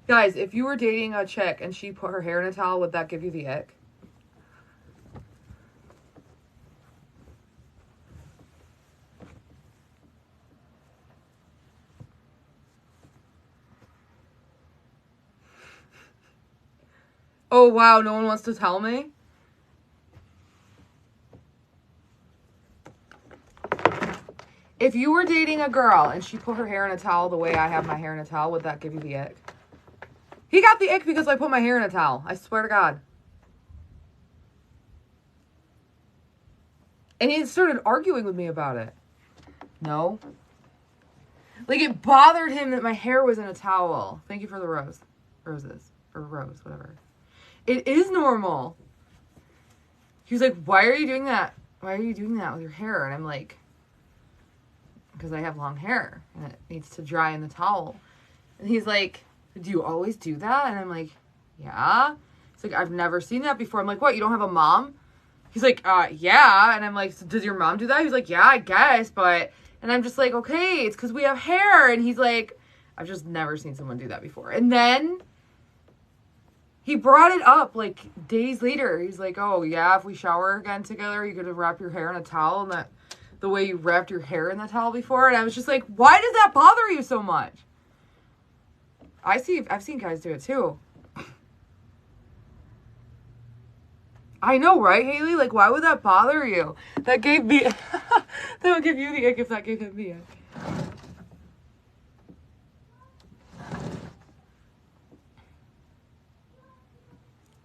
Guys, if you were dating a chick and she put her hair in a towel, would that give you the ick? Oh, wow, no one wants to tell me? If you were dating a girl and she put her hair in a towel the way I have my hair in a towel, would that give you the ick? He got the ick because I put my hair in a towel. I swear to God. And he started arguing with me about it. No. Like, it bothered him that my hair was in a towel. Thank you for the rose. Roses. Or rose, whatever. It is normal. He was like, why are you doing that? Why are you doing that with your hair? And I'm like, because I have long hair. And it needs to dry in the towel. And he's like, do you always do that? And I'm like, yeah. He's like, I've never seen that before. I'm like, what, you don't have a mom? He's like, yeah. And I'm like, so does your mom do that? He's like, yeah, I guess, but... And I'm just like, okay, it's because we have hair. And he's like, I've just never seen someone do that before. And then he brought it up, like, days later. He's like, oh, yeah, if we shower again together, you could wrap your hair in a towel and that the way you wrapped your hair in the towel before. And I was just like, why does that bother you so much? I've seen guys do it, too. I know, right, Haley? Like, why would that bother you? That gave me... that would give you the ick if that gave him the ick.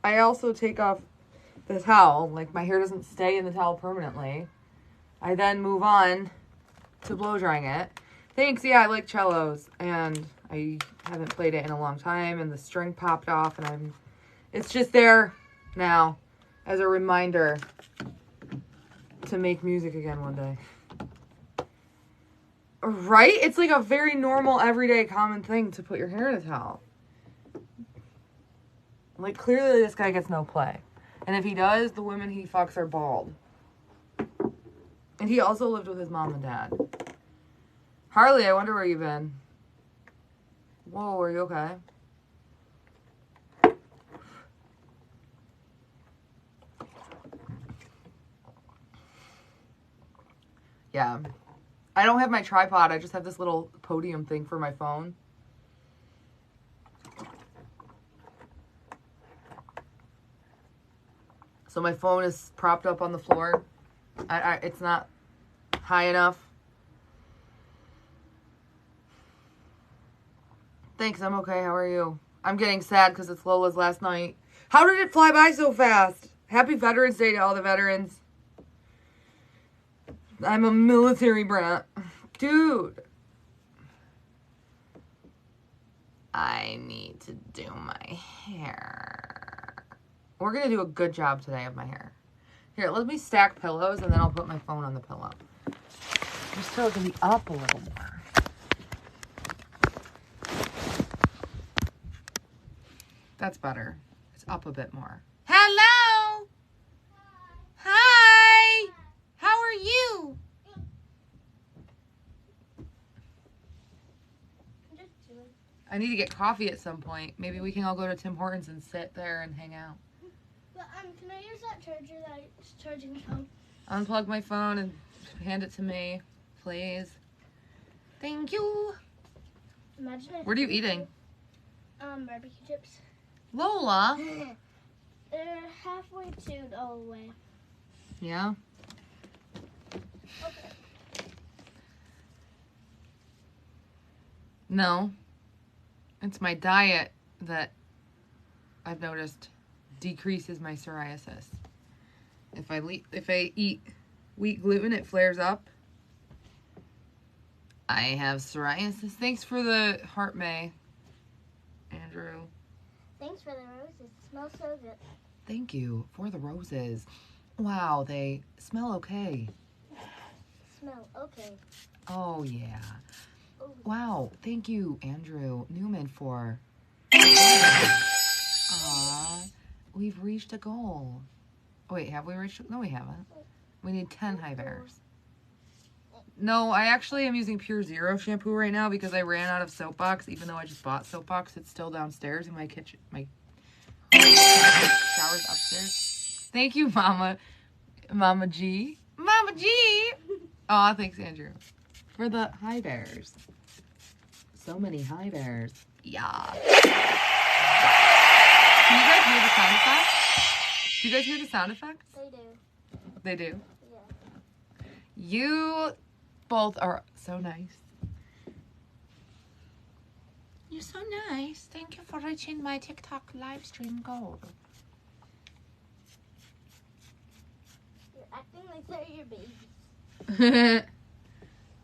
I also take off the towel. Like, my hair doesn't stay in the towel permanently. I then move on to blow drying it. Thanks, yeah, I like cellos. And I haven't played it in a long time. And the string popped off. And it's just there now as a reminder to make music again one day. Right? It's like a very normal, everyday, common thing to put your hair in a towel. Like, clearly this guy gets no play. And if he does, the women he fucks are bald. And he also lived with his mom and dad. Harley, I wonder where you've been. Whoa, are you okay? Yeah. I don't have my tripod. I just have this little podium thing for my phone. So my phone is propped up on the floor. It's not high enough. Thanks, I'm okay. How are you? I'm getting sad because it's Lola's last night. How did it fly by so fast? Happy Veterans Day to all the veterans. I'm a military brat. Dude. I need to do my hair. We're going to do a good job today of my hair. Here, let me stack pillows and then I'll put my phone on the pillow. Just so it can be up a little more. That's better. It's up a bit more. Hello! Hi! How are you? I need to get coffee at some point. Maybe we can all go to Tim Hortons and sit there and hang out. But, can I use that charger that's charging the phone? Unplug my phone and hand it to me, please. Thank you. Imagine What are you eating? Barbecue chips. Lola. They're halfway to the way. Yeah? Okay. No. It's my diet that I've noticed decreases my psoriasis. If I eat wheat gluten, it flares up. I have psoriasis. Thanks for the heart, May. Andrew. Thanks for the roses. It smells so good. Thank you for the roses. Wow, they smell okay. Smell okay. Oh, yeah. Oh. Wow, thank you, Andrew Newman, for... Aww, we've reached a goal. Oh, wait, have we reached... No, we haven't. We need 10 high bears. No, I actually am using Pure Zero shampoo right now because I ran out of soapbox. Even though I just bought soapbox, it's still downstairs in my kitchen. My shower's upstairs. Thank you, Mama G. Mama G! Aw, thanks, Andrew. For the high bears. So many high bears. Yeah. Can you guys hear the sound effects? Do you guys hear the sound effects? They do. They do? Yeah. You both are so nice. You're so nice. Thank you for reaching my TikTok live stream goal. You're acting like they're your babies.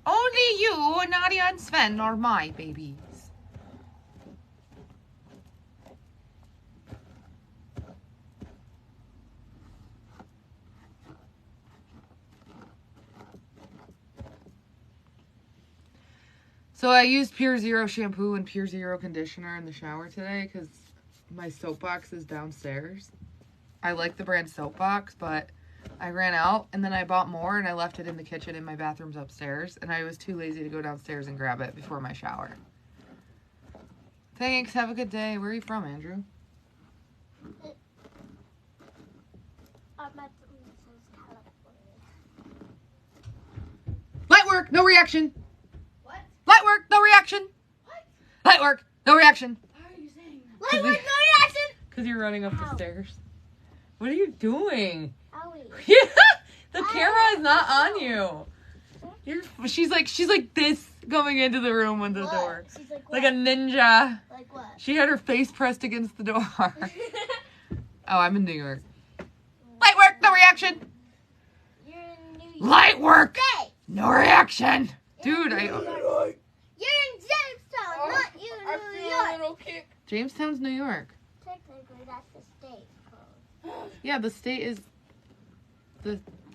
Only you, Nadia and Sven are my babies. So I used Pure Zero shampoo and Pure Zero conditioner in the shower today because my soapbox is downstairs. I like the brand Soapbox, but I ran out and then I bought more and I left it in the kitchen in my bathroom's upstairs and I was too lazy to go downstairs and grab it before my shower. Thanks. Have a good day. Where are you from, Andrew? Light work, no reaction. What? Light work, no reaction. What? Light work, no reaction. Why are you saying that? Light work, no reaction! Because you're running up the Ow. stairs. What are you doing? Owie. Yeah, the camera is not on you. She's like this going into the room with the What? door. She's like, Like what? a ninja. Like what? She had her face pressed against the door. Oh, I'm in New York. Light work, no reaction. You're in New York. Light work, State. no reaction. Dude, You're in Jamestown, not you, New York. Jamestown's New York. Technically, that's the state code. Yeah, the state is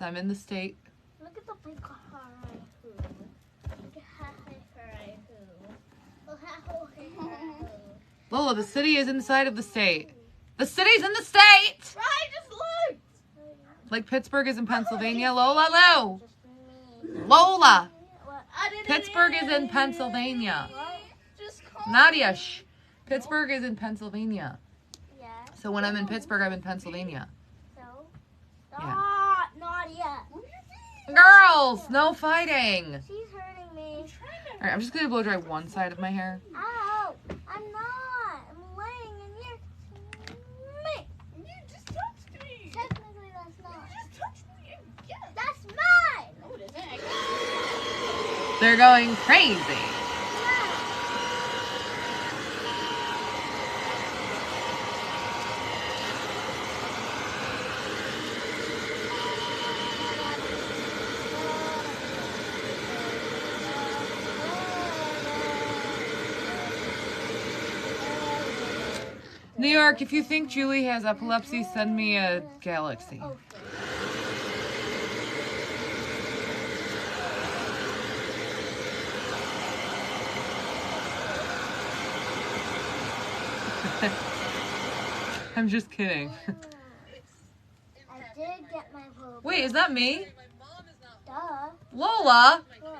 I'm in the state. Look at the big hoo. Look at Lola, the city is inside of the state. The city's in the state! I just looked. Like Pittsburgh is in Pennsylvania. Lola, Lo! Just me. Lola! What? Pittsburgh is in Pennsylvania. What? Just call Nadia, shh. Pittsburgh is in Pennsylvania. Yeah. So when I'm in Pittsburgh, I'm in Pennsylvania. So? Yeah. Stop, Nadia. Girls, no fighting. She's hurting me. Alright, I'm just gonna blow dry one side of my hair. Ow! I'm not. I'm laying and you're me. You just touched me. Technically, that's not. You just touched me again. That's mine. No, it isn't. They're going crazy. New York, if you think Julie has epilepsy, send me a galaxy. Oh, I'm just kidding. I did get my little. Wait, is that me? Duh. Lola? What?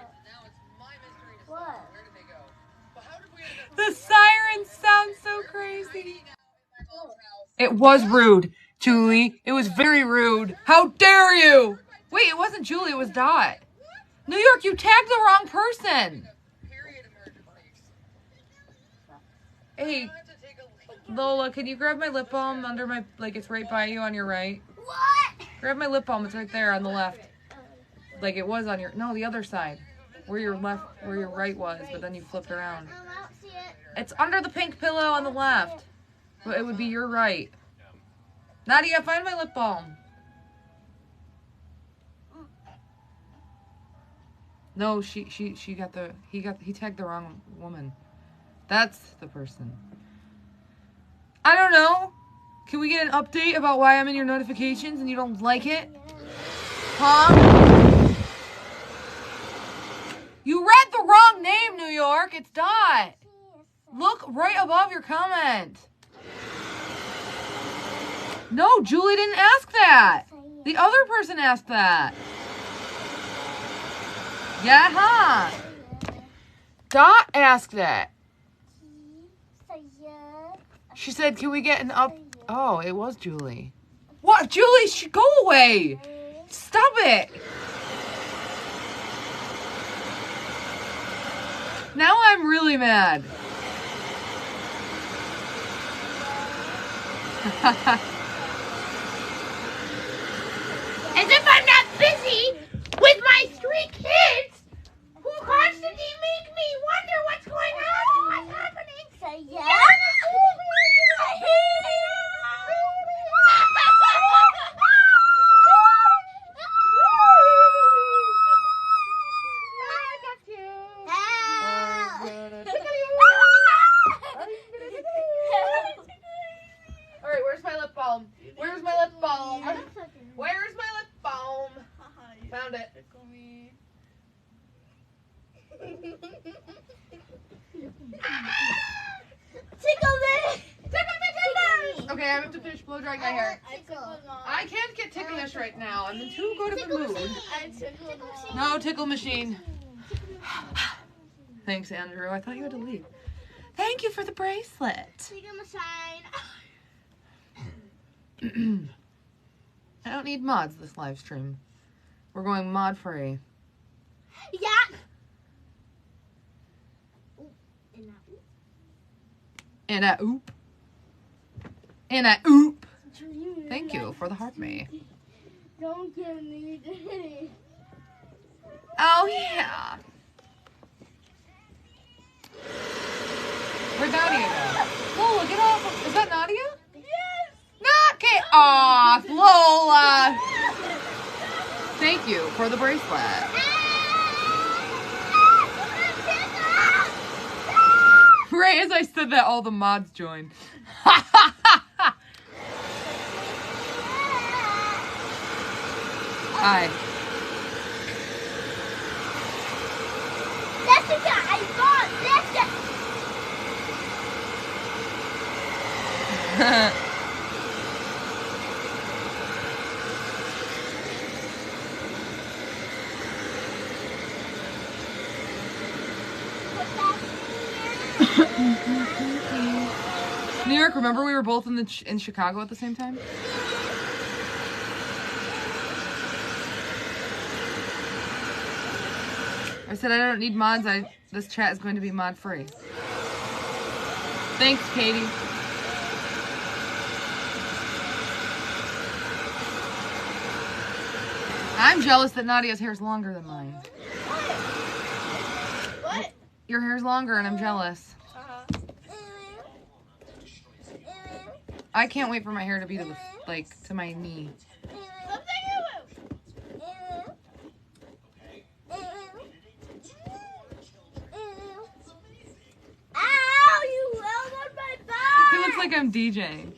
What? The sirens sound so crazy. It was rude, Julie. It was very rude. How dare you? Wait, it wasn't Julie, it was Dot. New York, you tagged the wrong person. Hey, Lola, can you grab my lip balm under my, like it's right by you on your right? What? Grab my lip balm, it's right there on the left. Like it was on your, no, the other side. Where your left, where your right was, but then you flipped around. I don't see it. It's under the pink pillow on the left. But it would be your right. Nadia, find my lip balm. No, he tagged the wrong woman. That's the person. I don't know. Can we get an update about why I'm in your notifications and you don't like it? Huh? You read the wrong name, New York. It's Dot. Look right above your comment. No, Julie didn't ask that. The other person asked that. Yeah, huh? Dot asked it. Say yes. She said, can we get an up? Oh, it was Julie. What? Julie, go away. Stop it. Now I'm really mad. As if I'm not busy with my 3 kids who constantly make me wonder what's going on and what's happening. Say yes. All right, where's my lip balm? Where's my lip balm? Where's my lip balm? Found it. Tickle me. Okay, I have to finish blow drying my hair. I can't get ticklish right now. I'm in too good of a mood. No tickle machine. Thanks, Andrew. I thought you had to leave. Thank you for the bracelet. I don't need mods this live stream. We're going mod free. Yeah. And a oop. And a oop. Thank you for the heart me. Don't give me this. Oh yeah. Where'd Nadia go? Lola, get off. Is that Nadia? Yes. Not get off, Lola. Thank you for the bracelet. Right as I said that, all the mods joined. Hi. Jessica, I got Jessica. New York, remember we were both in Chicago at the same time? I said I don't need mods. This chat is going to be mod free. Thanks, Katie. I'm jealous that Nadia's hair is longer than mine. What? Your hair's longer and I'm jealous. I can't wait for my hair to be to the, to my knee. Ow, you fell on my back. He looks like I'm DJing.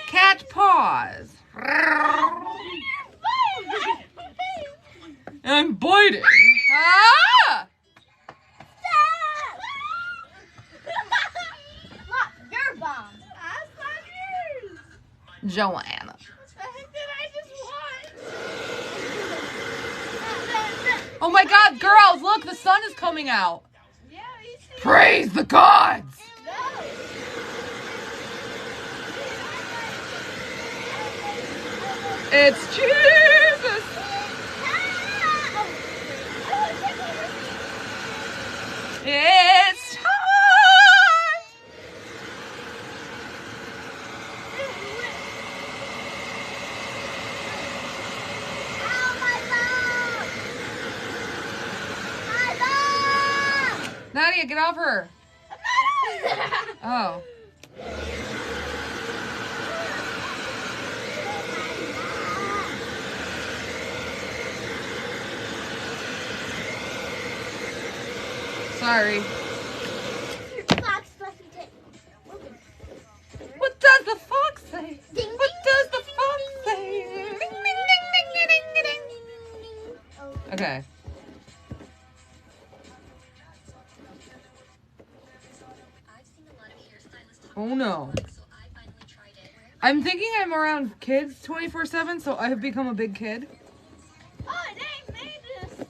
Cat paws. I'm biting. Ah! Look, your bomb. That's not yours. Joanna. The heck did I just want? Oh my god, girls, look, the sun is coming out. Yeah, you see. Praise the gods. No. It's Jesus. It's time. Ow, my bum. Nadia, get off her. Oh. Sorry. Fox fluffy tip. What does the fox say? Ding, What does the fox say? Ding, ding, ding, ding, ding, ding, ding. Okay. Oh no. I'm thinking I'm around kids 24/7, so I have become a big kid. Oh, they made this.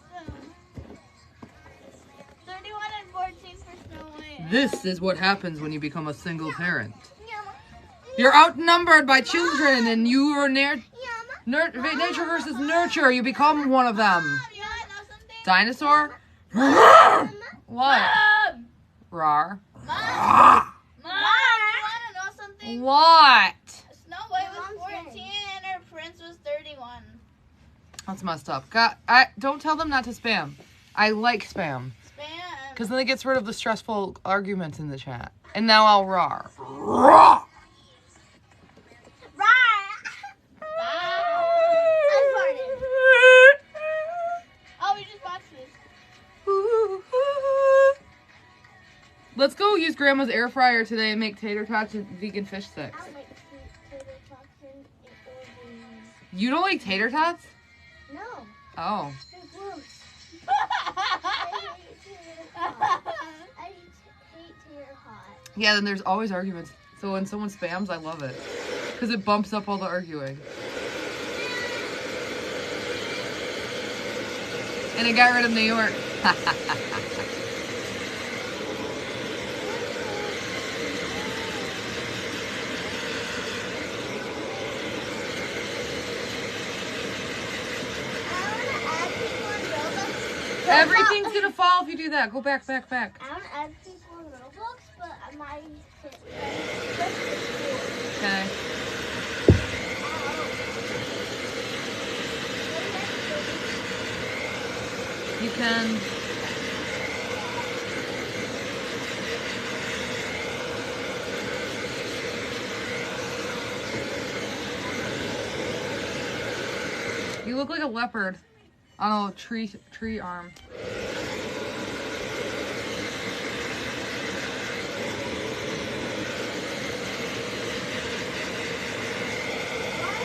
31 and 14 for Snow White. This is what happens when you become a single parent. You're outnumbered by children, and you are nature versus nurture. You become one of them. You wanna know something? Dinosaur? What? Rar. Mom, you wanna know something? What? Snow White was 14 and her prince was 31. That's messed up. Don't tell them not to spam. I like spam. Spam. Because then it gets rid of the stressful arguments in the chat. And now I'll rar. Rar! Oh, we just watched this. Let's go use Grandma's air fryer today and make tater tots and vegan fish sticks. You don't like tater tots? No. Oh. They're gross. I hate tater hot. Yeah, then there's always arguments. So when someone spams, I love it. Because it bumps up all the arguing. And it got rid of New York. Everything's gonna fall if you do that. Go back, back, back. I want to add people on Roblox, but my Okay. You can. You look like a leopard on a tree arm.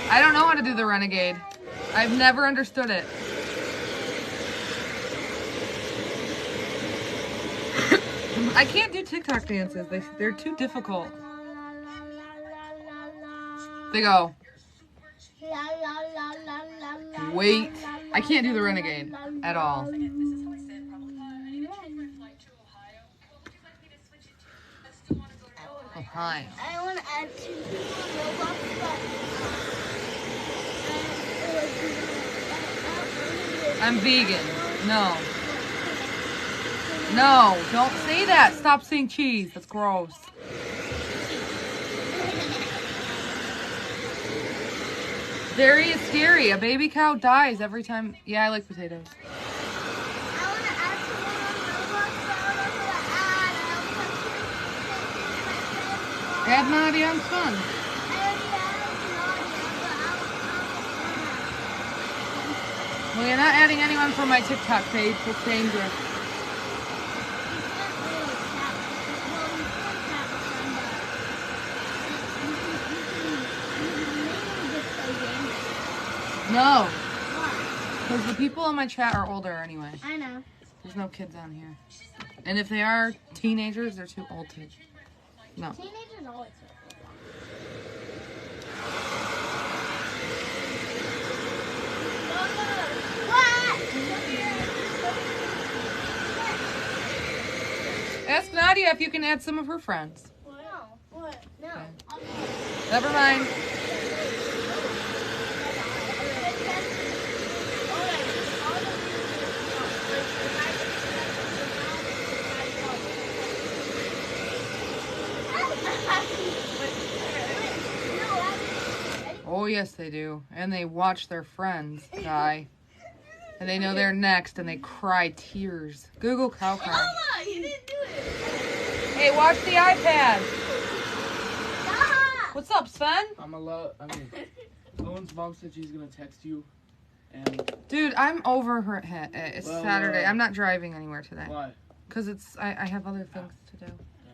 I don't know how to do the renegade. I've never understood it. I can't do TikTok dances. They're too difficult. They go. Wait. I can't do the renegade at all. Ohio. I want to add 2 people on Roblox, but I'm vegan. No. No, don't say that. Stop saying cheese. That's gross. Dairy is scary. A baby cow dies every time. Yeah, I like potatoes. I want to add someone on Roblox, but I don't know who to add. Add Nadia on fun. Well, you're not adding anyone from my TikTok page. It's dangerous. No. Because the people in my chat are older anyway. I know. There's no kids on here. And if they are teenagers, they're too old to. No. Teenagers always Ask Nadia if you can add some of her friends. No. What? No. Okay. Never mind. Oh, yes, they do. And they watch their friends die. And they know they're next, and they cry tears. Google cow cry. Mama, you didn't do it. Hey, watch the iPad. Stop. What's up, Sven? Lowen's mom said she's gonna text you, and Dude, I'm over her head. It's Well, Saturday. I'm not driving anywhere today. why? Because I have other things to do.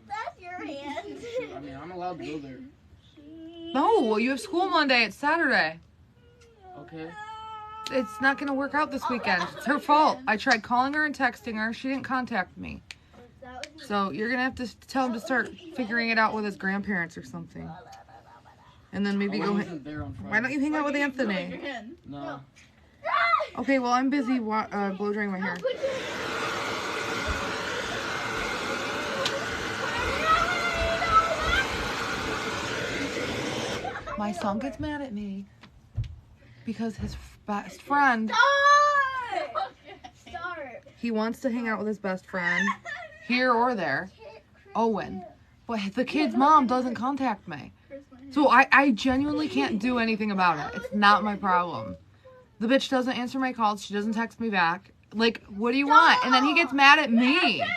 That's your hand. I mean, I'm allowed to go there. No, well, you have school Monday. It's Saturday. Okay. It's not going to work out this weekend. It's her fault. I tried calling her and texting her. She didn't contact me. So you're going to have to tell him to start figuring it out with his grandparents or something. And then maybe Oh, I go. wasn't there on Friday. Why don't you hang out with Anthony? No. Okay, well I'm busy blow drying my hair. My son gets mad at me because his best friend, he wants to hang out with his best friend, here or there, Owen. But the kid's mom doesn't contact me. So I genuinely can't do anything about it. It's not my problem. The bitch doesn't answer my calls. She doesn't text me back. Like, what do you want? And then he gets mad at me. I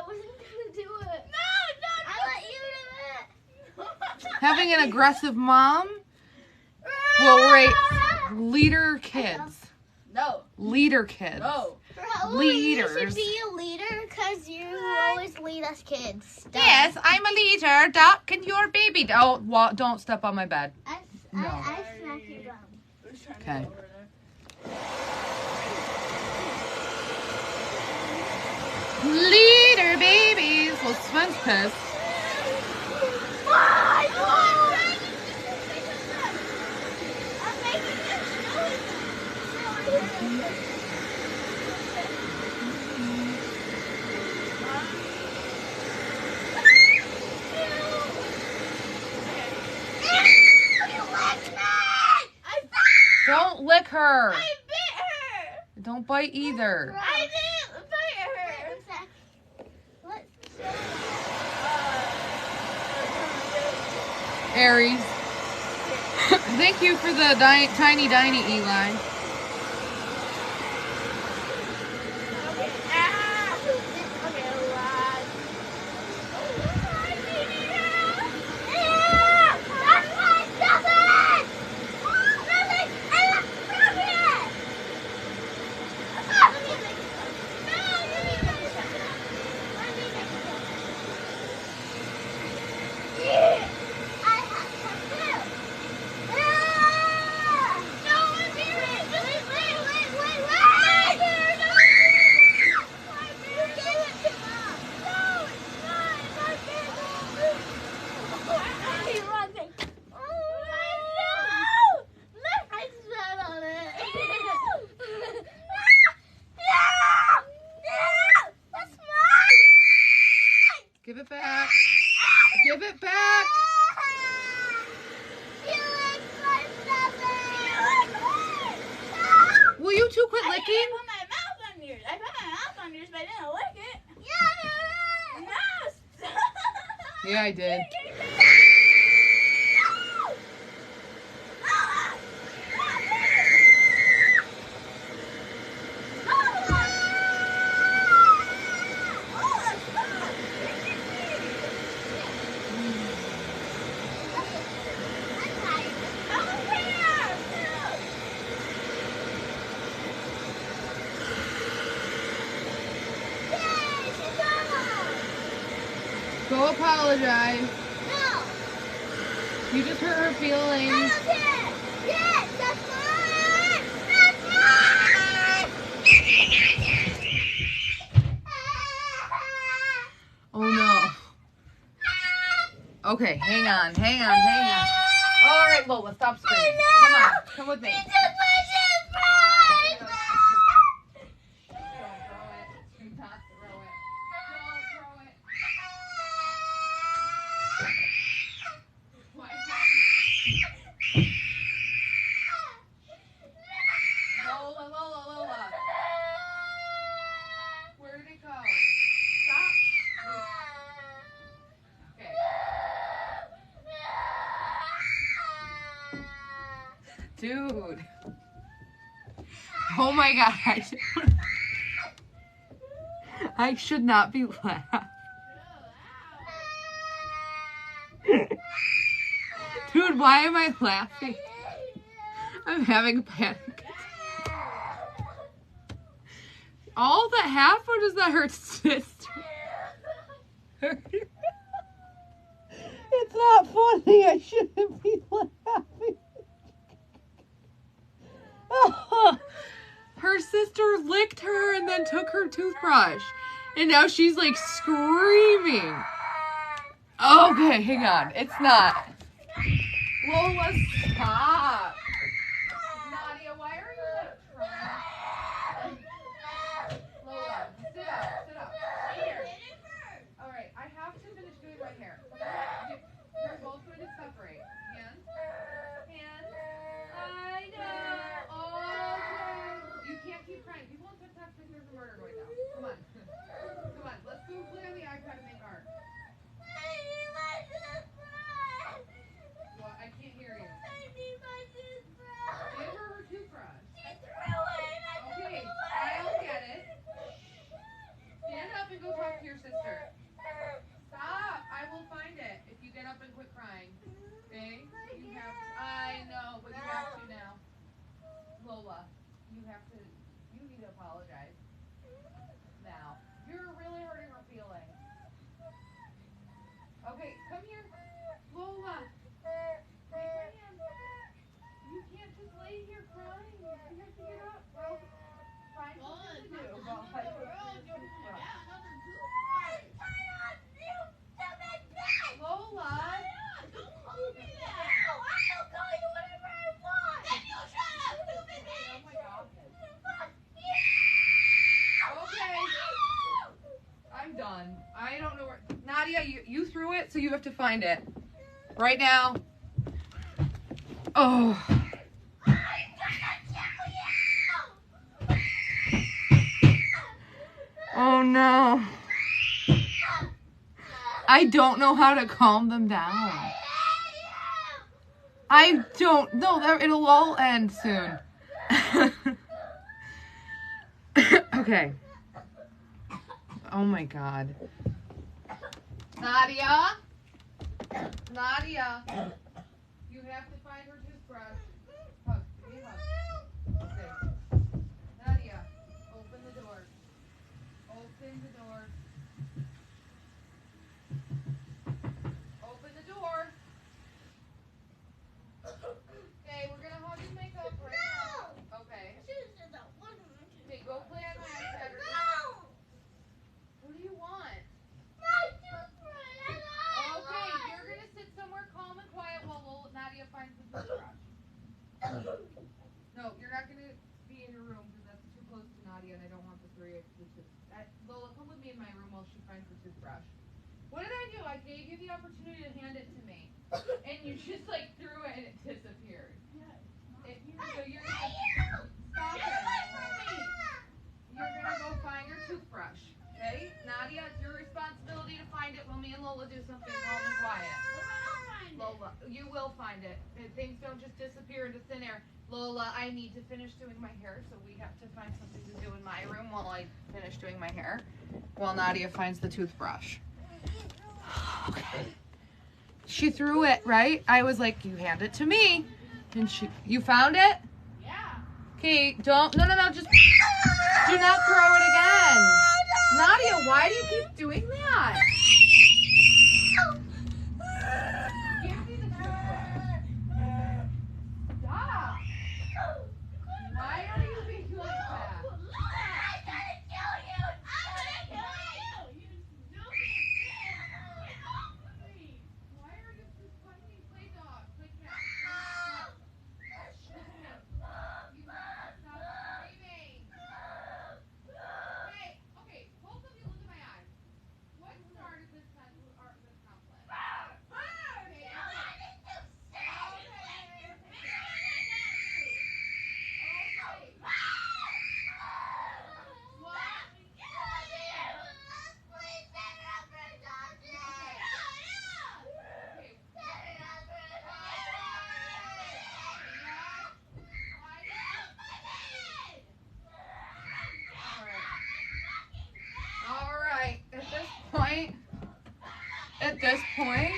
wasn't gonna do it. I let you do it. Having an aggressive mom will raise leader kids. No. Leader kids. No. For Halloween, you Leaders. should be a leader because you always lead us kids. Yes, I'm a leader. Can your baby don't step on my bed. I smack your gum. Okay. Leader babies. Well, Sven's pissed. Don't lick her. I bit her. Don't bite either. I didn't bite her. Let's Aries. Thank you for the tiny Eli. Give it back. Give it back. Will you two quit licking? I put my mouth on yours. But I didn't lick it. No, stop. Yeah, I did. Go apologize. No. You just hurt her feelings. I don't care. Yes, that's mine. That's mine. Oh no. Okay, hang on. All right, Lola, stop screaming. Come on, come with me. He took my surprise. Lola. Where did it go? Okay. Dude. Oh my gosh. I should not be laughing. Dude, why am I laughing? I'm having a panic attack. All that happened is that her sister. It's not funny. I shouldn't be laughing. Her sister licked her and then took her toothbrush. And now she's like screaming. Okay, hang on. It's not. Lola, stop. Nadia, why are you like trying? Lola, sit up. Here. All right, I have to finish doing my hair. You're both going to separate. Hands. I know. Okay. You can't keep crying. People on TikTok think there's a murder going down. Come on. Let's go play on the iPad and make art. Well, I can't hear you. Give her toothbrush. Okay, I'll get it. Stand up and go talk to your sister. Stop. I will find it if you get up and quit crying. Okay? You have to. I know, but you have to now. Lola, you need to apologize. Now. You're really hurting her feelings. Okay, come here. Lola. Take my hand. You can't just lay here crying. You have to get up. Well, find something to do. Lola. Don't call me that. No, I'll call you whatever I want. Then you shut up, stupid bitch. Oh my God. Fuck you. Okay. I'm done. I don't know where. Nadia, you threw it, so you have to find it. Right now. Oh. I'm gonna kill you. Oh no. I don't know how to calm them down. I don't. No, it'll all end soon. Okay. Oh my God. Nadia? You have to find her toothbrush. Hug. Give me a hug. Okay. Nadia, open the door. Open the door. Open the door. Okay, we're gonna hug and make up right now. Okay. Okay, go play on my iPad. What do you want? Okay, you're gonna sit somewhere calm and quiet while Nadia finds the toothbrush. No, you're not gonna be in your room because that's too close to Nadia, and I don't want the three of you to. Lola, come with me in my room while she finds the toothbrush. What did I do? I gave you the opportunity to hand it to me, and you just like threw it and it disappeared. So you're gonna stop it. You're gonna go find your toothbrush. Okay, Nadia, it's your responsibility to find it while me and Lola do something calm and quiet. Lola, you will find it. Things don't just disappear into thin air. Lola, I need to finish doing my hair, so we have to find something to do in my room while I finish doing my hair, while Nadia finds the toothbrush. Okay. She threw it, right? I was like, you hand it to me. And you found it? Yeah. Okay, no, just do not throw it again. Nadia, why do you keep doing that? Give me the toothbrush. Stop. Why are you being like that? I'm gonna kill you. You stupid bitch. Why are you just letting me play dog? Play cat. You stop screaming. Hey, okay, both of you look at my eyes. What started this conflict? At this point,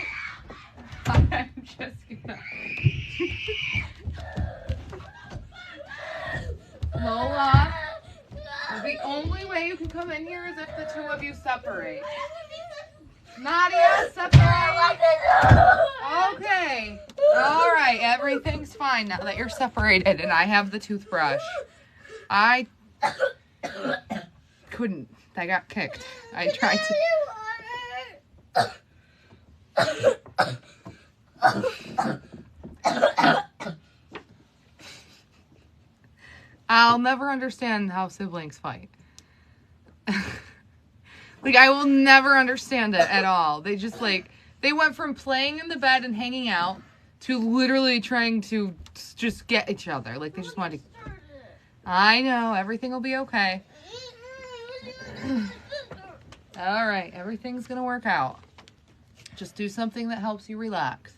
I'm just gonna. Lola, the only way you can come in here is if the two of you separate. Nadia, separate. Okay. All right, everything's fine now that you're separated and I have the toothbrush. I couldn't. I got kicked. I tried to. I'll never understand how siblings fight. Like, I will never understand it at all. They just, like, they went from playing in the bed and hanging out to literally trying to just get each other. Like, they just wanted to... I know, everything will be okay. All right, everything's gonna work out. Just do something that helps you relax.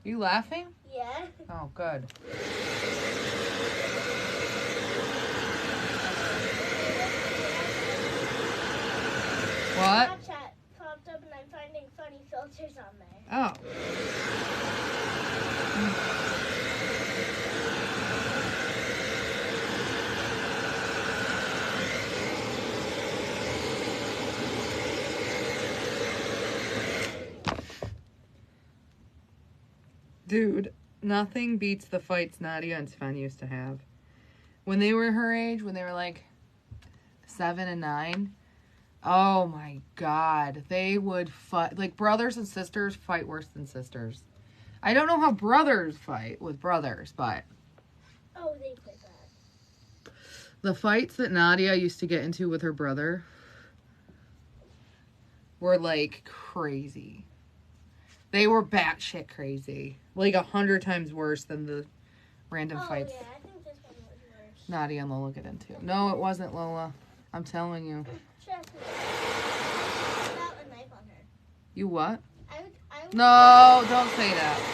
You laughing? Yeah. Oh, good. What? Snapchat popped up and I'm finding funny filters on there. Oh. Dude, nothing beats the fights Nadia and Sven used to have. When they were her age, when they were like 7 and 9, oh my God, they would fight. Like, brothers and sisters fight worse than sisters. I don't know how brothers fight with brothers, but Oh, they play that. the fights that Nadia used to get into with her brother were like crazy. They were batshit crazy. Like 100 times worse than the random fights Yeah, I think this one was worse. Nadia and Lola get into. No, it wasn't, Lola. I'm telling you. Trust me. Without a knife on her. You what? I No, don't say that.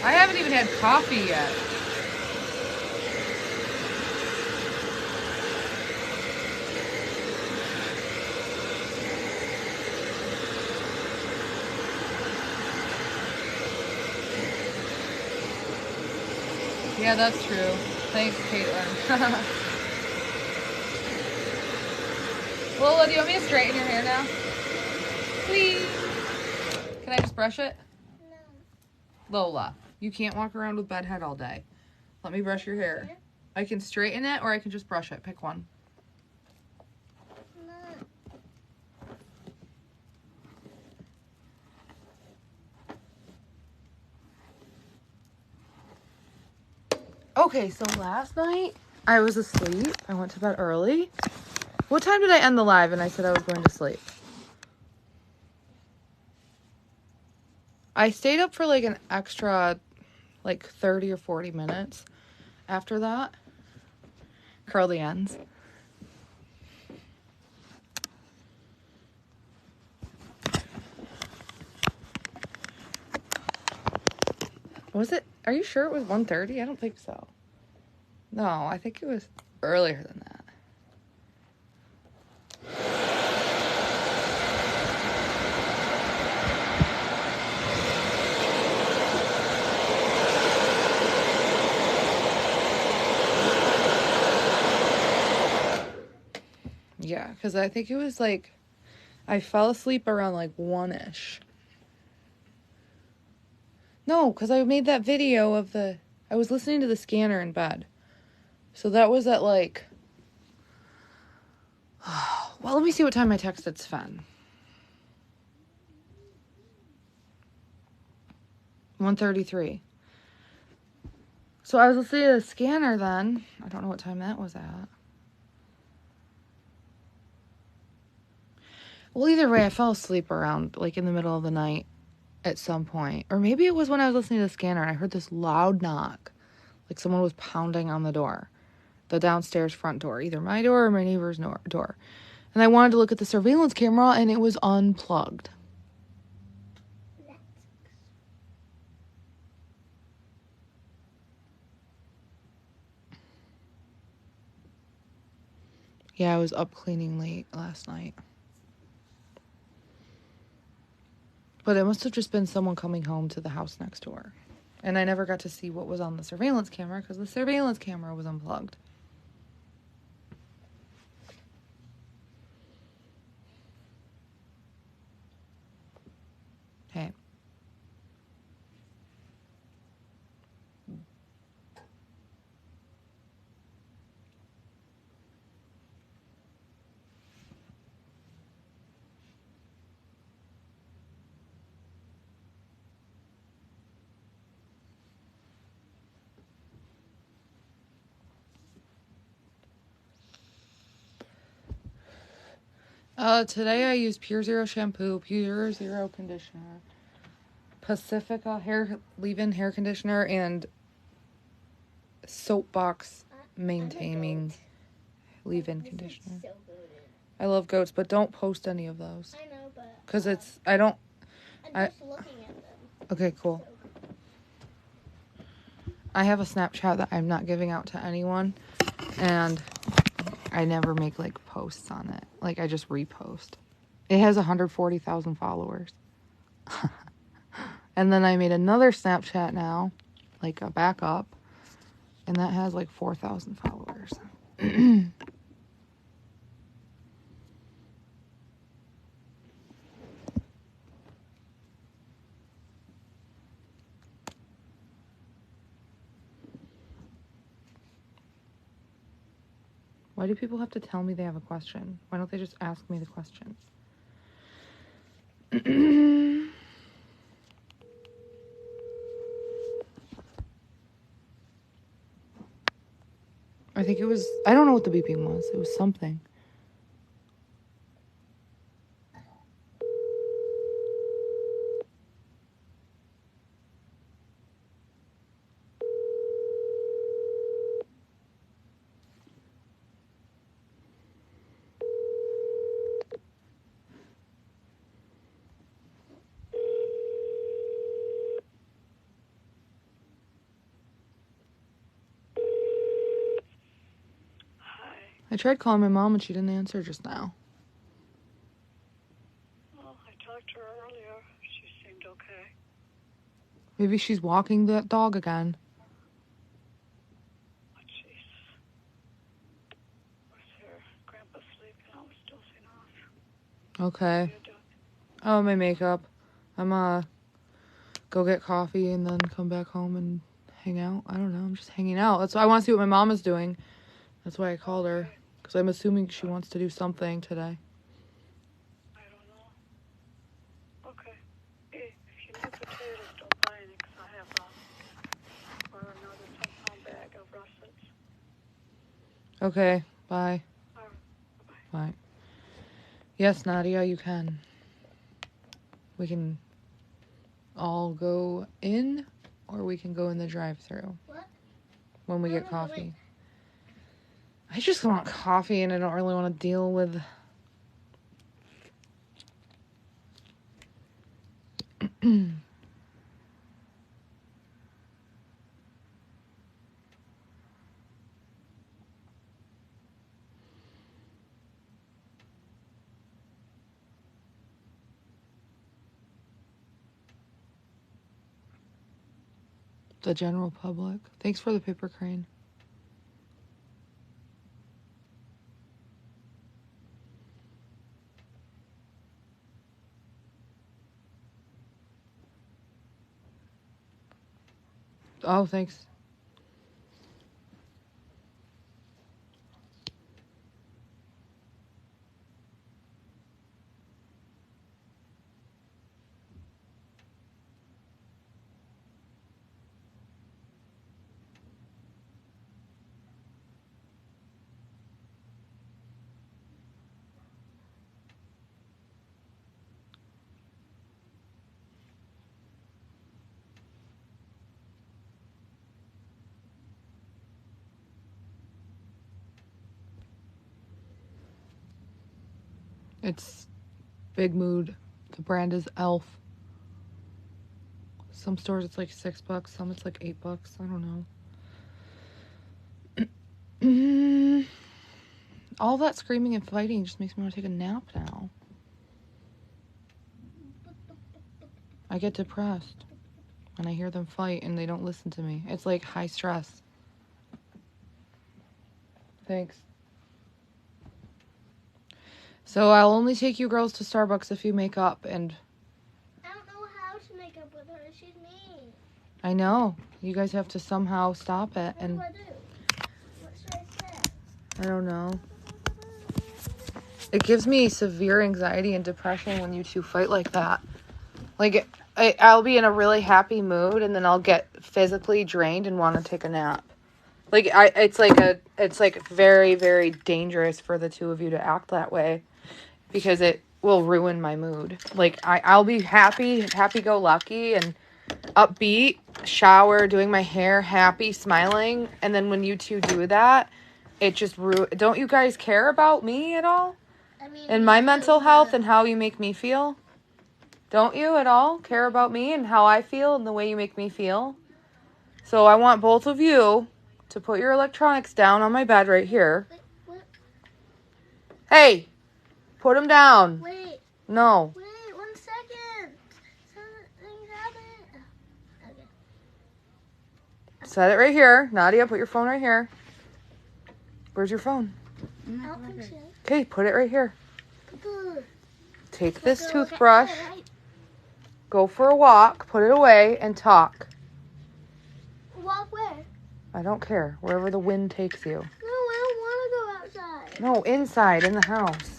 I haven't even had coffee yet. Yeah, that's true. Thanks, Caitlin. Lola, do you want me to straighten your hair now? Please. Can I just brush it? No. Lola, you can't walk around with bed head all day. Let me brush your hair. I can straighten it or I can just brush it. Pick one. No. Okay, so last night I was asleep. I went to bed early. What time did I end the live and I said I was going to sleep? I stayed up for like an extra like 30 or 40 minutes after that. Curl the ends. Was it? Are you sure it was 1:30? I don't think so. No, I think it was earlier than that. Yeah, because I think it was like, I fell asleep around like 1-ish. No, because I made that video of I was listening to the scanner in bed. So that was at like, well, let me see what time I texted Sven. 1:33. So I was listening to the scanner then. I don't know what time that was at. Well, either way, I fell asleep around, like, in the middle of the night at some point. Or maybe it was when I was listening to the scanner and I heard this loud knock. Like someone was pounding on the door. The downstairs front door. Either my door or my neighbor's door. And I wanted to look at the surveillance camera and it was unplugged. Yeah, I was up cleaning late last night. But it must have just been someone coming home to the house next door. And I never got to see what was on the surveillance camera because the surveillance camera was unplugged. Hey. Today I used Pure Zero shampoo, Pure Zero conditioner, Pacifica hair leave-in hair conditioner, and Soapbox maintaining leave-in conditioner. So good. I love goats, but don't post any of those. I know, but Because it's, I don't, I'm just looking at them. okay, cool. I have a Snapchat that I'm not giving out to anyone, and I never make, like, posts on it. Like, I just repost. It has 140,000 followers. And then I made another Snapchat now, like a backup, and that has, like, 4,000 followers. Why do people have to tell me they have a question? Why don't they just ask me the question? I think it was, I don't know what the beeping was. It was something. I tried calling my mom and she didn't answer just now. Well, I talked to her earlier. She seemed okay. Maybe she's walking that dog again. Oh, jeez. Was her grandpa sleeping? I was dozing off. Okay. What are you doing? Oh, my makeup. I'm go get coffee and then come back home and hang out. I don't know. I'm just hanging out. That's why I want to see what my mom is doing. That's why I called her. Because I'm assuming she wants to do something today. I don't know. Okay. Hey, if you need potatoes, don't buy any, because I have or another 10-pound bag of russets. Okay. Bye. All right. Bye-bye. Bye. Yes, Nadia, you can. We can all go in, or we can go in the drive-thru. What? When we No, get no, coffee. wait. I just want coffee and I don't really want to deal with the general public. Thanks for the paper crane. Oh, thanks. It's Big Mood. The brand is Elf. Some stores it's like $6, some it's like $8. I don't know. All that screaming and fighting just makes me want to take a nap now. I get depressed when I hear them fight and they don't listen to me. It's like high stress. Thanks. So I'll only take you girls to Starbucks if you make up, and I don't know how to make up with her. She's mean. I know. You guys have to somehow stop it, and What do I do? What should I say? I don't know. It gives me severe anxiety and depression when you two fight like that. Like, I'll be in a really happy mood, and then I'll get physically drained and want to take a nap. Like, it's like very, very dangerous for the two of you to act that way, because it will ruin my mood. Like, I'll be happy-go-lucky and upbeat, shower, doing my hair, happy, smiling, and then when you two do that, it just don't you guys care about me at all? I mean, And my mental health and how you make me feel? Don't you at all care about me and how I feel and the way you make me feel? So I want both of you to put your electronics down on my bed right here. Wait, what? Hey, put them down. Wait, No. 1 second. Something's happening. Okay. Set it right here. Nadia, put your phone right here. Where's your phone? I don't think so. Okay, put it right here. Good. Take this Okay, toothbrush, alright. go for a walk, put it away, and talk. Walk where? I don't care. Wherever the wind takes you. No, I don't want to go outside. No, inside, in the house.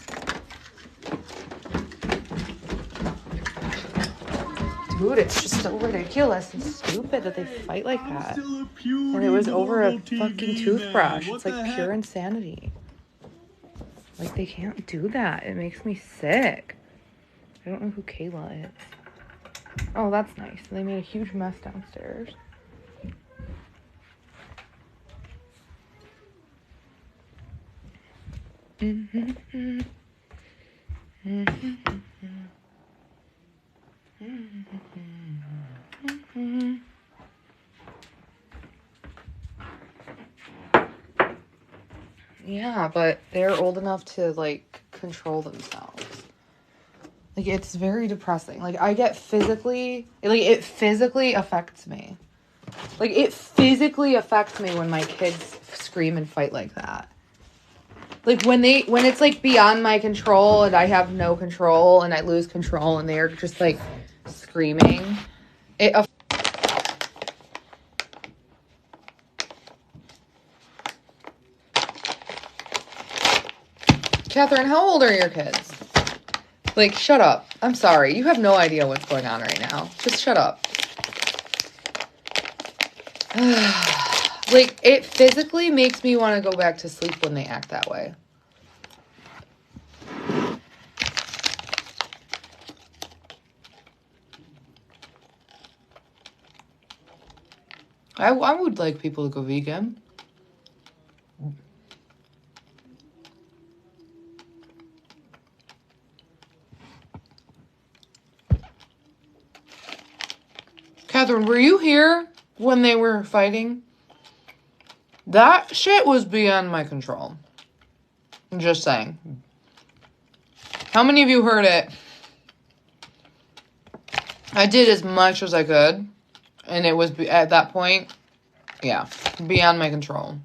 Dude, it's just so ridiculous and stupid that they fight like that. And it was over a fucking toothbrush. It's like pure insanity. Like, they can't do that. It makes me sick. I don't know who Kayla is. Oh, that's nice. They made a huge mess downstairs. Yeah, but they're old enough to, like, control themselves. Like, it's very depressing. Like, I get physically... Like, it physically affects me. Like, it physically affects me when my kids scream and fight like that. Like, when it's, like, beyond my control and I have no control and I lose control and they're just, like, screaming, it affects... Catherine, how old are your kids? Like, shut up. I'm sorry. You have no idea what's going on right now. Just shut up. Like, it physically makes me want to go back to sleep when they act that way. I would like people to go vegan. Catherine, were you here when they were fighting? That shit was beyond my control. I'm just saying. How many of you heard it? I did as much as I could. And it was, at that point, yeah, beyond my control.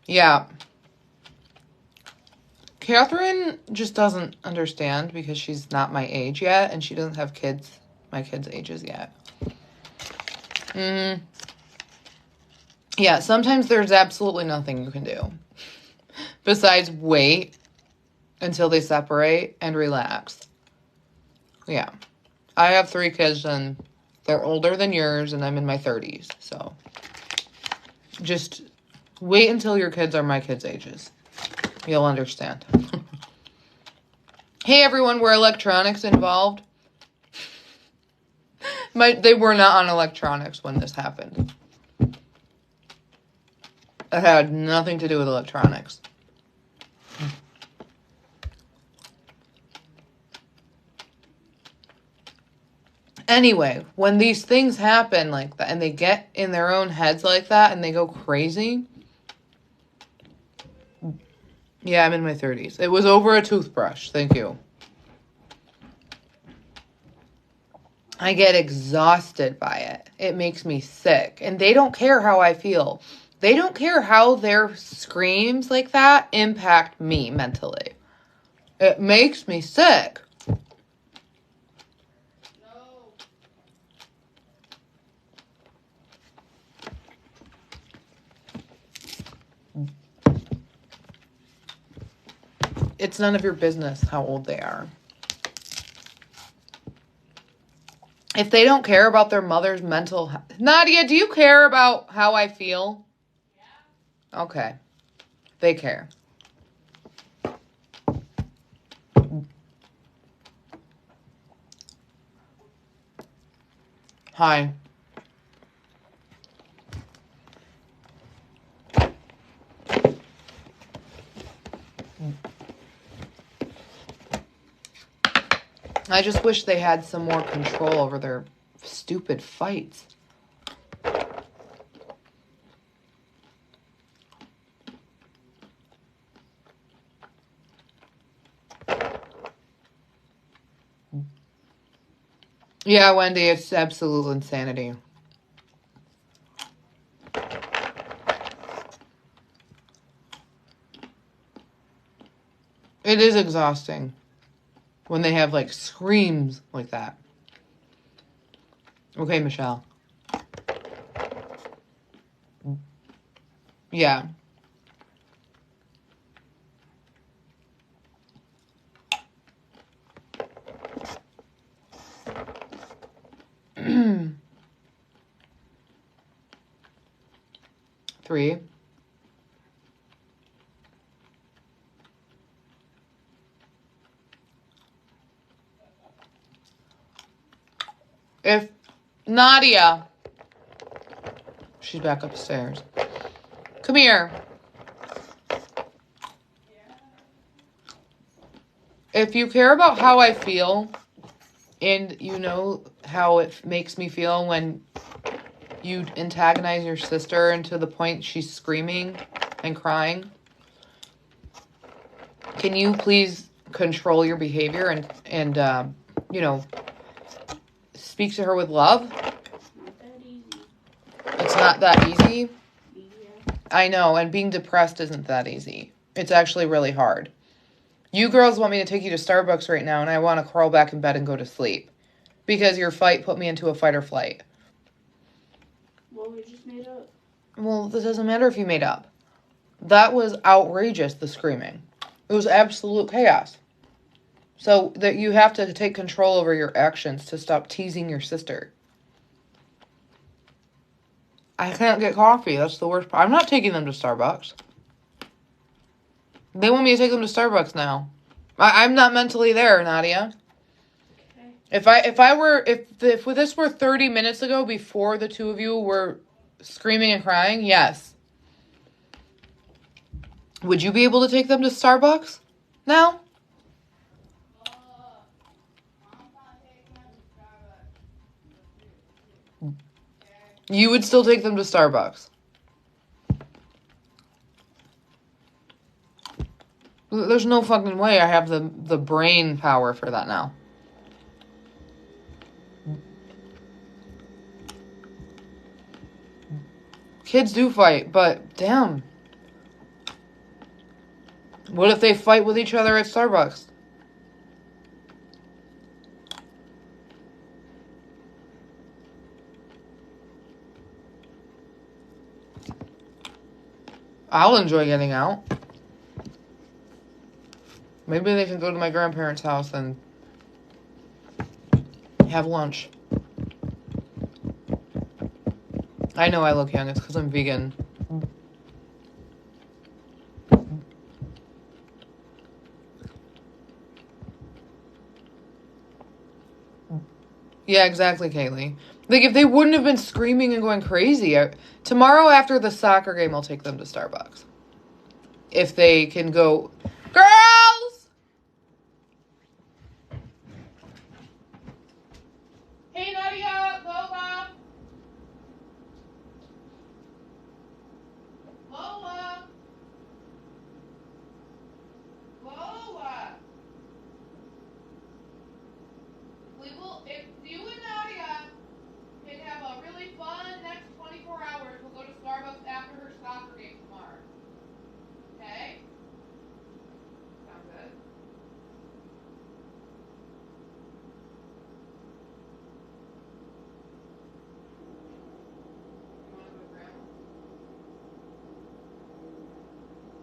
Yeah. Catherine just doesn't understand because she's not my age yet. And she doesn't have kids, my kids' ages yet. Yeah, sometimes there's absolutely nothing you can do besides wait until they separate and relax. Yeah. I have 3 kids and they're older than yours and I'm in my 30s. So just wait until your kids are my kids' ages. You'll understand. Hey everyone, were electronics involved? They were not on electronics when this happened. It had nothing to do with electronics. Anyway, when these things happen like that and they get in their own heads like that and they go crazy, Yeah, I'm in my 30s. It was over a toothbrush. Thank you. I get exhausted by it. It makes me sick. And they don't care how I feel. They don't care how their screams like that impact me mentally. It makes me sick. It's none of your business how old they are. If they don't care about their mother's mental health. Nadia, do you care about how I feel? Yeah. Okay. They care. Hi. I just wish they had some more control over their stupid fights. Yeah, Wendy, it's absolute insanity. It is exhausting when they have, like, screams like that. Okay, Michelle. Yeah. Three. If Nadia, she's back upstairs. Come here. If you care about how I feel, and you know how it makes me feel when you antagonize your sister and to the point she's screaming and crying, can you please control your behavior and you know, speak to her with love? It's not that easy. I know, and being depressed isn't that easy. It's actually really hard. You girls want me to take you to Starbucks right now, and I want to crawl back in bed and go to sleep. Because your fight put me into a fight or flight. Well, we just made up. Well, it doesn't matter if you made up. That was outrageous, the screaming. It was absolute chaos. So that you have to take control over your actions to stop teasing your sister. I can't get coffee. That's the worst part. I'm not taking them to Starbucks. They want me to take them to Starbucks now. I'm not mentally there, Nadia. Okay. If this were 30 minutes ago before the two of you were screaming and crying, yes. Would you be able to take them to Starbucks now? You would still take them to Starbucks. There's no fucking way I have the brain power for that now. Kids do fight, but damn. What if they fight with each other at Starbucks? I'll enjoy getting out. Maybe they can go to my grandparents' house and have lunch. I know I look young. It's because I'm vegan. Yeah, exactly, Kaylee. Like, if they wouldn't have been screaming and going crazy, tomorrow after the soccer game, I'll take them to Starbucks. If they can go, girls! Hey, Nadia, Lola. Lola. Well, if you and Nadia can have a really fun next 24 hours, we'll go to Starbucks after her soccer game tomorrow. Okay? Sound good? You want to go to Grandma's?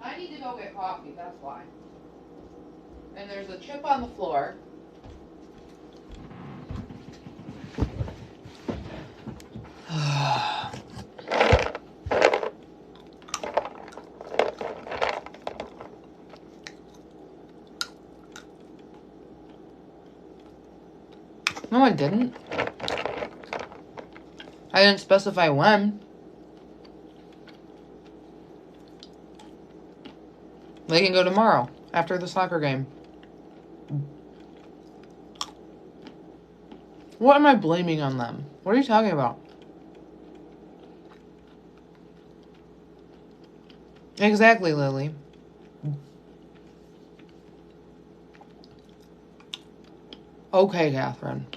I need to go get coffee, that's why. And there's a chip on the floor. No, I didn't. I didn't specify when. They can go tomorrow, after the soccer game. What am I blaming on them? What are you talking about? Exactly, Lily. Okay, Catherine.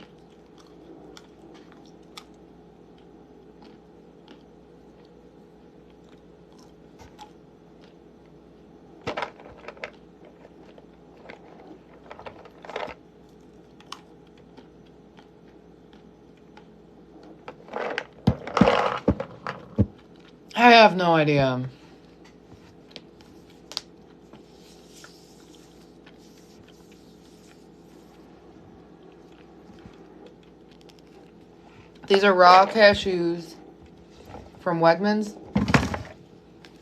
I have no idea. These are raw cashews from Wegmans.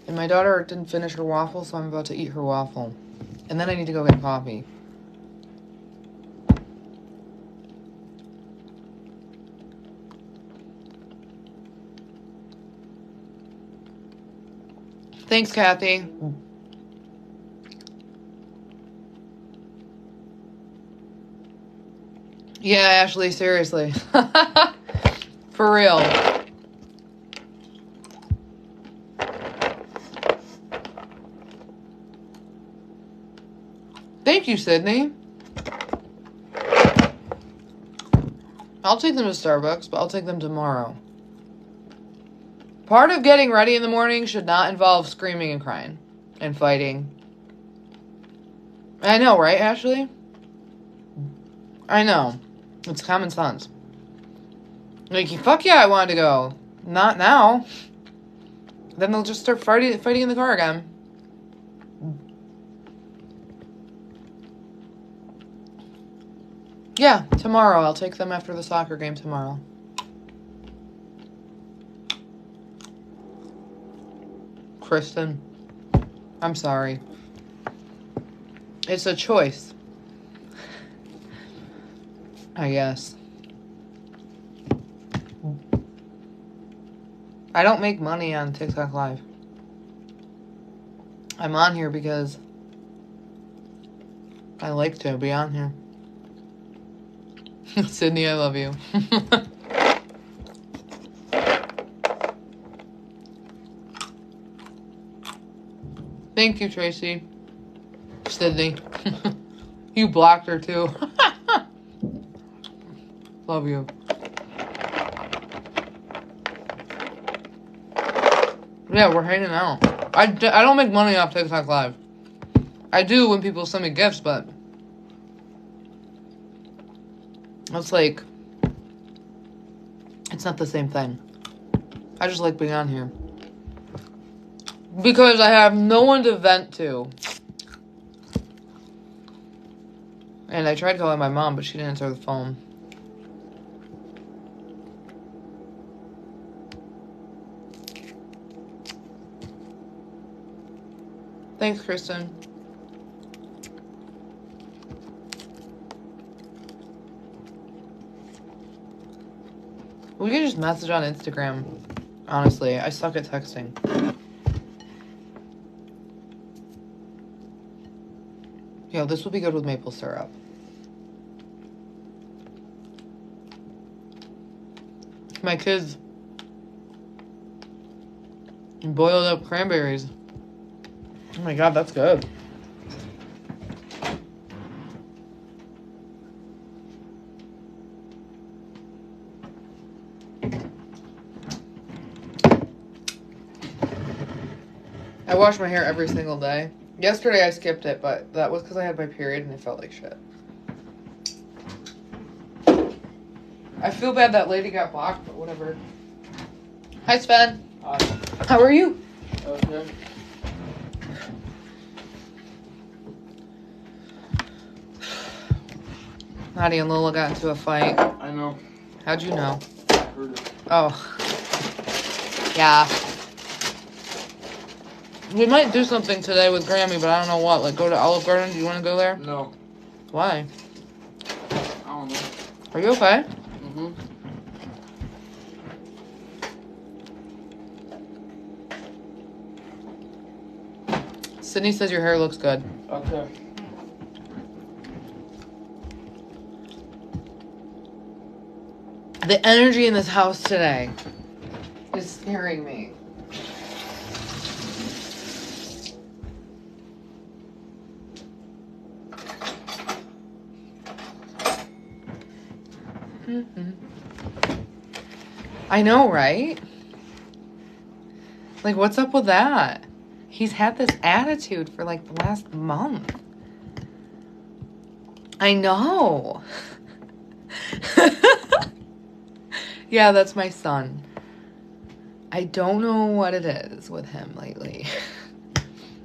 And my daughter didn't finish her waffle, so I'm about to eat her waffle. And then I need to go get coffee. Thanks, Kathy. Yeah, Ashley, seriously. For real. Thank you, Sydney. I'll take them to Starbucks, but I'll take them tomorrow. Part of getting ready in the morning should not involve screaming and crying and fighting. I know, right, Ashley? I know. It's common sense. Like, fuck yeah, I wanted to go. Not now. Then they'll just start fighting in the car again. Yeah, tomorrow. I'll take them after the soccer game tomorrow. Kristen, I'm sorry. It's a choice. I guess. I don't make money on TikTok Live. I'm on here because I like to be on here. Sydney, I love you. Thank you, Tracy. Sydney. You blocked her too. Love you. Yeah, we're hanging out. I don't make money off TikTok Live. I do when people send me gifts, but it's like, it's not the same thing. I just like being on here. Because I have no one to vent to. And I tried calling my mom, but she didn't answer the phone. Thanks, Kristen. We can just message on Instagram. Honestly, I suck at texting. Yo, this would be good with maple syrup. My kids boiled up cranberries. Oh my god, that's good. I wash my hair every single day. Yesterday I skipped it, but that was because I had my period and it felt like shit. I feel bad that lady got blocked, but whatever. Hi, Sven. Hi. How are you? Okay. Nadia and Lola got into a fight. I know. How'd you know? I heard it. Oh. Yeah. We might do something today with Grammy, but I don't know what. Like, go to Olive Garden? Do you want to go there? No. Why? I don't know. Are you okay? Mm-hmm. Sydney says your hair looks good. Okay. The energy in this house today is scaring me. I know, right? Like, what's up with that? He's had this attitude for like the last month. I know. Yeah, that's my son. I don't know what it is with him lately.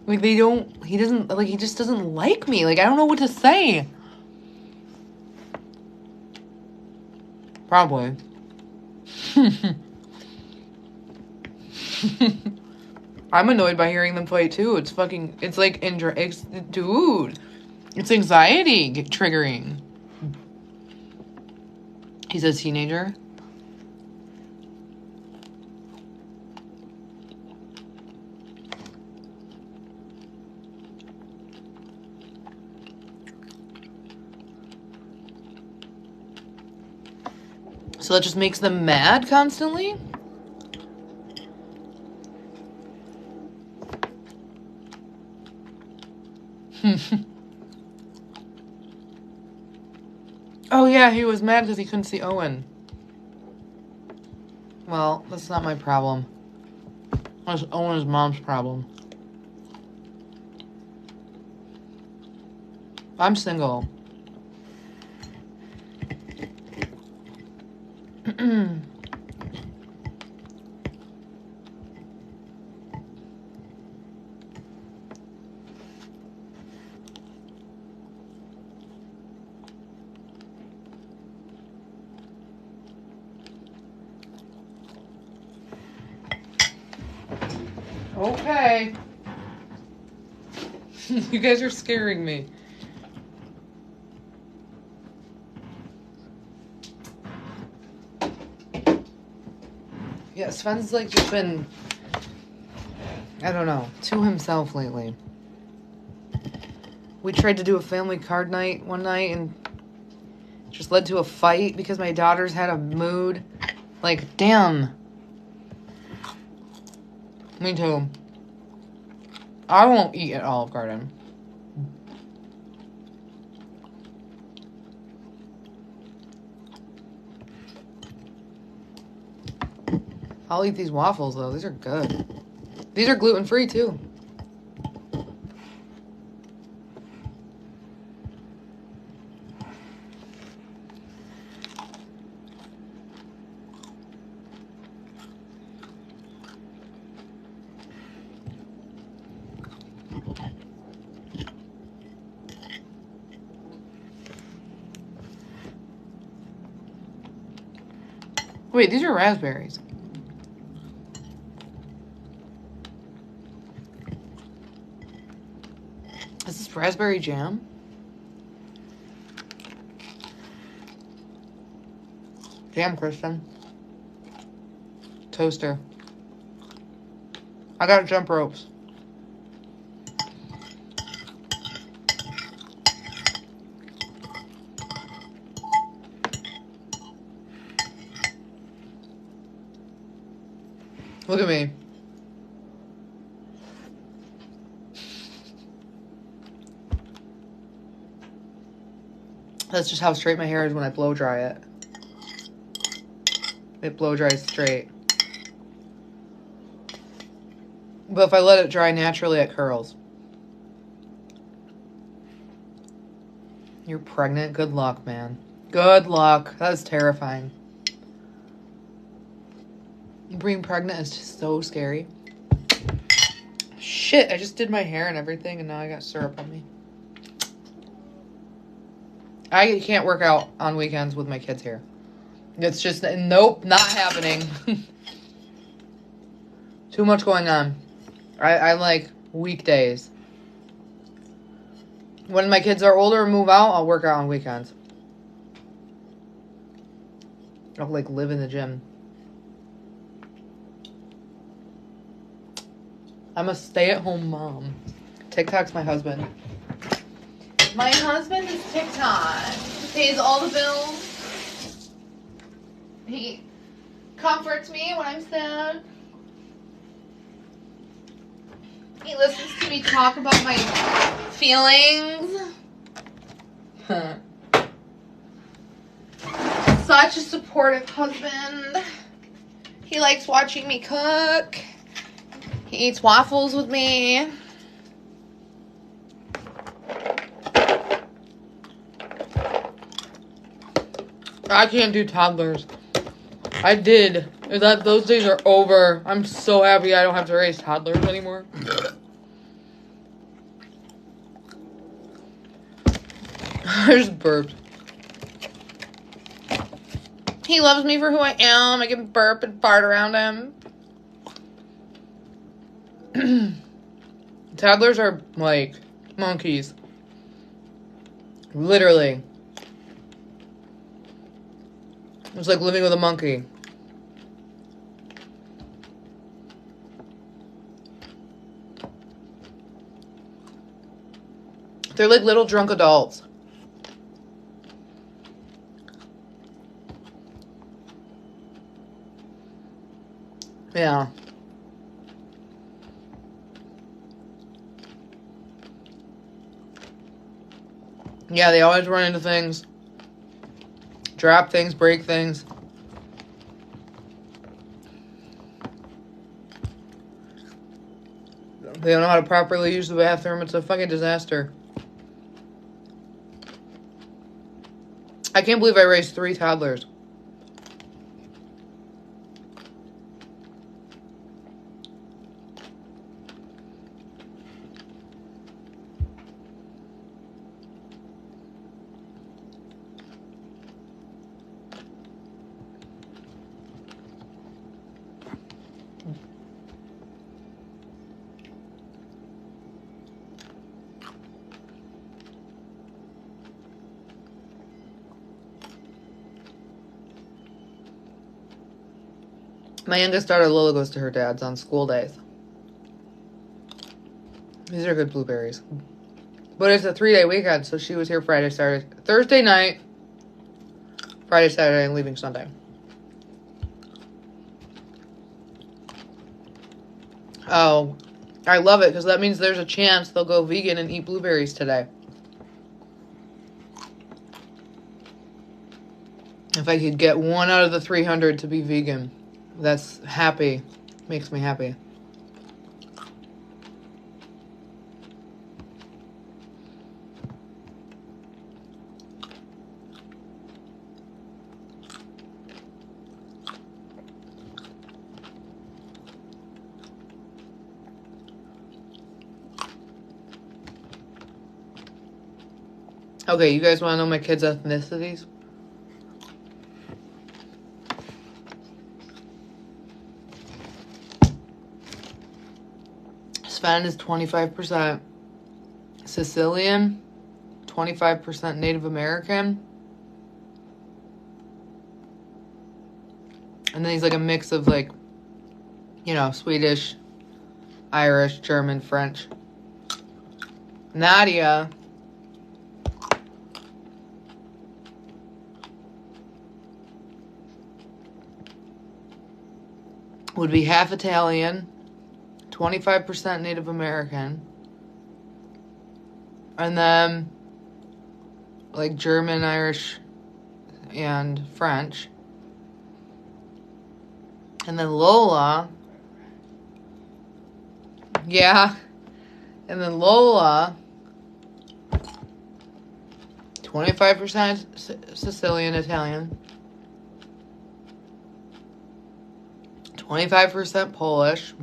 Like, he just doesn't like me. Like, I don't know what to say. Probably. I'm annoyed by hearing them fight too. It's like, dude, it's anxiety triggering. He's a teenager. So that just makes them mad constantly? Oh yeah, he was mad because he couldn't see Owen. Well, that's not my problem. That's Owen's mom's problem. I'm single. Okay. You guys are scaring me. Yeah, Sven's like just been, I don't know, to himself lately. We tried to do a family card night one night and it just led to a fight because my daughters had a mood. Like, damn. Me too. I won't eat at Olive Garden. I'll eat these waffles though. These are good. These are gluten-free too. Wait, these are raspberries. Is this raspberry jam? Jam, Kristen. Toaster. I got jump ropes. Look at me. That's just how straight my hair is when I blow dry it. It blow dries straight. But if I let it dry naturally, it curls. You're pregnant? Good luck, man. Good luck. That's terrifying. Being pregnant is just so scary. Shit, I just did my hair and everything, and now I got syrup on me. I can't work out on weekends with my kids' hair. It's just, nope, not happening. Too much going on. I like weekdays. When my kids are older and move out, I'll work out on weekends. I'll like live in the gym. I'm a stay-at-home mom. TikTok's my husband. My husband is TikTok. He pays all the bills. He comforts me when I'm sad. He listens to me talk about my feelings. Such a supportive husband. He likes watching me cook. He eats waffles with me. I can't do toddlers. I did. Those days are over. I'm so happy I don't have to raise toddlers anymore. I just burped. He loves me for who I am. I can burp and fart around him. Toddlers are like monkeys. Literally. It's like living with a monkey. They're like little drunk adults. Yeah. Yeah, they always run into things. Drop things, break things. They don't know how to properly use the bathroom. It's a fucking disaster. I can't believe I raised 3 toddlers. My youngest daughter Lola goes to her dad's on school days. These are good blueberries. But it's a 3-day weekend, so she was here Friday, Saturday, Thursday night, Friday, Saturday, and leaving Sunday. Oh, I love it because that means there's a chance they'll go vegan and eat blueberries today. If I could get 1 out of the 300 to be vegan, that's happy. Makes me happy. Okay, you guys want to know my kids' ethnicities? Sven is 25% Sicilian, 25% Native American. And then he's like a mix of like, you know, Swedish, Irish, German, French. Nadia would be half Italian, 25% Native American, and then like German, Irish, and French. And then Lola Yeah. And then Lola, 25% Sicilian Italian, 25% Polish,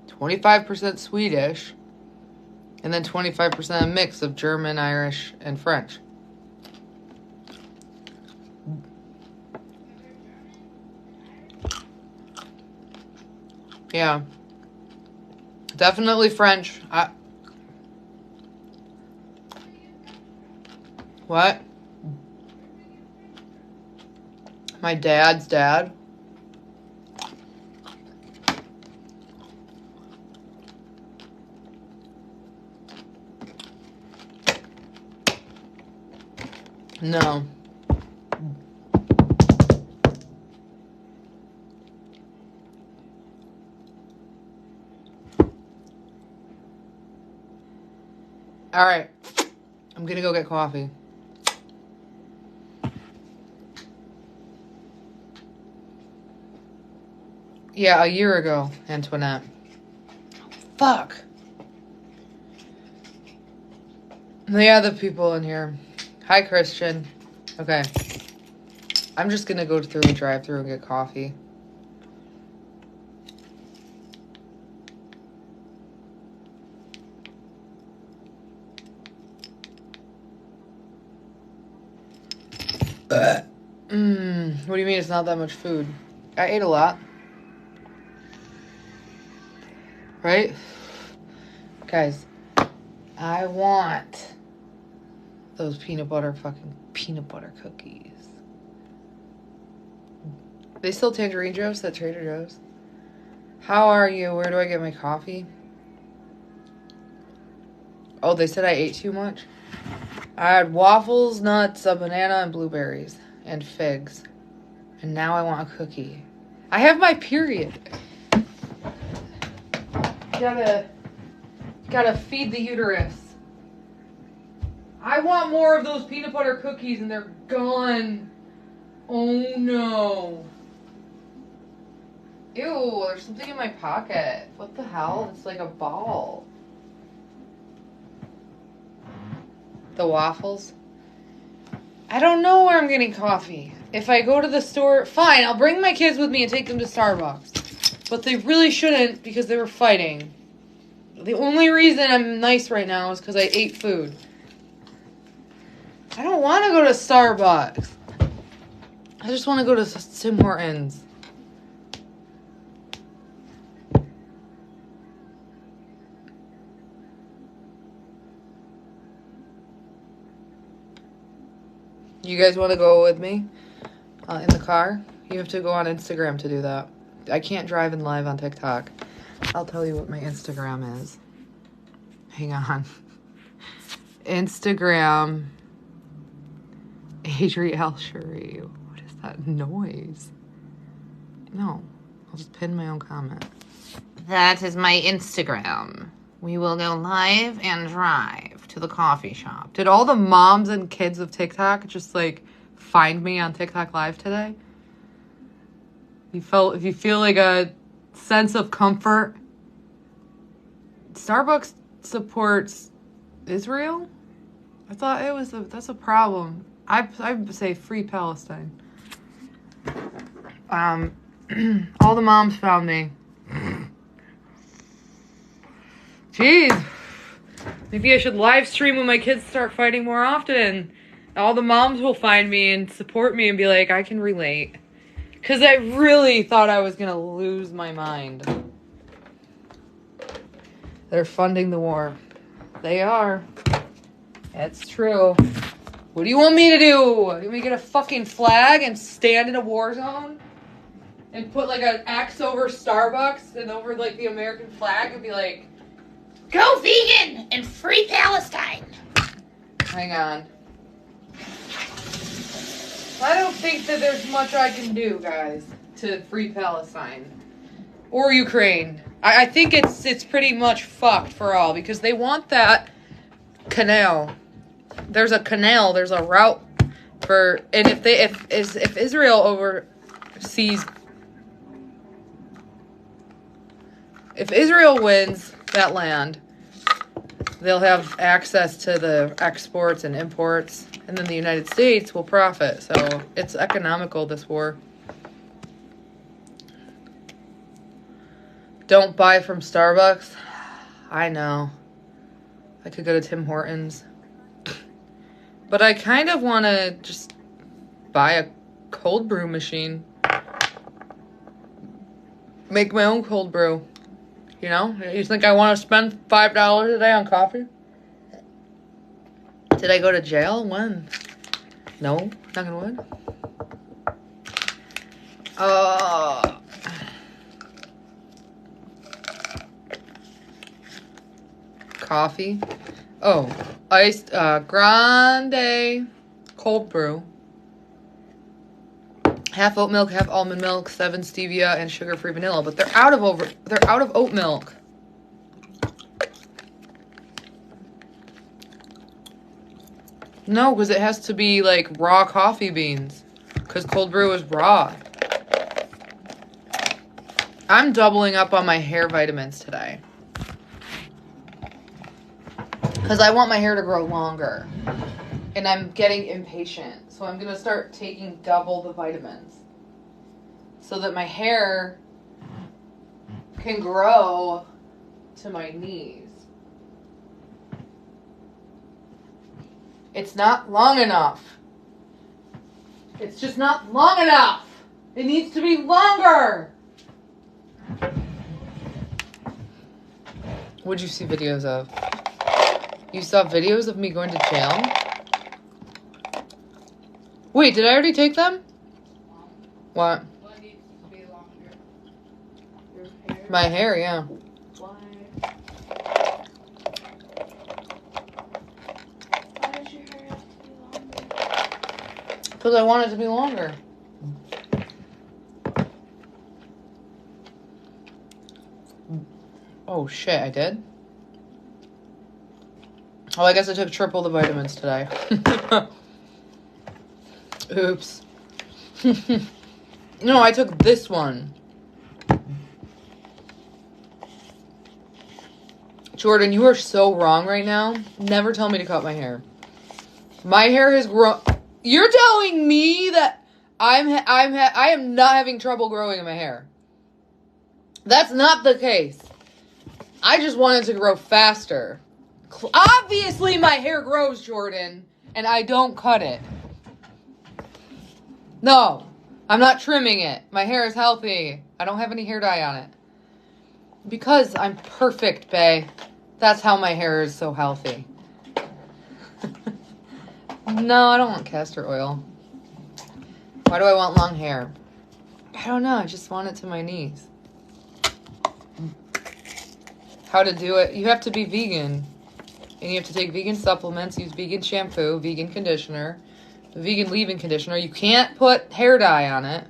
25% Swedish, and then 25% a mix of German, Irish, and French. Yeah. Definitely French. What? My dad's dad? No. All right. I'm gonna go get coffee. Yeah, a year ago, Antoinette. Fuck. The other people in here. Hi, Christian. Okay. I'm just gonna go through a drive-thru and get coffee. What do you mean it's not that much food? I ate a lot. Right? Guys, I want those peanut butter cookies. They still Tangerine Joe's at Trader Joe's? How are you? Where do I get my coffee? Oh, they said I ate too much? I had waffles, nuts, a banana, and blueberries. And figs. And now I want a cookie. I have my period. Gotta feed the uterus. I want more of those peanut butter cookies and they're gone. Oh no. Ew, there's something in my pocket. What the hell? It's like a ball. The waffles? I don't know where I'm getting coffee. If I go to the store, fine, I'll bring my kids with me and take them to Starbucks. But they really shouldn't because they were fighting. The only reason I'm nice right now is because I ate food. I don't want to go to Starbucks. I just want to go to Tim Hortons. You guys want to go with me in the car? You have to go on Instagram to do that. I can't drive and live on TikTok. I'll tell you what my Instagram is. Hang on. Instagram. ADRIELLE Cherie. What is that noise? No. I'll just pin my own comment. That is my Instagram. We will go live and drive to the coffee shop. Did all the moms and kids of TikTok just like find me on TikTok live today? If you feel like a sense of comfort. Starbucks supports Israel? I thought it was that's a problem. I say free Palestine. All the moms found me. Jeez. Maybe I should live stream when my kids start fighting more often. All the moms will find me and support me and be like, I can relate. Because I really thought I was going to lose my mind. They're funding the war. They are. That's true. What do you want me to do? You want me to get a fucking flag and stand in a war zone? And put like an X over Starbucks and over like the American flag and be like, Go vegan and free Palestine. hang on. I don't think that there's much I can do, guys, to free Palestine. Or Ukraine. I think it's pretty much fucked for all because they want that canal. There's a canal, there's a route for, and if Israel oversees, if Israel wins that land, they'll have access to the exports and imports, and then the United States will profit. So it's economical, this war. Don't buy from Starbucks. I know. I could go to Tim Hortons. But I kind of want to just buy a cold brew machine. Make my own cold brew. You know? You think I want to spend $5 a day on coffee? Did I go to jail? When? No, knock on wood. Coffee. Oh, iced grande cold brew. Half oat milk, half almond milk, 7 stevia, and sugar-free vanilla. But they're out of oat milk. No, because it has to be like raw coffee beans. Because cold brew is raw. I'm doubling up on my hair vitamins today. Because I want my hair to grow longer. And I'm getting impatient. So I'm going to start taking double the vitamins. So that my hair can grow to my knees. It's not long enough. It's just not long enough. It needs to be longer. What'd you see videos of? You saw videos of me going to jail? Wait, did I already take them? What? What needs to be longer? Your hair? My hair, yeah. Why? Why does your hair have to be longer? Because I want it to be longer. Oh shit, I did? Oh, I guess I took triple the vitamins today. Oops. No, I took this one. Jordan, you are so wrong right now. Never tell me to cut my hair. My hair has grown. You're telling me that I am not having trouble growing in my hair. That's not the case. I just want it to grow faster. Obviously, my hair grows, Jordan, and I don't cut it. No, I'm not trimming it. My hair is healthy. I don't have any hair dye on it. Because I'm perfect, bae. That's how my hair is so healthy. No, I don't want castor oil. Why do I want long hair? I don't know. I just want it to my knees. How to do it? You have to be vegan. And you have to take vegan supplements, use vegan shampoo, vegan conditioner, vegan leave-in conditioner. You can't put hair dye on it.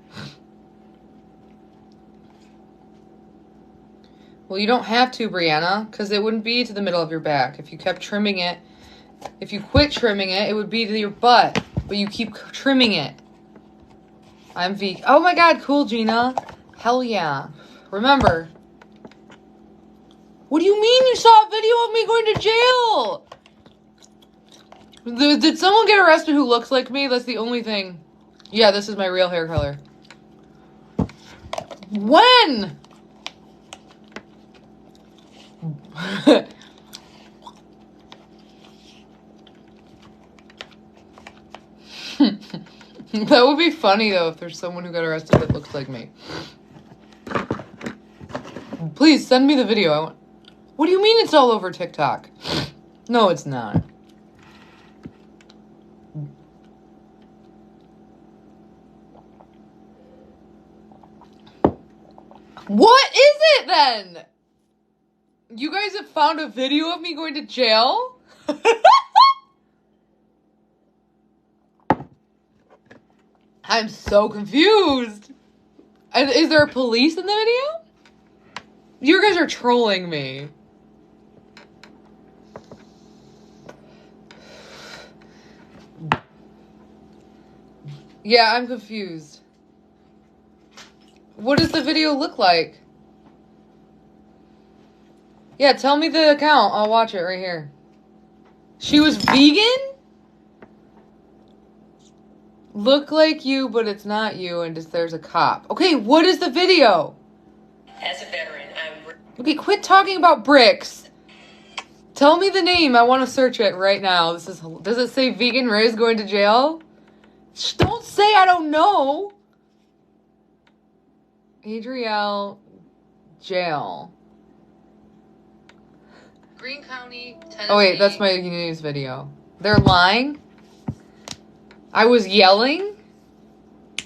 Well, you don't have to, Brianna, because it wouldn't be to the middle of your back. If you kept trimming it, if you quit trimming it, it would be to your butt. But you keep trimming it. I'm vegan. Oh my god, cool, Gina. Hell yeah. Remember. What do you mean you saw a video of me going to jail? Did someone get arrested who looks like me? That's the only thing. Yeah, this is my real hair color. When? That would be funny, though, if there's someone who got arrested that looks like me. Please, send me the video. What do you mean it's all over TikTok? No, it's not. What is it, then? You guys have found a video of me going to jail? I'm so confused. Is there police in the video? You guys are trolling me. Yeah, I'm confused. What does the video look like? Yeah, tell me the account. I'll watch it right here. She was vegan? Look like you, but it's not you, and just there's a cop. Okay, what is the video? As a veteran, Okay, quit talking about bricks. Tell me the name. I want to search it right now. Does it say Vegan Riz going to jail? Don't say I don't know. ADRIELLE jail. Greene County, Tennessee. Oh wait, that's my news video. They're lying? I was yelling?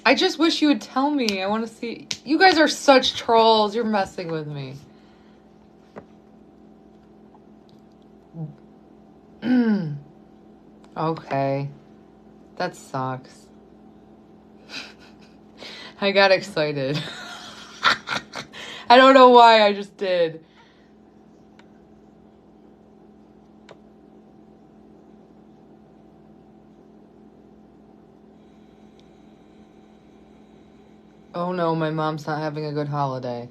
I just wish you would tell me. I want to see. You guys are such trolls. You're messing with me. Okay. That sucks. I got excited. I don't know why, I just did. Oh no, my mom's not having a good holiday.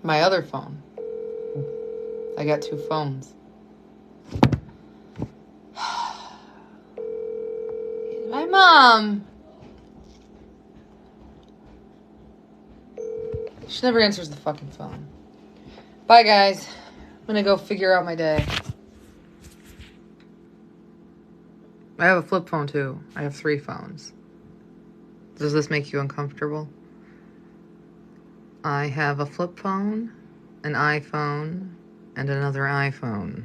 My other phone. I got 2 phones. My mom. She never answers the fucking phone. Bye, guys. I'm gonna go figure out my day. I have a flip phone, too. I have 3 phones. Does this make you uncomfortable? I have a flip phone, an iPhone, and another iPhone.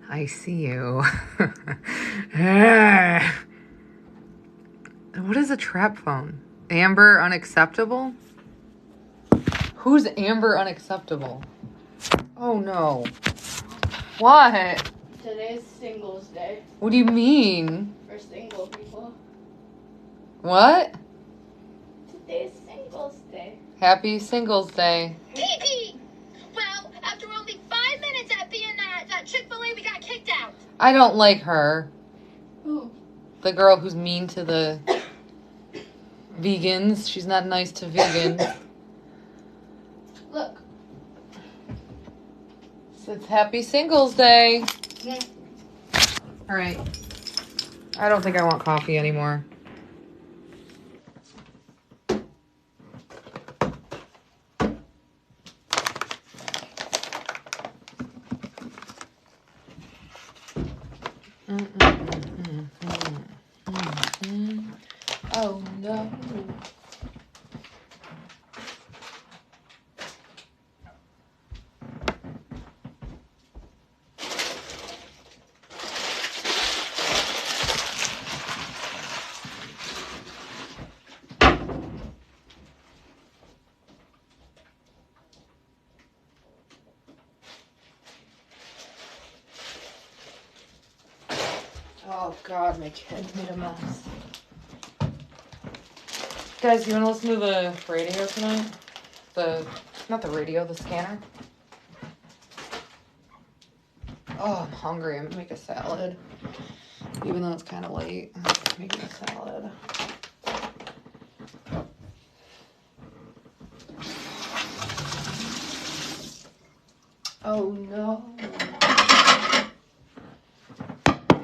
I see you. What is a trap phone? Amber Unacceptable? Who's Amber Unacceptable? Oh no. What? Today's Singles Day What do you mean? for single people. What? Today's Singles Day. Happy Singles Day. Pee-pee! Well, after only 5 minutes at being at Chick-fil-A, we got kicked out. I don't like her. Ooh. The girl who's mean to the vegans. She's not nice to vegans. Look. It's Happy Singles Day. Yeah. All right. I don't think I want coffee anymore. Oh no. Oh god, my kid made a mess. Guys, you want to listen to the radio tonight? Not the radio, the scanner. Oh, I'm hungry. I'm gonna make a salad. Even though it's kind of late, I'm making a salad. Oh no.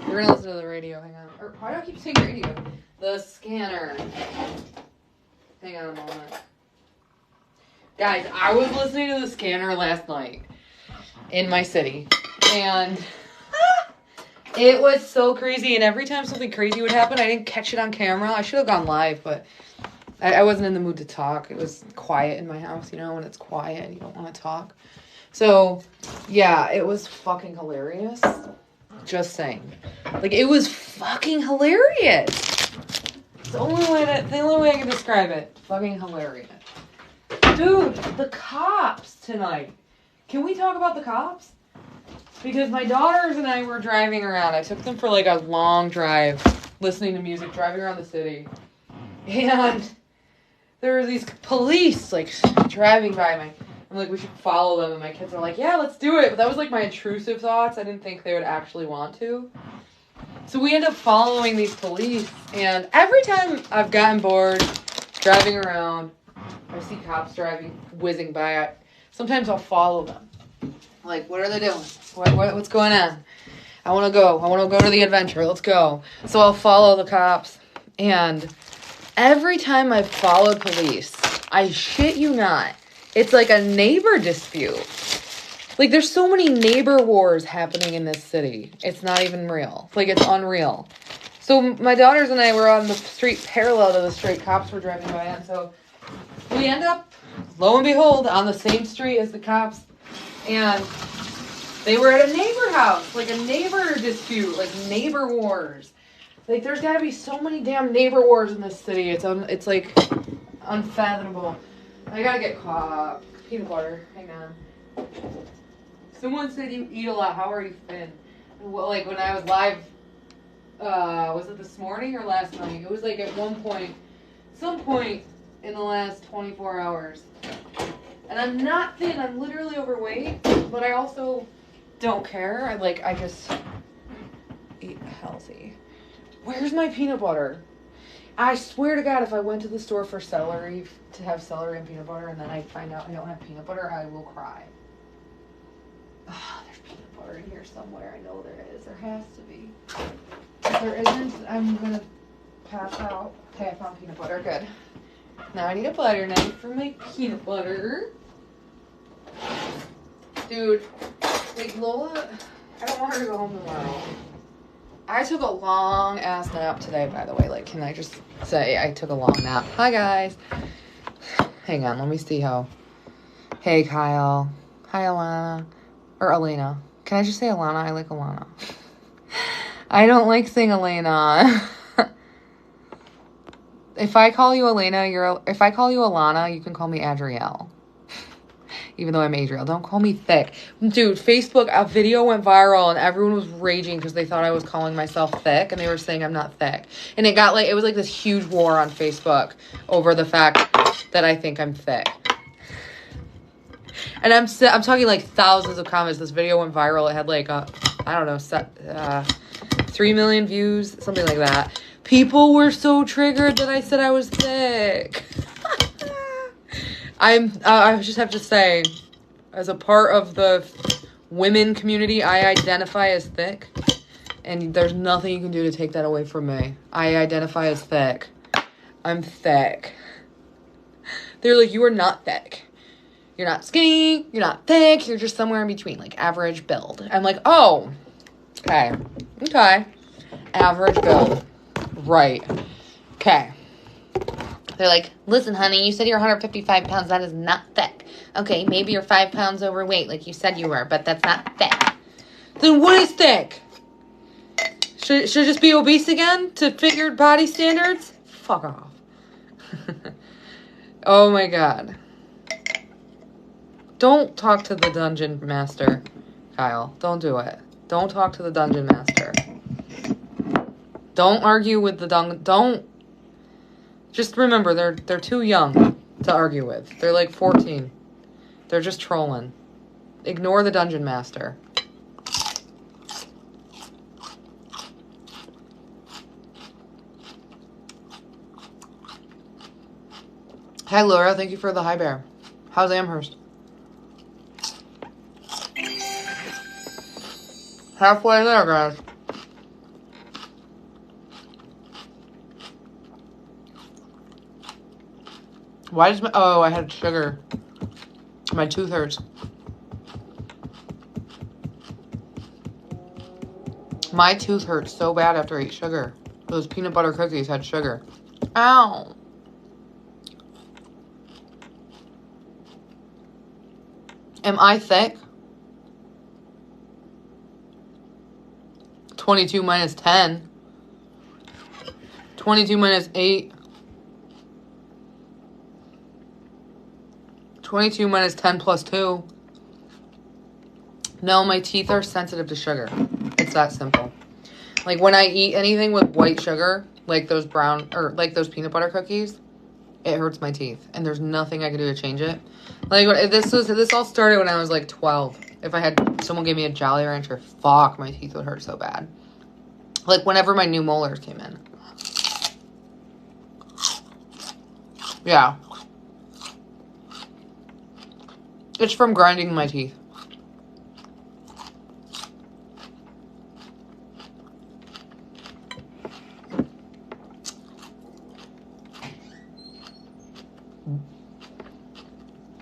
We're gonna listen to the radio, hang on. Or why do I keep saying radio? The scanner. Hang on a moment. Guys, I was listening to the scanner last night in my city. And it was so crazy. And every time something crazy would happen, I didn't catch it on camera. I should have gone live, but I wasn't in the mood to talk. It was quiet in my house, you know, when it's quiet, you don't want to talk. So, yeah, it was fucking hilarious. Just saying. Like, it was fucking hilarious. It's the only way I can describe it. Fucking hilarious. Dude, the cops tonight. Can we talk about the cops? Because my daughters and I were driving around. I took them for like a long drive, listening to music, driving around the city. And there were these police, like, driving by me. I'm like, we should follow them. And my kids are like, yeah, let's do it. But that was like my intrusive thoughts. I didn't think they would actually want to. So we end up following these police, and every time I've gotten bored driving around, I see cops whizzing by. Sometimes I'll follow them. Like, what are they doing? What's going on? I want to go. I want to go to the adventure. Let's go. So I'll follow the cops, and every time I've followed police, I shit you not, it's like a neighbor dispute. Like, there's so many neighbor wars happening in this city. It's not even real. Like, it's unreal. So my daughters and I were on the street parallel to the street cops were driving by, and so we end up, lo and behold, on the same street as the cops, and they were at a neighbor house, like a neighbor dispute, like neighbor wars. Like, there's got to be so many damn neighbor wars in this city. It's like unfathomable. I gotta get peanut butter. Hang on. Someone said you eat a lot. How are you, Finn? Well, like when I was live, was it this morning or last night? It was like at some point in the last 24 hours. And I'm not thin. I'm literally overweight, but I also don't care. I just eat healthy. Where's my peanut butter? I swear to God, if I went to the store for celery, to have celery and peanut butter, and then I find out I don't have peanut butter, I will cry. Oh, there's peanut butter in here somewhere. I know there is. There has to be. If there isn't, I'm going to pass out. Okay, I found peanut butter. Good. Now I need a butter knife for my peanut butter. Dude, like Lola, I don't want her to go home tomorrow. I took a long ass nap today, by the way. Like, can I just say I took a long nap? Hi, guys. Hang on, let me see how. Hey, Kyle. Hi, Alana. Or Elena. Can I just say Alana? I like Alana. I don't like saying Elena. If I call you Elena, if I call you Alana, you can call me ADRIELLE. Even though I'm ADRIELLE. Don't call me thick. Dude, Facebook, a video went viral and everyone was raging because they thought I was calling myself thick and they were saying I'm not thick. And it was like this huge war on Facebook over the fact that I think I'm thick. And I'm talking like thousands of comments. This video went viral. It had like, I don't know, 3 million views, something like that. People were so triggered that I said I was thick. I just have to say, as a part of the women community, I identify as thick. And there's nothing you can do to take that away from me. I identify as thick. I'm thick. They're like, you are not thick. You're not skinny. You're not thick. You're just somewhere in between, like average build. I'm like, oh, okay. Average build. Right. Okay. They're like, listen, honey, you said you're 155 pounds. That is not thick. Okay, maybe you're 5 pounds overweight like you said you were, but that's not thick. Then what is thick? Should it just be obese again to fit your body standards? Fuck off. Oh my God. Don't talk to the dungeon master, Kyle. Don't do it. Don't talk to the dungeon master. Don't argue with the don't. Just remember, they're too young to argue with. They're like 14. They're just trolling. Ignore the dungeon master. Hi, Laura. Thank you for the hi bear. How's Amherst? Halfway there, guys. Why does I had sugar. My tooth hurts. My tooth hurts so bad after I ate sugar. Those peanut butter cookies had sugar. Ow. Am I thick? 22 minus 10. 22 minus 8. 22 minus 10 plus 2. No, my teeth are sensitive to sugar. It's that simple. Like when I eat anything with white sugar, like those like those peanut butter cookies, it hurts my teeth. And there's nothing I can do to change it. Like this all started when I was like 12. If someone gave me a Jolly Rancher, fuck, my teeth would hurt so bad. Like, whenever my new molars came in. Yeah. It's from grinding my teeth.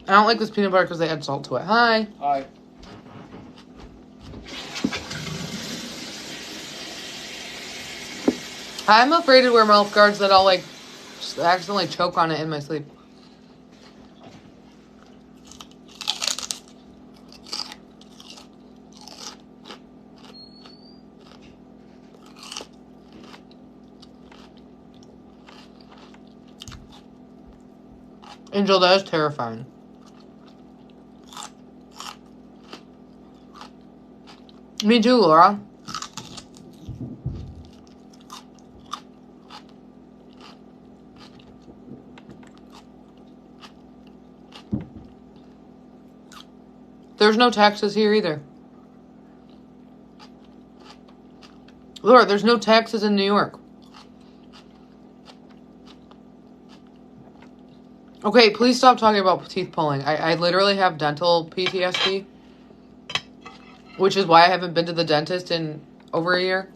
I don't like this peanut butter because they add salt to it. Hi. Hi. I'm afraid to wear mouth guards that I'll, like, just accidentally choke on it in my sleep. Angel, that is terrifying. Me too, Laura. There's no taxes here either. Laura, there's no taxes in New York. Okay, please stop talking about teeth pulling. I literally have dental PTSD. Which is why I haven't been to the dentist in over a year.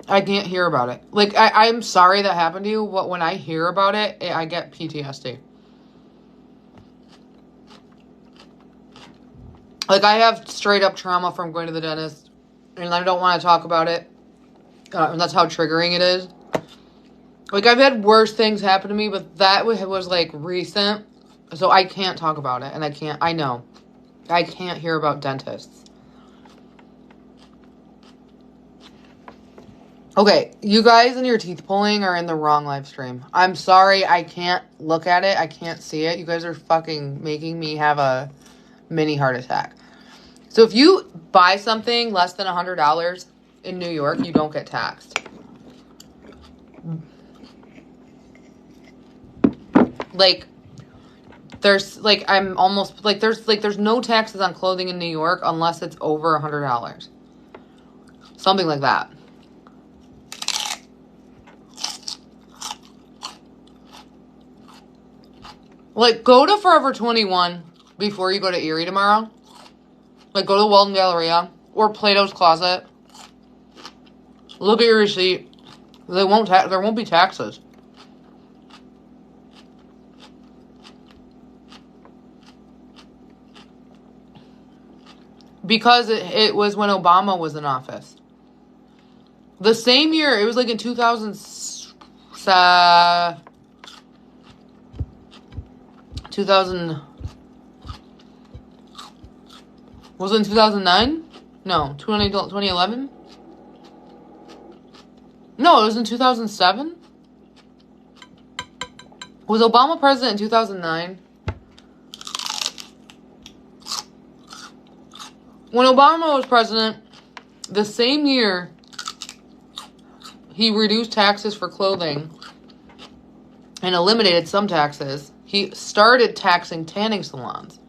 I can't hear about it. Like, I'm sorry that happened to you, but when I hear about it, I get PTSD. Like, I have straight up trauma from going to the dentist, and I don't want to talk about it. And that's how triggering it is. Like, I've had worse things happen to me, but that was like, recent. So I can't talk about it, and I know. I can't hear about dentists. Okay, you guys and your teeth pulling are in the wrong live stream. I'm sorry, I can't look at it. I can't see it. You guys are fucking making me have a mini heart attack. So if you buy something less than $100 in New York, you don't get taxed. Like, there's, like, I'm almost, like, there's no taxes on clothing in New York unless it's over $100. Something like that. Like, go to Forever 21 before you go to Erie tomorrow. Like, go to Weldon Galleria or Plato's Closet. Look at your receipt. There won't be taxes. Because it was when Obama was in office. The same year, it was like in 2000. Was it in 2009? No, 2011? No, it was in 2007? Was Obama president in 2009? When Obama was president, the same year, he reduced taxes for clothing and eliminated some taxes. He started taxing tanning salons.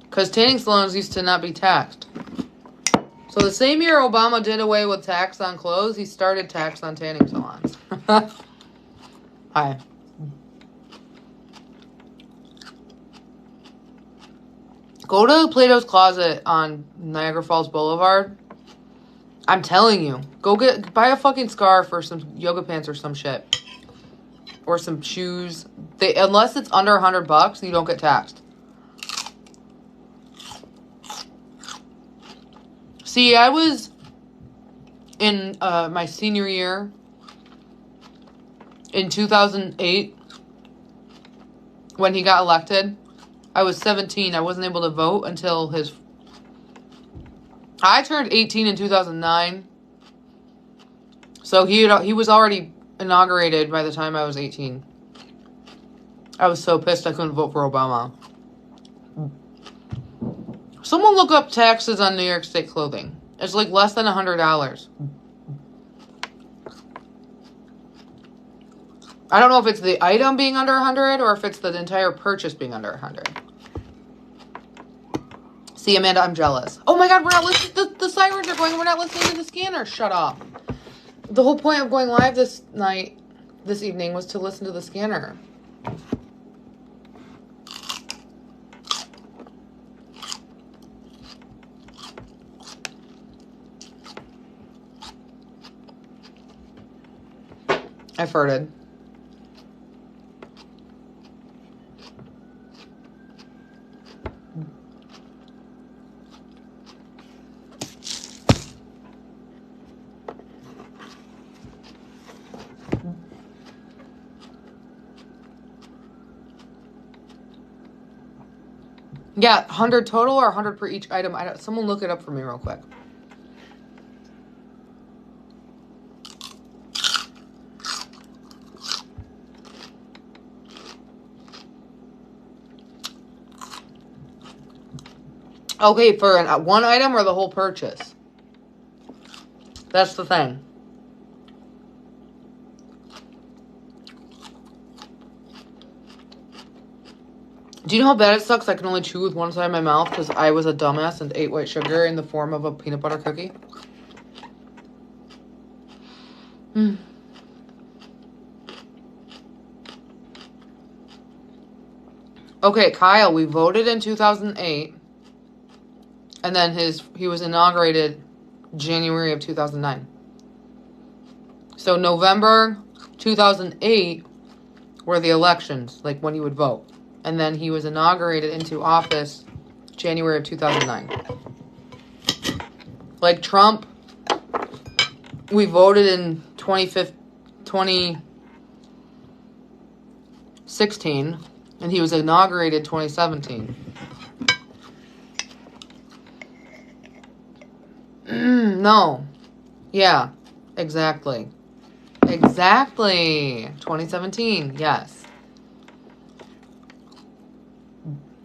Because tanning salons used to not be taxed. So the same year Obama did away with tax on clothes, he started tax on tanning salons. Hi. Go to Plato's Closet on Niagara Falls Boulevard. I'm telling you. Buy a fucking scarf or some yoga pants or some shit. Or some shoes. Unless it's under $100, you don't get taxed. See, I was in my senior year in 2008 when he got elected. I was 17. I wasn't able to vote until I turned 18 in 2009. So he was already inaugurated by the time I was 18. I was so pissed I couldn't vote for Obama. Someone look up taxes on New York State clothing. It's like less than $100. I don't know if it's the item being under 100 or if it's the entire purchase being under 100. See, Amanda, I'm jealous. Oh my God, we're not listening. The sirens are going. We're not listening to the scanner. Shut up. The whole point of going live this evening, was to listen to the scanner. I farted. Yeah, 100 total or 100 per each item? Someone look it up for me real quick. Okay, for one item or the whole purchase? That's the thing. Do you know how bad it sucks? I can only chew with one side of my mouth because I was a dumbass and ate white sugar in the form of a peanut butter cookie. Okay, Kyle, we voted in 2008. And then he was inaugurated January of 2009. So November 2008 were the elections, like when you would vote. And then he was inaugurated into office January of 2009. Like Trump, we voted in 2016, and he was inaugurated 2017. No. Yeah, exactly. Exactly. 2017, yes.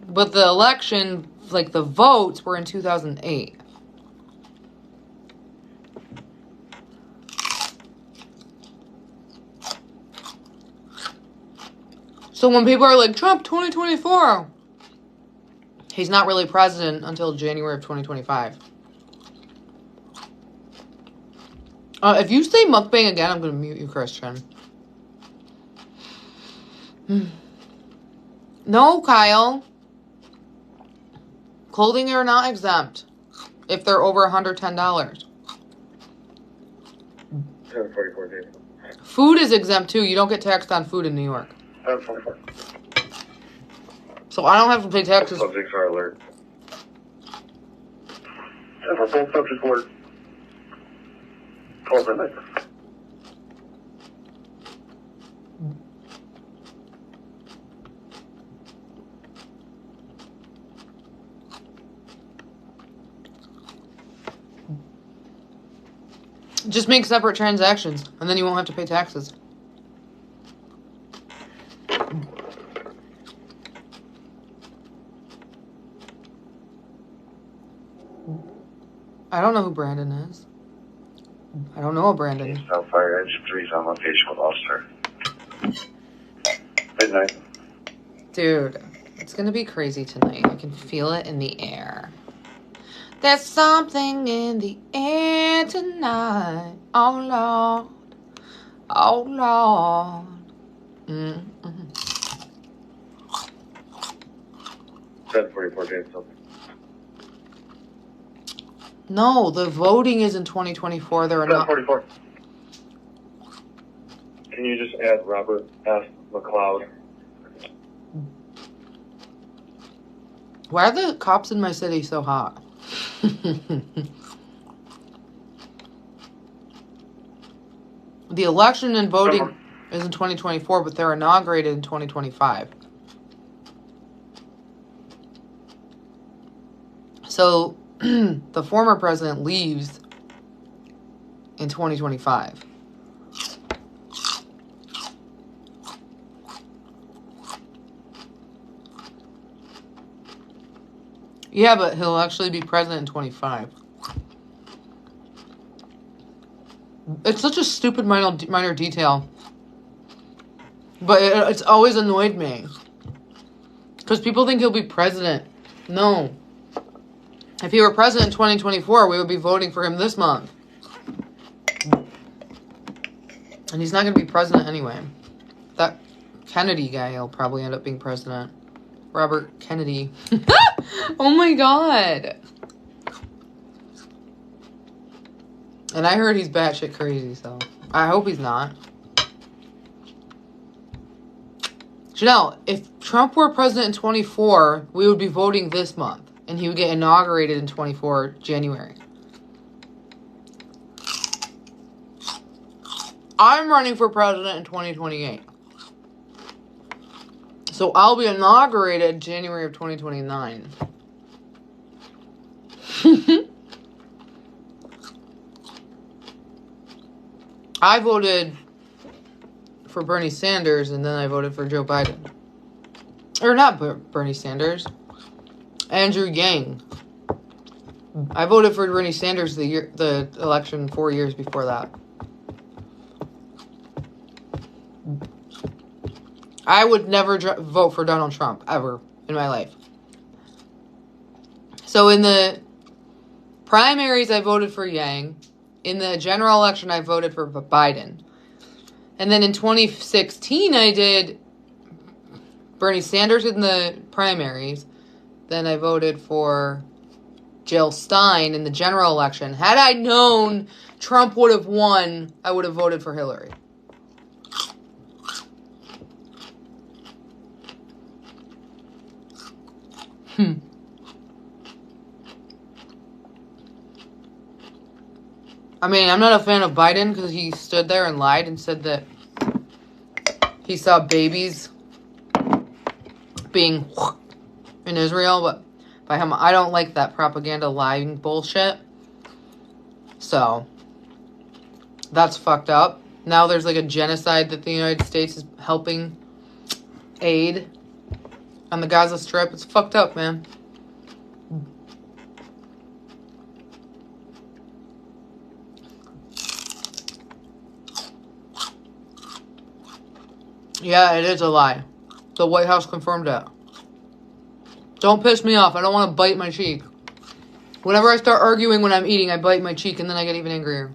But the election, like the votes, were in 2008. So when people are like, Trump 2024, he's not really president until January of 2025. If you say mukbang again, I'm going to mute you, Christian. No, Kyle. Clothing are not exempt if they're over $110. Food is exempt too. You don't get taxed on food in New York. So I don't have to pay taxes. Subjects are alert. Full subject alert. Call the next. Just make separate transactions, and then you won't have to pay taxes. I don't know who Brandon is. I don't know a Brandon. Southfire Engine 3's on location with officer. Midnight. Dude, it's gonna be crazy tonight. I can feel it in the air. There's something in the air tonight. Oh, Lord. Oh, Lord. Mm-hmm. 1044 James. No, the voting is in 2024. There are not. 1044. Can you just add Robert F. McLeod? Why are the cops in my city so hot? The election and voting is in 2024, but they're inaugurated in 2025. So the former president leaves in 2025. Yeah, but he'll actually be president in 25. It's such a stupid minor detail. But it's always annoyed me. Because people think he'll be president. No. If he were president in 2024, we would be voting for him this month. And he's not going to be president anyway. That Kennedy guy will probably end up being president. Robert Kennedy. Oh my god. And I heard he's batshit crazy, so I hope he's not. Janelle, if Trump were president in 24, we would be voting this month. And he would get inaugurated in 24 January. I'm running for president in 2028. So I'll be inaugurated January of 2029. I voted for Bernie Sanders and then I voted for Joe Biden. Or not Bernie Sanders. Andrew Yang. I voted for Bernie Sanders the election 4 years before that. I would never vote for Donald Trump, ever, in my life. So in the primaries, I voted for Yang. In the general election, I voted for Biden. And then in 2016, I did Bernie Sanders in the primaries. Then I voted for Jill Stein in the general election. Had I known Trump would have won, I would have voted for Hillary. I mean, I'm not a fan of Biden because he stood there and lied and said that he saw babies being in Israel, but by him, I don't like that propaganda lying bullshit. So, that's fucked up. Now there's like a genocide that the United States is helping aid on the Gaza Strip. It's fucked up, man. Yeah, it is a lie. The White House confirmed it. Don't piss me off. I don't want to bite my cheek. Whenever I start arguing when I'm eating, I bite my cheek and then I get even angrier.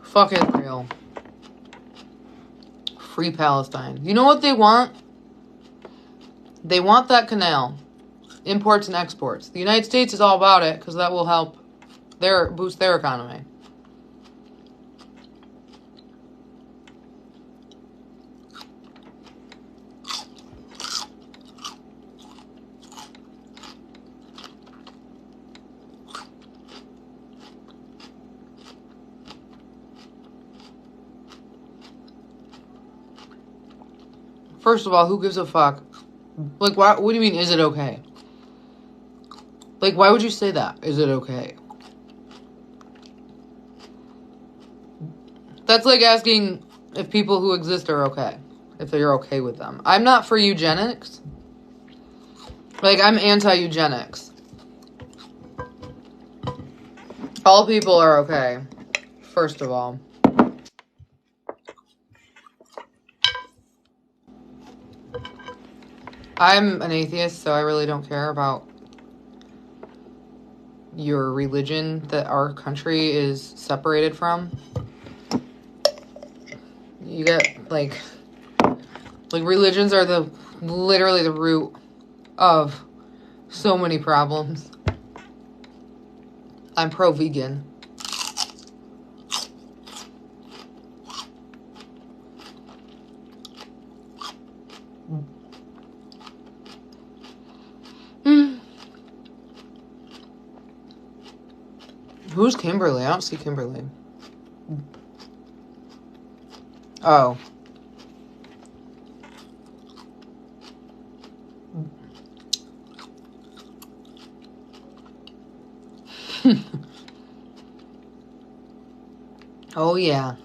Fuck Israel. Free Palestine. You know what they want? They want that canal. Imports and exports. The United States is all about it because that will help boost their economy. First of all, who gives a fuck? Like, what do you mean, is it okay? Like, why would you say that? Is it okay? That's like asking if people who exist are okay. If you're okay with them. I'm not for eugenics. Like, I'm anti-eugenics. All people are okay. First of all. I'm an atheist, so I really don't care about your religion that our country is separated from. You get, like religions are literally the root of so many problems. I'm pro-vegan. Who's Kimberly? I don't see Kimberly. Oh. Oh, yeah.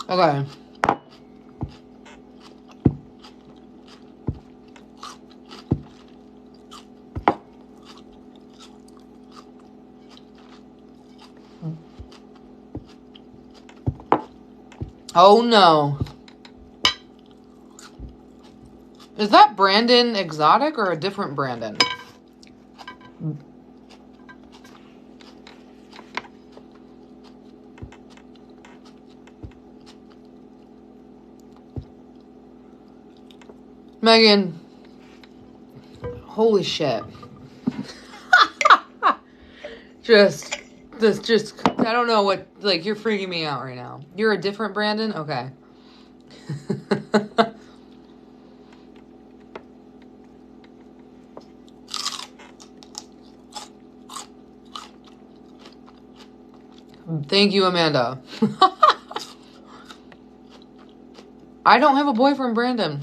Okay. Oh no. Is that Brandon Exotic or a different Brandon? Megan. Holy shit. Just, I don't know what, like, you're freaking me out right now. You're a different Brandon? Okay. Thank you, Amanda. I don't have a boyfriend, Brandon.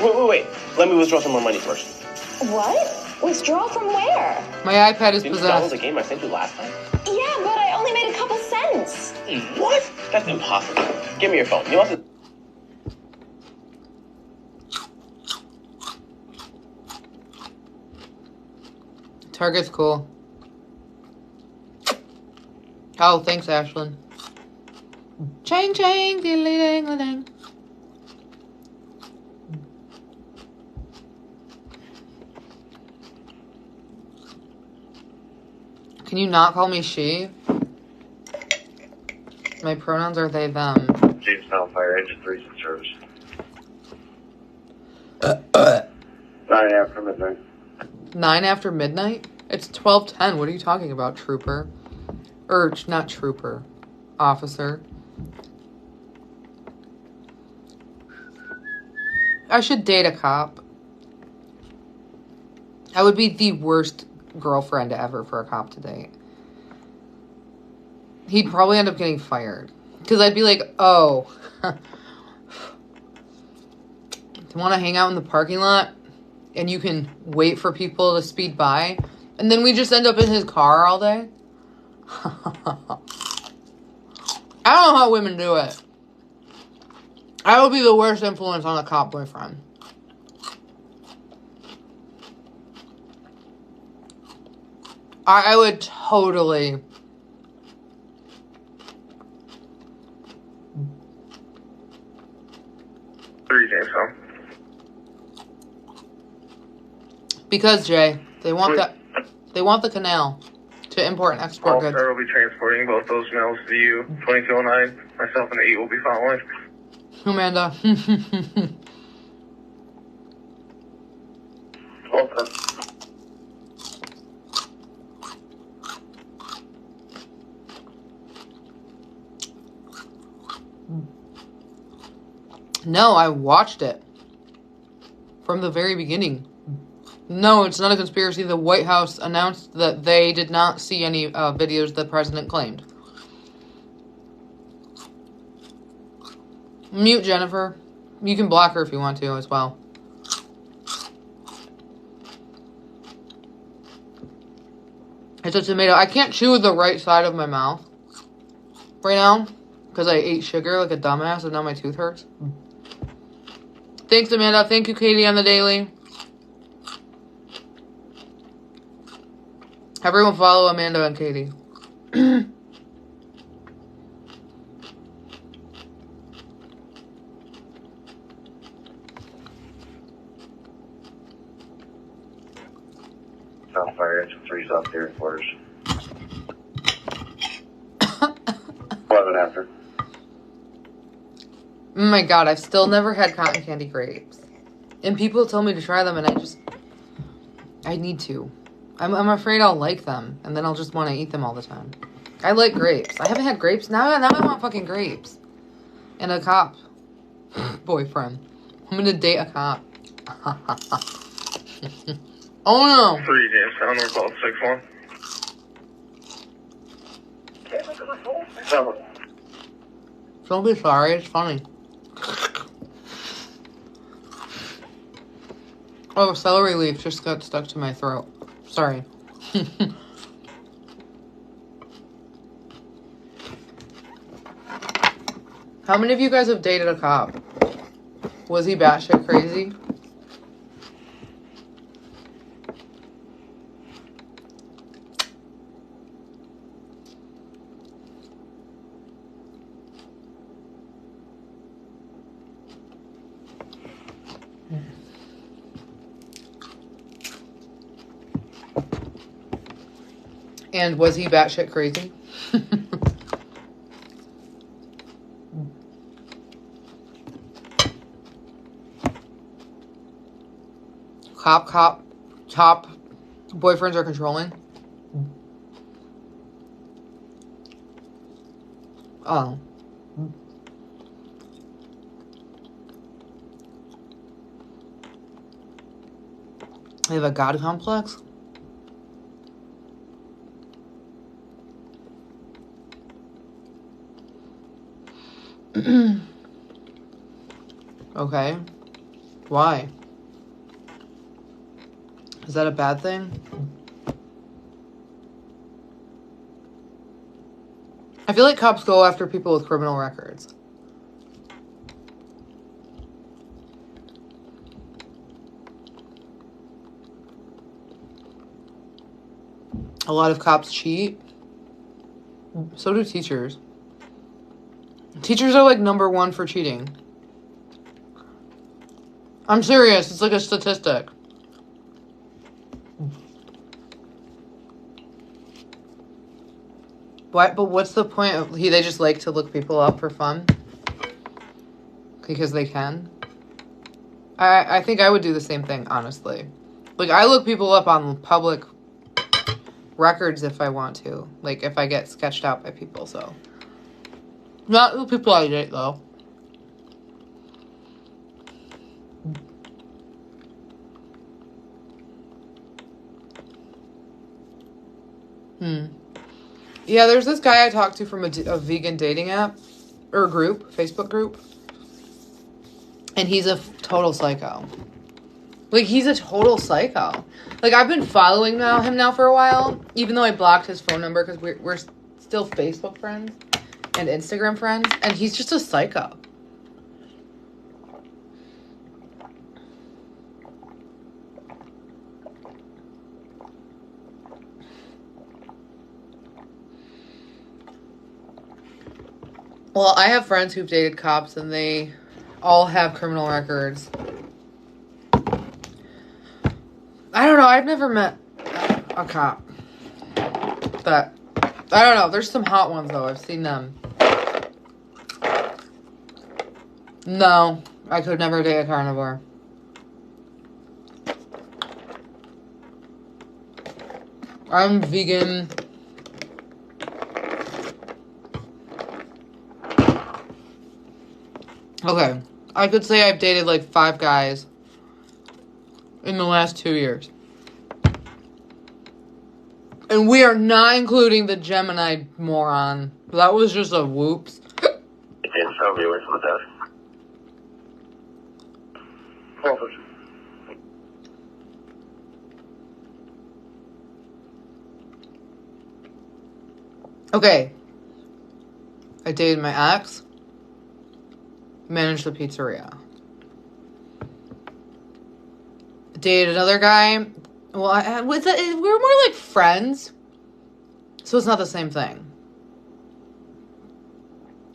Wait. Let me withdraw some more money first. What? Withdraw from where? My iPad is Didn't you download possessed. the game I sent you last time? Yeah, but I only made a couple cents. What? That's impossible. Give me your phone. You must have... Target's cool. Oh, thanks, Ashlyn. Chang chang, diddly dang dang. Can you not call me she? My pronouns are they, them. Jamestown Fire Engine 3's in service. 9 after midnight. 9 after midnight? It's 12:10. What are you talking about, trooper? Not trooper. Officer. I should date a cop. I would be the worst girlfriend ever for a cop to date. He'd probably end up getting fired. Because I'd be like, oh. Do you want to hang out in the parking lot? And you can wait for people to speed by? And then we just end up in his car all day? I don't know how women do it. I would be the worst influence on a cop boyfriend. I would totally... Jamestown. Because, Jay, they want the canal to import and export goods. All-Star will be transporting both those mails to you. 2209. Myself and the 8 will be following. Amanda. All-Star. No, I watched it. From the very beginning. No, it's not a conspiracy. The White House announced that they did not see any videos the president claimed. Mute Jennifer. You can block her if you want to as well. It's a tomato. I can't chew with the right side of my mouth right now because I ate sugar like a dumbass and now my tooth hurts. Thanks, Amanda. Thank you, Katie, on the daily. Everyone follow Amanda and Katie. South Fire Engine 3's off there in quarters. 11 after. Oh my god, I've still never had cotton candy grapes. And people tell me to try them and I need to. I'm afraid I'll like them and then I'll just want to eat them all the time. I like grapes. I haven't had grapes. Now I want fucking grapes. And a cop. Boyfriend. I'm gonna date a cop. Oh no! 3 Jamestown, we're called 6-1. 7. Don't be sorry, it's funny. Oh, celery leaf just got stuck to my throat. Sorry. How many of you guys have dated a cop? Was he batshit crazy? And was he batshit crazy? Top boyfriends are controlling. Oh. They have a god complex? Okay. Why? Is that a bad thing? I feel like cops go after people with criminal records. A lot of cops cheat. So do teachers. Teachers are like #1 for cheating. I'm serious. It's like a statistic. What? But what's the point of they just like to look people up for fun? Because they can? I think I would do the same thing, honestly. Like, I look people up on public records if I want to. Like, if I get sketched out by people, so. Not the people I date, though. Yeah, there's this guy I talked to from a vegan dating app. Or group. Facebook group. And he's a total psycho. Like, he's a total psycho. Like, I've been following him now for a while. Even though I blocked his phone number because we're still Facebook friends. And Instagram friends. And he's just a psycho. Well, I have friends who've dated cops and they all have criminal records. I don't know. I've never met a cop. But, I don't know. There's some hot ones, though. I've seen them. No. I could never date a carnivore. I'm vegan. Okay. I could say I've dated like 5 guys in the last 2 years. And we are not including the Gemini moron. That was just a whoops. It's so away from the desk. Okay. I dated my ex. Managed the pizzeria. Dated another guy. Well, we're more like friends. So it's not the same thing.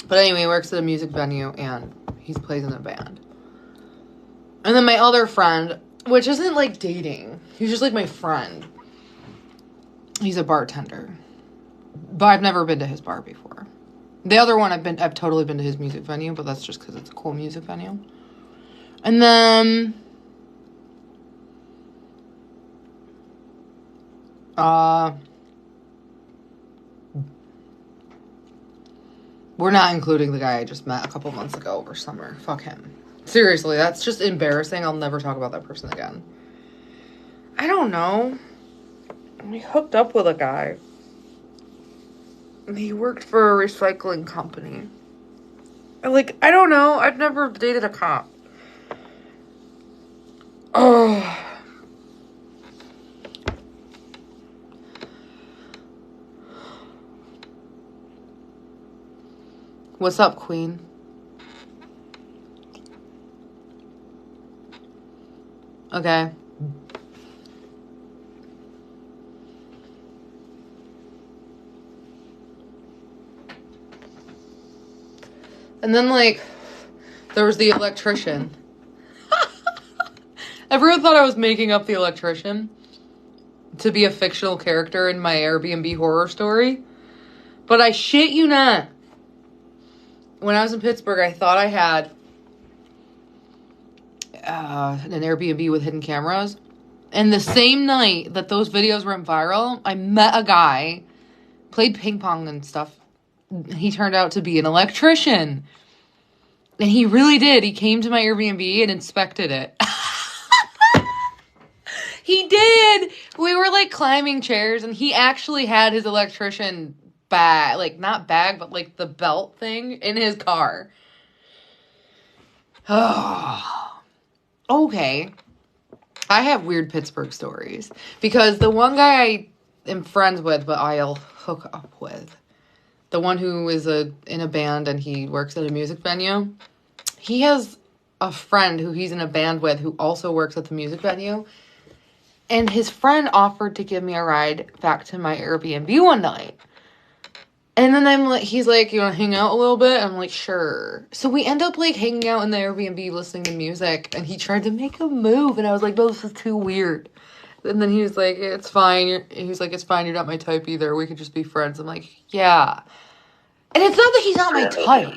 But anyway, he works at a music venue and he plays in a band. And then my other friend, which isn't like dating. He's just like my friend. He's a bartender. But I've never been to his bar before. The other one I've totally been to his music venue, but that's just because it's a cool music venue. And then we're not including the guy I just met a couple months ago over summer. Fuck him. Seriously, that's just embarrassing. I'll never talk about that person again. I don't know. We hooked up with a guy. He worked for a recycling company. Like, I don't know. I've never dated a cop. Oh. What's up, Queen? Okay. And then, like, there was the electrician. Everyone thought I was making up the electrician. to be a fictional character in my Airbnb horror story. But I shit you not. When I was in Pittsburgh, I thought I had an Airbnb with hidden cameras. And the same night that those videos went viral, I met a guy, played ping pong and stuff. He turned out to be an electrician. And he really did. He came to my Airbnb and inspected it. He did. We were like climbing chairs and he actually had his electrician bag, like not bag, but like the belt thing in his car. Oh, okay. I have weird Pittsburgh stories because the one guy I am friends with, but I'll hook up with, the one who is in a band and he works at a music venue, he has a friend who he's in a band with who also works at the music venue. And his friend offered to give me a ride back to my Airbnb one night. And then he's like, you want to hang out a little bit? I'm like, sure. So we end up like hanging out in the Airbnb listening to music. And he tried to make a move. And I was like, no, this is too weird. And then he was like, it's fine. He's like, it's fine. You're not my type either. We could just be friends. I'm like, yeah. And it's not that he's not my type.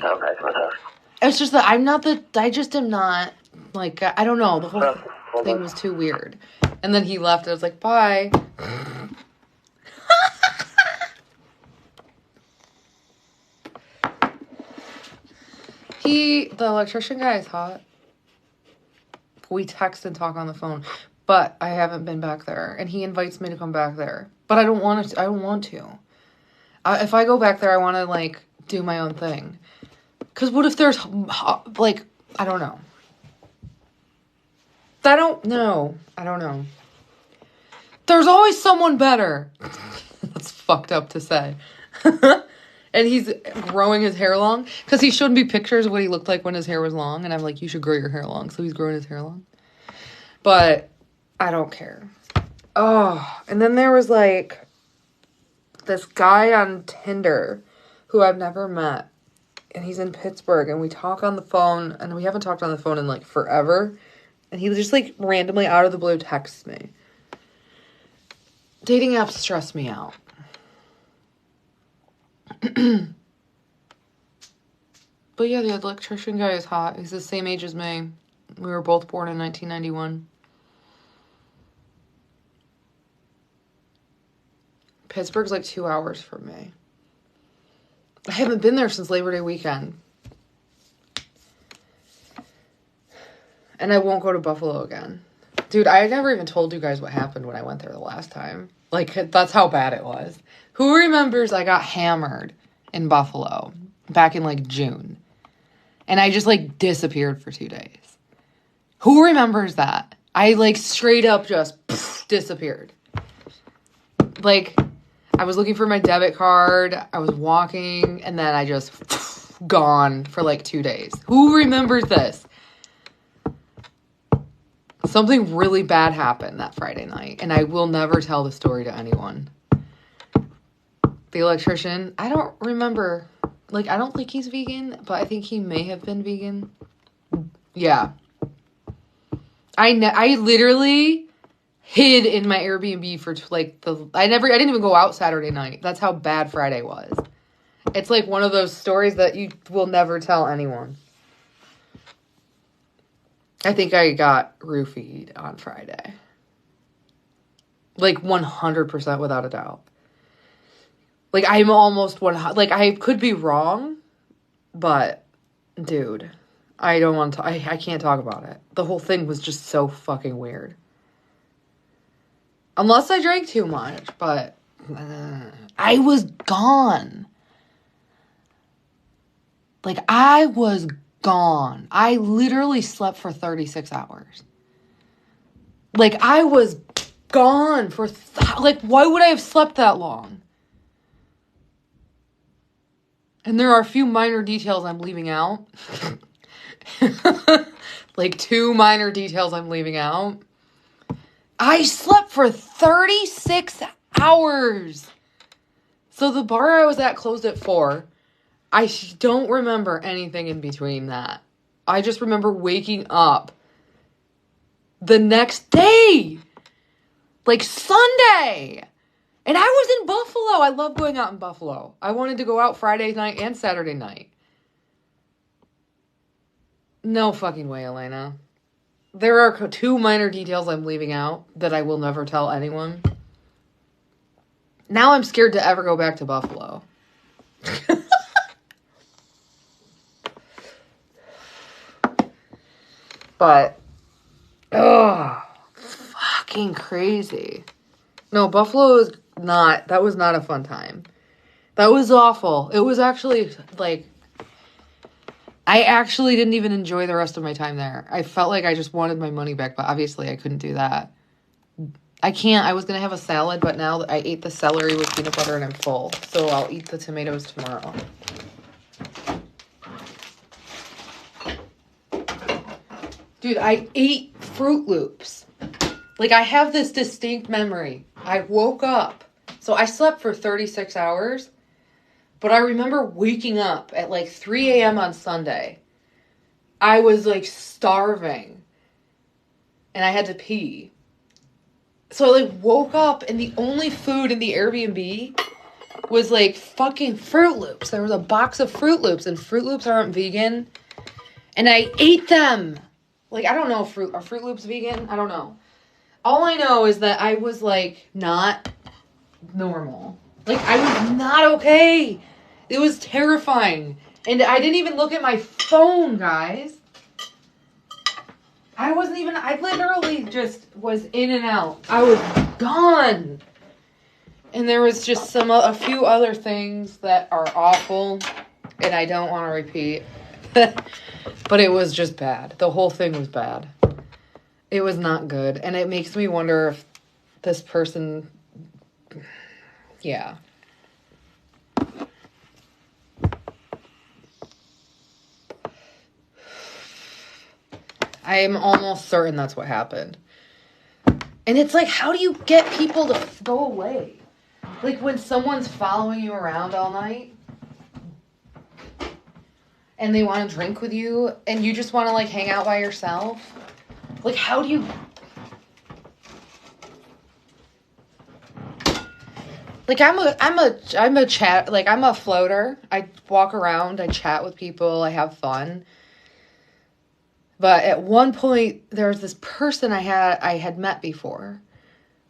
It's just that I just am not, like, I don't know. The whole thing was too weird. And then he left. I was like, bye. The electrician guy is hot. We text and talk on the phone. But I haven't been back there. And he invites me to come back there. But I don't want to. If I go back there, I want to, like, do my own thing. Because what if there's, like, I don't know. I don't know. There's always someone better. That's fucked up to say. And he's growing his hair long. Because he showed me pictures of what he looked like when his hair was long. And I'm like, you should grow your hair long. So he's growing his hair long. But I don't care. Oh, and then there was like this guy on Tinder who I've never met. And he's in Pittsburgh. And we talk on the phone. And we haven't talked on the phone in like forever. And he just like randomly out of the blue texts me. Dating apps stress me out. But yeah, the electrician guy is hot. He's the same age as me. We were both born in 1991. Pittsburgh's like 2 hours from me. I haven't been there since Labor Day weekend. And I won't go to Buffalo again. Dude, I never even told you guys what happened when I went there the last time. Like, that's how bad it was. Who remembers I got hammered in Buffalo back in, like, June? And I just, like, disappeared for 2 days. Who remembers that? I, like, straight up just disappeared. Like, I was looking for my debit card. I was walking. And then I just gone for, like, 2 days. Who remembers this? Something really bad happened that Friday night, and I will never tell the story to anyone. The electrician, I don't remember. Like, I don't think he's vegan, but I think he may have been vegan. Yeah. I literally hid in my Airbnb for, like, I didn't even go out Saturday night. That's how bad Friday was. It's, like, one of those stories that you will never tell anyone. I think I got roofied on Friday. Like, 100% without a doubt. Like, I'm almost like, I could be wrong, but, dude, I don't want to, I can't talk about it. The whole thing was just so fucking weird. Unless I drank too much, but I was gone. Like, I was gone. I literally slept for 36 hours. Like, I was gone for, like, why would I have slept that long? And there are a few minor details I'm leaving out. Like, 2 minor details I'm leaving out. I slept for 36 hours. So the bar I was at closed at 4. I don't remember anything in between that. I just remember waking up the next day. Like Sunday. And I was in Buffalo. I love going out in Buffalo. I wanted to go out Friday night and Saturday night. No fucking way, Elena. There are 2 minor details I'm leaving out that I will never tell anyone. Now I'm scared to ever go back to Buffalo. But, fucking crazy. No, Buffalo is not, that was not a fun time. That was awful. It was actually, like, I actually didn't even enjoy the rest of my time there. I felt like I just wanted my money back, but obviously I couldn't do that. I was going to have a salad, but now I ate the celery with peanut butter and I'm full. So I'll eat the tomatoes tomorrow. Dude, I ate Fruit Loops. Like, I have this distinct memory. I woke up. So I slept for 36 hours. But I remember waking up at like 3 a.m. on Sunday. I was like starving. And I had to pee. So I like woke up and the only food in the Airbnb was like fucking Fruit Loops. There was a box of Fruit Loops and Fruit Loops aren't vegan. And I ate them. Like, I don't know if are Fruit Loops vegan? I don't know. All I know is that I was like not normal. Like, I was not okay. It was terrifying. And I didn't even look at my phone, guys. I literally just was in and out. I was gone. And there was just a few other things that are awful. And I don't want to repeat. But it was just bad. The whole thing was bad. It was not good. And it makes me wonder if this person... Yeah. I am almost certain that's what happened. And it's like, how do you get people to go away? Like, when someone's following you around all night... and they want to drink with you, and you just want to, like, hang out by yourself. Like, how do you... Like, I'm a floater. I walk around, I chat with people, I have fun. But at one point, there was this person I had met before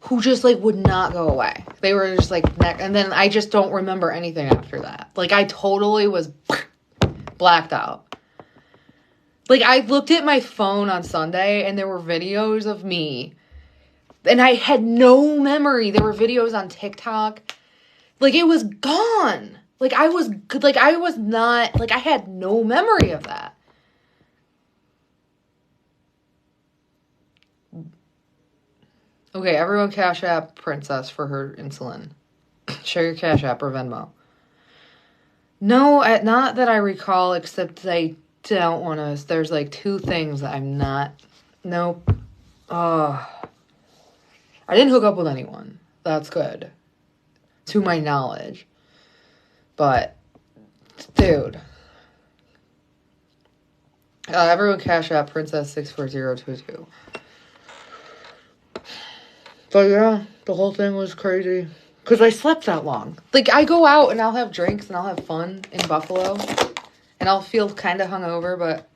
who just, like, would not go away. They were just, like, and then I just don't remember anything after that. Like, I totally was... blacked out. Like, I looked at my phone on Sunday and there were videos of me and I had no memory. There were videos on TikTok. Like, it was gone. Like, I had no memory of that. Okay, everyone Cash App Princess for her insulin. Share your Cash App or Venmo. No, not that I recall, except I don't want to. There's like 2 things that I'm not. Nope. I didn't hook up with anyone. That's good. To my knowledge. But, dude. Everyone Cash App Princess64022. But yeah, the whole thing was crazy. Because I slept that long. Like, I go out and I'll have drinks and I'll have fun in Buffalo. And I'll feel kind of hungover, but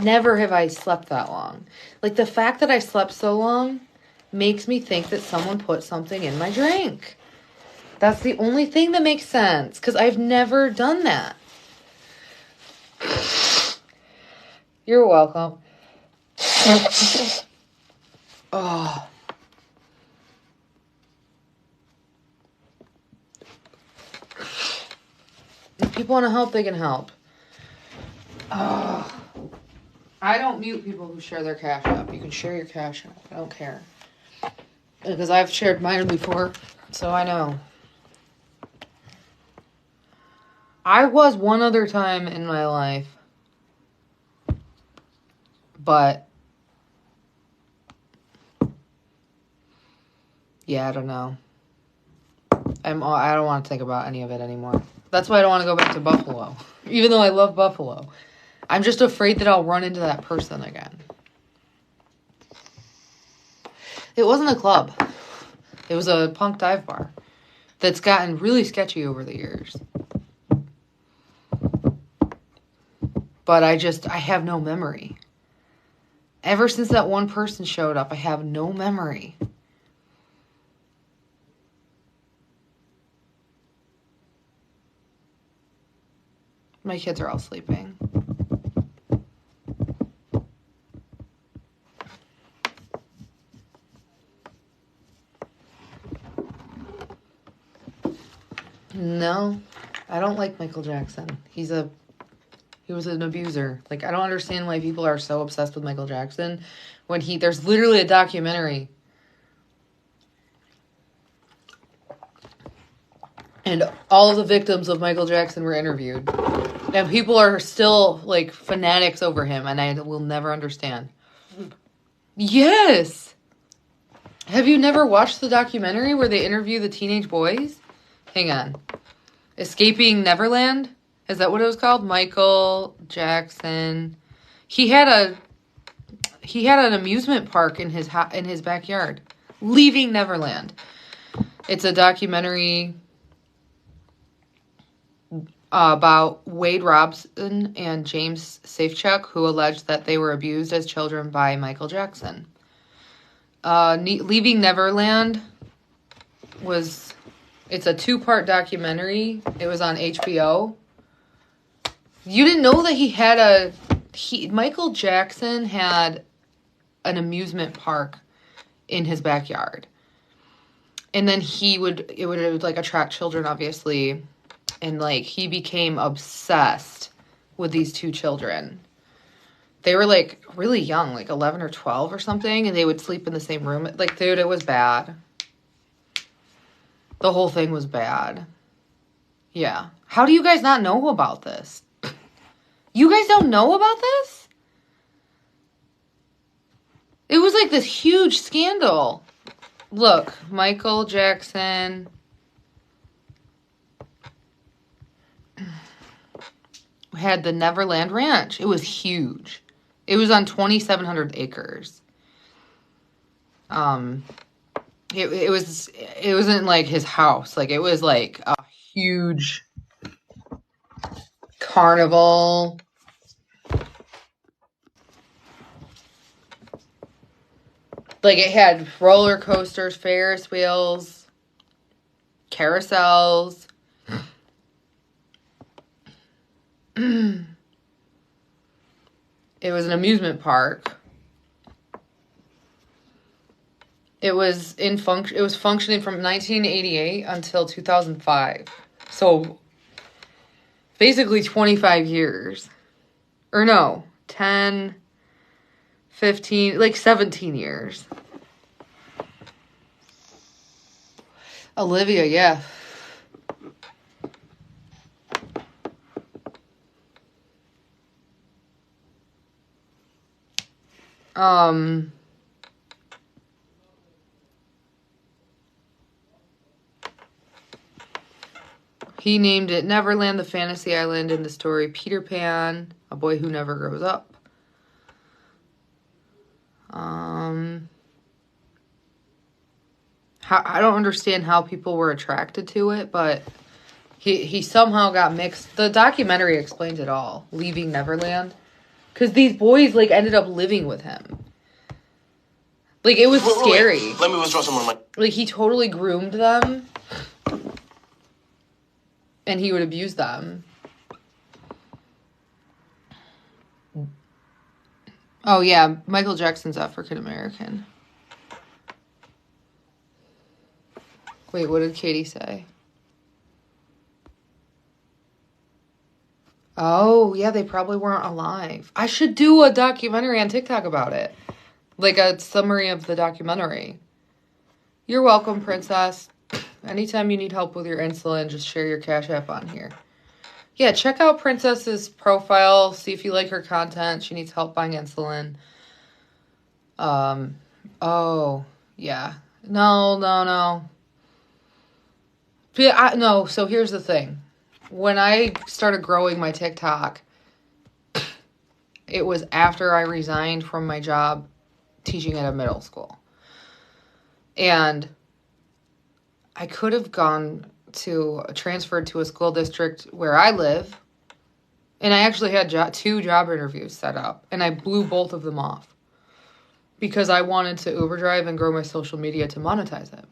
never have I slept that long. Like, the fact that I slept so long makes me think that someone put something in my drink. That's the only thing that makes sense. Because I've never done that. You're welcome. Oh. If people want to help, they can help. I don't mute people who share their Cash App. You can share your Cash App. I don't care. Because I've shared mine before, so I know. I was one other time in my life. But yeah, I don't know. I don't want to think about any of it anymore. That's why I don't want to go back to Buffalo. Even though I love Buffalo. I'm just afraid that I'll run into that person again. It wasn't a club. It was a punk dive bar that's gotten really sketchy over the years. But I have no memory. Ever since that one person showed up, I have no memory. My kids are all sleeping. No, I don't like Michael Jackson. He was an abuser. Like, I don't understand why people are so obsessed with Michael Jackson when there's literally a documentary. And all of the victims of Michael Jackson were interviewed. And people are still, like, fanatics over him, and I will never understand. Yes! Have you never watched the documentary where they interview the teenage boys? Hang on. Escaping Neverland? Is that what it was called? Michael Jackson. He had an amusement park in his backyard. Leaving Neverland. It's a documentary about Wade Robson and James Safechuck, who alleged that they were abused as children by Michael Jackson. Leaving Neverland it's a 2-part documentary. It was on HBO. You didn't know that Michael Jackson had an amusement park in his backyard. And then it would like attract children, obviously. And like, he became obsessed with these 2 children. They were like really young, like 11 or 12 or something. And they would sleep in the same room. Like, dude, it was bad. The whole thing was bad. Yeah. How do you guys not know about this? You guys don't know about this? It was like this huge scandal. Look, Michael Jackson had the Neverland Ranch. It was huge. It was on 2,700 acres. It wasn't like his house. Like, it was like a huge carnival. Like, it had roller coasters, Ferris wheels, carousels. It was an amusement park. It was functioning from 1988 until 2005. So basically 25 years. Or no, 10, 15, like 17 years. Olivia, yeah. He named it Neverland, the fantasy island, in the story Peter Pan, a boy who never grows up. I don't understand how people were attracted to it, but he somehow got mixed. The documentary explains it all, Leaving Neverland. Because these boys, like, ended up living with him. Like, it was scary. Let me withdraw some of my... Like, he totally groomed them. And he would abuse them. Oh, yeah. Michael Jackson's African American. Wait, what did Katie say? Oh, yeah, they probably weren't alive. I should do a documentary on TikTok about it. Like a summary of the documentary. You're welcome, Princess. Anytime you need help with your insulin, just share your Cash App on here. Yeah, check out Princess's profile. See if you like her content. She needs help buying insulin. Oh, yeah. No. Yeah, no, so here's the thing. When I started growing my TikTok, it was after I resigned from my job teaching at a middle school. And I could have transferred to a school district where I live. And I actually had 2 job interviews set up. And I blew both of them off. Because I wanted to Uber drive and grow my social media to monetize it.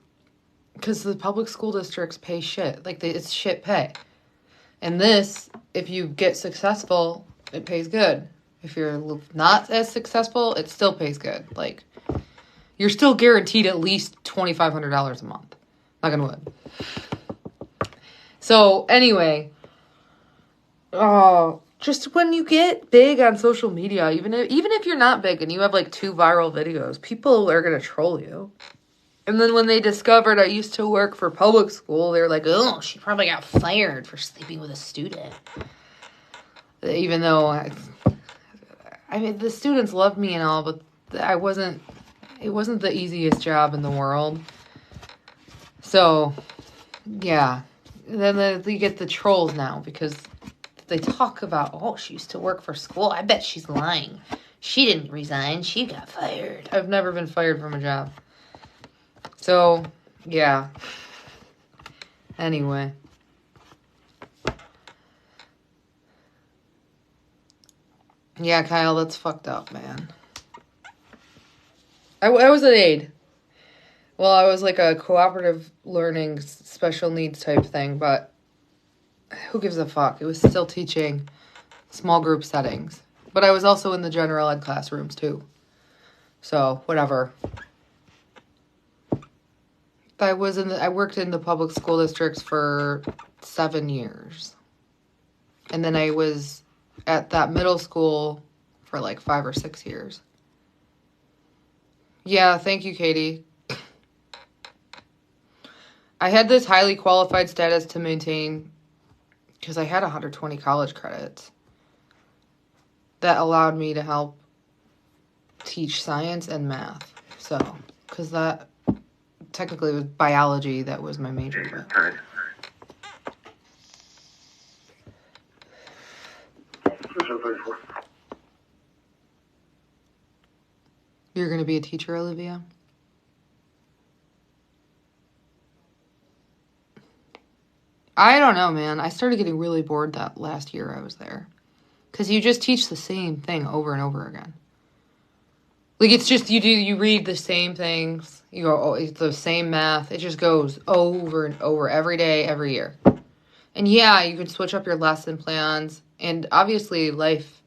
Because the public school districts pay shit. Like, it's shit pay. And this, if you get successful, it pays good. If you're not as successful, it still pays good. Like, you're still guaranteed at least $2,500 a month. Knock on wood. So, anyway, just when you get big on social media, even if you're not big and you have like 2 viral videos, people are going to troll you. And then when they discovered I used to work for public school, they were like, oh, she probably got fired for sleeping with a student. Even though, I mean, the students loved me and all, but it wasn't the easiest job in the world. So, yeah. Then you get the trolls now because they talk about, oh, she used to work for school. I bet she's lying. She didn't resign. She got fired. I've never been fired from a job. So, yeah. Anyway. Yeah, Kyle, that's fucked up, man. I was an aide. Well, I was like a cooperative learning special needs type thing, but who gives a fuck? It was still teaching small group settings. But I was also in the general ed classrooms, too. So, whatever. I worked in the public school districts for 7 years. And then I was at that middle school for like 5 or 6 years. Yeah, thank you, Katie. I had this highly qualified status to maintain because I had 120 college credits that allowed me to help teach science and math. So, because that technically was biology, that was my major. But. You're going to be a teacher, Olivia? I don't know, man. I started getting really bored that last year I was there. Because you just teach the same thing over and over again. Like, it's just, you read the same things. You go, oh, it's the same math. It just goes over and over every day, every year. And yeah, you can switch up your lesson plans. And obviously, life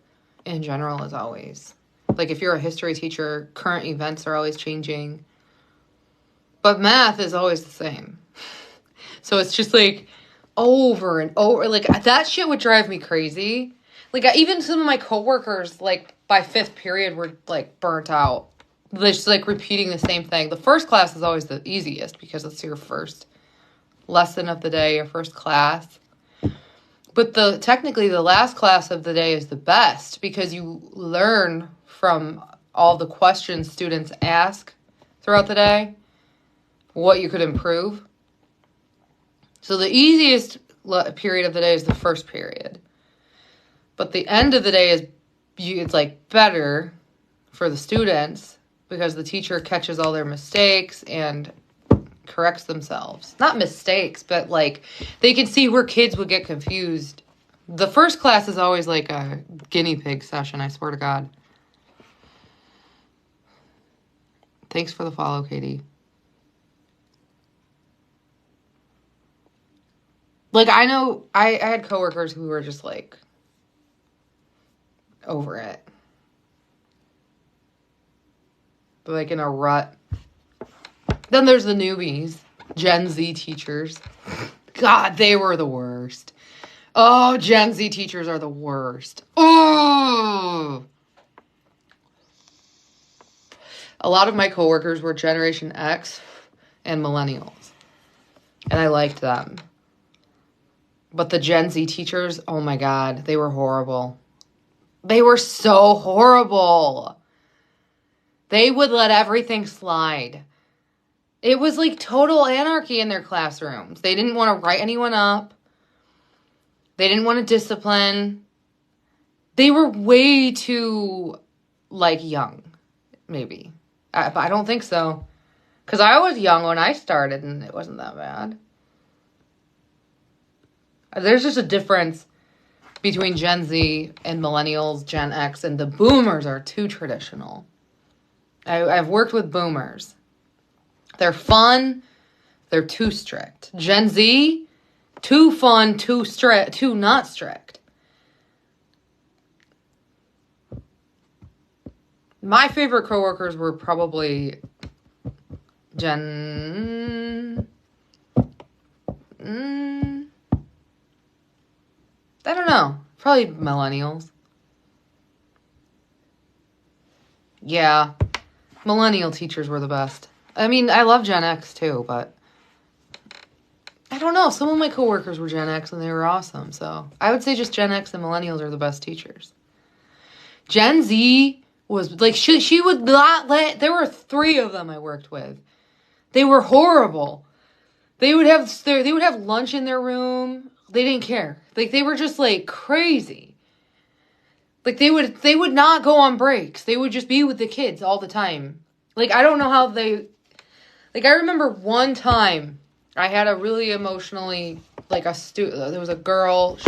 in general is always. Like, if you're a history teacher, current events are always changing. But math is always the same. So it's just like over and over. Like, that shit would drive me crazy. Like, even some of my coworkers, like, by 5th period were, like, burnt out. They're just, like, repeating the same thing. The first class is always the easiest because it's your first lesson of the day, your first class. But technically the last class of the day is the best because you learn from all the questions students ask throughout the day, what you could improve. So the easiest period of the day is the first period. But the end of the day it's like better for the students because the teacher catches all their mistakes and corrects themselves. Not mistakes, but like they can see where kids would get confused. The first class is always like a guinea pig session, I swear to God. Thanks for the follow, Katie. Like, I know I had coworkers who were just like over it. They're like in a rut. Then there's the newbies, Gen Z teachers. God, they were the worst. Oh, Gen Z teachers are the worst. Oh! A lot of my coworkers were Generation X and millennials. And I liked them. But the Gen Z teachers, oh my God, they were horrible. They were so horrible. They would let everything slide. It was like total anarchy in their classrooms. They didn't want to write anyone up. They didn't want to discipline. They were way too, like, young, maybe. But I don't think so. Because I was young when I started and it wasn't that bad. There's just a difference between Gen Z and millennials, Gen X, and the boomers are too traditional. I've worked with boomers. They're fun. They're too strict. Gen Z, too fun, too strict, too not strict. My favorite coworkers were probably I don't know. Probably millennials. Yeah. Millennial teachers were the best. I mean, I love Gen X too, but I don't know. Some of my coworkers were Gen X and they were awesome. So I would say just Gen X and millennials are the best teachers. Gen Z was like, she would not let, there were 3 of them I worked with. They were horrible. They would have lunch in their room. They didn't care. Like, they were just like crazy. Like, they would not go on breaks. They would just be with the kids all the time. Like, I don't know how they, like, I remember one time I had a really emotionally, like, there was a girl,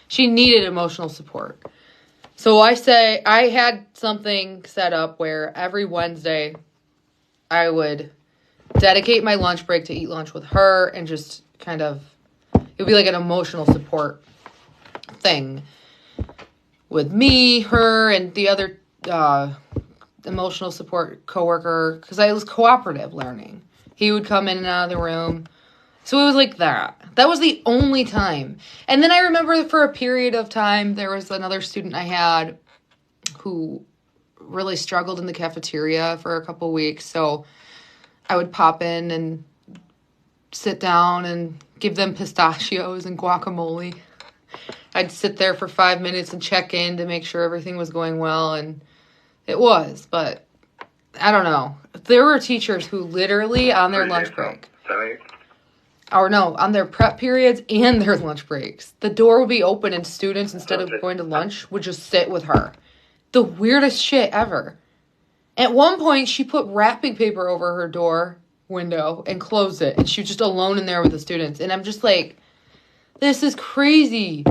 she needed emotional support. So I had something set up where every Wednesday I would dedicate my lunch break to eat lunch with her and just kind of, it would be like an emotional support thing with me, her, and the other emotional support coworker, because I was cooperative learning. He would come in and out of the room. So it was like that. That was the only time. And then I remember for a period of time, there was another student I had who really struggled in the cafeteria for a couple weeks. So I would pop in and sit down and give them pistachios and guacamole. I'd sit there for 5 minutes and check in to make sure everything was going well, and it was, but I don't know. There were teachers who literally on their lunch break, on their prep periods and their lunch breaks, the door would be open and students, instead of going to lunch, would just sit with her. The weirdest shit ever. At one point, she put wrapping paper over her door window and closed it, and she was just alone in there with the students. And I'm just like, this is crazy.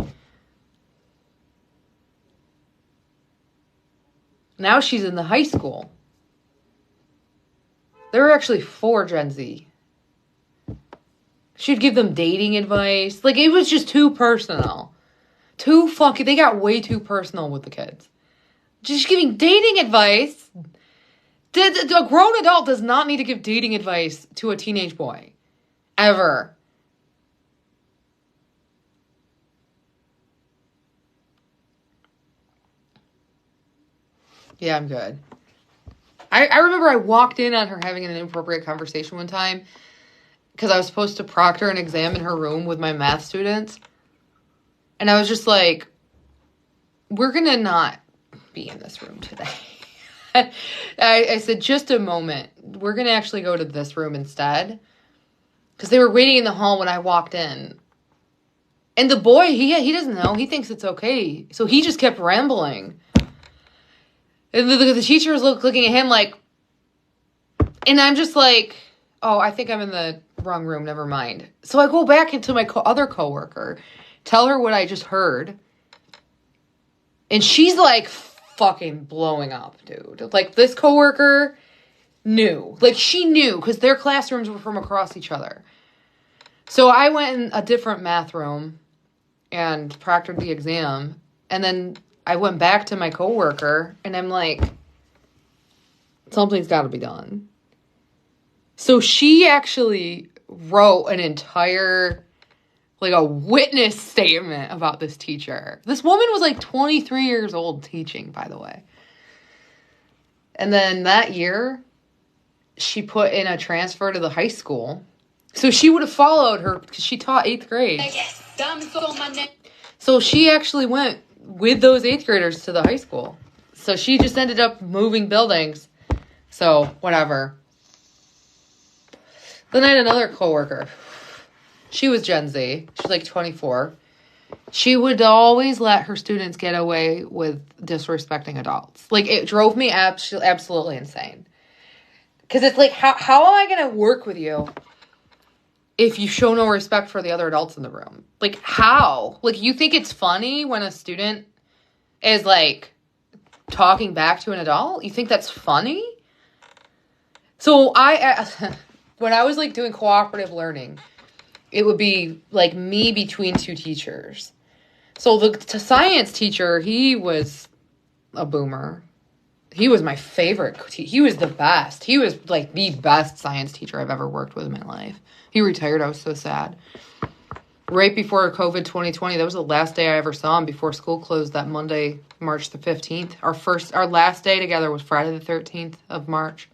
Now she's in the high school. There were actually 4 Gen Z. She'd give them dating advice. Like, it was just too personal. They got way too personal with the kids. Just giving dating advice. A grown adult does not need to give dating advice to a teenage boy. Ever. Yeah, I'm good. I remember I walked in on her having an inappropriate conversation one time because I was supposed to proctor an exam in her room with my math students. And I was just like, we're going to not be in this room today. I said, just a moment. We're going to actually go to this room instead. Because they were waiting in the hall when I walked in. And the boy, he doesn't know. He thinks it's okay. So he just kept rambling. And the teacher was looking at him like, and I'm just like, oh, I think I'm in the wrong room. Never mind. So I go back into my other coworker, tell her what I just heard. And she's like fucking blowing up, dude. Like, this coworker knew. Like, she knew because their classrooms were from across each other. So I went in a different math room and proctored the exam. And then I went back to my coworker and I'm like, something's got to be done. So she actually wrote an entire, like, a witness statement about this teacher. This woman was like 23 years old teaching, by the way. And then that year, she put in a transfer to the high school. So she would have followed her because she taught 8th grade. So she actually went with those 8th graders to the high school. So she just ended up moving buildings. So, whatever. Then I had another coworker. She was Gen Z. She was like 24. She would always let her students get away with disrespecting adults. Like, it drove me absolutely insane. Because it's like, how am I going to work with you if you show no respect for the other adults in the room? Like, how? Like, you think it's funny when a student is, like, talking back to an adult? You think that's funny? So when I was, like, doing cooperative learning, it would be, like, me between two teachers. So the science teacher, he was a boomer. He was my favorite. He was the best. He was, like, the best science teacher I've ever worked with in my life. He retired. I was so sad. Right before COVID 2020, that was the last day I ever saw him before school closed that Monday, March the 15th. Our last day together was Friday the 13th of March.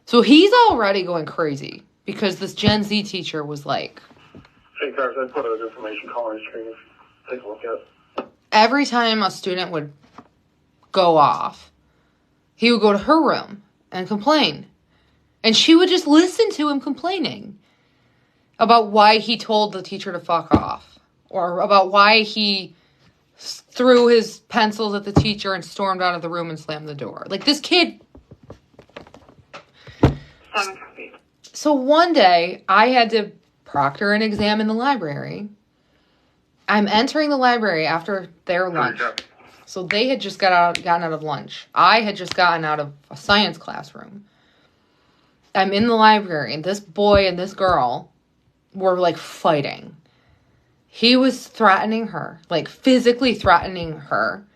So he's already going crazy because this Gen Z teacher was like... Hey, guys, I put an information call on your screen. Take a look at. Every time a student would go off, he would go to her room and complain. And she would just listen to him complaining about why he told the teacher to fuck off. Or about why he threw his pencils at the teacher and stormed out of the room and slammed the door. Like, this kid... So one day, I had to proctor an exam in the library. I'm entering the library after their lunch. So they had just gotten out of lunch. I had just gotten out of a science classroom. I'm in the library, and this boy and this girl were, like, fighting. He was threatening her, like, physically threatening her,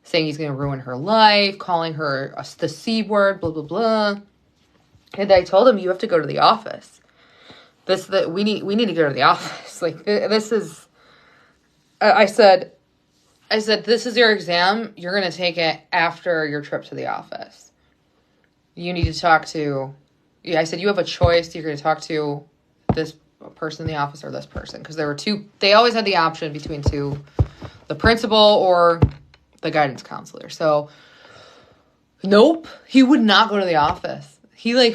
saying he's going to ruin her life, calling her the C word, blah, blah, blah. And I told him, you have to go to the office. We need to go to the office. Like, this is... I said, this is your exam. You're going to take it after your trip to the office. You need to talk to... I said, you have a choice. You're going to talk to this person in the office or this person. Because there were two... They always had the option between two. The principal or the guidance counselor. So, nope. He would not go to the office.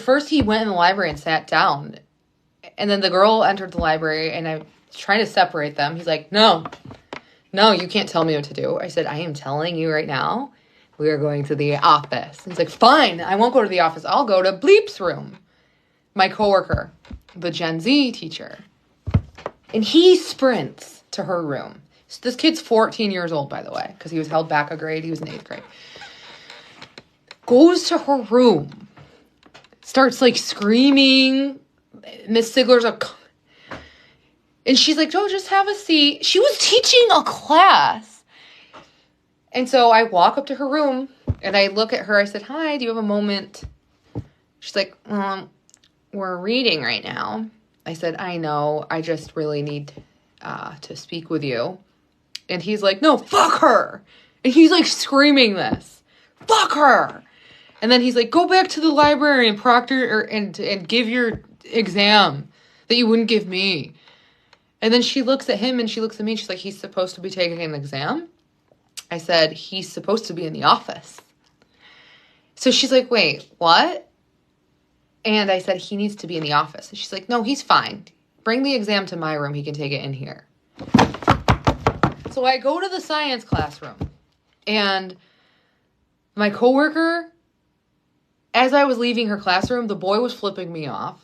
First he went in the library and sat down. And then the girl entered the library and I... trying to separate them. He's like, no, you can't tell me what to do. I said, I am telling you right now, we are going to the office. He's like, fine, I won't go to the office. I'll go to Bleep's room. My coworker, the Gen Z teacher. And he sprints to her room. So this kid's 14 years old, by the way, because he was held back a grade. He was in 8th grade. Goes to her room. Starts, like, screaming. Miss Sigler's like... And she's like, Joe, just have a seat. She was teaching a class. And so I walk up to her room and I look at her. I said, hi, do you have a moment? She's like, we're reading right now. I said, I know. I just really need to speak with you. And he's like, no, fuck her. And he's like screaming this. Fuck her. And then he's like, go back to the library and proctor and give your exam that you wouldn't give me. And then she looks at him and she looks at me and she's like, he's supposed to be taking an exam? I said, he's supposed to be in the office. So she's like, wait, what? And I said, he needs to be in the office. And she's like, no, he's fine. Bring the exam to my room. He can take it in here. So I go to the science classroom. And my coworker, as I was leaving her classroom, the boy was flipping me off.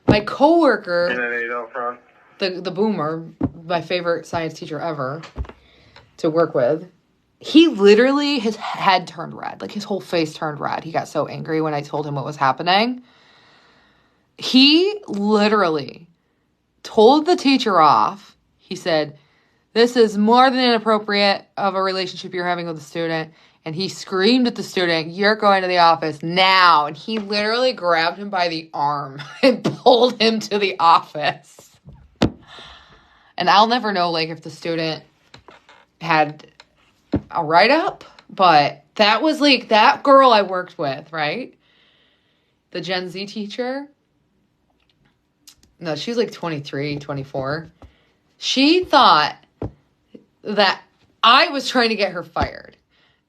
My coworker... The boomer, my favorite science teacher ever to work with, he literally, his head turned red. Like, his whole face turned red. He got so angry when I told him what was happening. He literally told the teacher off. He said, this is more than inappropriate of a relationship you're having with a student. And he screamed at the student, you're going to the office now. And he literally grabbed him by the arm and pulled him to the office. And I'll never know, like, if the student had a write-up, but that was, like, that girl I worked with, right? The Gen Z teacher. No, she was, like, 23, 24. She thought that I was trying to get her fired,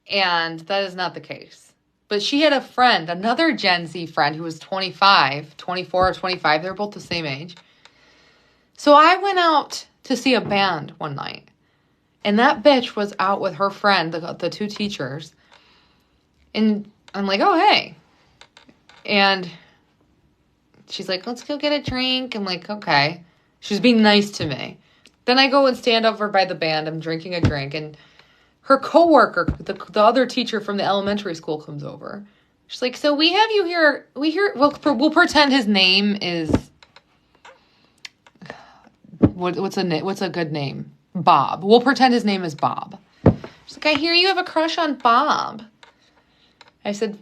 and that is not the case. But she had a friend, another Gen Z friend who was 24 or 25. They were both the same age. So I went out to see a band one night. And that bitch was out with her friend, the two teachers. And I'm like, oh, hey. And she's like, let's go get a drink. I'm like, okay. She's being nice to me. Then I go and stand over by the band. I'm drinking a drink. And her coworker, the other teacher from the elementary school, comes over. She's like, so we have you here. We'll pretend his name is... What's a good name? Bob. We'll pretend his name is Bob. She's like, I hear you have a crush on Bob. I said,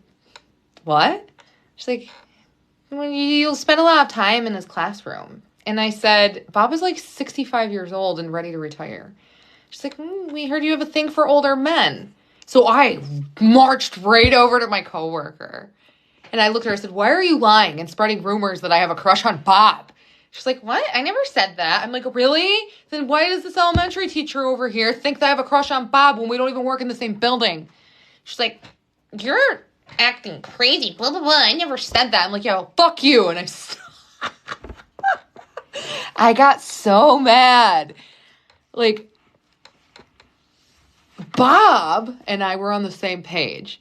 what? She's like, well, you'll spend a lot of time in his classroom. And I said, Bob is like 65 years old and ready to retire. She's like, we heard you have a thing for older men. So I marched right over to my coworker. And I looked at her and said, why are you lying and spreading rumors that I have a crush on Bob? She's like, what? I never said that. I'm like, really? Then why does this elementary teacher over here think that I have a crush on Bob when we don't even work in the same building? She's like, you're acting crazy, blah, blah, blah. I never said that. I'm like, yeah, well, fuck you. And I got so mad. Like, Bob and I were on the same page.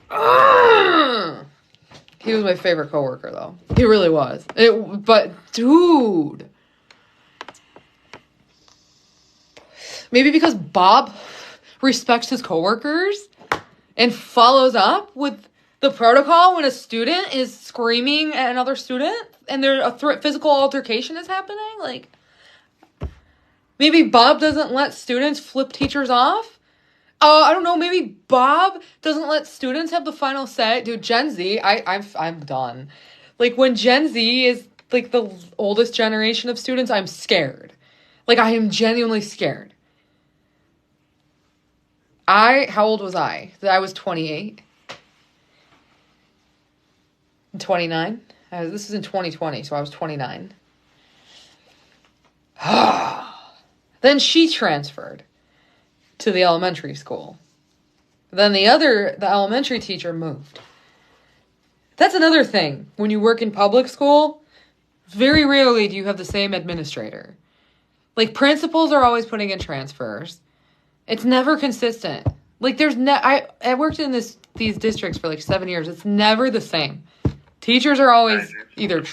Ugh. He was my favorite coworker, though. He really was. But, dude. Maybe because Bob respects his coworkers and follows up with the protocol when a student is screaming at another student and a physical altercation is happening. Like, maybe Bob doesn't let students flip teachers off. I don't know. Maybe Bob doesn't let students have the final say. Dude, Gen Z, I'm done. Like, when Gen Z is like the oldest generation of students, I'm scared. Like, I am genuinely scared. How old was I? I was 28. 29. This is in 2020, so I was 29. Then she transferred to the elementary school. Then the elementary teacher moved. That's another thing. When you work in public school, very rarely do you have the same administrator. Like, principals are always putting in transfers. It's never consistent. Like, I worked in these districts for like 7 years. It's never the same. Teachers are always either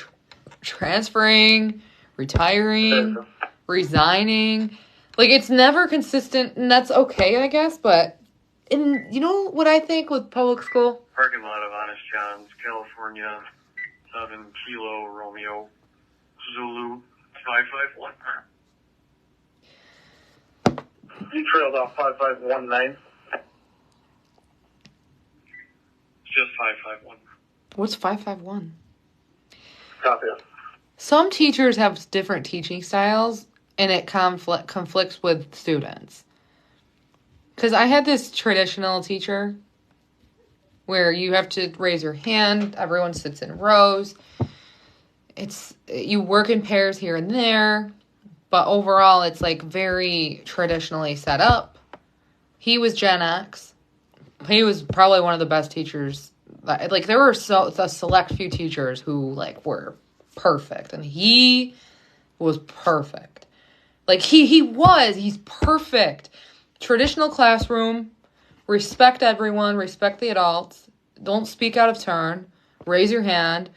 transferring, retiring, resigning. Like, it's never consistent, and that's okay, I guess, but you know what I think with public school? Parking lot of Honest John's, California, 7 Kilo Romeo, Zulu 551. You trailed off 5519. It's just 551. What's 551? Copy. Some teachers have different teaching styles, and it conflicts with students. Because I had this traditional teacher where you have to raise your hand. Everyone sits in rows. You work in pairs here and there. But overall, it's like very traditionally set up. He was Gen X. He was probably one of the best teachers. Like, there were a select few teachers who like were perfect, and he was perfect. Like, he's perfect. Traditional classroom, respect everyone, respect the adults, don't speak out of turn, raise your hand,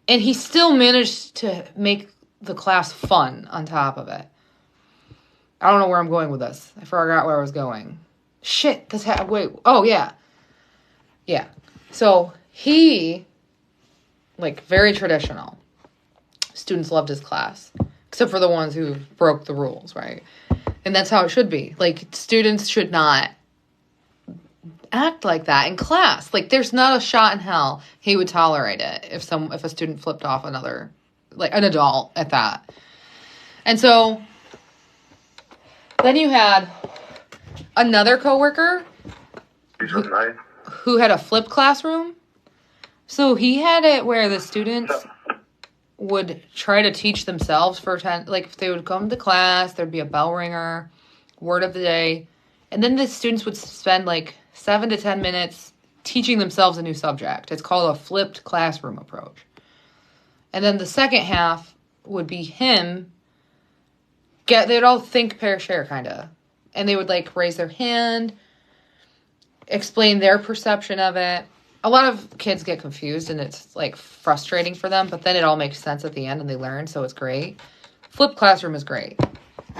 and he still managed to make the class fun on top of it. I don't know where I'm going with this. I forgot where I was going. Shit, oh yeah. Yeah. So, he, like, very traditional. Students loved his class. Except for the ones who broke the rules, right? And that's how it should be. Like, students should not act like that in class. Like, there's not a shot in hell he would tolerate it if a student flipped off an adult at that. And so, then you had another coworker who had a flipped classroom. So he had it where the students would try to teach themselves for 10, like, if they would come to class, there'd be a bell ringer, word of the day, and then the students would spend like 7 to 10 minutes teaching themselves a new subject. It's called a flipped classroom approach. And then the second half would be him. They'd all think, pair, share, kind of. And they would, like, raise their hand, explain their perception of it. a lot of kids get confused and it's like frustrating for them, but then it all makes sense at the end and they learn, so it's great. Flipped classroom is great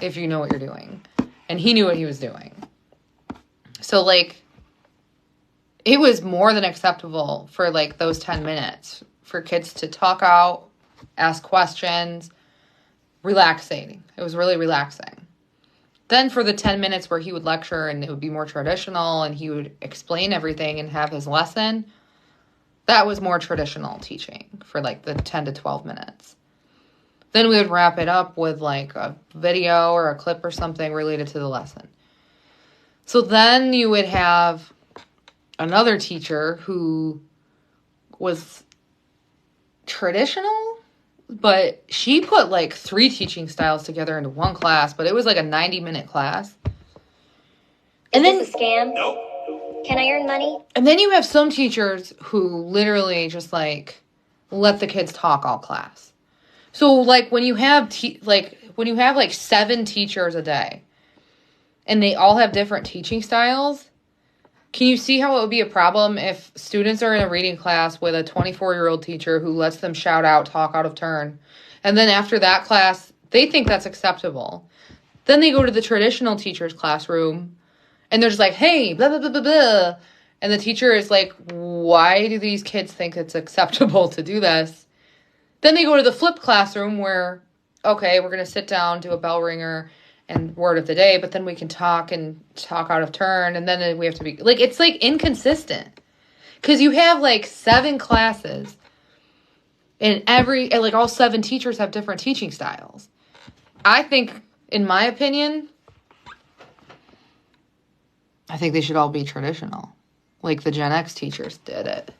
if you know what you're doing. And he knew what he was doing. So like, it was more than acceptable for like those 10 minutes for kids to talk out, ask questions, relaxing. It was really relaxing. Then for the 10 minutes where he would lecture and it would be more traditional and he would explain everything and have his lesson, that was more traditional teaching for like the 10 to 12 minutes. Then we would wrap it up with like a video or a clip or something related to the lesson. So then you would have another teacher who was traditional, but she put like 3 teaching styles together into one class, but it was like a 90-minute class. And then Is this a scam? No. Can I earn money? And then you have some teachers who literally just like let the kids talk all class. So like when you have like 7 teachers a day and they all have different teaching styles, can you see how it would be a problem if students are in a reading class with a 24-year-old teacher who lets them shout out, talk out of turn, and then after that class, they think that's acceptable. Then they go to the traditional teacher's classroom, and they're just like, hey, blah, blah, blah, blah, blah. And the teacher is like, why do these kids think it's acceptable to do this? Then they go to the flipped classroom where, okay, we're going to sit down, do a bell ringer, and word of the day, but then we can talk out of turn, and then we have to be like, it's like inconsistent because you have like 7 classes and like all 7 teachers have different teaching styles. I think, in my opinion, I think they should all be traditional, like the Gen X teachers did it.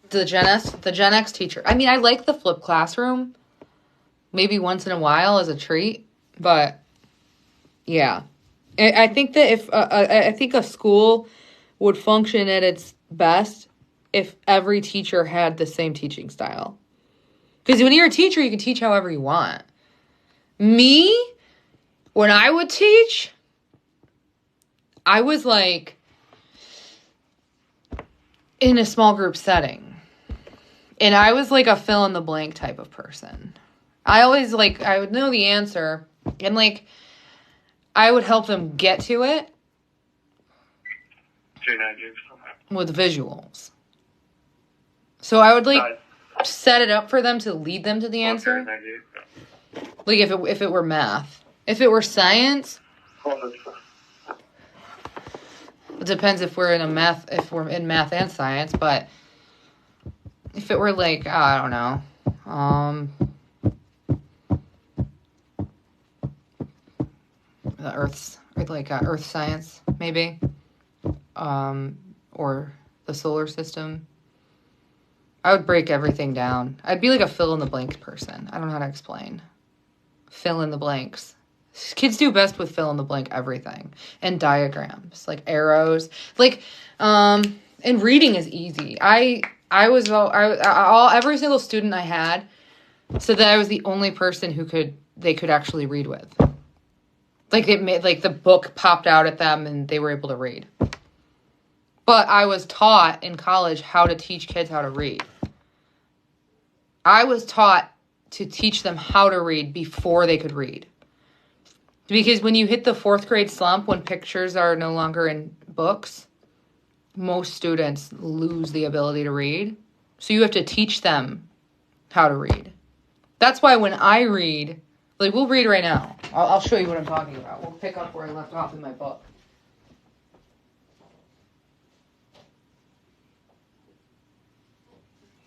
The Gen X teacher. I mean, I like the flipped classroom maybe once in a while as a treat, but yeah, I think that if I think a school would function at its best if every teacher had the same teaching style. Because when you're a teacher, you can teach however you want. Me, when I would teach, I was like in a small group setting. And I was like a fill in the blank type of person. I would know the answer and like I would help them get to it with visuals. So I would like set it up for them to lead them to the answer. Like if it were math. If it were science, it depends if we're in math and science, but if it were like, I don't know, the Earth's, like Earth science, maybe, or the solar system, I would break everything down. I'd be like a fill-in-the-blank person. I don't know how to explain. Fill in the blanks. Kids do best with fill-in-the-blank everything. And diagrams, like arrows. Like, and reading is easy. Every single student I had said that I was the only person they could actually read with. Like it made, like the book popped out at them and they were able to read. But I was taught in college how to teach kids how to read. I was taught to teach them how to read before they could read. Because when you hit the 4th grade slump, when pictures are no longer in books, most students lose the ability to read. So you have to teach them how to read. That's why when I read, like we'll read right now. I'll show you what I'm talking about. We'll pick up where I left off in my book.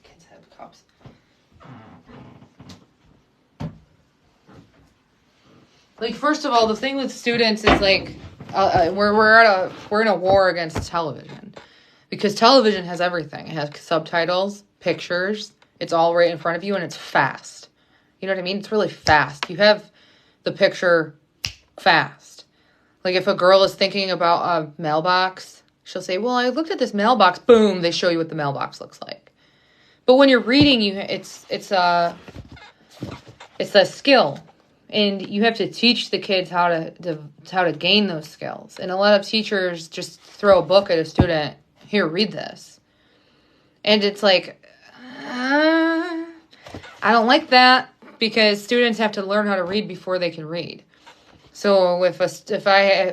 Kids have cups. Like, first of all, the thing with students is like, we're in a war against television, because television has everything. It has subtitles, pictures. It's all right in front of you, and it's fast. You know what I mean? It's really fast. You have the picture fast. Like if a girl is thinking about a mailbox, she'll say, "Well, I looked at this mailbox." Boom! They show you what the mailbox looks like. But when you're reading, it's a skill. And you have to teach the kids how to gain those skills. And a lot of teachers just throw a book at a student. Here, read this. And it's like, I don't like that because students have to learn how to read before they can read. So if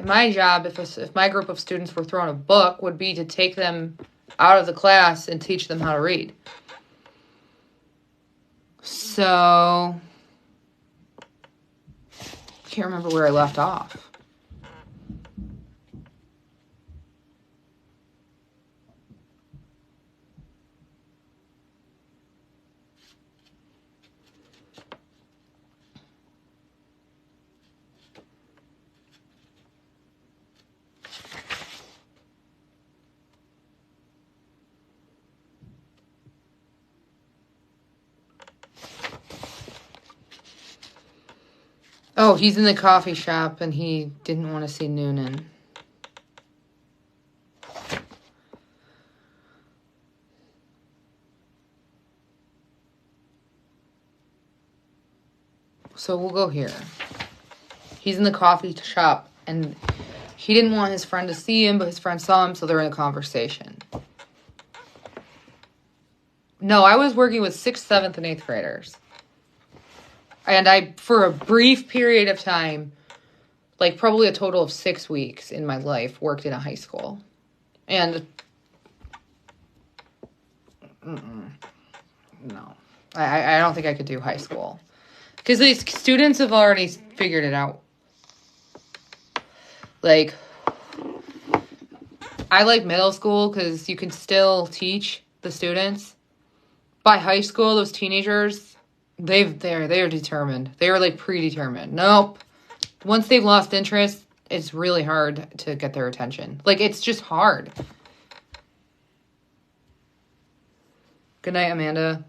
my job, if my group of students were thrown a book, would be to take them out of the class and teach them how to read. So, can't remember where I left off. Oh, he's in the coffee shop and he didn't want to see Noonan. So we'll go here. He's in the coffee shop and he didn't want his friend to see him, but his friend saw him, so they're in a conversation. No, I was working with 6th, 7th, and 8th graders. And I, for a brief period of time, like probably a total of 6 weeks in my life, worked in a high school. And, no. I don't think I could do high school. Because these students have already figured it out. Like, I like middle school because you can still teach the students. By high school, those teenagers, they're determined. They are like predetermined. Nope. Once they've lost interest, it's really hard to get their attention. Like, it's just hard. Good night, Amanda.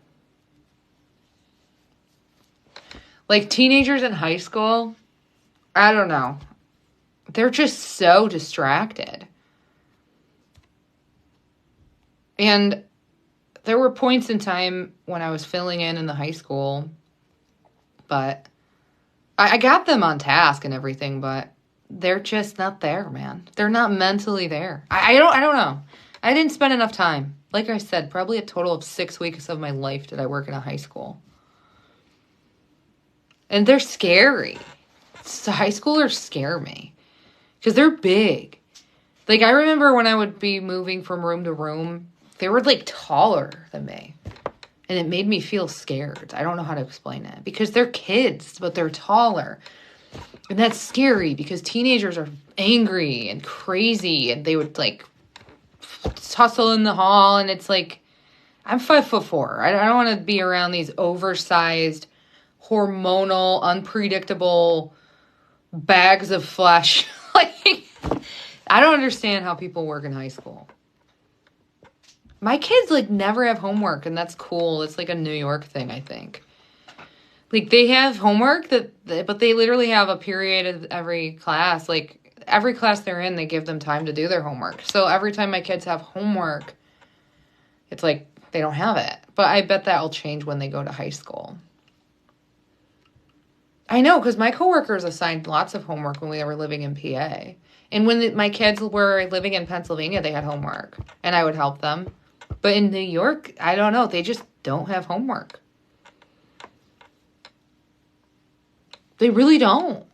Like, teenagers in high school, I don't know. They're just so distracted. And there were points in time when I was filling in the high school, but I got them on task and everything, but they're just not there, man. They're not mentally there. I don't know. I didn't spend enough time. Like I said, probably a total of 6 weeks of my life did I work in a high school. And they're scary. So high schoolers scare me because they're big. Like, I remember when I would be moving from room to room, they were like taller than me. And it made me feel scared. I don't know how to explain it. Because they're kids, but they're taller. And that's scary because teenagers are angry and crazy. And they would like tussle in the hall. And it's like, I'm 5'4". I don't want to be around these oversized, hormonal, unpredictable bags of flesh. Like, I don't understand how people work in high school. My kids, like, never have homework, and that's cool. It's, like, a New York thing, I think. Like, they have homework, but they literally have a period of every class. Like, every class they're in, they give them time to do their homework. So every time my kids have homework, it's like they don't have it. But I bet that will change when they go to high school. I know, because my coworkers assigned lots of homework when we were living in PA. And when my kids were living in Pennsylvania, they had homework. And I would help them. But in New York, I don't know. They just don't have homework. They really don't.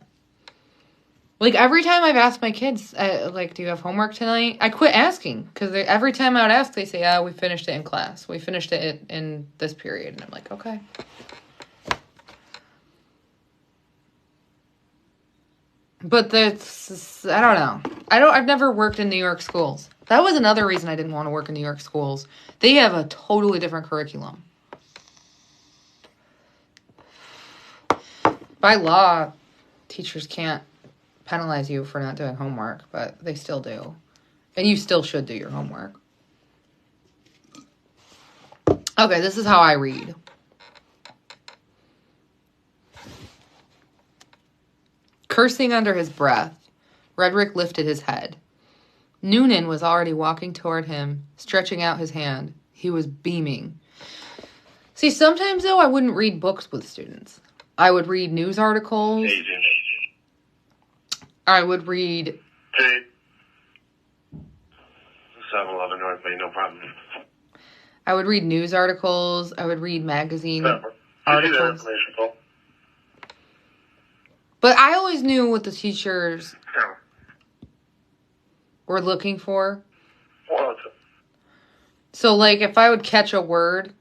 Like, every time I've asked my kids, like, do you have homework tonight? I quit asking. Because every time I would ask, they say, yeah, we finished it in class. We finished it in this period. And I'm like, okay. But that's, I don't know. I've never worked in New York schools. That was another reason I didn't want to work in New York schools. They have a totally different curriculum. By law, teachers can't penalize you for not doing homework, but they still do. And you still should do your homework. Okay, this is how I read. Cursing under his breath, Redrick lifted his head. Noonan was already walking toward him, stretching out his hand. He was beaming. See, sometimes, though, I wouldn't read books with students. I would read news articles. I would read... Hey. 7-Eleven North Bay, no problem. I would read news articles. I would read magazine Did you see that articles. information, Paul? But I always knew what the teachers No. were looking for. What? So, like, if I would catch a word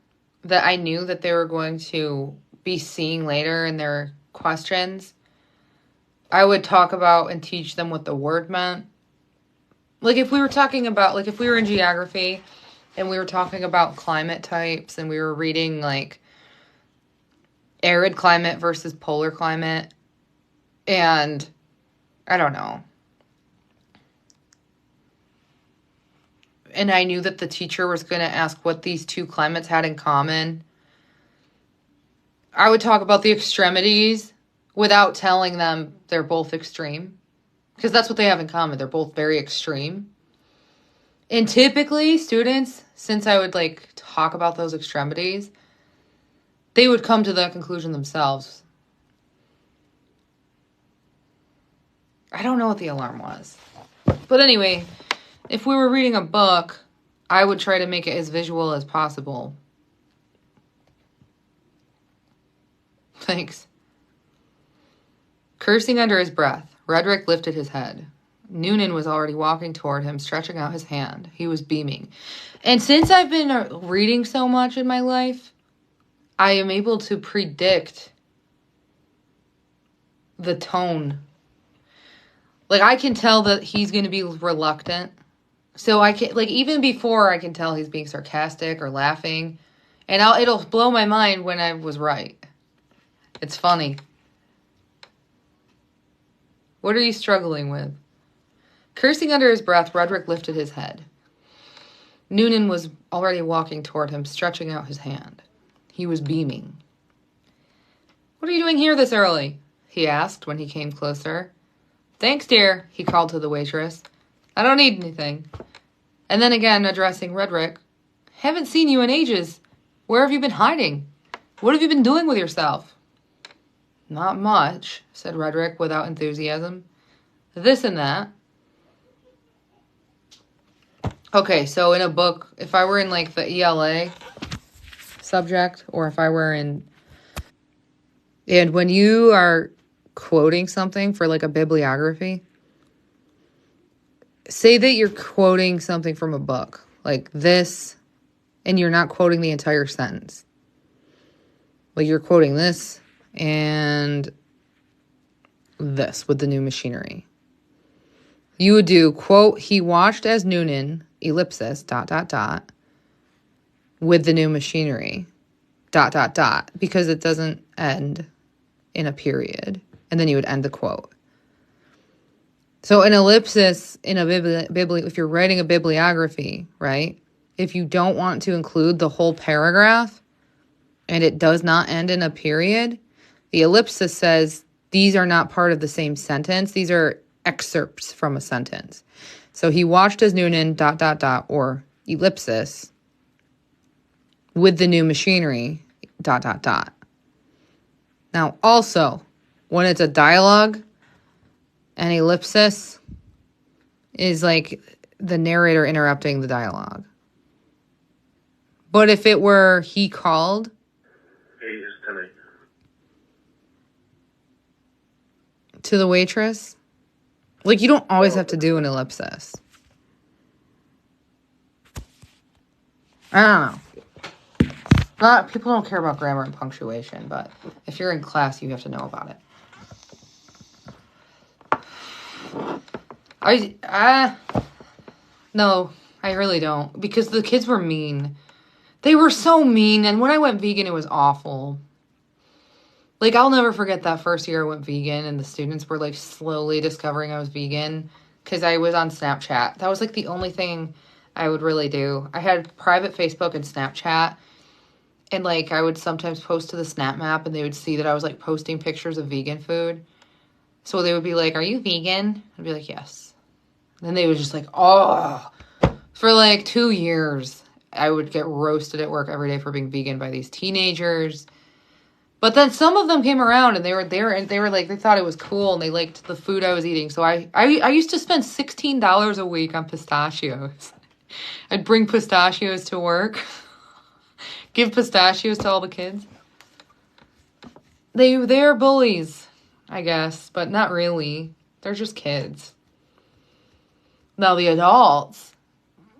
that I knew that they were going to be seeing later in their questions, I would talk about and teach them what the word meant. Like, if we were talking about, like, if we were in geography and we were talking about climate types and we were reading, like, arid climate versus polar climate, and I don't know. And I knew that the teacher was going to ask what these two climates had in common, I would talk about the extremities without telling them they're both extreme. Because that's what they have in common. They're both very extreme. And typically, students, since I would, like, talk about those extremities, they would come to that conclusion themselves. I don't know what the alarm was. But anyway, if we were reading a book, I would try to make it as visual as possible. Thanks. Cursing under his breath, Redrick lifted his head. Noonan was already walking toward him, stretching out his hand. He was beaming. And since I've been reading so much in my life, I am able to predict the tone. Like, I can tell that he's going to be reluctant. So I can, like, even before I can tell he's being sarcastic or laughing. And it'll blow my mind when I was right. It's funny. What are you struggling with? Cursing under his breath, Redrick lifted his head. Noonan was already walking toward him, stretching out his hand. He was beaming. "What are you doing here this early?" he asked when he came closer. "Thanks, dear," he called to the waitress. "I don't need anything." And then again, addressing Redrick, "Haven't seen you in ages. Where have you been hiding? What have you been doing with yourself?" "Not much," said Redrick without enthusiasm. "This and that." Okay, so in a book, if I were in, like, the ELA subject, or if I were in... And when you are quoting something for, like, a bibliography, say that you're quoting something from a book, like this, and you're not quoting the entire sentence. Like, you're quoting this and this with the new machinery. You would do, quote, "He watched as Noonan, ellipsis, ... with the new machinery, ... because it doesn't end in a period. And then you would end the quote. So an ellipsis in a if you're writing a bibliography, right? If you don't want to include the whole paragraph and it does not end in a period, the ellipsis says these are not part of the same sentence. These are excerpts from a sentence. So he watched as Noonan, ... or ellipsis with the new machinery, ... Now, also, when it's a dialogue, an ellipsis is like the narrator interrupting the dialogue. But if it were he called, to the waitress, like, you don't always have to do an ellipsis. I don't know. People don't care about grammar and punctuation, but if you're in class, you have to know about it. No, I really don't, because the kids were mean. They were so mean, and when I went vegan, it was awful. Like, I'll never forget that first year I went vegan, and the students were, like, slowly discovering I was vegan, because I was on Snapchat. That was, like, the only thing I would really do. I had private Facebook and Snapchat, and, like, I would sometimes post to the Snap Map, and they would see that I was, like, posting pictures of vegan food. So they would be like, "Are you vegan?" I'd be like, "Yes." And then they would just, like, oh. For, like, 2 years, I would get roasted at work every day for being vegan by these teenagers. But then some of them came around, and they were there, and they were like, they thought it was cool, and they liked the food I was eating. So I used to spend $16 a week on pistachios. I'd bring pistachios to work. Give pistachios to all the kids. They're bullies, I guess, but not really. They're just kids. Now the adults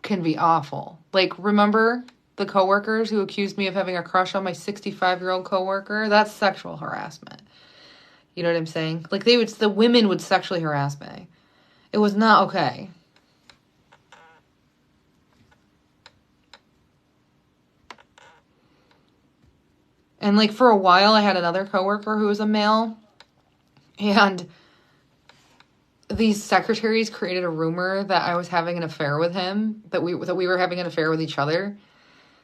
can be awful. Like, remember the coworkers who accused me of having a crush on my 65-year-old coworker? That's sexual harassment. You know what I'm saying? Like, the women would sexually harass me. It was not okay. And, like, for a while, I had another coworker who was a male. And these secretaries created a rumor that I was having an affair with him. That we were having an affair with each other.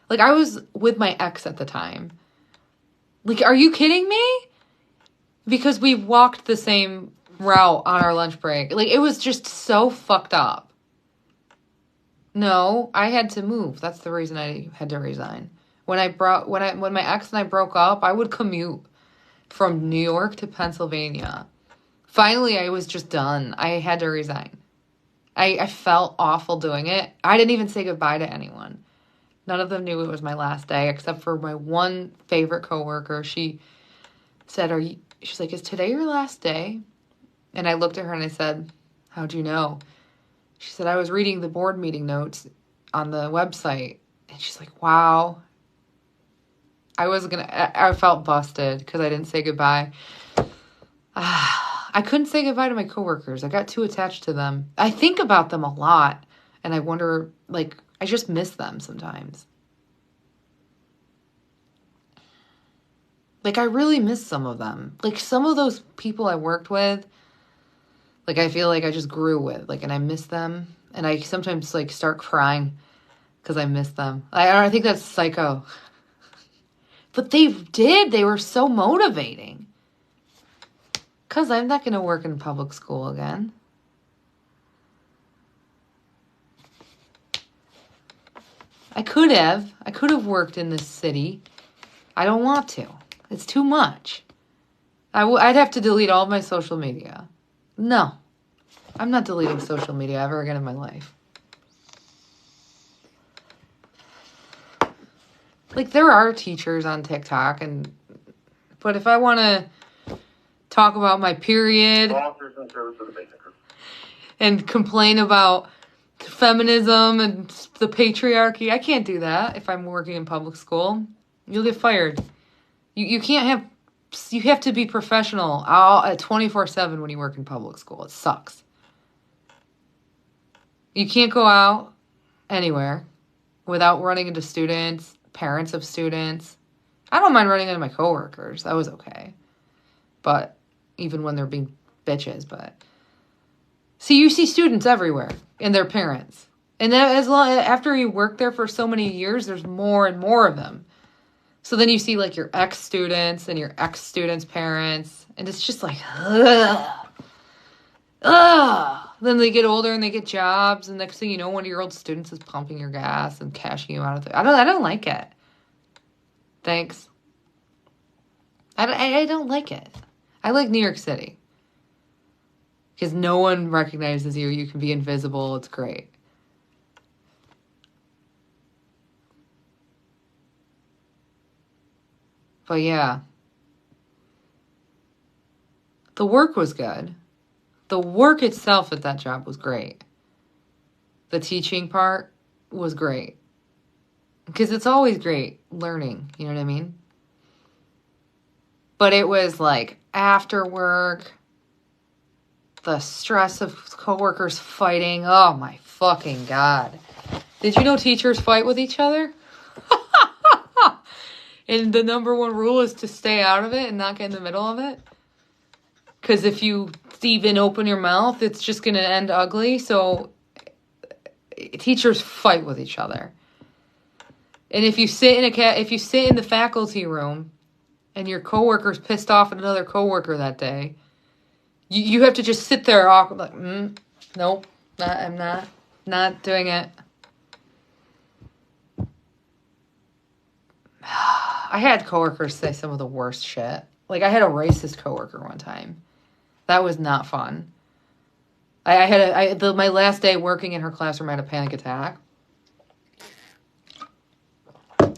Like, I was with my ex at the time. Like, are you kidding me? Because we walked the same route on our lunch break. Like, it was just so fucked up. No, I had to move. That's the reason I had to resign. When my ex and I broke up, I would commute from New York to Pennsylvania. Finally, I was just done. I had to resign. I felt awful doing it. I didn't even say goodbye to anyone. None of them knew it was my last day, except for my one favorite coworker. She said, she's like, is today your last day? And I looked at her and I said, how'd you know? She said, I was reading the board meeting notes on the website. And she's like, wow. I felt busted because I didn't say goodbye. I couldn't say goodbye to my coworkers. I got too attached to them. I think about them a lot. And I wonder, like, I just miss them sometimes. Like, I really miss some of them. Like, some of those people I worked with, like, I feel like I just grew with. Like, and I miss them. And I sometimes, like, start crying because I miss them. I think that's psycho. But they were so motivating. Because I'm not going to work in public school again. I could have worked in this city. I don't want to. It's too much. I'd have to delete all of my social media. No. I'm not deleting social media ever again in my life. Like, there are teachers on TikTok, but if I want to talk about my period and complain about feminism and the patriarchy, I can't do that if I'm working in public school. You'll get fired. You have to be professional at 24/7 when you work in public school. It sucks. You can't go out anywhere without running into students, parents of students. I don't mind running into my coworkers. That was okay. But even when they're being bitches, you see students everywhere and their parents. And then after you work there for so many years, there's more and more of them. So then you see, like, your ex-students and your ex-students' parents. And it's just like, ugh. Ugh. Then they get older and they get jobs. And next thing you know, one of your old students is pumping your gas and cashing you out of I don't like it. Thanks. I don't like it. I like New York City. Because no one recognizes you. You can be invisible. It's great. But yeah. The work was good. The work itself at that job was great. The teaching part was great. Because it's always great learning. You know what I mean? But it was like after work, the stress of coworkers fighting. Oh my fucking God. Did you know teachers fight with each other? And the number one rule is to stay out of it and not get in the middle of it. Because if you even open your mouth, it's just going to end ugly. So teachers fight with each other. And if you sit in the faculty room and your coworker's pissed off at another coworker that day, you have to just sit there awkward, like, nope, I'm not doing it. I had coworkers say some of the worst shit. Like, I had a racist coworker one time. That was not fun. My last day working in her classroom, I had a panic attack.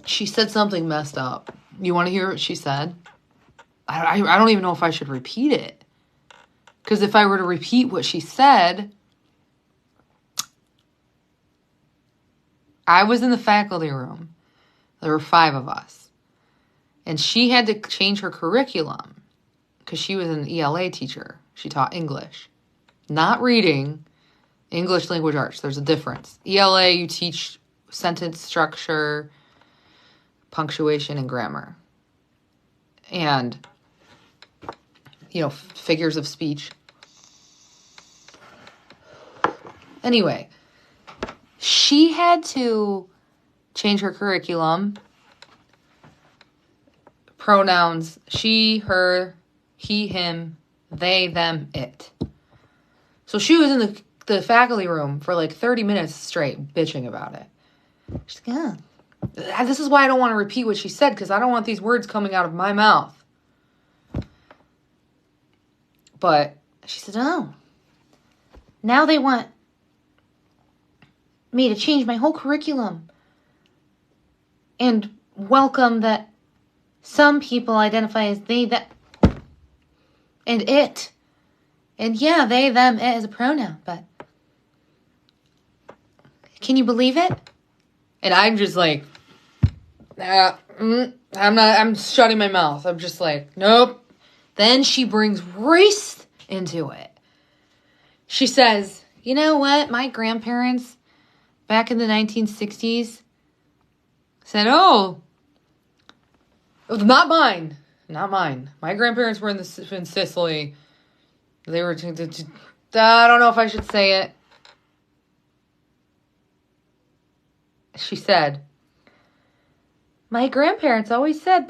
She said something messed up. You want to hear what she said? I don't even know if I should repeat it. Because if I were to repeat what she said, I was in the faculty room. There were 5 of us. And she had to change her curriculum because she was an ELA teacher. She taught English. Not reading, English language arts. There's a difference. ELA, you teach sentence structure, punctuation, and grammar. And, figures of speech. Anyway, she had to change her curriculum. Pronouns, she, her, he, him, they, them, it. So she was in the faculty room for like 30 minutes straight bitching about it. She's like, yeah. This is why I don't want to repeat what she said, because I don't want these words coming out of my mouth. But she said, oh, now they want me to change my whole curriculum and welcome that some people identify as they, that, and it. And yeah, they, them, it is a pronoun, but can you believe it? And I'm just like, I'm shutting my mouth. I'm just like, nope. Then she brings race into it. She says, you know what? My grandparents back in the 1960s said, oh, not mine. Not mine. My grandparents were in Sicily. They were, I don't know if I should say it. She said, my grandparents always said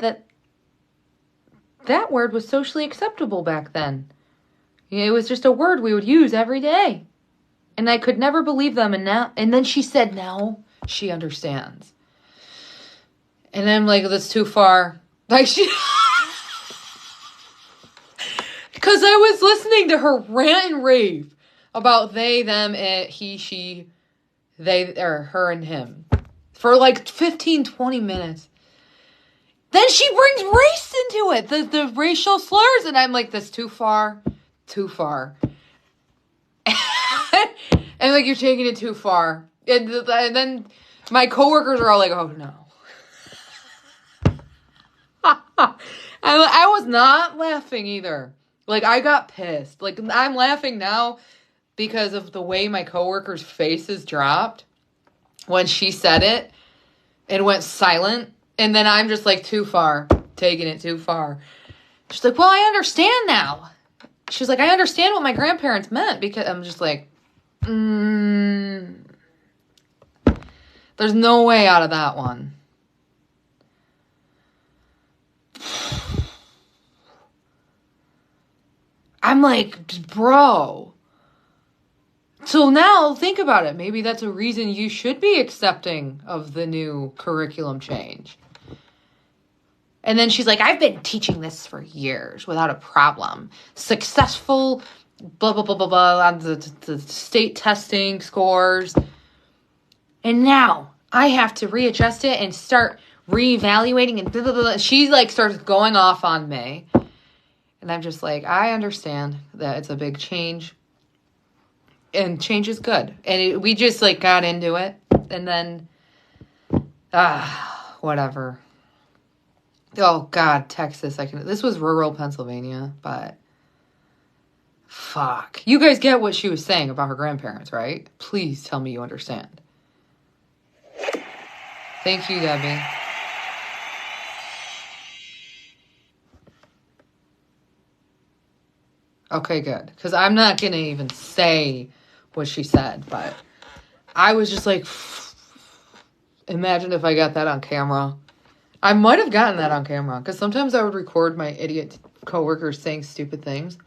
that word was socially acceptable back then. It was just a word we would use every day. And I could never believe them. And then she said, now she understands. And I'm like, that's too far. Like because I was listening to her rant and rave about they, them, it, he, she, they, or her and him for like 15, 20 minutes. Then she brings race into it, the racial slurs, and I'm like, that's too far, too far. And like, you're taking it too far. And then my coworkers are all like, oh no. I was not laughing either. Like, I got pissed. Like, I'm laughing now because of the way my coworkers' faces dropped when she said it and went silent. And then I'm just like, too far. Taking it too far. She's like, well, I understand now. She's like, I understand what my grandparents meant. Because I'm just like, there's no way out of that one. I'm like, bro. So now think about it. Maybe that's a reason you should be accepting of the new curriculum change. And then she's like, I've been teaching this for years without a problem. Successful, blah, blah, blah, blah, blah, on the state testing scores. And now I have to readjust it and start reevaluating and blah, blah, blah. She like starts going off on me. And I'm just like, I understand that it's a big change. And change is good. And we just like got into it. And then, whatever. Oh, God, Texas. This was rural Pennsylvania, but fuck. You guys get what she was saying about her grandparents, right? Please tell me you understand. Thank you, Debbie. Okay, good. Because I'm not going to even say what she said, but I was just like, imagine if I got that on camera. I might have gotten that on camera, because sometimes I would record my idiot coworkers saying stupid things.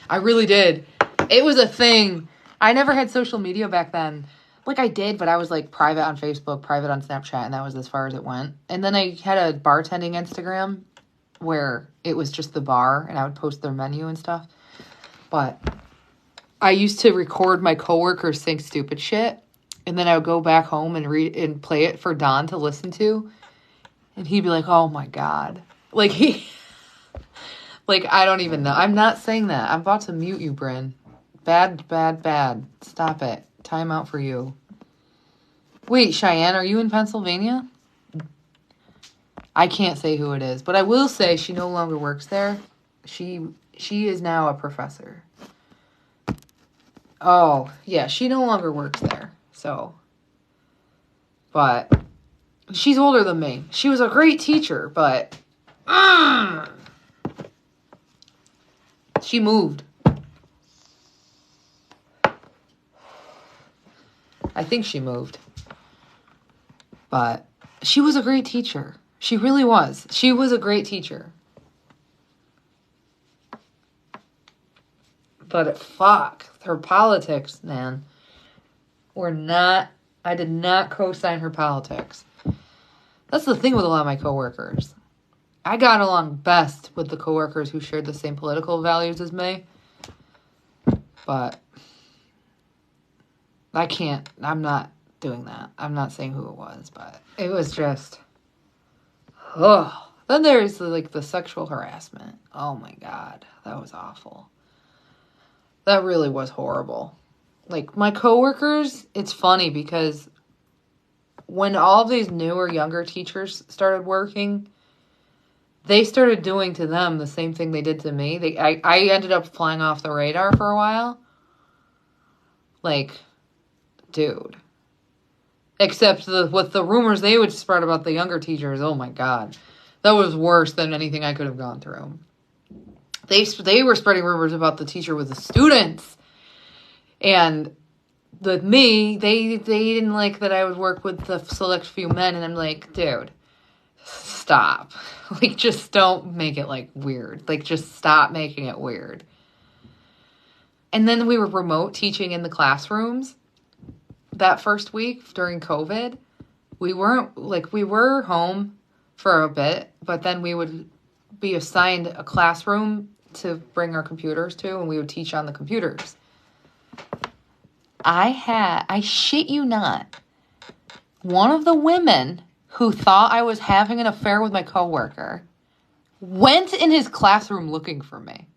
I really did. It was a thing. I never had social media back then. Like, I did, but I was, like, private on Facebook, private on Snapchat, and that was as far as it went. And then I had a bartending Instagram where it was just the bar, and I would post their menu and stuff. But I used to record my coworkers saying stupid shit, And then I would go back home and read and play it for Don to listen to. And he'd be like, oh my God. Like I don't even know. I'm not saying that. I'm about to mute you, Bryn. Bad, bad, bad. Stop it. Time out for you. Wait, Cheyenne, are you in Pennsylvania? I can't say who it is, but I will say she no longer works there. She is now a professor. Oh, yeah, she no longer works there. So, but she's older than me. She was a great teacher, but she moved. I think she moved. But she was a great teacher. She really was. She was a great teacher. But fuck, her politics, man, were not, I did not co-sign her politics. That's the thing with a lot of my coworkers. I got along best with the coworkers who shared the same political values as me. But I'm not doing that. I'm not saying who it was, but it was just, oh. Then there's the sexual harassment. Oh my God, that was awful. That really was horrible. Like, my coworkers, it's funny because when all of these newer, younger teachers started working, they started doing to them the same thing they did to me. I ended up flying off the radar for a while. Like, dude. Except with the rumors they would spread about the younger teachers, oh my God. That was worse than anything I could have gone through. They were spreading rumors about the teacher with the students. And they didn't like that I would work with the select few men. And I'm like, dude, stop. Like, just don't make it, weird. Just stop making it weird. And then we were remote teaching in the classrooms that first week during COVID. We were home for a bit, but then we would be assigned a classroom to bring our computers to, and we would teach on the computers. I shit you not, one of the women who thought I was having an affair with my coworker went in his classroom looking for me.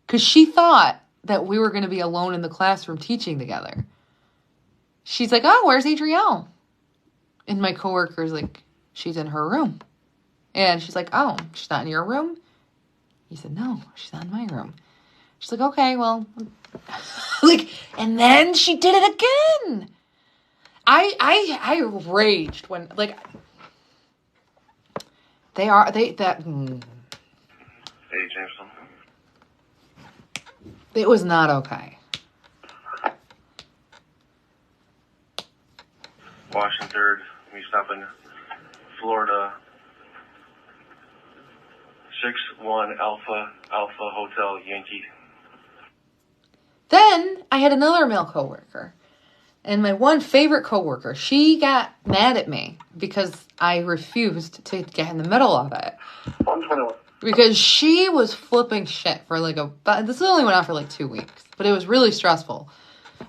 Because she thought that we were going to be alone in the classroom teaching together. She's like, oh, where's Adrielle? And my coworker's like, she's in her room. And she's like, oh, she's not in your room? He said, no, she's not in my room. She's like, okay, well. And then she did it again. I raged when, Hey, Jameson. it was not okay. Washington 3rd. We stop in Florida. 6-1 Alpha Hotel Yankee. Then I had another male coworker. And my one favorite coworker, she got mad at me because I refused to get in the middle of it. 121. Because she was flipping shit for this only went on for 2 weeks, but it was really stressful.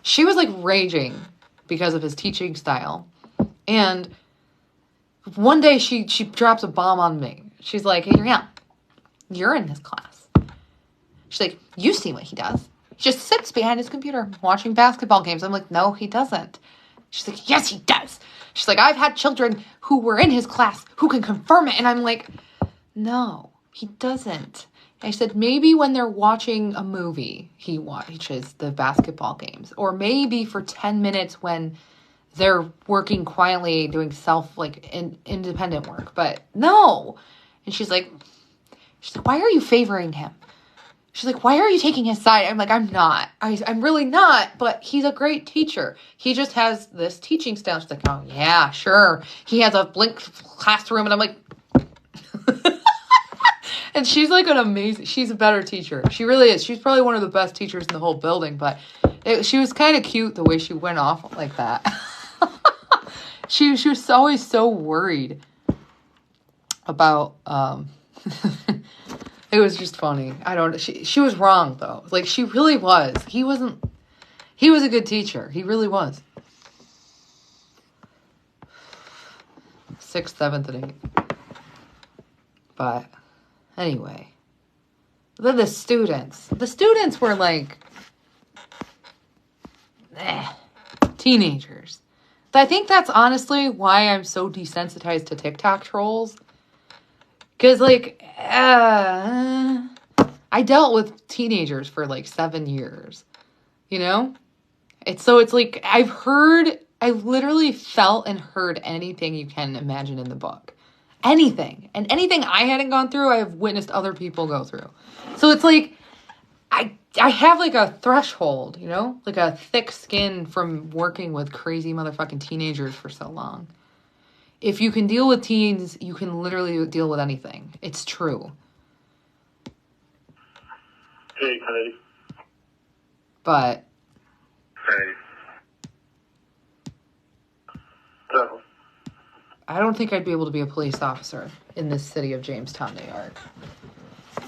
She was raging because of his teaching style. And one day she drops a bomb on me. She's like, Adrielle, you're in his class. She's like, you see what he does. He just sits behind his computer watching basketball games. I'm like, no, he doesn't. She's like, yes, he does. She's like, I've had children who were in his class who can confirm it. And I'm like, no, he doesn't. I said, maybe when they're watching a movie, he watches the basketball games. Or maybe for 10 minutes when they're working quietly, doing independent work. But no. And she's like, why are you favoring him? She's like, why are you taking his side? I'm like, I'm not. I'm really not, but he's a great teacher. He just has this teaching style. She's like, oh, yeah, sure. He has a blank classroom. And I'm like, and she's she's a better teacher. She really is. She's probably one of the best teachers in the whole building, but she was kind of cute the way she went off like that. She was always so worried about, it was just funny. She was wrong though. She really was. He was a good teacher. He really was. 6th, 7th, and 8th. But anyway, then the students were like, teenagers. I think that's honestly why I'm so desensitized to TikTok trolls. Because, like, I dealt with teenagers for, like, 7 years. You know? It's like, I've literally felt and heard anything you can imagine in the book. Anything. And anything I hadn't gone through, I have witnessed other people go through. So it's like, I have, like, a threshold, you know? Like, a thick skin from working with crazy motherfucking teenagers for so long. If you can deal with teens, you can literally deal with anything. It's true. Hey, Kennedy. But... Hey. No. I don't think I'd be able to be a police officer in this city of Jamestown, New York.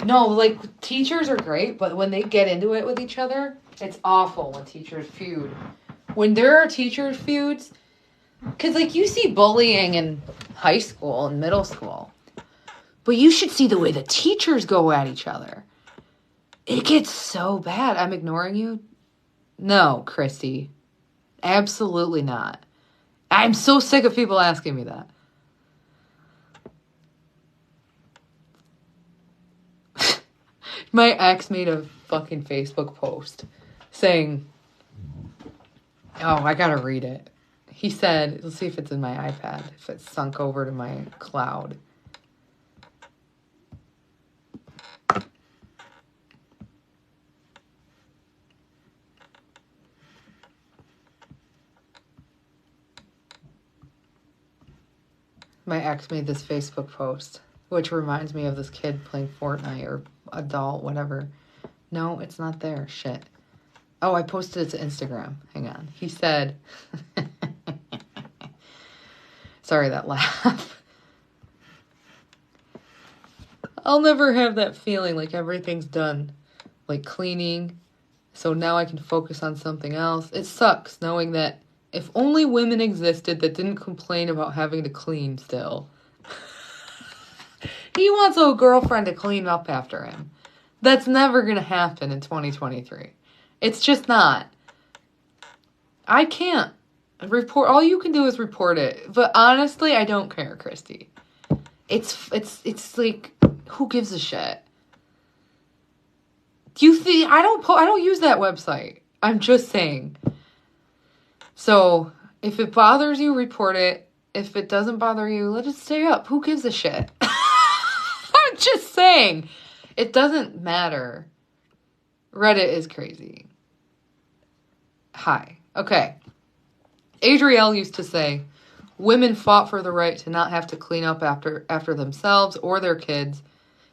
No, like, teachers are great, but when they get into it with each other, it's awful when teachers feud. When there are teachers feuds, because, like, you see bullying in high school and middle school, but you should see the way the teachers go at each other. It gets so bad. I'm ignoring you? No, Christy. Absolutely not. I'm so sick of people asking me that. My ex made a fucking Facebook post saying, oh, I gotta read it. He said, let's see if it's in my iPad, if it's sunk over to my cloud. My ex made this Facebook post, which reminds me of this kid playing Fortnite or adult, whatever. No, it's not there. Shit. Oh, I posted it to Instagram. Hang on. He said... Sorry, that laugh. I'll never have that feeling like everything's done. Like cleaning. So now I can focus on something else. It sucks knowing that if only women existed that didn't complain about having to clean still. He wants a girlfriend to clean up after him. That's never going to happen in 2023. It's just not. I can't. Report. All you can do is report it. But honestly, I don't care, Christy. It's like, who gives a shit? Do you think I don't use that website. I'm just saying. So, if it bothers you, report it. If it doesn't bother you, let it stay up. Who gives a shit? I'm just saying. It doesn't matter. Reddit is crazy. Hi. Okay. ADRIELLE used to say, women fought for the right to not have to clean up after themselves or their kids,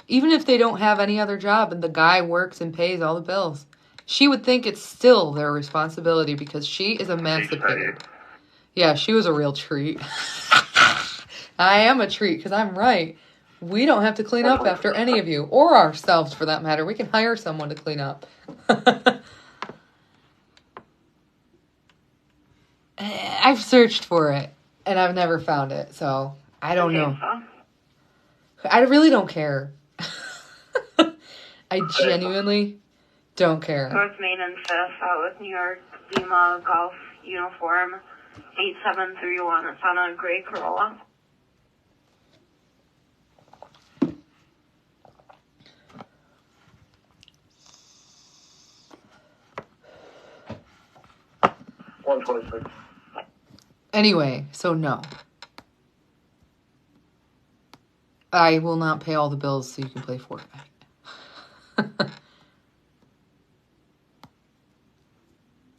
even if they don't have any other job and the guy works and pays all the bills. She would think it's still their responsibility because she is emancipated. Yeah, she was a real treat. I am a treat because I'm right. We don't have to clean up after any of you, or ourselves for that matter. We can hire someone to clean up. I've searched for it, and I've never found it, so I don't know. I really don't care. I genuinely don't care. North Main and 5th out with New York, Lima, Golf, Uniform, 8731. It's on a gray Corolla. $126. Anyway, so no. I will not pay all the bills so you can play Fortnite.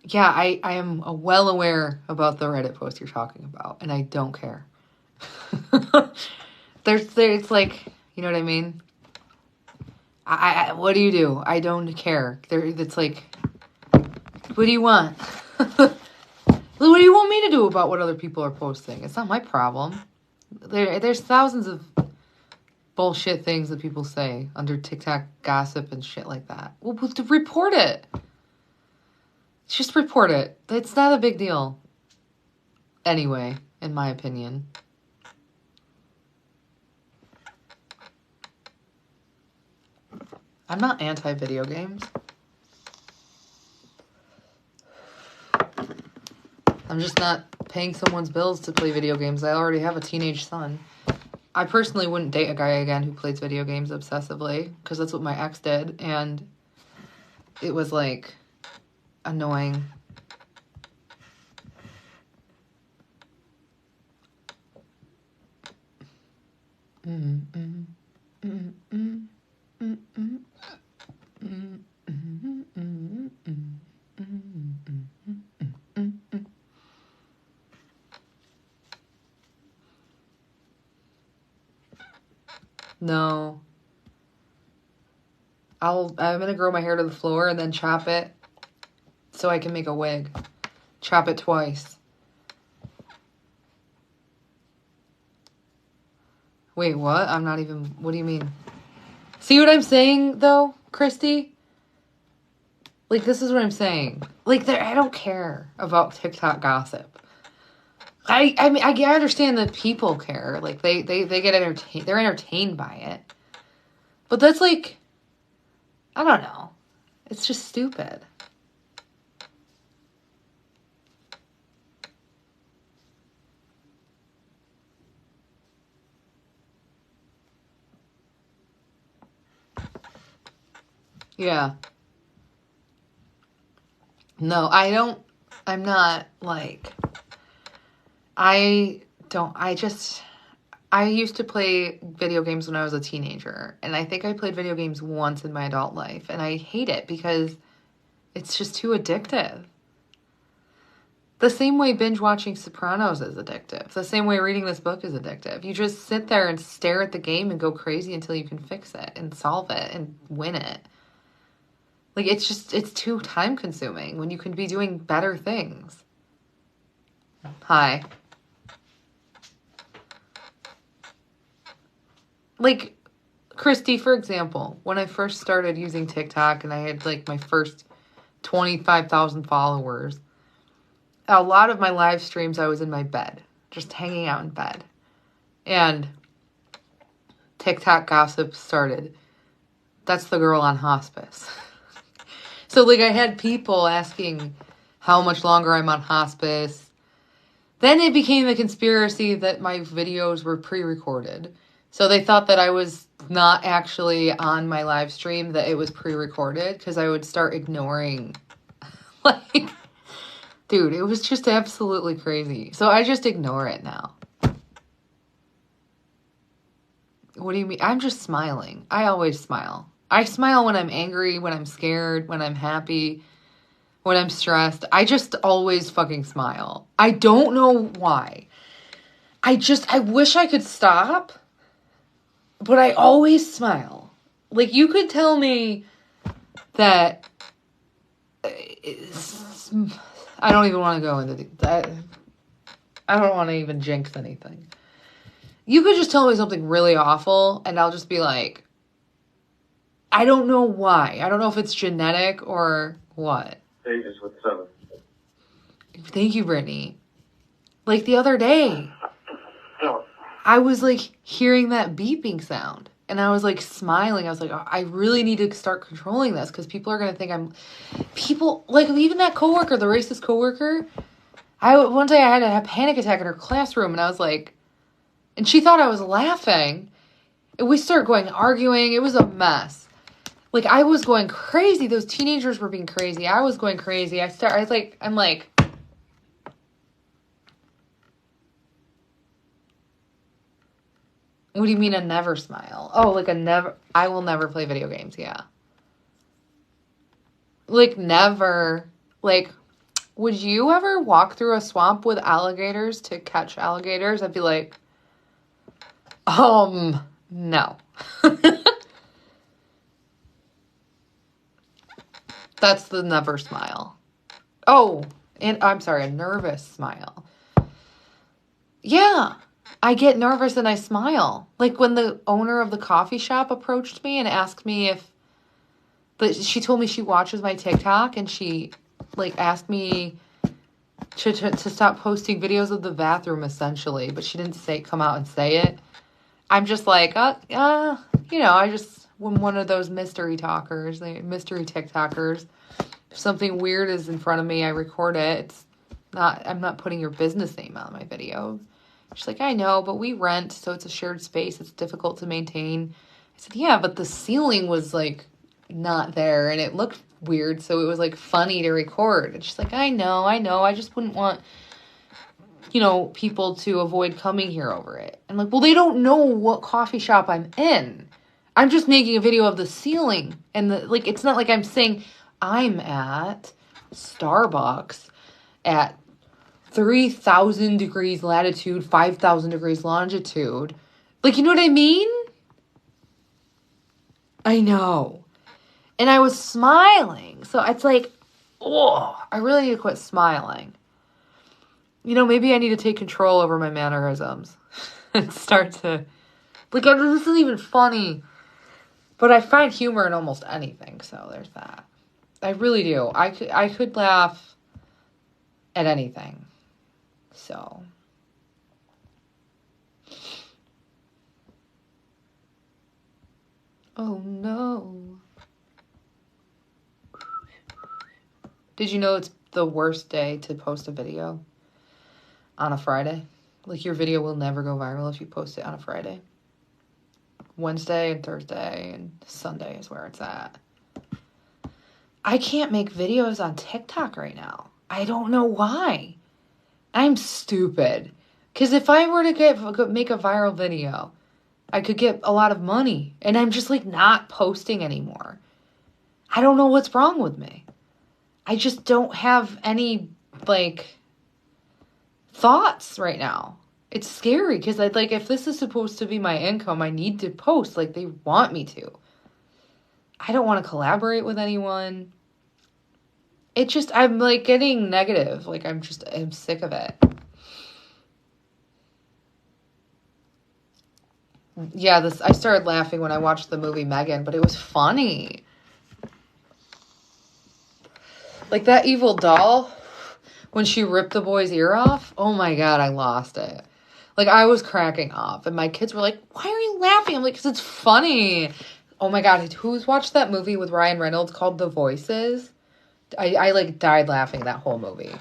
Yeah, I am well aware about the Reddit post you're talking about, and I don't care. It's like, you know what I mean? I what do you do? I don't care. It's like, what do you want? What do you want me to do about what other people are posting? It's not my problem. There's thousands of bullshit things that people say under TikTok gossip and shit like that. Well, report it. Just report it. It's not a big deal. Anyway, in my opinion. I'm not anti-video games. I'm just not paying someone's bills to play video games. I already have a teenage son. I personally wouldn't date a guy again who plays video games obsessively, because that's what my ex did, and it was, like, annoying. No. I'm gonna grow my hair to the floor and then chop it so I can make a wig. Chop it twice. Wait, what? I'm not even... What do you mean? See what I'm saying, though, Christy? Like, this is what I'm saying. Like, I don't care about TikTok gossip. I mean, I understand that people care. Like, they get entertained. They're entertained by it. But that's like... I don't know. It's just stupid. Yeah. No, I'm not, like, I used to play video games when I was a teenager, and I think I played video games once in my adult life, and I hate it because it's just too addictive. The same way binge watching Sopranos is addictive. The same way reading this book is addictive. You just sit there and stare at the game and go crazy until you can fix it and solve it and win it. Like, it's too time consuming when you can be doing better things. Hi. Like, Christy, for example, when I first started using TikTok and I had, like, my first 25,000 followers, a lot of my live streams, I was in my bed, just hanging out in bed. And TikTok gossip started. That's the girl on hospice. So, like, I had people asking how much longer I'm on hospice. Then it became a conspiracy that my videos were pre-recorded. So they thought that I was not actually on my live stream, that it was pre-recorded, because I would start ignoring. Like, dude, it was just absolutely crazy. So I just ignore it now. What do you mean? I'm just smiling. I always smile. I smile when I'm angry, when I'm scared, when I'm happy, when I'm stressed. I just always fucking smile. I don't know why. I wish I could stop, but I always smile. Like, you could tell me that... I don't even want to go into that. I don't want to even jinx anything. You could just tell me something really awful, and I'll just be like... I don't know why. I don't know if it's genetic or what. Pages with 7. Thank you, Brittany. Like, the other day, I was, like, hearing that beeping sound. And I was, like, smiling. I was like, oh, I really need to start controlling this, because people are going to think I'm... People, like, even that coworker, the racist coworker, one day I had a panic attack in her classroom, and I was like... And she thought I was laughing. And we started arguing. It was a mess. Like, I was going crazy. Those teenagers were being crazy. I was going crazy. I'm like... What do you mean a never smile? Oh, like I will never play video games, yeah. Like, never. Like, would you ever walk through a swamp with alligators to catch alligators? I'd be like, no. That's the never smile. Oh, and I'm sorry, a nervous smile. Yeah, I get nervous and I smile. Like when the owner of the coffee shop approached me and asked me if... she told me she watches my TikTok and she like asked me to stop posting videos of the bathroom essentially, but she didn't come out and say it. I'm just like, you know, I just when one of those mystery talkers, mystery TikTokers, if something weird is in front of me, I record it. It's not, I'm not putting your business name on my video. She's like, I know, but we rent, so it's a shared space. It's difficult to maintain. I said, yeah, but the ceiling was like not there and it looked weird, so it was like funny to record. And she's like, I know. I just wouldn't want, you know, people to avoid coming here over it. I'm like, well, they don't know what coffee shop I'm in. I'm just making a video of the ceiling. And the, like, it's not like I'm saying I'm at Starbucks at 3,000 degrees latitude, 5,000 degrees longitude. Like, you know what I mean? I know. And I was smiling. So it's like, oh, I really need to quit smiling. You know, maybe I need to take control over my mannerisms and start to, like, this isn't even funny, but I find humor in almost anything, so there's that. I really do. I could laugh at anything, so. Oh, no. Did you know it's the worst day to post a video? On a Friday. Like, your video will never go viral if you post it on a Friday. Wednesday and Thursday and Sunday is where it's at. I can't make videos on TikTok right now. I don't know why. I'm stupid. Because if I were to make a viral video, I could get a lot of money. And I'm just, like, not posting anymore. I don't know what's wrong with me. I just don't have any, like, thoughts right now. It's scary because I'd like, if this is supposed to be my income, I need to post like they want me to. I don't want to collaborate with anyone. It just, I'm like getting negative. Like I'm sick of it. Yeah, I started laughing when I watched the movie Megan, but it was funny. Like that evil doll, when she ripped the boy's ear off, oh my God, I lost it. Like, I was cracking up. And my kids were like, why are you laughing? I'm like, because it's funny. Oh my God, who's watched that movie with Ryan Reynolds called The Voices? I like, died laughing that whole movie.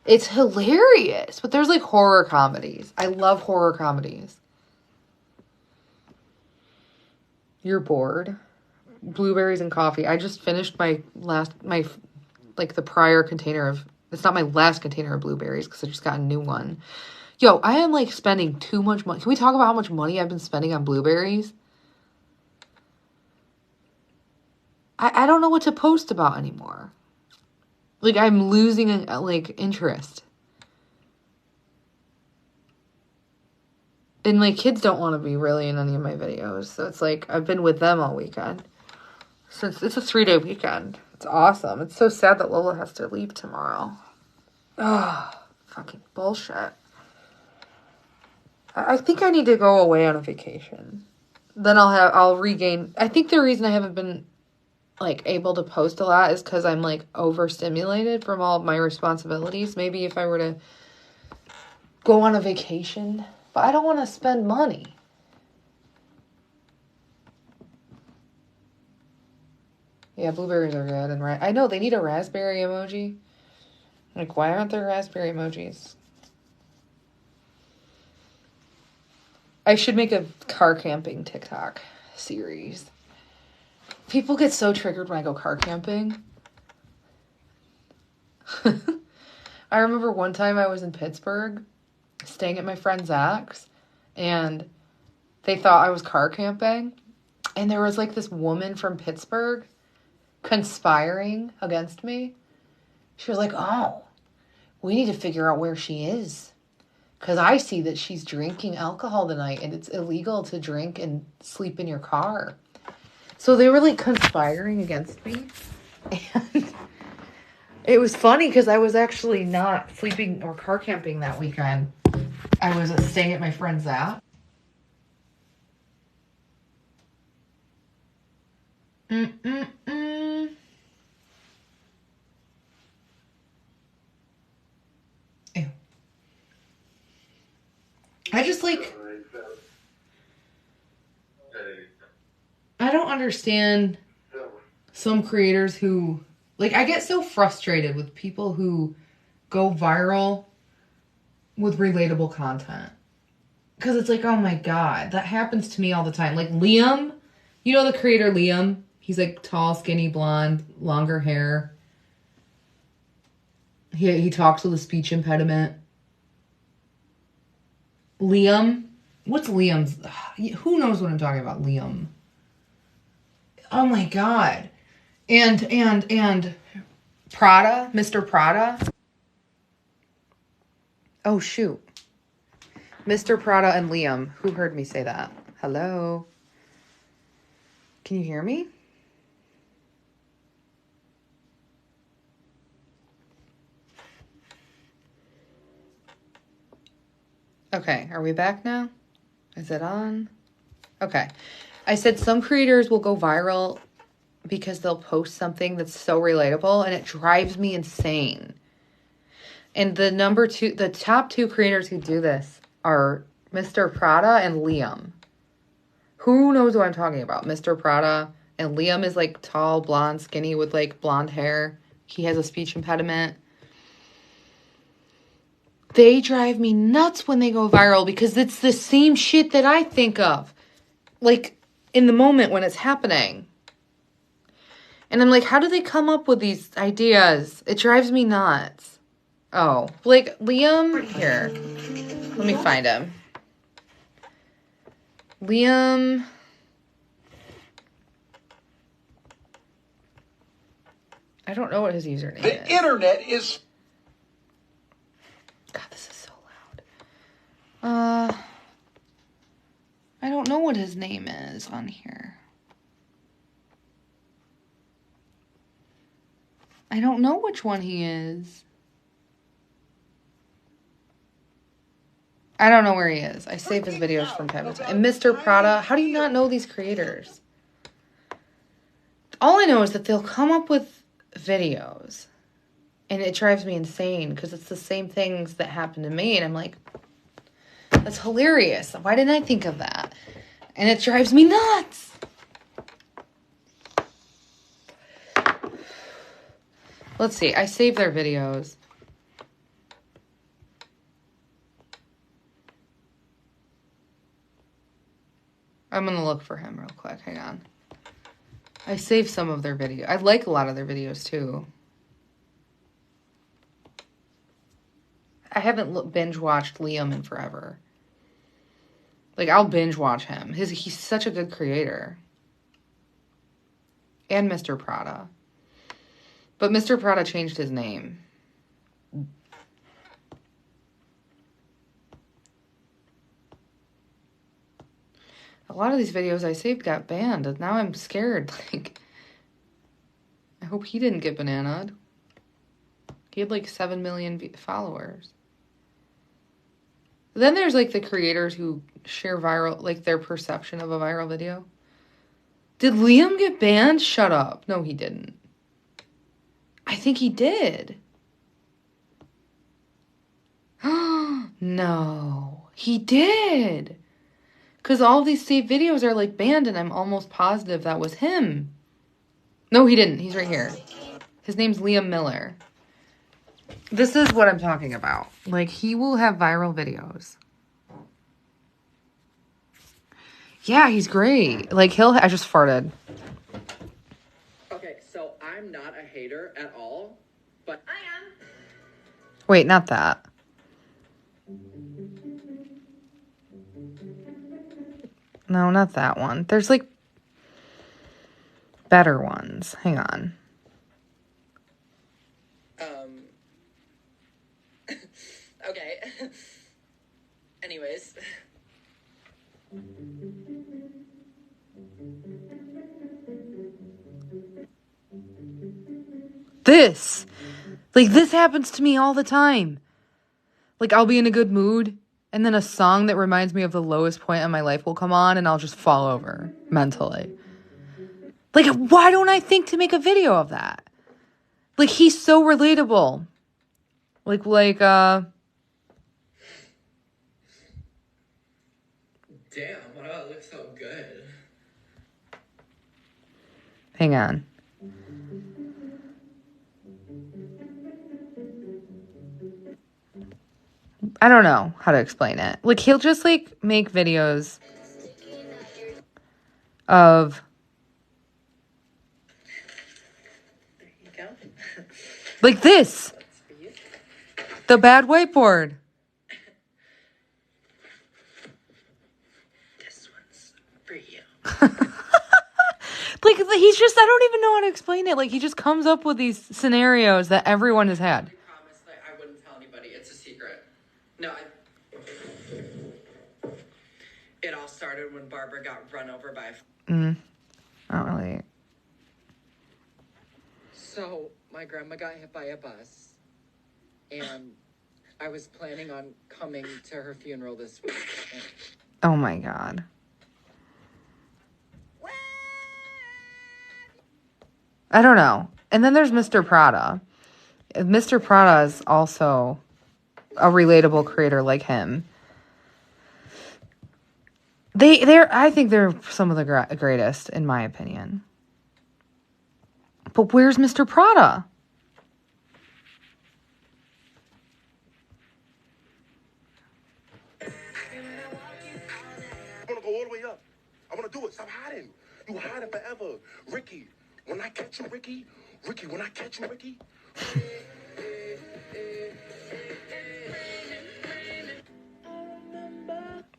It's hilarious. But there's, like, horror comedies. I love horror comedies. You're bored? Blueberries and coffee. I just finished the prior container of... It's not my last container of blueberries because I just got a new one. Yo, I am like spending too much money. Can we talk about how much money I've been spending on blueberries? I don't know what to post about anymore. Like I'm losing like interest. And my kids don't want to be really in any of my videos. So it's like I've been with them all weekend. So it's a 3-day weekend. It's awesome. It's so sad that Lola has to leave tomorrow. Oh, fucking bullshit. I think I need to go away on a vacation. Then I'll regain. I think the reason I haven't been like able to post a lot is because I'm like overstimulated from all of my responsibilities. Maybe if I were to go on a vacation, but I don't want to spend money. Yeah, blueberries are good. And I know they need a raspberry emoji. Like, why aren't there raspberry emojis? I should make a car camping TikTok series. People get so triggered when I go car camping. I remember one time I was in Pittsburgh staying at my friend Zach's and they thought I was car camping. And there was like this woman from Pittsburgh conspiring against me. She was like, oh, we need to figure out where she is. Because I see that she's drinking alcohol tonight and it's illegal to drink and sleep in your car. So they were like conspiring against me. And it was funny because I was actually not sleeping or car camping that weekend. I was staying at my friend's house. Ew. I just like... I don't understand some creators who, like, I get so frustrated with people who go viral with relatable content. Because it's like, oh my God, that happens to me all the time. Like Liam, you know the creator Liam? He's like tall, skinny, blonde, longer hair. He talks with a speech impediment. Liam? What's Liam's? Who knows what I'm talking about? Liam. Oh my God. And Prada, Mr. Prada. Oh shoot. Mr. Prada and Liam. Who heard me say that? Hello? Can you hear me? Okay, are we back now? Is it on? Okay. I said some creators will go viral because they'll post something that's so relatable and it drives me insane. And the top two creators who do this are Mr. Prada and Liam. Who knows what I'm talking about? Mr. Prada and Liam is like tall, blonde, skinny with like blonde hair. He has a speech impediment. They drive me nuts when they go viral because it's the same shit that I think of. Like, in the moment when it's happening. And I'm like, how do they come up with these ideas? It drives me nuts. Oh, like, Liam, here. Let me find him. Liam. I don't know what his username is. The internet is... God, this is so loud. I don't know what his name is on here. I don't know which one he is. I don't know where he is. I save his videos from time to time. And Mr. Prada, how do you not know these creators? All I know is that they'll come up with videos. And it drives me insane because it's the same things that happen to me. And I'm like, that's hilarious. Why didn't I think of that? And it drives me nuts. Let's see. I save their videos. I'm going to look for him real quick. Hang on. I saved some of their videos. I like a lot of their videos too. I haven't binge watched Liam in forever. Like, I'll binge watch him. He's such a good creator. And Mr. Prada. But Mr. Prada changed his name. A lot of these videos I saved got banned, and now I'm scared. Like, I hope he didn't get bananaed. He had like 7 million followers. Then there's like the creators who share viral, like their perception of a viral video. Did Liam get banned? Shut up. No, he didn't. I think he did. No, he did. Because all these saved videos are like banned and I'm almost positive that was him. No, he didn't. He's right here. His name's Liam Miller. This is what I'm talking about. Like, he will have viral videos. Yeah, he's great. Like, I just farted. Okay, so I'm not a hater at all, but I am. Wait, not that. No, not that one. There's, like, better ones. Hang on. Okay. Anyways. This. Like, this happens to me all the time. Like, I'll be in a good mood, and then a song that reminds me of the lowest point in my life will come on, and I'll just fall over mentally. Like, why don't I think to make a video of that? Like, he's so relatable. Like, Damn, wow, it looks so good. Hang on. I don't know how to explain it. Like, he'll just, like, make videos of... There you go. Like this. That's for you. The bad whiteboard. This one's for you. Like, he's just, I don't even know how to explain it. Like, he just comes up with these scenarios that everyone has had. I promise that I wouldn't tell anybody. It's a secret. No, it all started when Barbara got run over by... I don't really... So, my grandma got hit by a bus, and I was planning on coming to her funeral this week. Oh, my God. I don't know. And then there's Mr. Prada. Mr. Prada is also a relatable creator like him. I think they're some of the greatest, in my opinion. But where's Mr. Prada? I want to go all the way up. I want to do it. Stop hiding. You hiding forever. Ricky, when I catch you, Ricky, when I catch you, Ricky.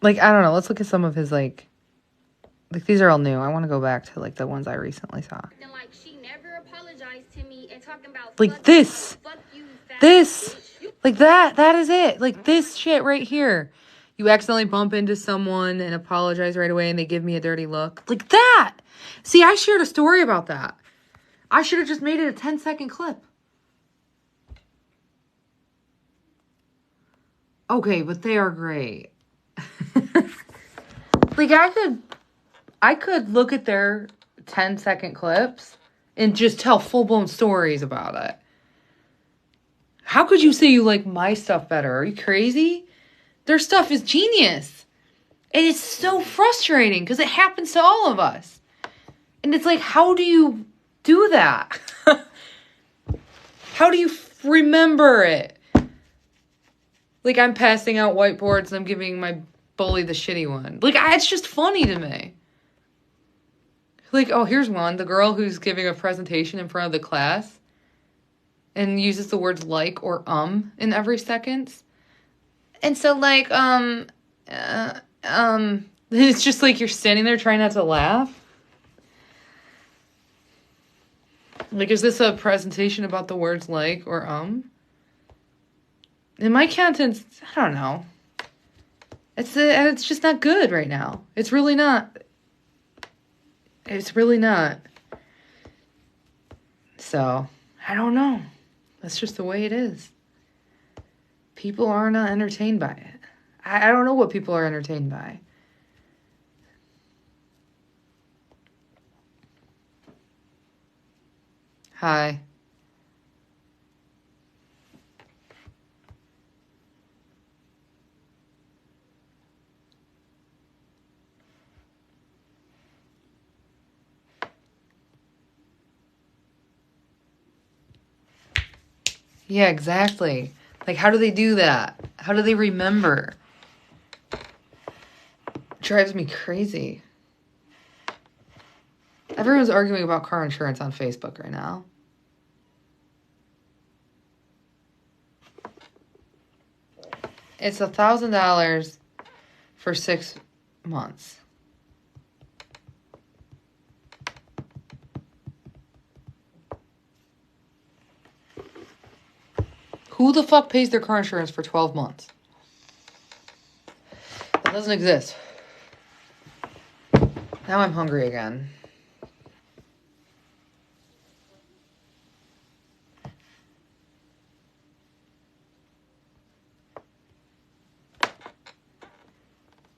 Like, I don't know. Let's look at some of his, like these are all new. I want to go back to, like, the ones I recently saw. And like she never apologized to me and talking about Like this. This. Like that is it. Like this shit right here. You accidentally bump into someone and apologize right away and they give me a dirty look. Like that. See, I shared a story about that. I should have just made it a 10-second clip. Okay, but they are great. Like, I could look at their 10-second clips and just tell full-blown stories about it. How could you say you like my stuff better? Are you crazy? Their stuff is genius. And it's so frustrating because it happens to all of us. And it's like, how do you do that? How do you remember it? Like, I'm passing out whiteboards and I'm giving my bully the shitty one. Like, it's just funny to me. Like, oh, here's one. The girl who's giving a presentation in front of the class and uses the words like or in every sentence. And so, like, it's just like you're standing there trying not to laugh. Like, is this a presentation about the words like or In my contents, I don't know. It's just not good right now. It's really not. It's really not. So, I don't know. That's just the way it is. People are not entertained by it. I don't know what people are entertained by. Hi. Yeah, exactly. Like, how do they do that? How do they remember? It drives me crazy. Everyone's arguing about car insurance on Facebook right now. It's $1,000 for 6 months. Who the fuck pays their car insurance for 12 months? That doesn't exist. Now I'm hungry again.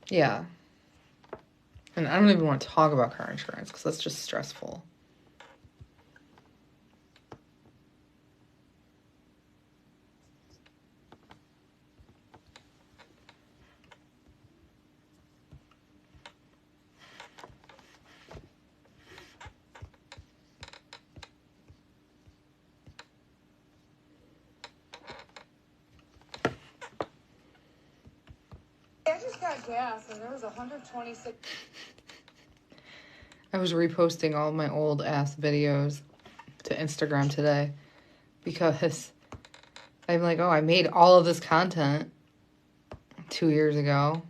Yeah. And I don't even want to talk about car insurance because that's just stressful. just got gas and there was 126. I was reposting all my old ass videos to Instagram today because I'm like, oh, I made all of this content 2 years ago.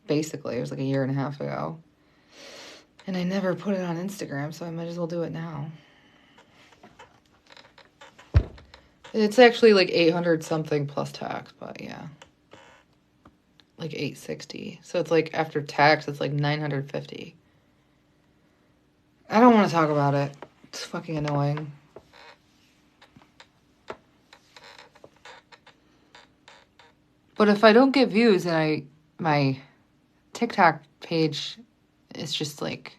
Basically, it was like a year and a half ago. And I never put it on Instagram, so I might as well do it now. It's actually like 800 something plus tax, but yeah. Like 860. So it's like after tax, it's like 950. I don't want to talk about it. It's fucking annoying. But if I don't get views and my TikTok page is just like,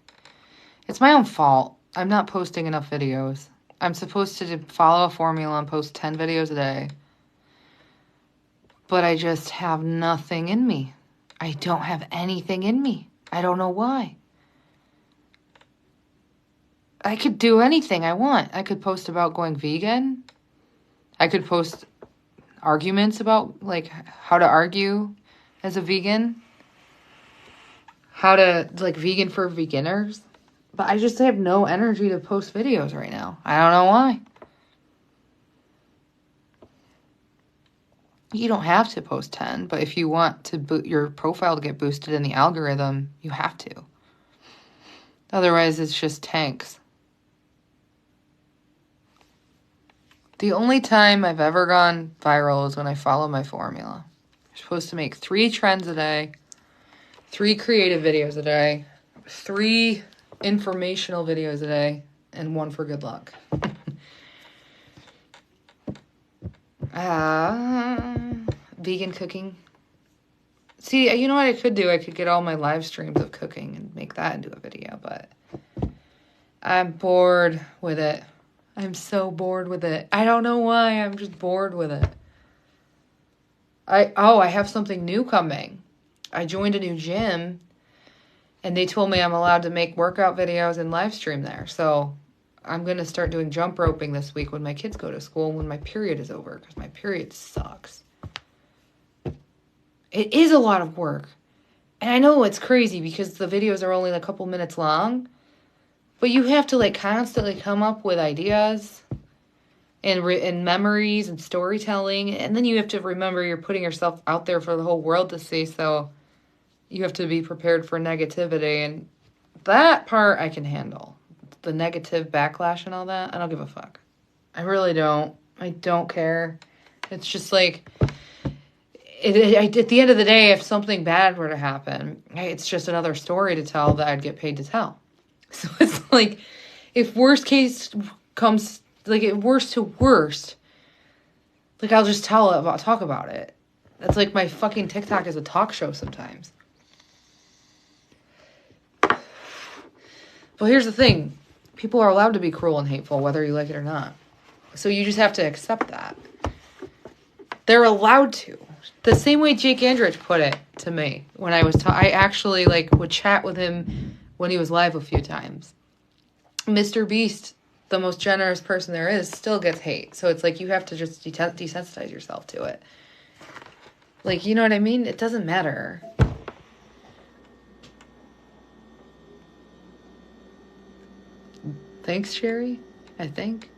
it's my own fault. I'm not posting enough videos. I'm supposed to follow a formula and post 10 videos a day. But I just have nothing in me. I don't have anything in me. I don't know why. I could do anything I want. I could post about going vegan. I could post arguments about, like, how to argue as a vegan. How to, like, vegan for beginners. But I just have no energy to post videos right now. I don't know why. You don't have to post 10, but if you want to your profile to get boosted in the algorithm, you have to. Otherwise, it's just tanks. The only time I've ever gone viral is when I follow my formula. You're supposed to make 3 trends a day, 3 creative videos a day, 3 informational videos a day, and 1 for good luck. Vegan cooking. See, you know what I could do? I could get all my live streams of cooking and make that into a video, but I'm bored with it. I'm so bored with it. I don't know why. I'm just bored with it. I have something new coming. I joined a new gym, and they told me I'm allowed to make workout videos and live stream there. So I'm going to start doing jump roping this week when my kids go to school and when my period is over, because my period sucks. It is a lot of work. And I know it's crazy because the videos are only a couple minutes long. But you have to, like, constantly come up with ideas and memories and storytelling. And then you have to remember you're putting yourself out there for the whole world to see. So you have to be prepared for negativity. And that part I can handle. The negative backlash and all that, I don't give a fuck. I really don't. I don't care. It's just like, at the end of the day, if something bad were to happen, it's just another story to tell that I'd get paid to tell. So it's like, if worst case comes, like, worst to worst, like, I'll just talk about it. That's like my fucking TikTok is a talk show sometimes. But here's the thing. People are allowed to be cruel and hateful, whether you like it or not. So you just have to accept that. They're allowed to. The same way Jake Andrich put it to me when I was I actually, like, would chat with him when he was live a few times. Mr. Beast, the most generous person there is, still gets hate. So it's like you have to just desensitize yourself to it. Like, you know what I mean? It doesn't matter. Thanks, Sherry, I think.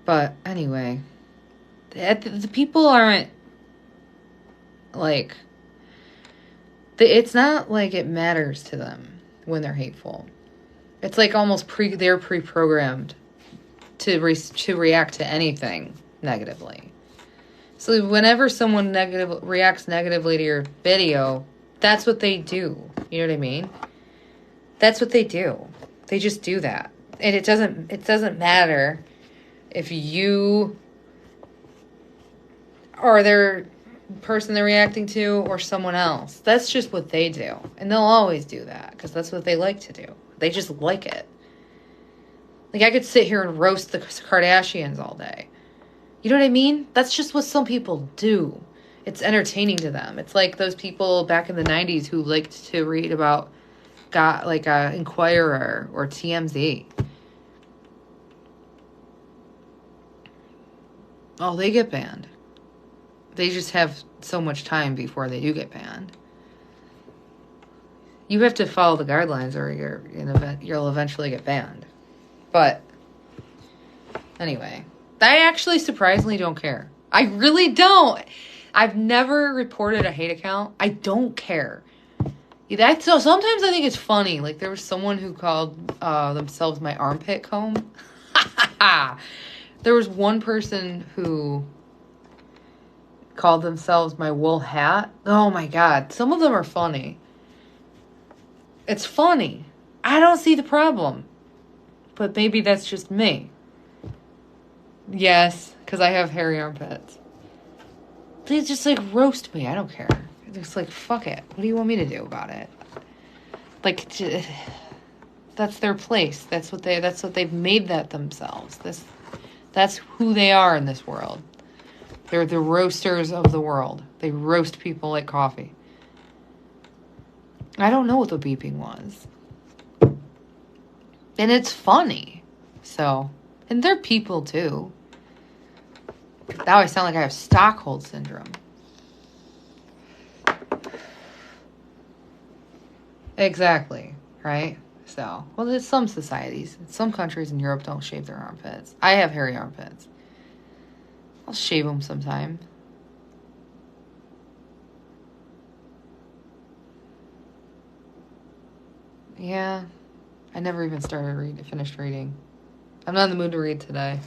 But anyway, the people aren't, like, it's not like it matters to them when they're hateful. It's like almost they're pre-programmed to react to anything negatively. So whenever someone reacts negatively to your video, that's what they do. You know what I mean? That's what they do. They just do that. And it doesn't matter if you are their person they're reacting to or someone else. That's just what they do. And they'll always do that because that's what they like to do. They just like it. Like, I could sit here and roast the Kardashians all day. You know what I mean? That's just what some people do. It's entertaining to them. It's like those people back in the 90s who liked to read about Inquirer or TMZ. Oh, they get banned. They just have so much time before they do get banned. You have to follow the guidelines or you'll eventually get banned. But anyway, I actually surprisingly don't care. I really don't. I've never reported a hate account. I don't care. So sometimes I think it's funny. Like there was someone who called themselves my armpit comb. There was one person who called themselves my wool hat. Oh my God. Some of them are funny. It's funny. I don't see the problem. But maybe that's just me. Yes, because I have hairy armpits. They just like roast me. I don't care. It's like, fuck it. What do you want me to do about it? Like, that's their place. That's what they've made that themselves. That's who they are in this world. They're the roasters of the world. They roast people like coffee. I don't know what the beeping was. And it's funny. So, and they're people too. Now I sound like I have Stockholm syndrome. Exactly, right? So, well, there's some societies, some countries in Europe don't shave their armpits. I have hairy armpits. I'll shave them sometime. Yeah, I never even finished reading. I'm not in the mood to read today.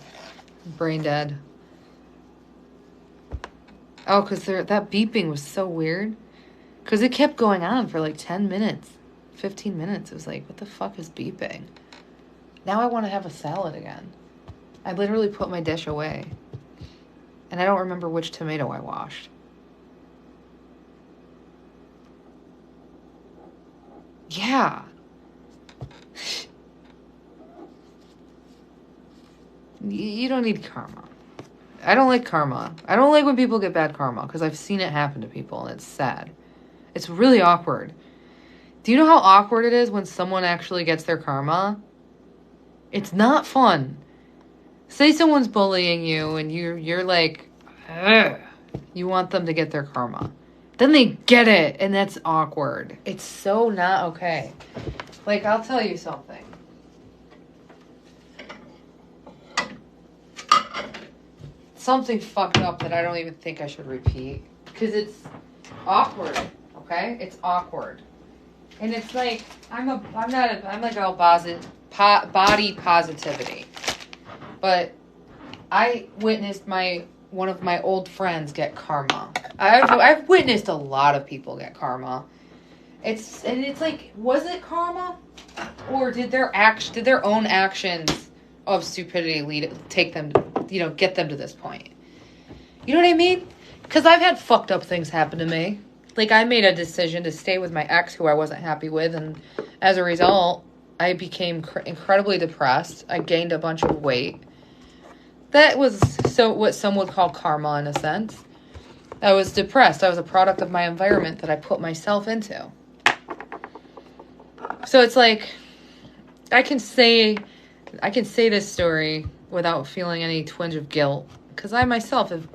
I'm brain dead. Oh, because that beeping was so weird. Because it kept going on for like 10 minutes, 15 minutes. It was like, what the fuck is beeping? Now I want to have a salad again. I literally put my dish away. And I don't remember which tomato I washed. Yeah. You don't need karma. I don't like karma. I don't like when people get bad karma because I've seen it happen to people and it's sad. It's really awkward. Do you know how awkward it is when someone actually gets their karma? It's not fun. Say someone's bullying you and you're like, ugh, you want them to get their karma. Then they get it and that's awkward. It's so not okay. Like, I'll tell you something. Something fucked up that I don't even think I should repeat. Because it's awkward, okay? It's awkward. And it's like, I'm like all body positivity. But I witnessed one of my old friends get karma. I've witnessed a lot of people get karma. It's like, was it karma? Or did their own actions of stupidity take them, get them to this point? You know what I mean? Because I've had fucked up things happen to me. Like, I made a decision to stay with my ex who I wasn't happy with, and as a result, I became incredibly depressed. I gained a bunch of weight. That was what some would call karma in a sense. I was depressed. I was a product of my environment that I put myself into. So it's like, I can say this story without feeling any twinge of guilt, because I myself have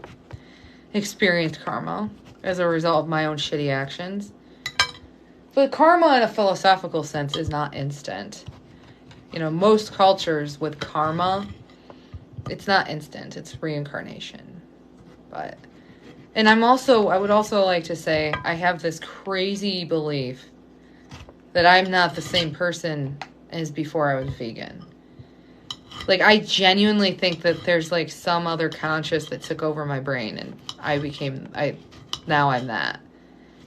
experienced karma as a result of my own shitty actions. But karma in a philosophical sense is not instant. Most cultures with karma, it's not instant, it's reincarnation. And I would also like to say, I have this crazy belief that I'm not the same person as before I was vegan. Like, I genuinely think that there's like some other conscious that took over my brain and now I'm that.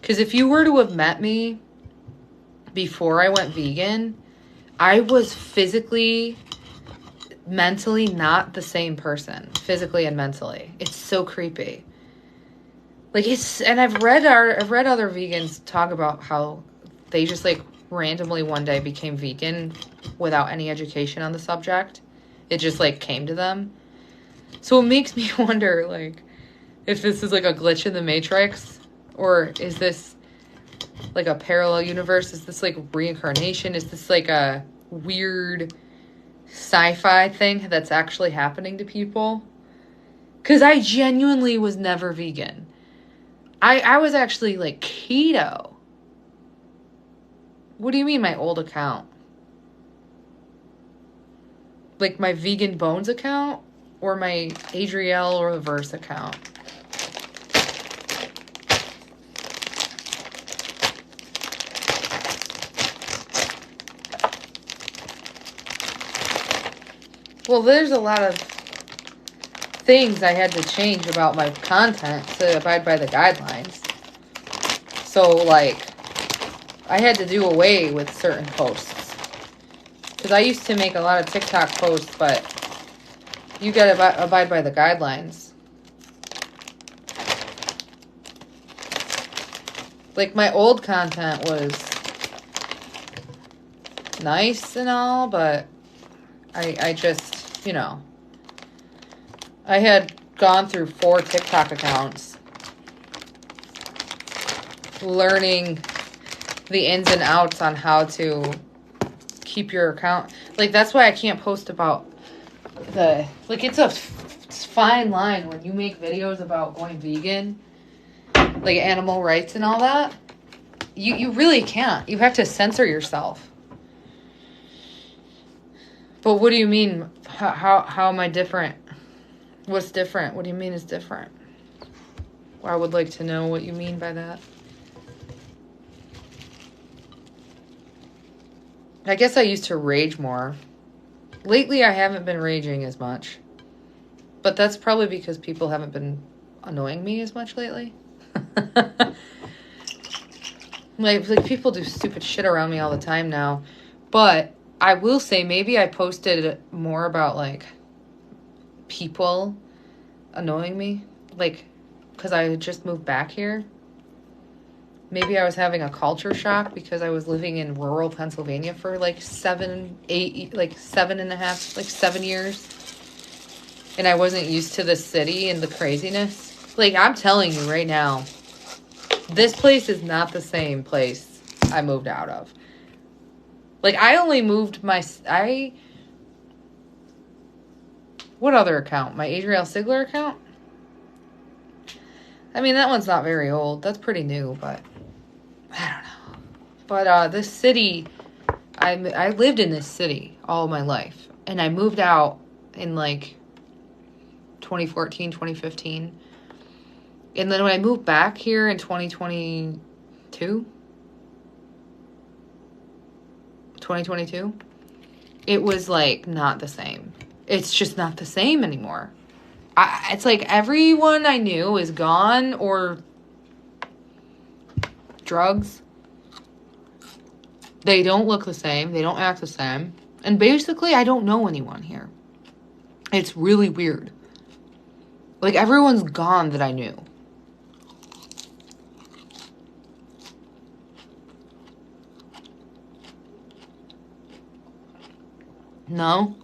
Because if you were to have met me before I went vegan, I was physically, mentally not the same person. Physically and mentally. It's so creepy. Like, and I've read other vegans talk about how they just like randomly one day became vegan without any education on the subject. It just like came to them. So it makes me wonder, like, if this is like a glitch in the Matrix, or is this like a parallel universe? Is this like reincarnation? Is this like a weird sci-fi thing that's actually happening to people? Because I genuinely was never vegan. I was actually like keto. What do you mean my old account? Like my Vegan Bones account or my Adrielle Reverse account? Well, there's a lot of things I had to change about my content to abide by the guidelines. So, like, I had to do away with certain posts. Because I used to make a lot of TikTok posts, but you gotta abide by the guidelines. Like, my old content was nice and all, but I just, you know, I had gone through 4 TikTok accounts, learning the ins and outs on how to keep your account. Like, that's why I can't post about the, like, it's a fine line when you make videos about going vegan, like animal rights and all that. You really can't. You have to censor yourself. But what do you mean? How am I different? What's different? What do you mean is different? Well, I would like to know what you mean by that. I guess I used to rage more. Lately, I haven't been raging as much. But that's probably because people haven't been annoying me as much lately. Like people do stupid shit around me all the time now. But I will say maybe I posted more about, like, people annoying me. Like, because I had just moved back here. Maybe I was having a culture shock because I was living in rural Pennsylvania for, like, 7 years. And I wasn't used to the city and the craziness. Like, I'm telling you right now, this place is not the same place I moved out of. Like, I only moved what other account? My Adrielle Sigler account? I mean, that one's not very old. That's pretty new, but I don't know. But this city, I lived in this city all my life. And I moved out in, like, 2014, 2015. And then when I moved back here in 2022, it was, like, not the same. It's just not the same anymore. It's like everyone I knew is gone or drugs. They don't look the same. They don't act the same. And basically, I don't know anyone here. It's really weird. Like, everyone's gone that I knew. No?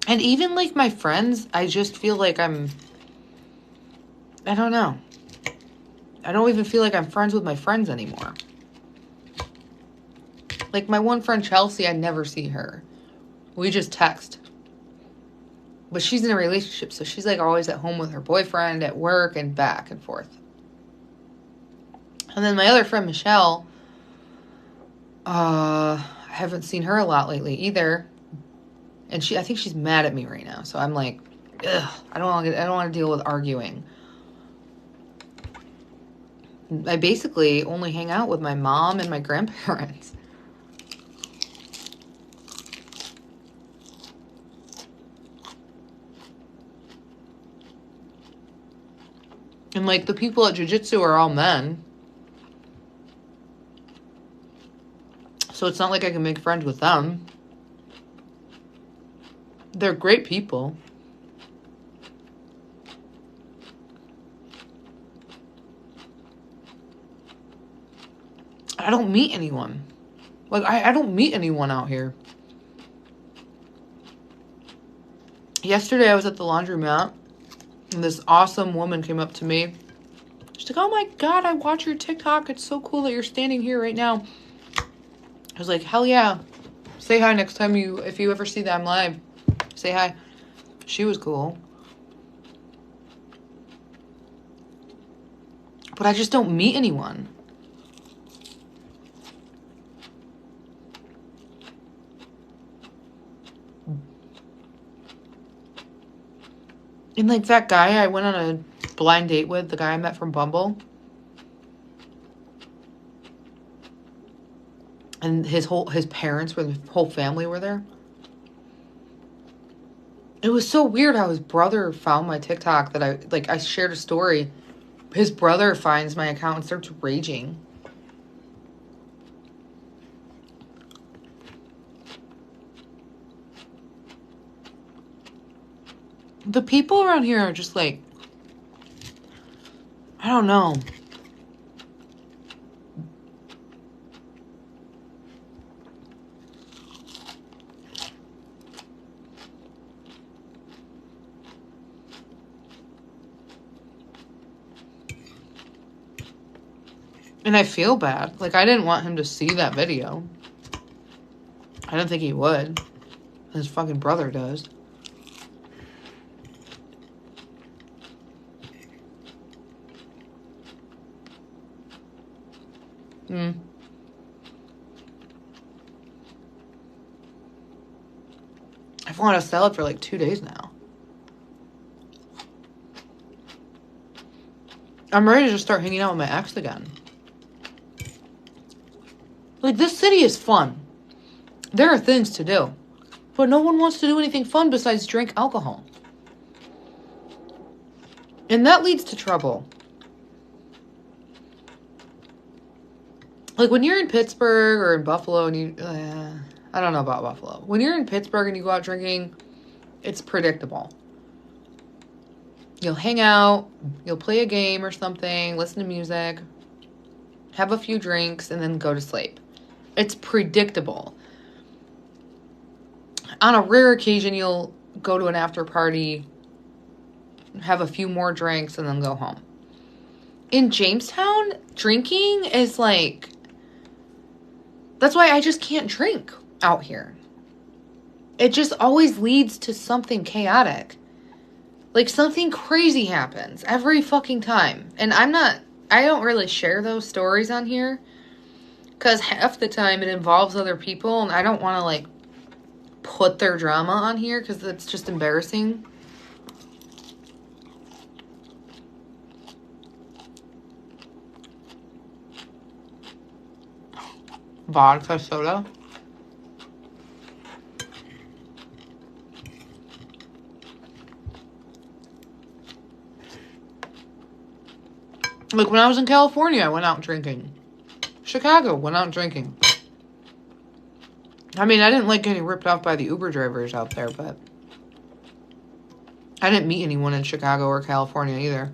And even, like, my friends, I just feel like I don't know. I don't even feel like I'm friends with my friends anymore. Like, my one friend, Chelsea, I never see her. We just text. But she's in a relationship, so she's, like, always at home with her boyfriend, at work, and back and forth. And then my other friend, Michelle, I haven't seen her a lot lately either. And I think she's mad at me right now. So I'm like, ugh, I don't want to deal with arguing. I basically only hang out with my mom and my grandparents. And, like, the people at jiu-jitsu are all men. So it's not like I can make friends with them. They're great people. I don't meet anyone. Like, I don't meet anyone out here. Yesterday I was at the laundromat. And this awesome woman came up to me. She's like, oh my God, I watch your TikTok. It's so cool that you're standing here right now. I was like, hell yeah. Say hi next time if you ever see that I'm live. Say hi. She was cool. But I just don't meet anyone. And like that guy I went on a blind date with, the guy I met from Bumble. And his parents were, the whole family were there. It was so weird how his brother found my TikTok that I shared a story. His brother finds my account and starts raging. The people around here are just like, I don't know. And I feel bad. Like, I didn't want him to see that video. I didn't think he would. His fucking brother does. I've wanted a salad for like 2 days now. I'm ready to just start hanging out with my ex again. Like, this city is fun. There are things to do. But no one wants to do anything fun besides drink alcohol. And that leads to trouble. Like, when you're in Pittsburgh or in Buffalo and you... I don't know about Buffalo. When you're in Pittsburgh and you go out drinking, it's predictable. You'll hang out, you'll play a game or something, listen to music, have a few drinks, and then go to sleep. It's predictable. On a rare occasion, you'll go to an after party, have a few more drinks, and then go home. In Jamestown, drinking is like... That's why I just can't drink out here. It just always leads to something chaotic. Like, something crazy happens every fucking time. And I don't really share those stories on here. Because half the time it involves other people. And I don't want to, like, put their drama on here. Because it's just embarrassing. Vodka soda. Like, when I was in California, I went out drinking. Chicago, went out drinking. I mean, I didn't like getting ripped off by the Uber drivers out there, but I didn't meet anyone in Chicago or California either.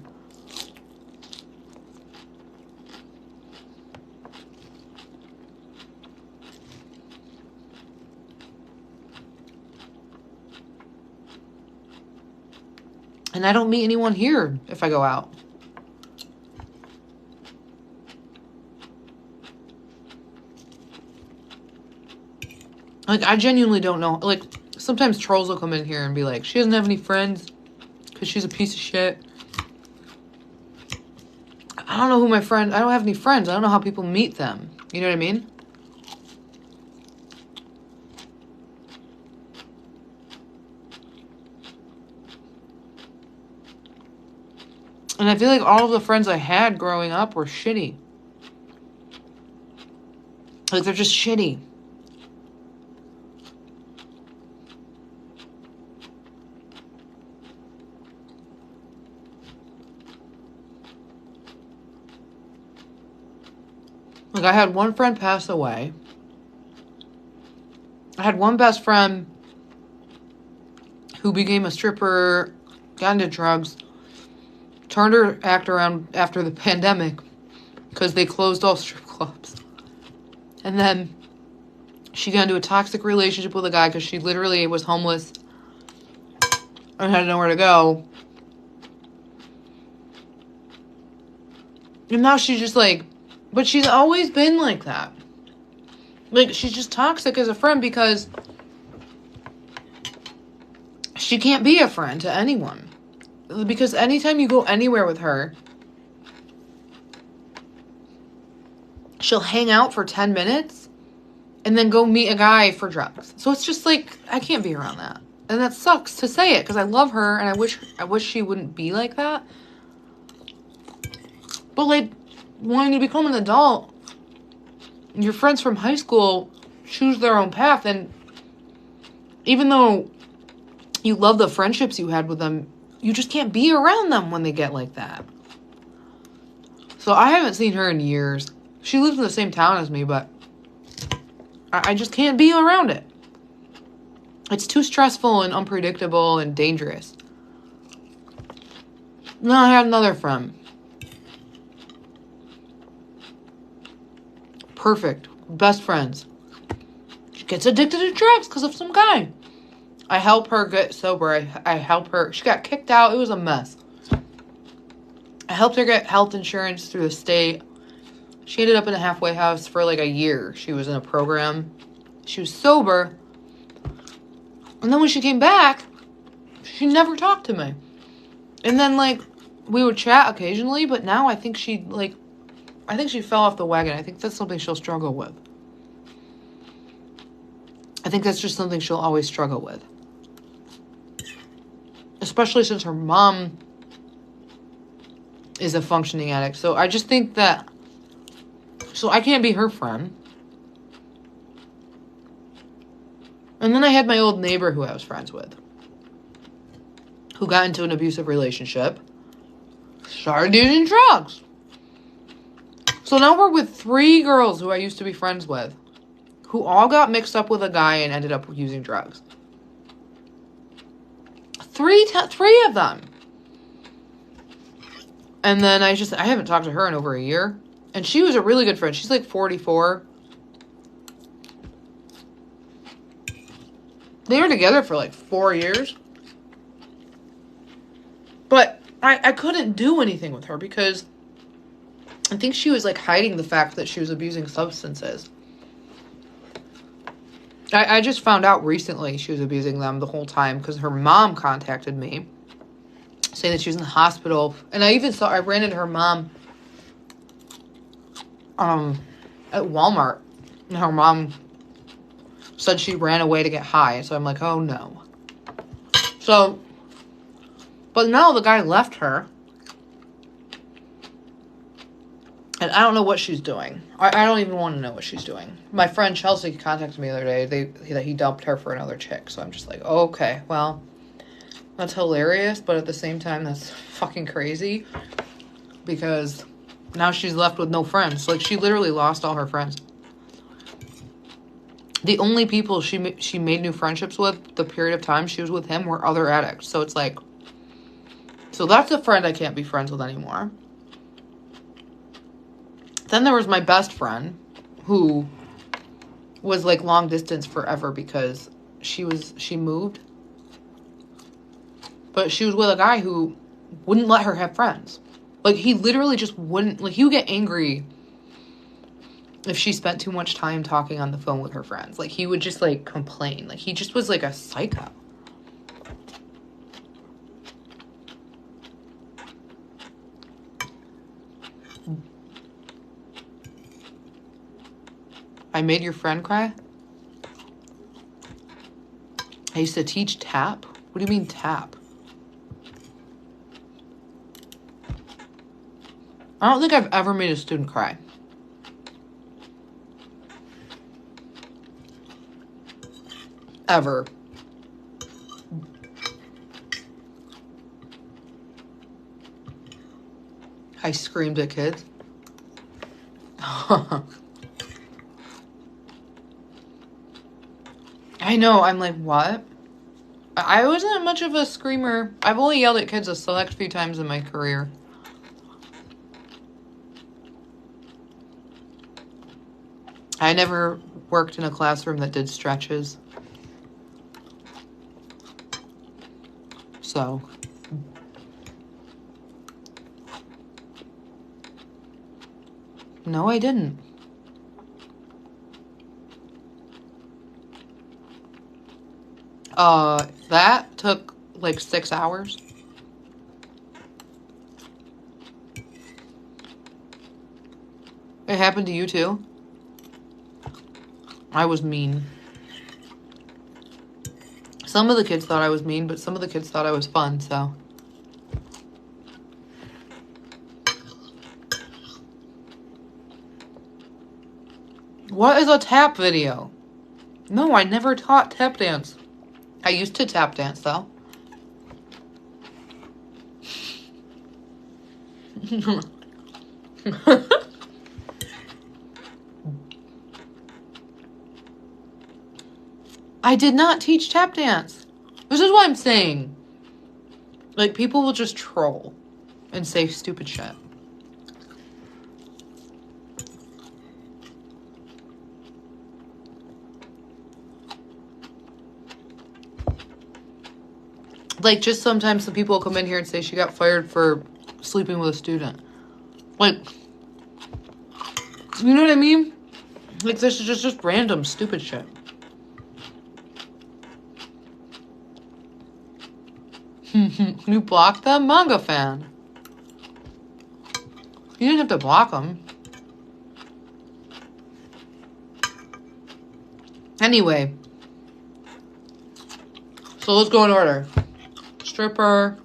And I don't meet anyone here if I go out. Like, I genuinely don't know. Like, sometimes trolls will come in here and be like, she doesn't have any friends because she's a piece of shit. I don't know who my friend... I don't have any friends. I don't know how people meet them. You know what I mean? And I feel like all of the friends I had growing up were shitty. Like, they're just shitty. Like, I had one friend pass away. I had one best friend who became a stripper, got into drugs, turned her act around after the pandemic because they closed all strip clubs. And then she got into a toxic relationship with a guy because she literally was homeless and had nowhere to go. And now she's just like... But she's always been like that. Like, she's just toxic as a friend because she can't be a friend to anyone. Because anytime you go anywhere with her, she'll hang out for 10 minutes and then go meet a guy for drugs. So it's just like, I can't be around that. And that sucks to say it because I love her and I wish she wouldn't be like that. But like, wanting to become an adult, your friends from high school choose their own path, and even though you love the friendships you had with them, you just can't be around them when they get like that. So I haven't seen her in years. She lives in the same town as me, but I just can't be around it. It's too stressful and unpredictable and dangerous. Then I had another friend. Perfect. Best friends. She gets addicted to drugs because of some guy. I help her get sober. I help her. She got kicked out. It was a mess. I helped her get health insurance through the state. She ended up in a halfway house for like a year. She was in a program. She was sober. And then when she came back, she never talked to me. And then like, we would chat occasionally, but now I think she fell off the wagon. I think that's something she'll struggle with. I think that's just something she'll always struggle with. Especially since her mom is a functioning addict. So I just think that... So I can't be her friend. And then I had my old neighbor who I was friends with, who got into an abusive relationship, started using drugs. So now we're with 3 girls who I used to be friends with, who all got mixed up with a guy and ended up using drugs. 3 of them. And then I haven't talked to her in over a year. And she was a really good friend. She's like 44. They were together for like 4 years. But I couldn't do anything with her because I think she was like hiding the fact that she was abusing substances. I just found out recently she was abusing them the whole time because her mom contacted me saying that she was in the hospital. And I ran into her mom at Walmart. And her mom said she ran away to get high. So I'm like, oh no. So, but now the guy left her. And I don't know what she's doing. I don't even want to know what she's doing. My friend Chelsea contacted me the other day that he dumped her for another chick. So I'm just like, oh, okay, well, that's hilarious. But at the same time, that's fucking crazy. Because now she's left with no friends. Like, she literally lost all her friends. The only people she made new friendships with the period of time she was with him were other addicts. So it's like, so that's a friend I can't be friends with anymore. Then there was my best friend who was like long distance forever because she moved. But she was with a guy who wouldn't let her have friends. Like, he literally just wouldn't, like, he would get angry if she spent too much time talking on the phone with her friends. Like, he would just like complain. Like, he just was like a psycho. I made your friend cry? I used to teach tap? What do you mean tap? I don't think I've ever made a student cry. Ever. I screamed at kids. I know, I'm like, what? I wasn't much of a screamer. I've only yelled at kids a select few times in my career. I never worked in a classroom that did stretches. So. No, I didn't. That took like 6 hours. It happened to you too? I was mean. Some of the kids thought I was mean, but some of the kids thought I was fun, so. What is a tap video? No, I never taught tap dance. I used to tap dance, though. I did not teach tap dance. This is what I'm saying. Like, people will just troll and say stupid shit. Like, just sometimes the people will come in here and say she got fired for sleeping with a student. Like, you know what I mean? Like, this is just random stupid shit. You blocked them? Manga fan. You didn't have to block them. Anyway. So let's go in order. Stripper.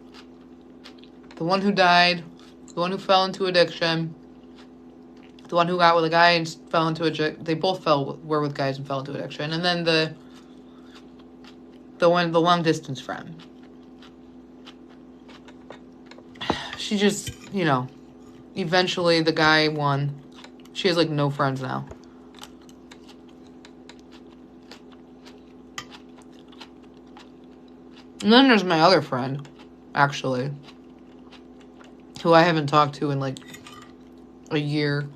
The one who died. The one who fell into addiction. The one who got with a guy and fell into addiction. They both were with guys and fell into addiction. And then the long distance friend. She just, you know, eventually the guy won. She has like no friends now. And then there's my other friend, actually, who I haven't talked to in like a year.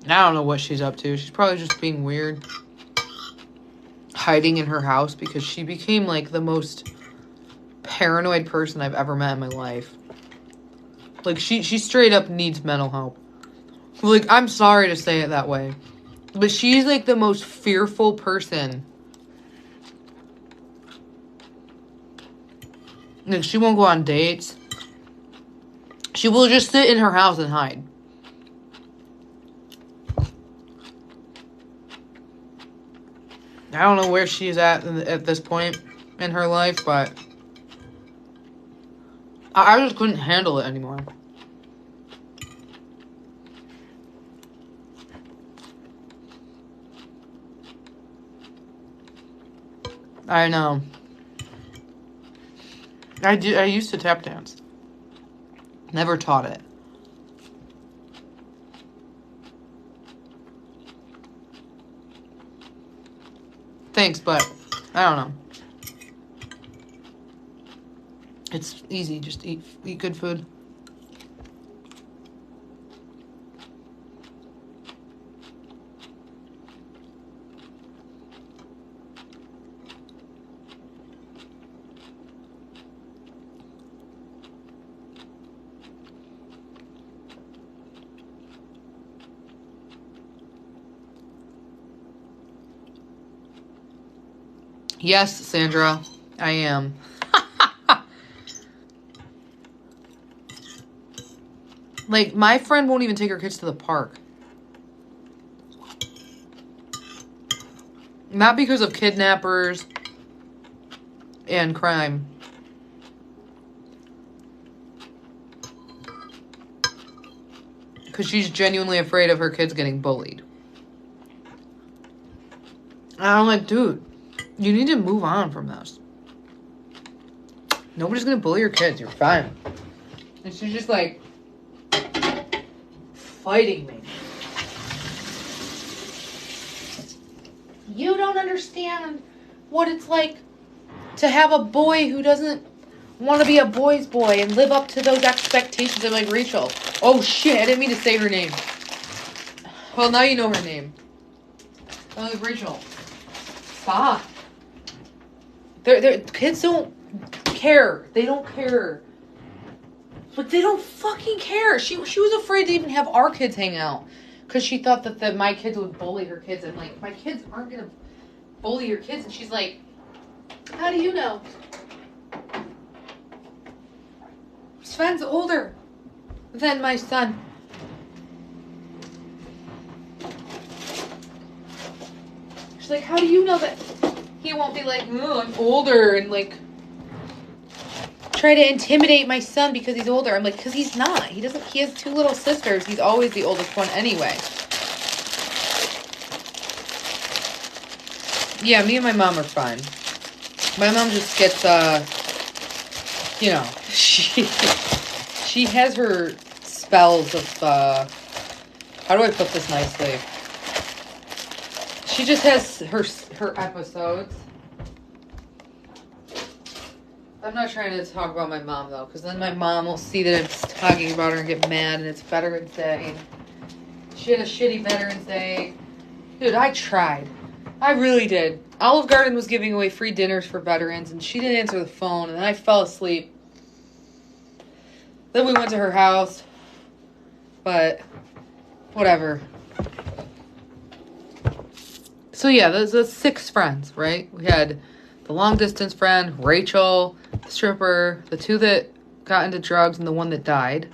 I don't know what she's up to. She's probably just being weird. Hiding in her house because she became like the most paranoid person I've ever met in my life. Like, she straight up needs mental help. Like, I'm sorry to say it that way, but she's like the most fearful person. Like, she won't go on dates. She will just sit in her house and hide. I don't know where she's at this point in her life, but I just couldn't handle it anymore. I know. I used to tap dance. Never taught it. Thanks, but I don't know. It's easy. Just eat good food. Yes, Sandra, I am. Like, my friend won't even take her kids to the park. Not because of kidnappers and crime. Because she's genuinely afraid of her kids getting bullied. And I'm like, dude, you need to move on from this. Nobody's gonna bully your kids. You're fine. And she's just like fighting me. You don't understand what it's like to have a boy who doesn't want to be a boy's boy and live up to those expectations. I'm like, Rachel. Oh shit, I didn't mean to say her name. Well, now you know her name. I'm like, Rachel. Stop. Kids don't care. They don't care. But they don't fucking care. She was afraid to even have our kids hang out. Because she thought that my kids would bully her kids. I'm like, my kids aren't going to bully your kids. And she's like, how do you know? Sven's older than my son. She's like, how do you know that he won't be like, oh, I'm older and like try to intimidate my son because he's older? I'm like, because he's not. He has 2 little sisters. He's always the oldest one anyway. Yeah, me and my mom are fine. My mom just gets, you know, she has her spells of, how do I put this nicely? She just has her episodes. I'm not trying to talk about my mom, though, because then my mom will see that I'm talking about her and get mad, and it's Veterans Day. She had a shitty Veterans Day. Dude, I tried. I really did. Olive Garden was giving away free dinners for veterans, and she didn't answer the phone, and then I fell asleep. Then we went to her house. But, whatever. So yeah, there's 6 friends, right? We had the long distance friend, Rachel, the stripper, the 2 that got into drugs, and the one that died.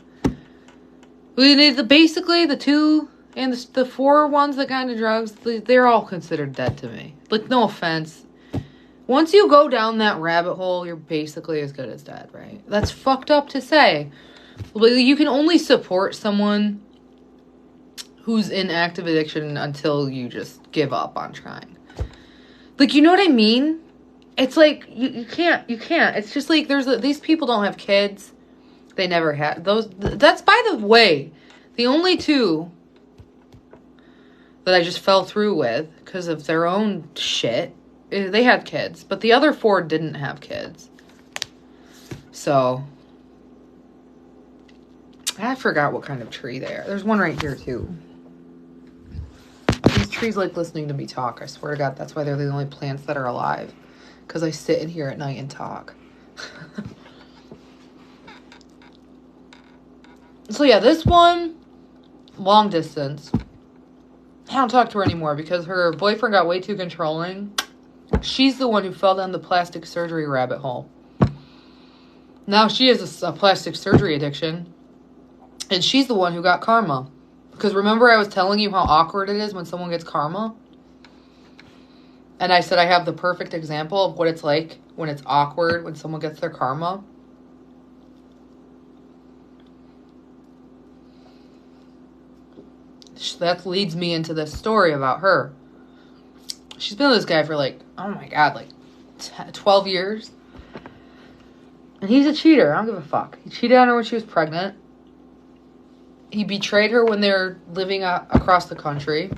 We needed basically the 2 and the 4 ones that got into drugs. They're all considered dead to me. Like, no offense. Once you go down that rabbit hole, you're basically as good as dead, right? That's fucked up to say. You can only support someone who's in active addiction until you just give up on trying. Like, you know what I mean? It's like, you can't. It's just like, these people don't have kids. They never had those. That's, by the way, the only 2 that I just fell through with because of their own shit. They had kids, but the other 4 didn't have kids. So, I forgot what kind of tree they are. There's one right here, too. These trees like listening to me talk. I swear to God, that's why they're the only plants that are alive. Because I sit in here at night and talk. So yeah, this one, long distance. I don't talk to her anymore because her boyfriend got way too controlling. She's the one who fell down the plastic surgery rabbit hole. Now she has a plastic surgery addiction. And she's the one who got karma. Because remember I was telling you how awkward it is when someone gets karma? And I said I have the perfect example of what it's like when it's awkward when someone gets their karma. That leads me into this story about her. She's been with this guy for like, oh my God, like 12 years. And he's a cheater. I don't give a fuck. He cheated on her when she was pregnant. He betrayed her when they were living across the country.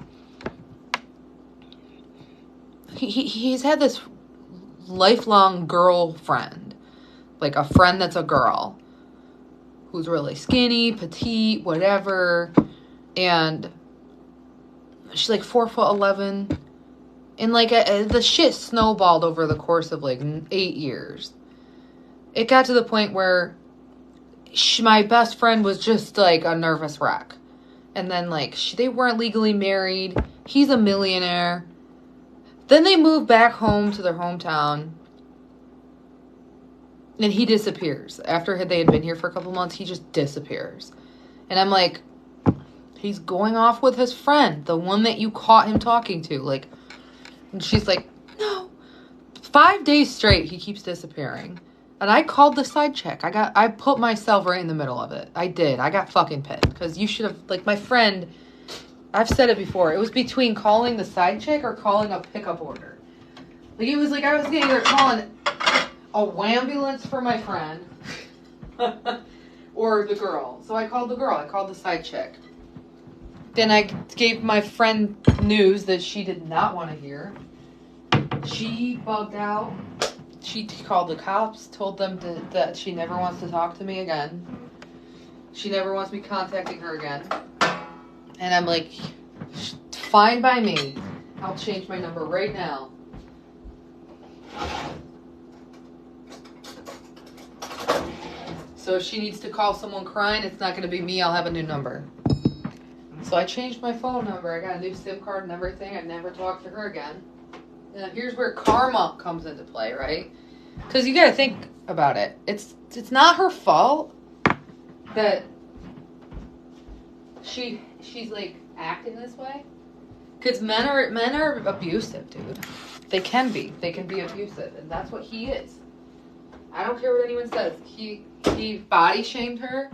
He's had this lifelong girlfriend. Like a friend that's a girl. Who's really skinny, petite, whatever. And she's like 4'11". And like the shit snowballed over the course of like 8 years. It got to the point where my best friend was just like a nervous wreck. And then like they weren't legally married. He's a millionaire. Then they moved back home to their hometown. And he disappears. After they had been here for a couple months, he just disappears. And I'm like, he's going off with his friend, the one that you caught him talking to. Like, and she's like, no. 5 days straight, he keeps disappearing. And I called the side check. I put myself right in the middle of it. I did. I got fucking pissed. Because you should have, like, my friend, I've said it before. It was between calling the side check or calling a pickup order. Like, it was like I was either calling a wambulance for my friend or the girl. So I called the girl. I called the side check. Then I gave my friend news that she did not want to hear. She bugged out. She called the cops, told them that she never wants to talk to me again. She never wants me contacting her again. And I'm like, fine by me. I'll change my number right now. So So if she needs to call someone crying, it's not going to be me. I'll have a new number. So I changed my phone number. I got a new SIM card and everything. I never talked to her again. Now here's where karma comes into play, right? Because you got to think about it. It's not her fault that she's like acting this way. Because men are abusive, dude. They can be abusive, and that's what he is. I don't care what anyone says. He body shamed her.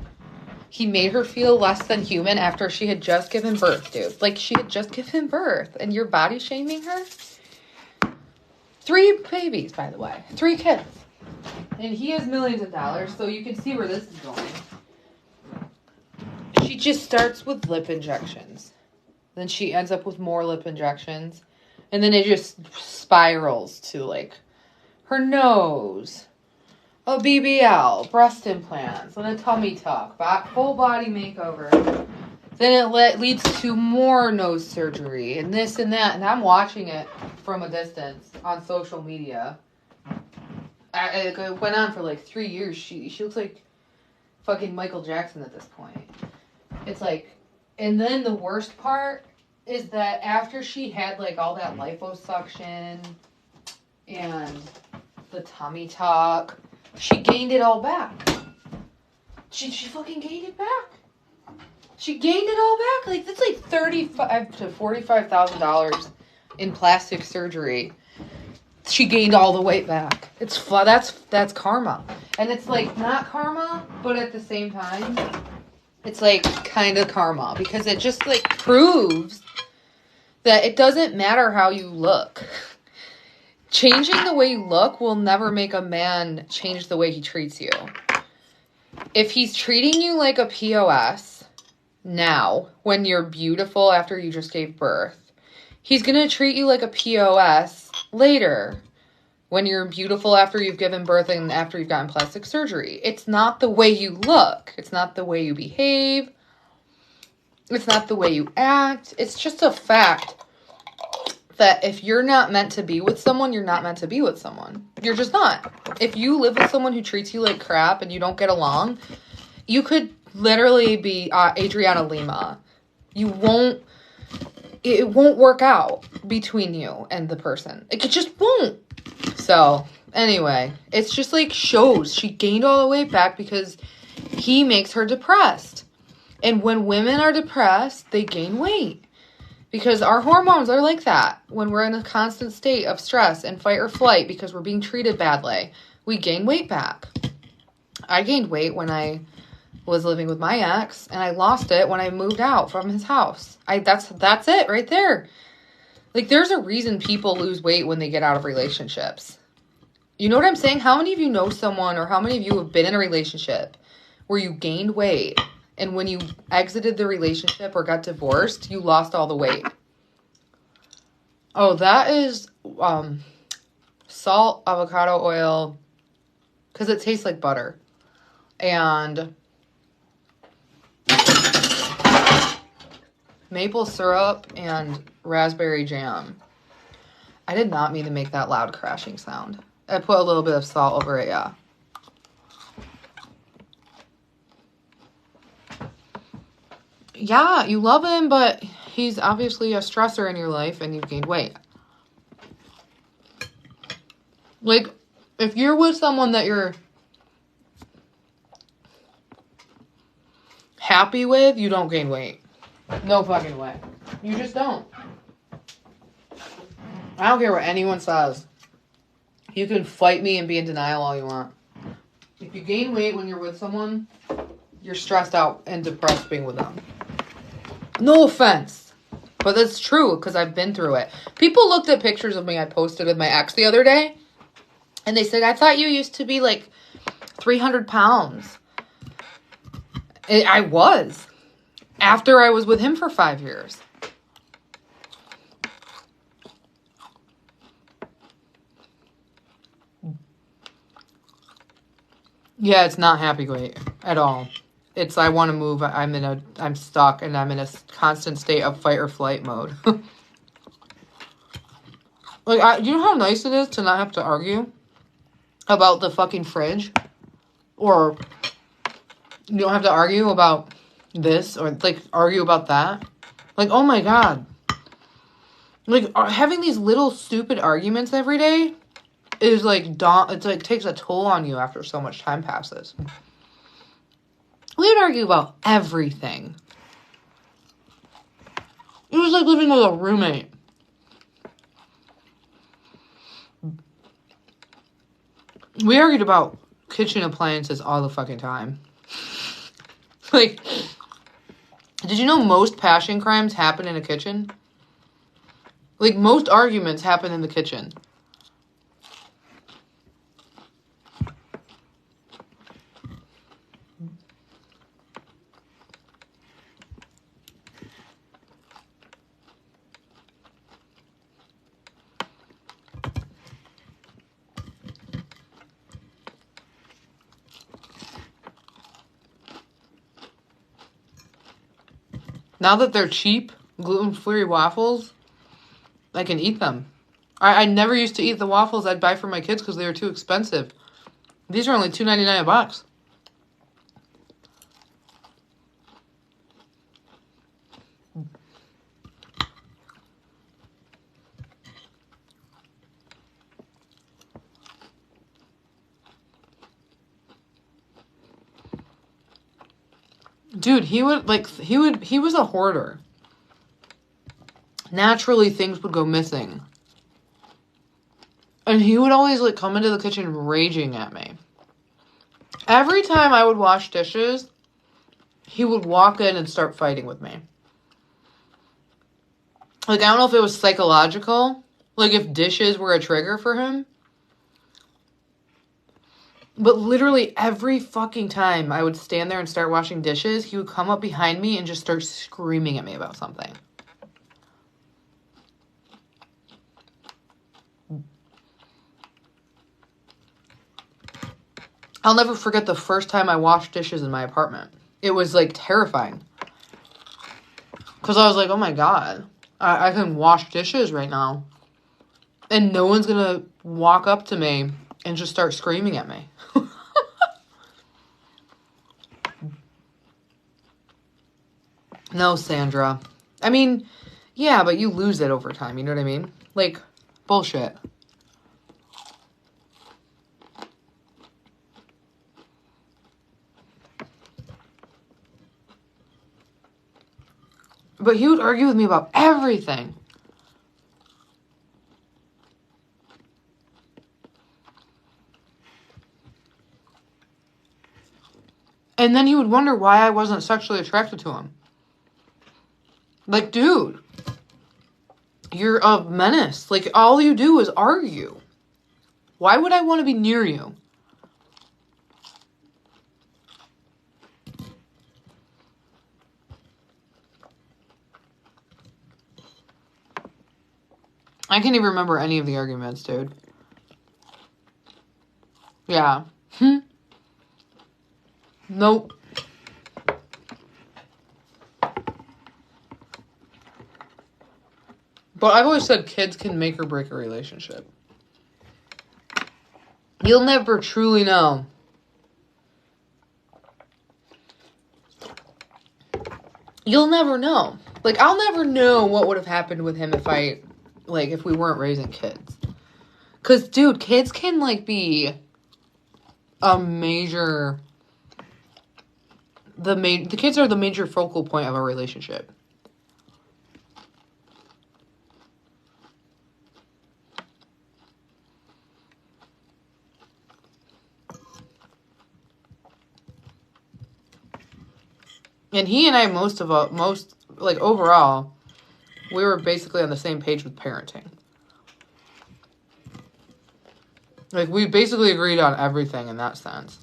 He made her feel less than human after she had just given birth, dude. Like, she had just given birth, and you're body shaming her? 3 babies, by the way. 3 kids. And he has millions of dollars, so you can see where this is going. She just starts with lip injections. Then she ends up with more lip injections. And then it just spirals to, like, her nose, a BBL, breast implants, and a tummy tuck, full body makeover. Then it leads to more nose surgery, and this and that. And I'm watching it from a distance on social media. It went on for like 3 years. She looks like fucking Michael Jackson at this point. It's like, and then the worst part is that after she had like all that liposuction and the tummy tuck, she gained it all back. She fucking gained it back. She gained it all back. Like, that's like $35,000 to $45,000 in plastic surgery. She gained all the weight back. That's karma. And it's like not karma, but at the same time, it's like kind of karma, because it just like proves that it doesn't matter how you look. Changing the way you look will never make a man change the way he treats you. If he's treating you like a POS now, when you're beautiful after you just gave birth, he's going to treat you like a POS later, when you're beautiful after you've given birth and after you've gotten plastic surgery. It's not the way you look. It's not the way you behave. It's not the way you act. It's just a fact that if you're not meant to be with someone, you're not meant to be with someone. You're just not. If you live with someone who treats you like crap and you don't get along, you could literally be Adriana Lima. It won't work out between you and the person. It just won't. So, anyway, it's just like shows. She gained all the weight back because he makes her depressed. And when women are depressed, they gain weight. Because our hormones are like that. When we're in a constant state of stress and fight or flight because we're being treated badly, we gain weight back. I gained weight when I was living with my ex, and I lost it when I moved out from his house. That's it right there. Like, there's a reason people lose weight when they get out of relationships. You know what I'm saying? How many of you know someone, or how many of you have been in a relationship where you gained weight, and when you exited the relationship or got divorced, you lost all the weight? Oh, that is salt, avocado oil, because it tastes like butter. And maple syrup and raspberry jam. I did not mean to make that loud crashing sound. I put a little bit of salt over it, yeah. Yeah, you love him, but he's obviously a stressor in your life and you've gained weight. Like, if you're with someone that you're happy with, you don't gain weight. No fucking way. You just don't. I don't care what anyone says. You can fight me and be in denial all you want. If you gain weight when you're with someone, you're stressed out and depressed being with them. No offense. But that's true, because I've been through it. People looked at pictures of me I posted with my ex the other day, and they said, I thought you used to be like 300 pounds. I was. After I was with him for 5 years. Yeah, it's not happy weight at all. It's, I want to move. I'm stuck, and I'm in a constant state of fight or flight mode. Like, do you know how nice it is to not have to argue about the fucking fridge? Or You don't have to argue about this or like argue about that. Like, oh my God. Like having these little stupid arguments every day is like, it's like takes a toll on you after so much time passes. We would argue about everything. It was like living with a roommate. We argued about kitchen appliances all the fucking time. Like, did you know most passion crimes happen in a kitchen? Like, most arguments happen in the kitchen. Now that they're cheap, gluten-free waffles, I can eat them. I never used to eat the waffles I'd buy for my kids because they were too expensive. These are only $2.99 a box. Dude, he was a hoarder. Naturally, things would go missing. And he would always, like, come into the kitchen raging at me. Every time I would wash dishes, he would walk in and start fighting with me. Like, I don't know if it was psychological. Like, if dishes were a trigger for him. But literally every fucking time I would stand there and start washing dishes, he would come up behind me and just start screaming at me about something. I'll never forget the first time I washed dishes in my apartment. It was, like, terrifying. Because I was like, oh my God, I can wash dishes right now. And no one's going to walk up to me and just start screaming at me. No, Sandra. I mean, yeah, but you lose it over time. You know what I mean? Like, bullshit. But he would argue with me about everything. And then he would wonder why I wasn't sexually attracted to him. Like, dude, you're a menace. Like, all you do is argue. Why would I want to be near you? I can't even remember any of the arguments, dude. Yeah. Nope. But I've always said kids can make or break a relationship. You'll never truly know. You'll never know. Like, I'll never know what would have happened with him if we weren't raising kids. Because, dude, kids can, like, be a major... The kids are the major focal point of a relationship. And he and I, overall, we were basically on the same page with parenting. Like, we basically agreed on everything in that sense.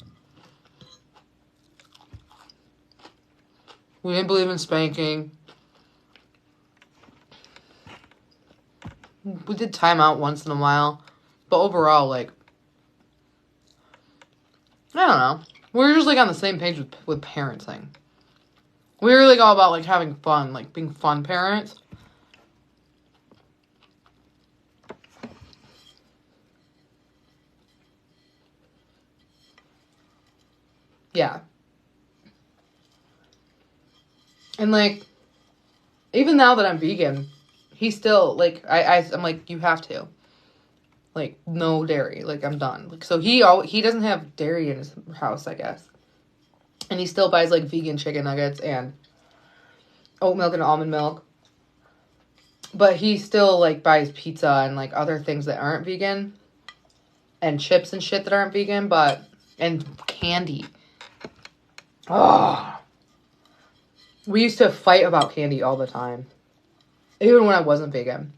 We didn't believe in spanking. We did time out once in a while. But overall, like, I don't know. We were just, like, on the same page with parenting. We were, like, all about, like, having fun. Like, being fun parents. Yeah. And, like, even now that I'm vegan, he still, like, I'm like, you have to. Like, no dairy. Like, I'm done. Like, so he doesn't have dairy in his house, I guess. And he still buys, like, vegan chicken nuggets and oat milk and almond milk. But he still, like, buys pizza and, like, other things that aren't vegan. And chips and shit that aren't vegan, and candy. Oh. We used to fight about candy all the time. Even when I wasn't vegan.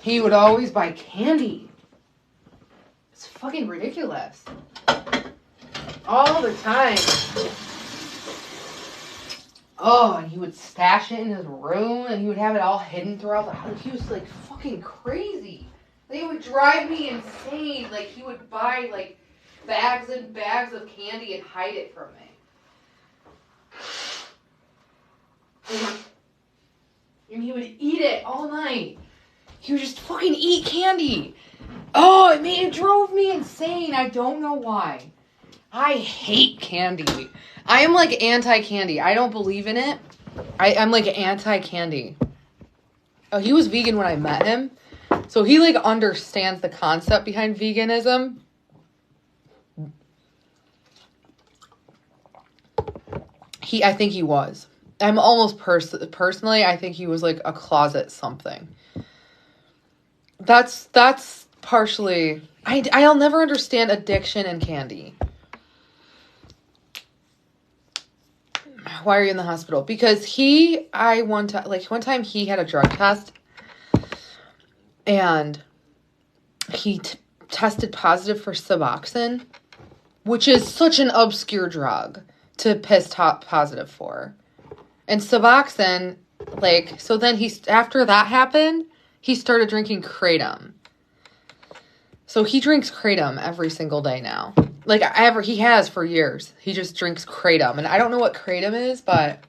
He would always buy candy. It's fucking ridiculous. All the time. Oh, and he would stash it in his room, and he would have it all hidden throughout the house. He was, like, fucking crazy. They would drive me insane. Like, he would buy, like, bags and bags of candy and hide it from me. And he would eat it all night. He would just fucking eat candy. Oh, it drove me insane. I don't know why. I hate candy. I am, like, anti-candy. I don't believe in it. I'm, like, anti-candy. Oh, he was vegan when I met him. So he, like, understands the concept behind veganism. I think he was. I'm almost personally, I think he was, like, a closet something. That's partially... I'll never understand addiction and candy. Why are you in the hospital? Because one time he had a drug test and he tested positive for Suboxone, which is such an obscure drug to test positive for. And Suboxone, like, so then after that happened, he started drinking Kratom. So he drinks Kratom every single day now. Like, he has for years. He just drinks Kratom. And I don't know what Kratom is, but...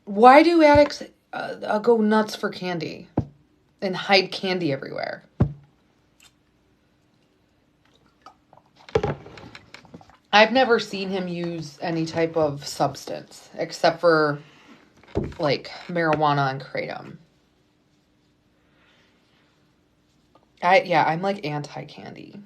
Why do addicts go nuts for candy? And hide candy everywhere? I've never seen him use any type of substance. Except for, like, marijuana and Kratom. I'm like anti-candy.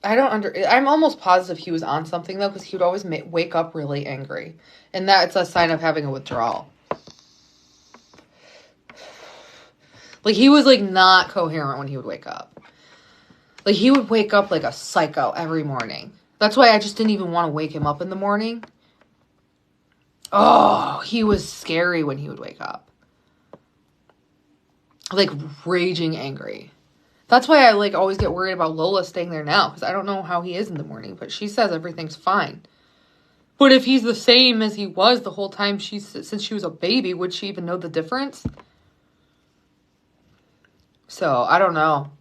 I'm almost positive he was on something though, because he would always wake up really angry. And that's a sign of having a withdrawal. Like, he was, like, not coherent when he would wake up. Like, he would wake up like a psycho every morning. That's why I just didn't even want to wake him up in the morning. Oh, he was scary when he would wake up. Like, raging angry. That's why I, like, always get worried about Lola staying there now. Because I don't know how he is in the morning. But she says everything's fine. But if he's the same as he was the whole time since she was a baby, would she even know the difference? So, I don't know.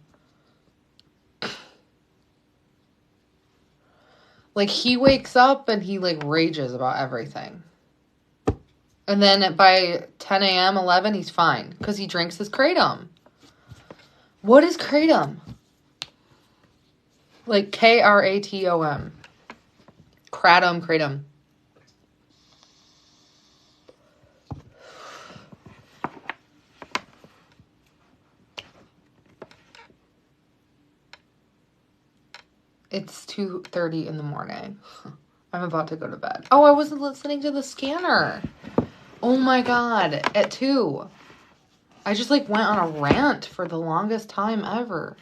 Like, he wakes up and he, like, rages about everything. And then by 10 a.m., 11, he's fine. Because he drinks his Kratom. What is Kratom? Like, Kratom. Kratom. It's 2:30 in the morning. I'm about to go to bed. Oh, I wasn't listening to the scanner. Oh my god, at 2. I just, like, went on a rant for the longest time ever.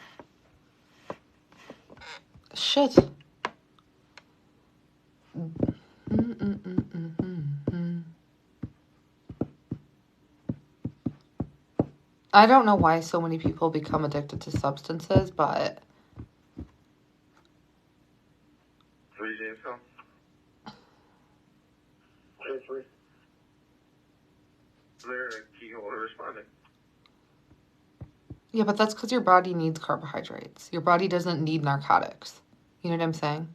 Shit. I don't know why so many people become addicted to substances, but... What did you say, Phil? There, keep responding. Yeah, but that's because your body needs carbohydrates. Your body doesn't need narcotics. You know what I'm saying?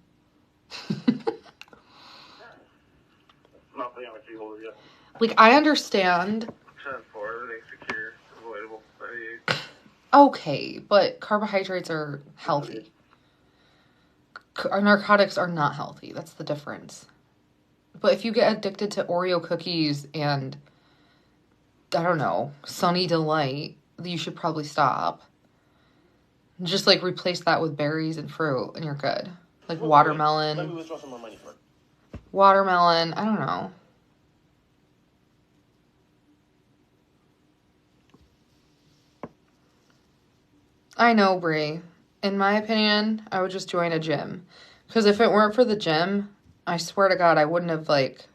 Like, I understand Okay, but carbohydrates are healthy. Narcotics are not healthy. That's the difference. But if you get addicted to Oreo cookies and, I don't know, Sunny Delight, you should probably stop. Just, like, replace that with berries and fruit, and you're good. Like watermelon. Let me withdraw some more money first. Watermelon, I don't know. I know, Brie. In my opinion, I would just join a gym. Because if it weren't for the gym, I swear to God, I wouldn't have, like,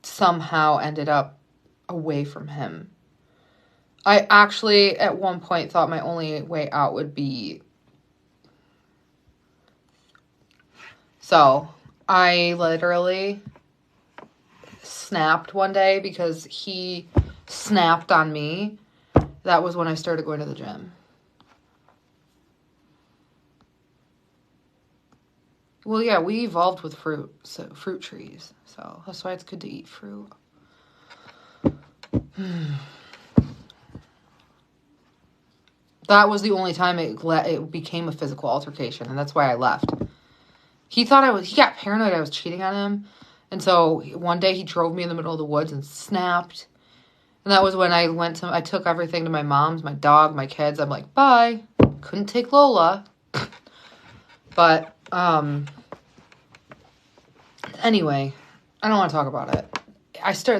somehow ended up away from him. I actually, at one point, thought my only way out would be... So, I literally snapped one day because he snapped on me. That was when I started going to the gym. Well, yeah, we evolved with fruit, so fruit trees. So that's why it's good to eat fruit. That was the only time it became a physical altercation, and that's why I left. He got paranoid I was cheating on him. And so one day he drove me in the middle of the woods and snapped. And that was when I took everything to my mom's, my dog, my kids. I'm like, bye. Couldn't take Lola. But, anyway, I don't want to talk about it.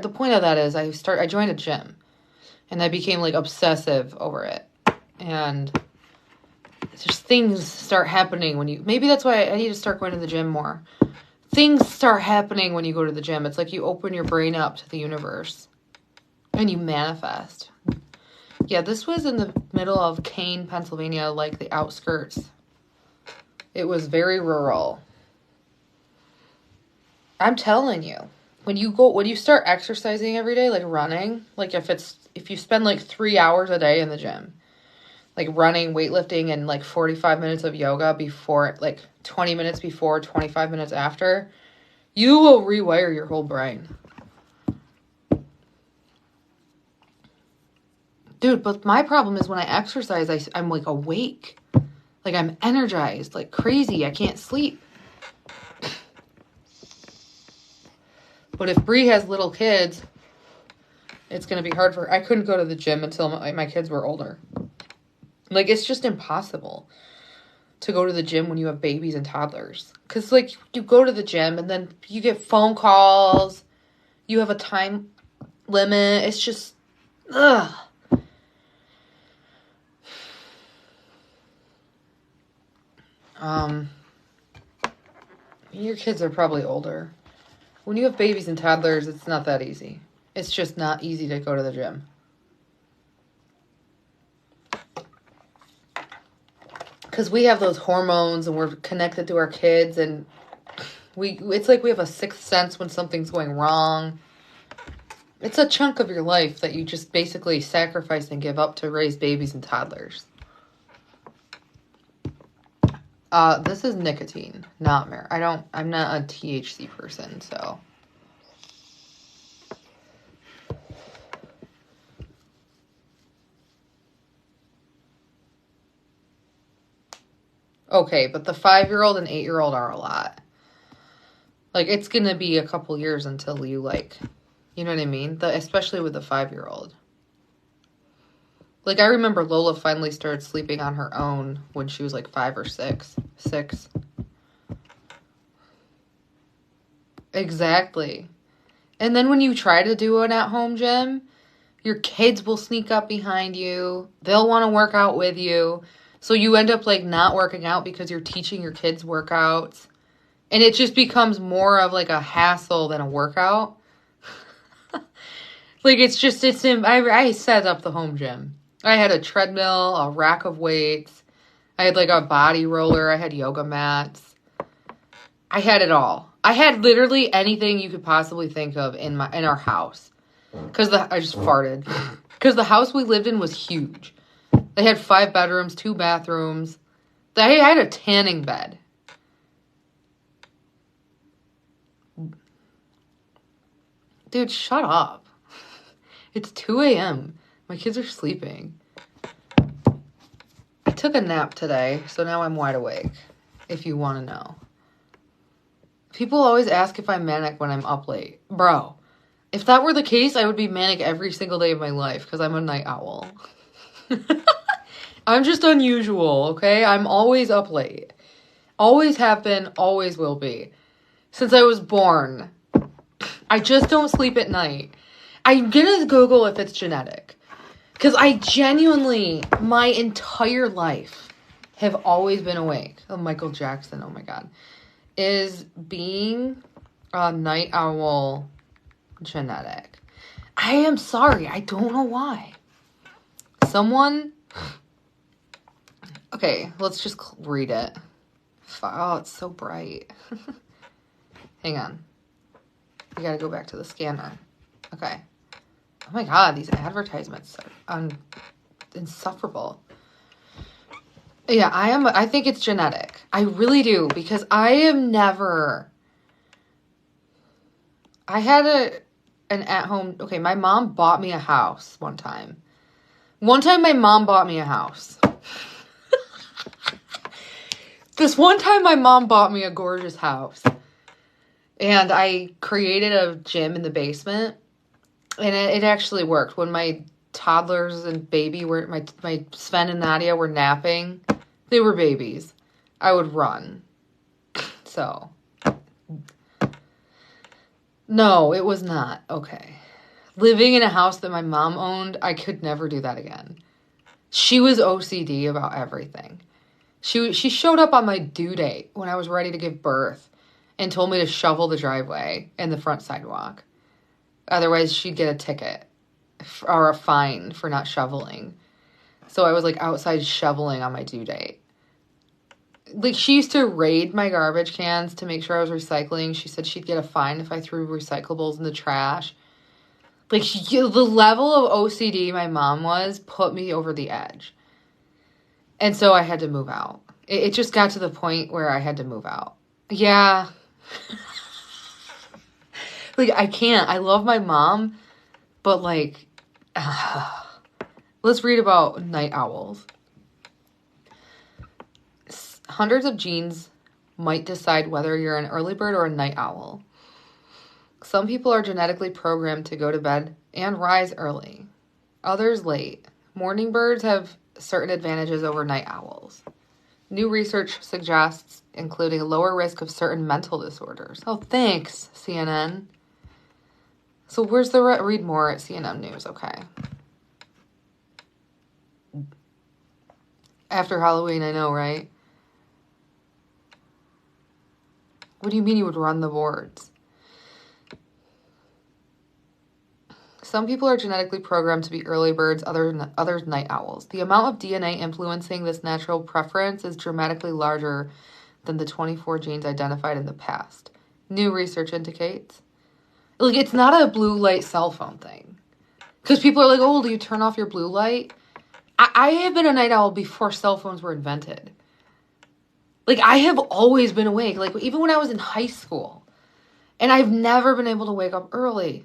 The point of that is I joined a gym. And I became, like, obsessive over it. And just things start happening maybe that's why I need to start going to the gym more. Things start happening when you go to the gym. It's like you open your brain up to the universe and you manifest. Yeah, this was in the middle of Kane, Pennsylvania, like the outskirts. It was very rural. I'm telling you, when you start exercising every day, like running, like if you spend like 3 hours a day in the gym, like running, weightlifting, and like 45 minutes of yoga before, like 20 minutes before, 25 minutes after, you will rewire your whole brain. Dude, but my problem is when I exercise, I'm like awake. Like I'm energized, like crazy. I can't sleep. But if Bree has little kids, it's going to be hard for her. I couldn't go to the gym until my kids were older. Like, it's just impossible to go to the gym when you have babies and toddlers. Because, like, you go to the gym and then you get phone calls. You have a time limit. It's just, ugh. Your kids are probably older. When you have babies and toddlers, it's not that easy. It's just not easy to go to the gym. Because we have those hormones and we're connected to our kids and it's like we have a sixth sense when something's going wrong. It's a chunk of your life that you just basically sacrifice and give up to raise babies and toddlers. This is nicotine, not marijuana. I'm not a THC person, so. Okay, but the 5-year-old and 8-year-old are a lot. Like, it's gonna be a couple years until you, like, you know what I mean? Especially with the 5-year-old. Like, I remember Lola finally started sleeping on her own when she was, like, 5 or 6. 6. Exactly. And then when you try to do an at-home gym, your kids will sneak up behind you. They'll want to work out with you. So you end up, like, not working out because you're teaching your kids workouts. And it just becomes more of, like, a hassle than a workout. Like, I set up the home gym. I had a treadmill, a rack of weights. I had, like, a body roller. I had yoga mats. I had it all. I had literally anything you could possibly think of in our house. I just farted. Because the house we lived in was huge. They had 5 bedrooms, 2 bathrooms. I had a tanning bed. Dude, shut up. It's 2 a.m. My kids are sleeping. took a nap today, so now I'm wide awake, if you want to know. People always ask if I'm manic when I'm up late. Bro, if that were the case, I would be manic every single day of my life because I'm a night owl. I'm just unusual, okay? I'm always up late. Always have been, always will be. Since I was born. I just don't sleep at night. I'm gonna Google if it's genetic. Because I genuinely, my entire life, have always been awake. Oh, Michael Jackson, oh my God. Is being a night owl genetic? I am sorry. I don't know why. Someone... Okay, let's just read it. Oh, it's so bright. Hang on. We gotta go back to the scanner. Okay. Oh my God, these advertisements are insufferable. Yeah, I think it's genetic. I really do, because I had an at-home, okay, my mom bought me a house one time. One time my mom bought me a house. This one time my mom bought me a gorgeous house. And I created a gym in the basement. And it actually worked. When my toddlers and baby were, my Sven and Nadia were napping, they were babies, I would run. So, no, it was not. Okay. Living in a house that my mom owned, I could never do that again. She was OCD about everything. She showed up on my due date when I was ready to give birth and told me to shovel the driveway and the front sidewalk. Otherwise, she'd get a ticket or a fine for not shoveling. So I was like outside shoveling on my due date. Like, she used to raid my garbage cans to make sure I was recycling. She said she'd get a fine if I threw recyclables in the trash. Like, the level of OCD my mom was put me over the edge. And so I had to move out. It just got to the point where I had to move out. Yeah. Like, I can't. I love my mom, but like, let's read about night owls. Hundreds of genes might decide whether you're an early bird or a night owl. Some people are genetically programmed to go to bed and rise early. Others late. Morning birds have certain advantages over night owls. New research suggests including a lower risk of certain mental disorders. Oh, thanks, CNN. So where's the read more at CNN News? Okay. After Halloween, I know, right? What do you mean you would run the boards? Some people are genetically programmed to be early birds, others night owls. The amount of DNA influencing this natural preference is dramatically larger than the 24 genes identified in the past. New research indicates. Like, it's not a blue light cell phone thing. Because people are like, oh, do you turn off your blue light? I have been a night owl before cell phones were invented. Like, I have always been awake. Like, even when I was in high school. And I've never been able to wake up early.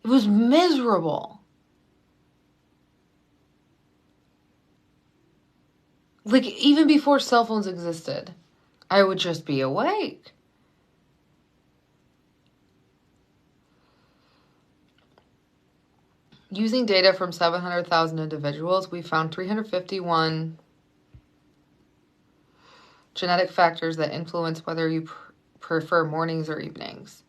It was miserable. Like, even before cell phones existed, I would just be awake. Using data from 700,000 individuals, we found 351 genetic factors that influence whether you prefer mornings or evenings.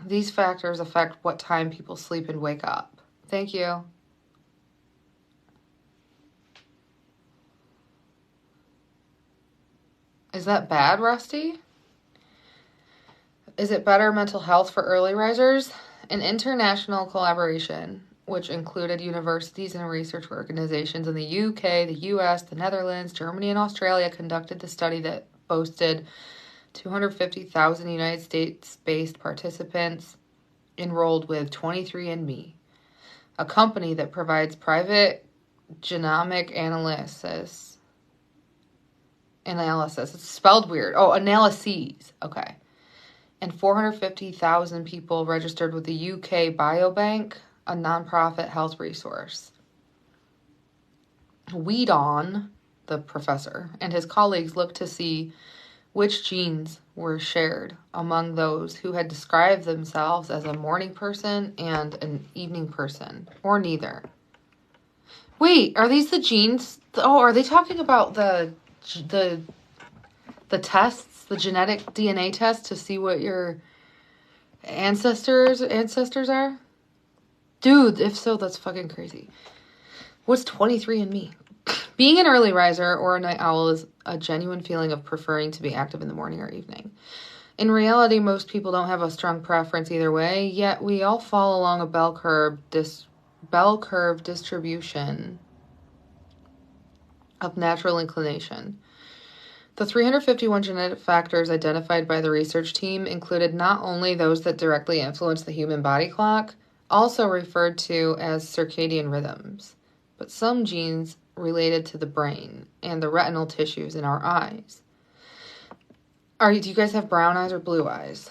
These factors affect what time people sleep and wake up. Thank you. Is that bad, Rusty? Is it better mental health for early risers? An international collaboration, which included universities and research organizations in the UK, the US, the Netherlands, Germany, and Australia, conducted the study that boasted 250,000 United States-based participants enrolled with 23andMe, a company that provides private genomic analysis. It's spelled weird. Oh, analyses. Okay. And 450,000 people registered with the UK Biobank, a nonprofit health resource. Weedon, the professor, and his colleagues looked to see which genes were shared among those who had described themselves as a morning person and an evening person, or neither. Wait, are these the genes? Oh, are they talking about the tests, the genetic DNA test to see what your ancestors are? Dude, if so, that's fucking crazy. What's 23andMe? Being an early riser or a night owl is a genuine feeling of preferring to be active in the morning or evening. In reality, most people don't have a strong preference either way, yet we all fall along a bell curve distribution of natural inclination. The 351 genetic factors identified by the research team included not only those that directly influence the human body clock, also referred to as circadian rhythms, but some genes related to the brain and the retinal tissues in our eyes. Do you guys have brown eyes or blue eyes?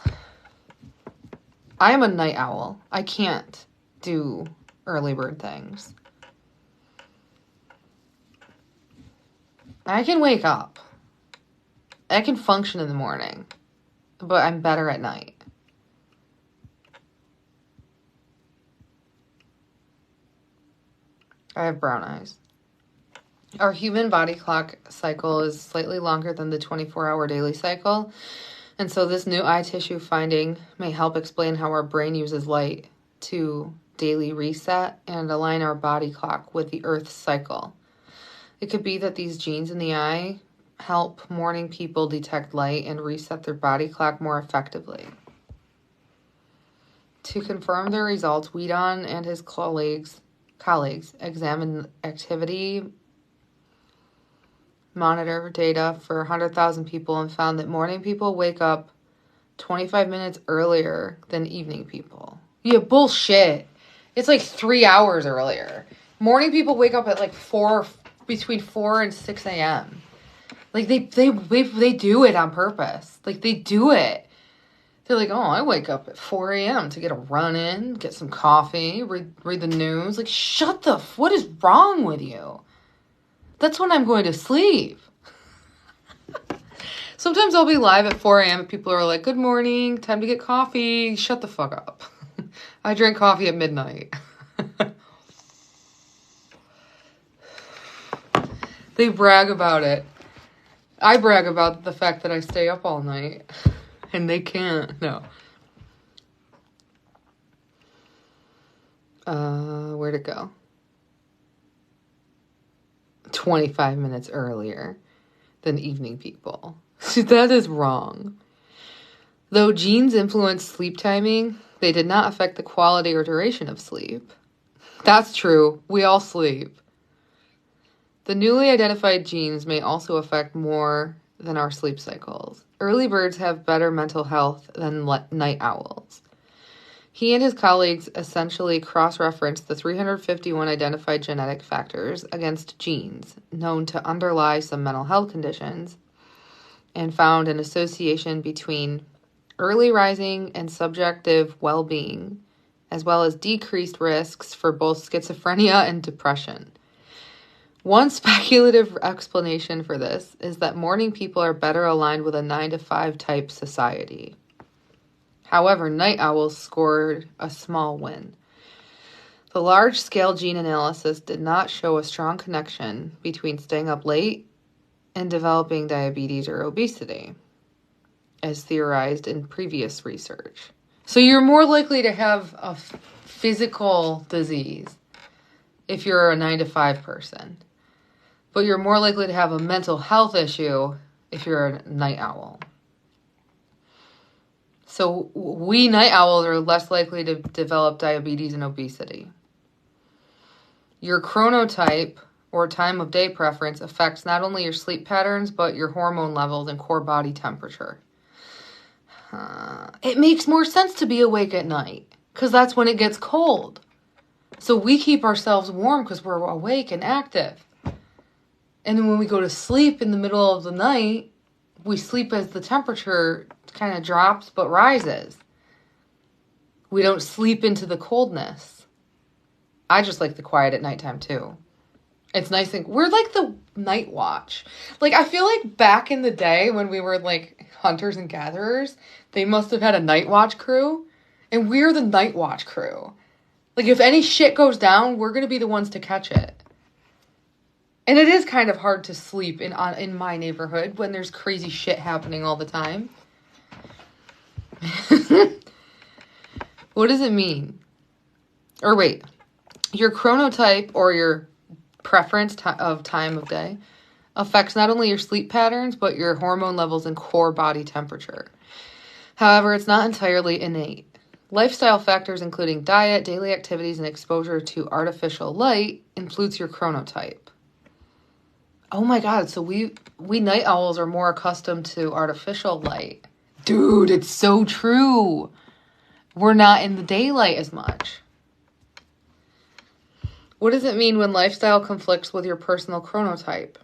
I am a night owl. I can't do early bird things. I can wake up. I can function in the morning, but I'm better at night. I have brown eyes. Our human body clock cycle is slightly longer than the 24-hour daily cycle, and so this new eye tissue finding may help explain how our brain uses light to daily reset and align our body clock with the Earth's cycle. It could be that these genes in the eye help morning people detect light and reset their body clock more effectively. To confirm their results, Weedon and his colleagues examined activity monitor data for 100,000 people and found that morning people wake up 25 minutes earlier than evening people. Yeah, bullshit. It's like 3 hours earlier. Morning people wake up at like between 4 and 6 a.m. Like they do it on purpose. Like they do it. They're like, oh, I wake up at 4 a.m. to get a run in, get some coffee, read the news. Like, what is wrong with you? That's when I'm going to sleep. Sometimes I'll be live at 4 a.m. and people are like, good morning, time to get coffee. Shut the fuck up. I drink coffee at midnight. They brag about it. I brag about the fact that I stay up all night. And they can't. No. Where'd it go? 25 minutes earlier than evening people. That is wrong. Though genes influence sleep timing, they did not affect the quality or duration of sleep. That's true. We all sleep. The newly identified genes may also affect more than our sleep cycles. Early birds have better mental health than night owls. He and his colleagues essentially cross-referenced the 351 identified genetic factors against genes known to underlie some mental health conditions and found an association between early rising and subjective well-being, as well as decreased risks for both schizophrenia and depression. One speculative explanation for this is that morning people are better aligned with a 9-to-5 type society. However, night owls scored a small win. The large-scale gene analysis did not show a strong connection between staying up late and developing diabetes or obesity, as theorized in previous research. So you're more likely to have a physical disease if you're a 9-to-5 person. But you're more likely to have a mental health issue if you're a night owl. So we night owls are less likely to develop diabetes and obesity. Your chronotype, or time of day preference, affects not only your sleep patterns, but your hormone levels and core body temperature. It makes more sense to be awake at night, because that's when it gets cold. So we keep ourselves warm because we're awake and active. And then when we go to sleep in the middle of the night, we sleep as the temperature kind of drops but rises. We don't sleep into the coldness. I just like the quiet at nighttime too. It's nice and we're like the night watch. Like, I feel like back in the day when we were like hunters and gatherers, they must have had a night watch crew, and we're the night watch crew. Like, if any shit goes down, we're gonna be the ones to catch it. And it is kind of hard to sleep in my neighborhood when there's crazy shit happening all the time. What does it mean? Or wait, your chronotype or your preference of time of day affects not only your sleep patterns, but your hormone levels and core body temperature. However, it's not entirely innate. Lifestyle factors, including diet, daily activities, and exposure to artificial light, influence your chronotype. Oh my God, so we night owls are more accustomed to artificial light. Dude, it's so true. We're not in the daylight as much. What does it mean when lifestyle conflicts with your personal chronotype?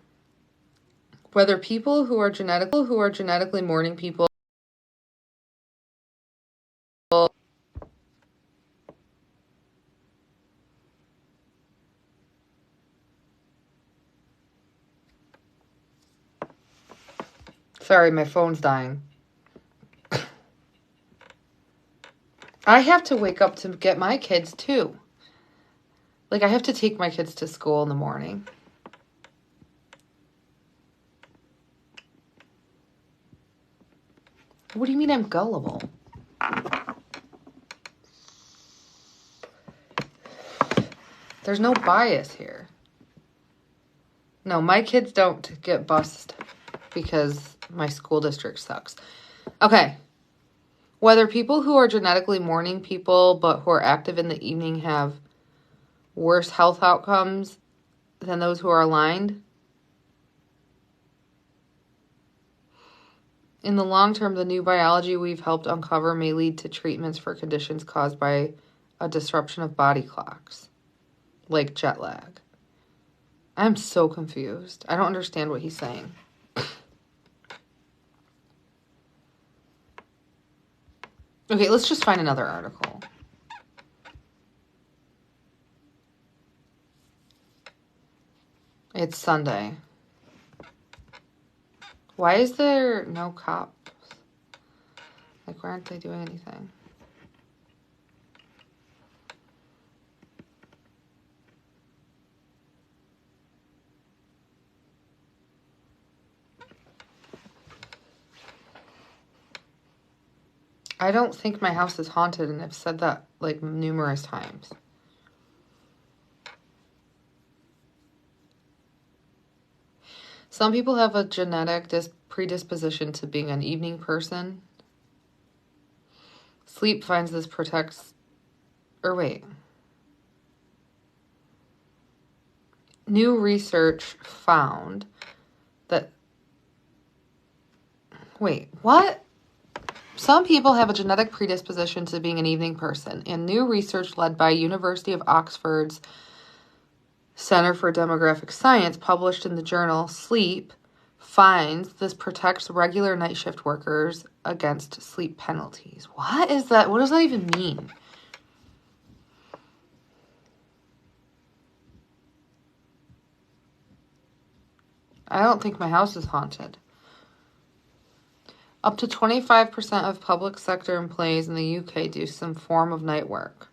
Whether people who are genetically morning people Sorry, my phone's dying. I have to wake up to get my kids too. Like, I have to take my kids to school in the morning. What do you mean I'm gullible? There's no bias here. No, my kids don't get bused because my school district sucks. Okay. Whether people who are genetically morning people but who are active in the evening have worse health outcomes than those who are aligned. In the long term, the new biology we've helped uncover may lead to treatments for conditions caused by a disruption of body clocks, like jet lag. I'm so confused. I don't understand what he's saying. Okay, let's just find another article. It's Sunday. Why is there no cops? Like, why aren't they doing anything? I don't think my house is haunted, and I've said that like numerous times. Some people have a genetic predisposition to being an evening person. Sleep finds this protects... Or wait. New research found that... Wait, what? Some people have a genetic predisposition to being an evening person, and new research led by University of Oxford's Center for Demographic Science, published in the journal Sleep, finds this protects regular night shift workers against sleep penalties. What is that? What does that even mean? I don't think my house is haunted. Up to 25% of public sector employees in the UK do some form of night work.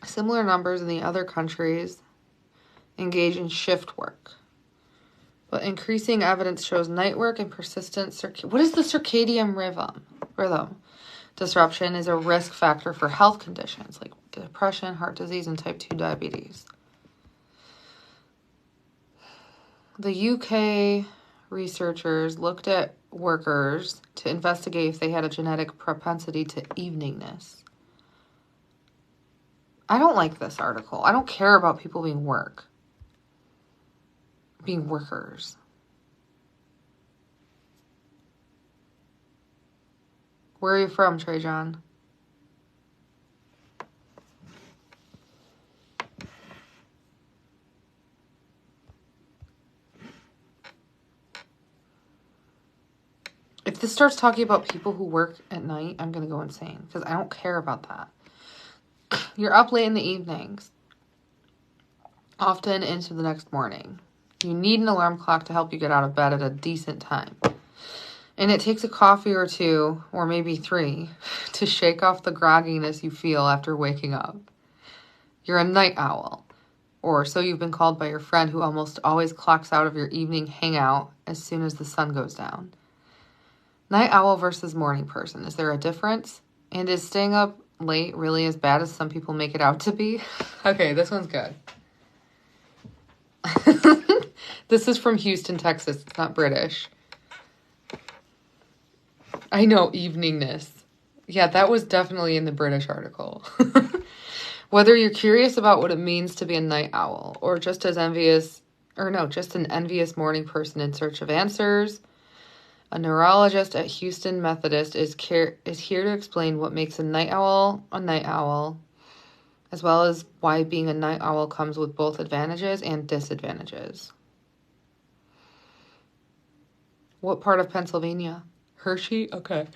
Similar numbers in the other countries engage in shift work. But increasing evidence shows night work and persistent what is the circadian rhythm disruption is a risk factor for health conditions like depression, heart disease, and type 2 diabetes. The UK researchers looked at workers to investigate if they had a genetic propensity to eveningness. I don't like this article. I don't care about people being workers. Where are you from, Trey John? If this starts talking about people who work at night, I'm going to go insane because I don't care about that. You're up late in the evenings. often into the next morning. You need an alarm clock to help you get out of bed at a decent time. And it takes a coffee or two, or maybe 3, to shake off the grogginess you feel after waking up. You're a night owl, or so you've been called by your friend who almost always clocks out of your evening hangout as soon as the sun goes down. Night owl versus morning person. Is there a difference? And is staying up late really as bad as some people make it out to be? Okay, this one's good. This is from Houston, Texas. It's not British. I know, eveningness. Yeah, that was definitely in the British article. Whether you're curious about what it means to be a night owl, or just an envious morning person in search of answers, a neurologist at Houston Methodist is here to explain what makes a night owl, as well as why being a night owl comes with both advantages and disadvantages. What part of Pennsylvania? Hershey? Okay.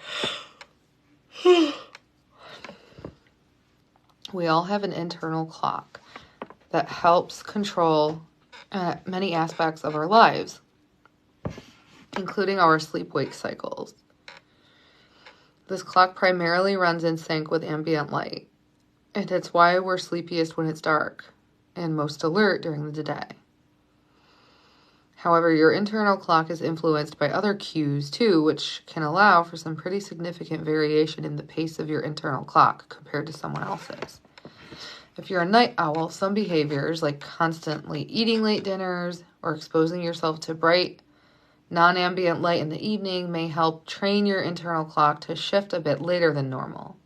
We all have an internal clock that helps control many aspects of our lives, including our sleep-wake cycles. This clock primarily runs in sync with ambient light, and it's why we're sleepiest when it's dark and most alert during the day. However, your internal clock is influenced by other cues too, which can allow for some pretty significant variation in the pace of your internal clock compared to someone else's. If you're a night owl, some behaviors like constantly eating late dinners or exposing yourself to bright, non-ambient light in the evening may help train your internal clock to shift a bit later than normal.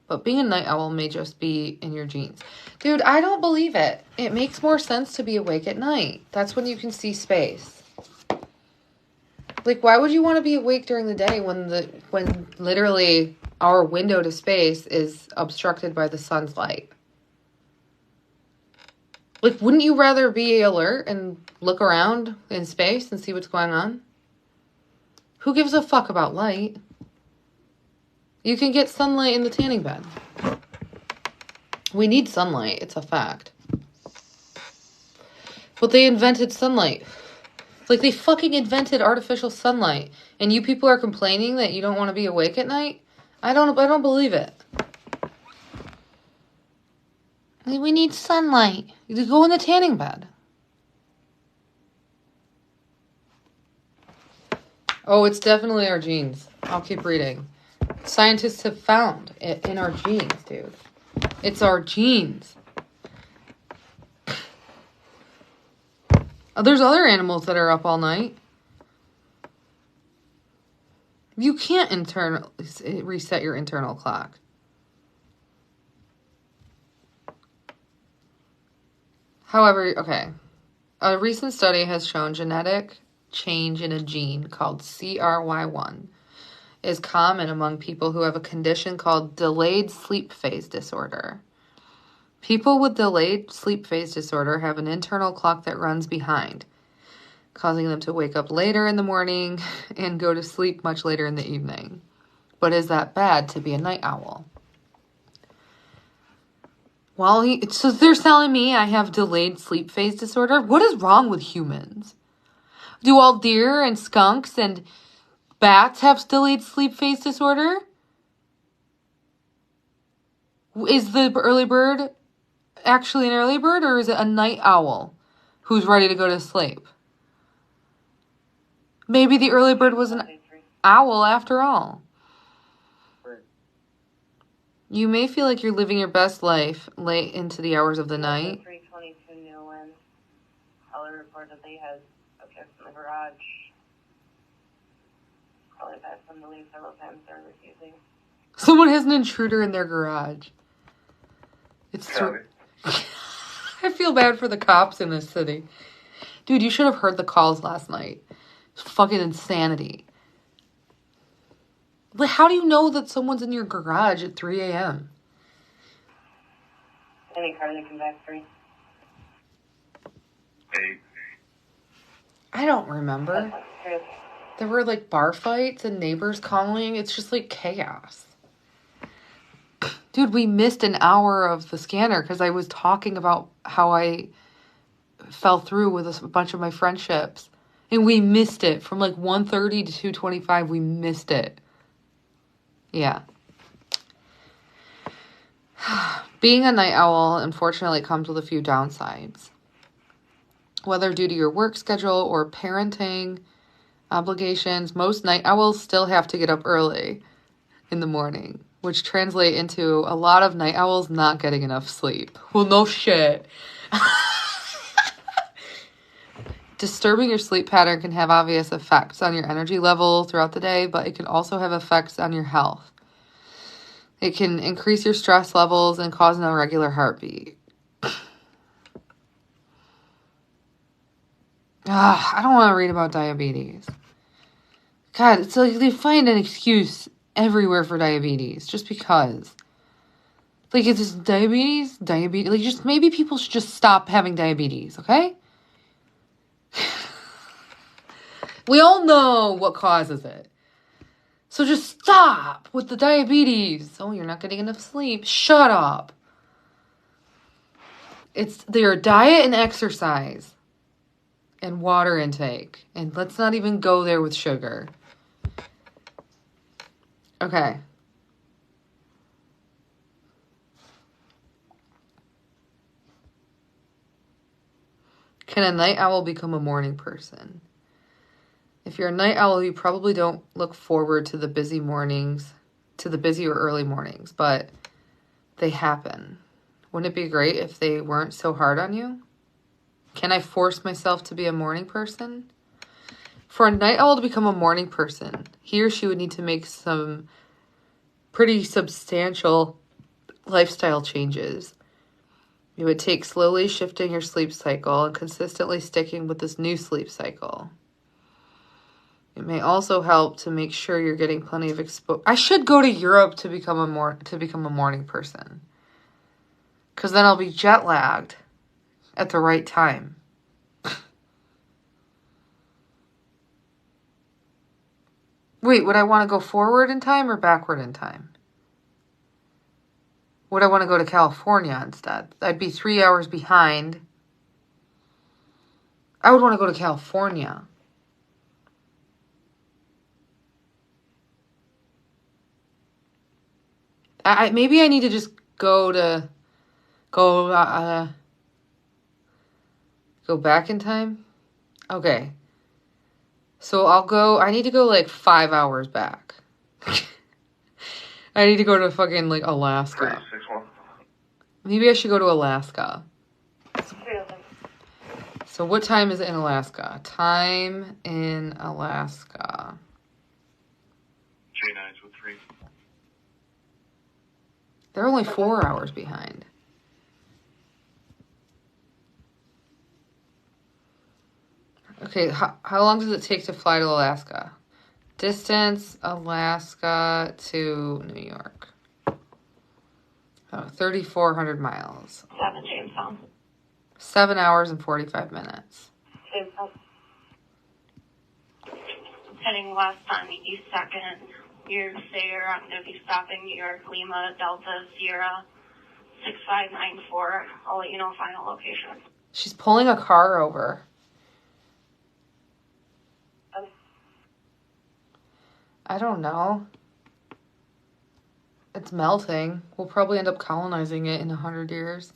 But being a night owl may just be in your genes. Dude, I don't believe it. It makes more sense to be awake at night. That's when you can see space. Like, why would you want to be awake during the day when literally our window to space is obstructed by the sun's light? Like, wouldn't you rather be alert and look around in space and see what's going on? Who gives a fuck about light? You can get sunlight in the tanning bed. We need sunlight. It's a fact. But they invented sunlight. Like, they fucking invented artificial sunlight. And you people are complaining that you don't want to be awake at night? I don't believe it. We need sunlight. You go in the tanning bed. Oh, it's definitely our genes. I'll keep reading. Scientists have found it in our genes, dude. It's our genes. There's other animals that are up all night. You can't reset your internal clock. However, okay. A recent study has shown genetic change in a gene called CRY1 is common among people who have a condition called delayed sleep phase disorder. People with delayed sleep phase disorder have an internal clock that runs behind, causing them to wake up later in the morning and go to sleep much later in the evening. But is that bad to be a night owl? Well, so they're telling me I have delayed sleep phase disorder? What is wrong with humans? Do all deer and skunks and bats have delayed sleep phase disorder? Is the early bird actually an early bird, or is it a night owl who's ready to go to sleep? Maybe the early bird was an owl after all. You may feel like you're living your best life late into the hours of the night. 322 new winds. Caller reported they had objects in the garage. Probably asked them to leave several times. They're refusing. Someone has an intruder in their garage. It's true. I feel bad for the cops in this city. Dude, you should have heard the calls last night. It's fucking insanity. Like, how do you know that someone's in your garage at 3 a.m.? Any car that comes back 3. I don't remember. There were like bar fights and neighbors calling. It's just like chaos. Dude, we missed an hour of the scanner because I was talking about how I fell through with a bunch of my friendships. And we missed it. From like 1:30 to 2:25, we missed it. Yeah. Being a night owl, unfortunately, comes with a few downsides. Whether due to your work schedule or parenting obligations, most night owls still have to get up early in the morning, which translate into a lot of night owls not getting enough sleep. Well, no shit. Disturbing your sleep pattern can have obvious effects on your energy level throughout the day, but it can also have effects on your health. It can increase your stress levels and cause an irregular heartbeat. I don't want to read about diabetes. God, it's like they find an excuse everywhere for diabetes just because. Like, it's just diabetes. Like, just maybe people should just stop having diabetes, okay? We all know what causes it. So just stop with the diabetes. Oh, you're not getting enough sleep. Shut up. It's their diet and exercise and water intake. And let's not even go there with sugar. Okay. Can a night owl become a morning person? If you're a night owl, you probably don't look forward to the busy mornings, to the busy or early mornings, but they happen. Wouldn't it be great if they weren't so hard on you? Can I force myself to be a morning person? For a night owl to become a morning person, he or she would need to make some pretty substantial lifestyle changes. It would take slowly shifting your sleep cycle and consistently sticking with this new sleep cycle. It may also help to make sure you're getting plenty of exposure. I should go to Europe to become a morning person. Because then I'll be jet lagged at the right time. Wait, would I want to go forward in time or backward in time? Would I want to go to California instead? I'd be 3 hours behind. I would want to go to California. Maybe I need to just go back in time. Okay. So I need to go like 5 hours back. I need to go to fucking like Alaska. Maybe I should go to Alaska. So what time is it in Alaska? Time in Alaska. J9's with 3. They're only 4 hours behind. Okay, how long does it take to fly to Alaska? Distance, Alaska to New York. 3,400 miles. 7 Jamestown. 7 hours and 45 minutes. Jamestown. Heading west on East 2nd. You're Sayer. I'm going to be stopping New York, Lima, Delta, Sierra, 6594. I'll let you know final location. She's pulling a car over. I don't know. It's melting. We'll probably end up colonizing it in 100 years.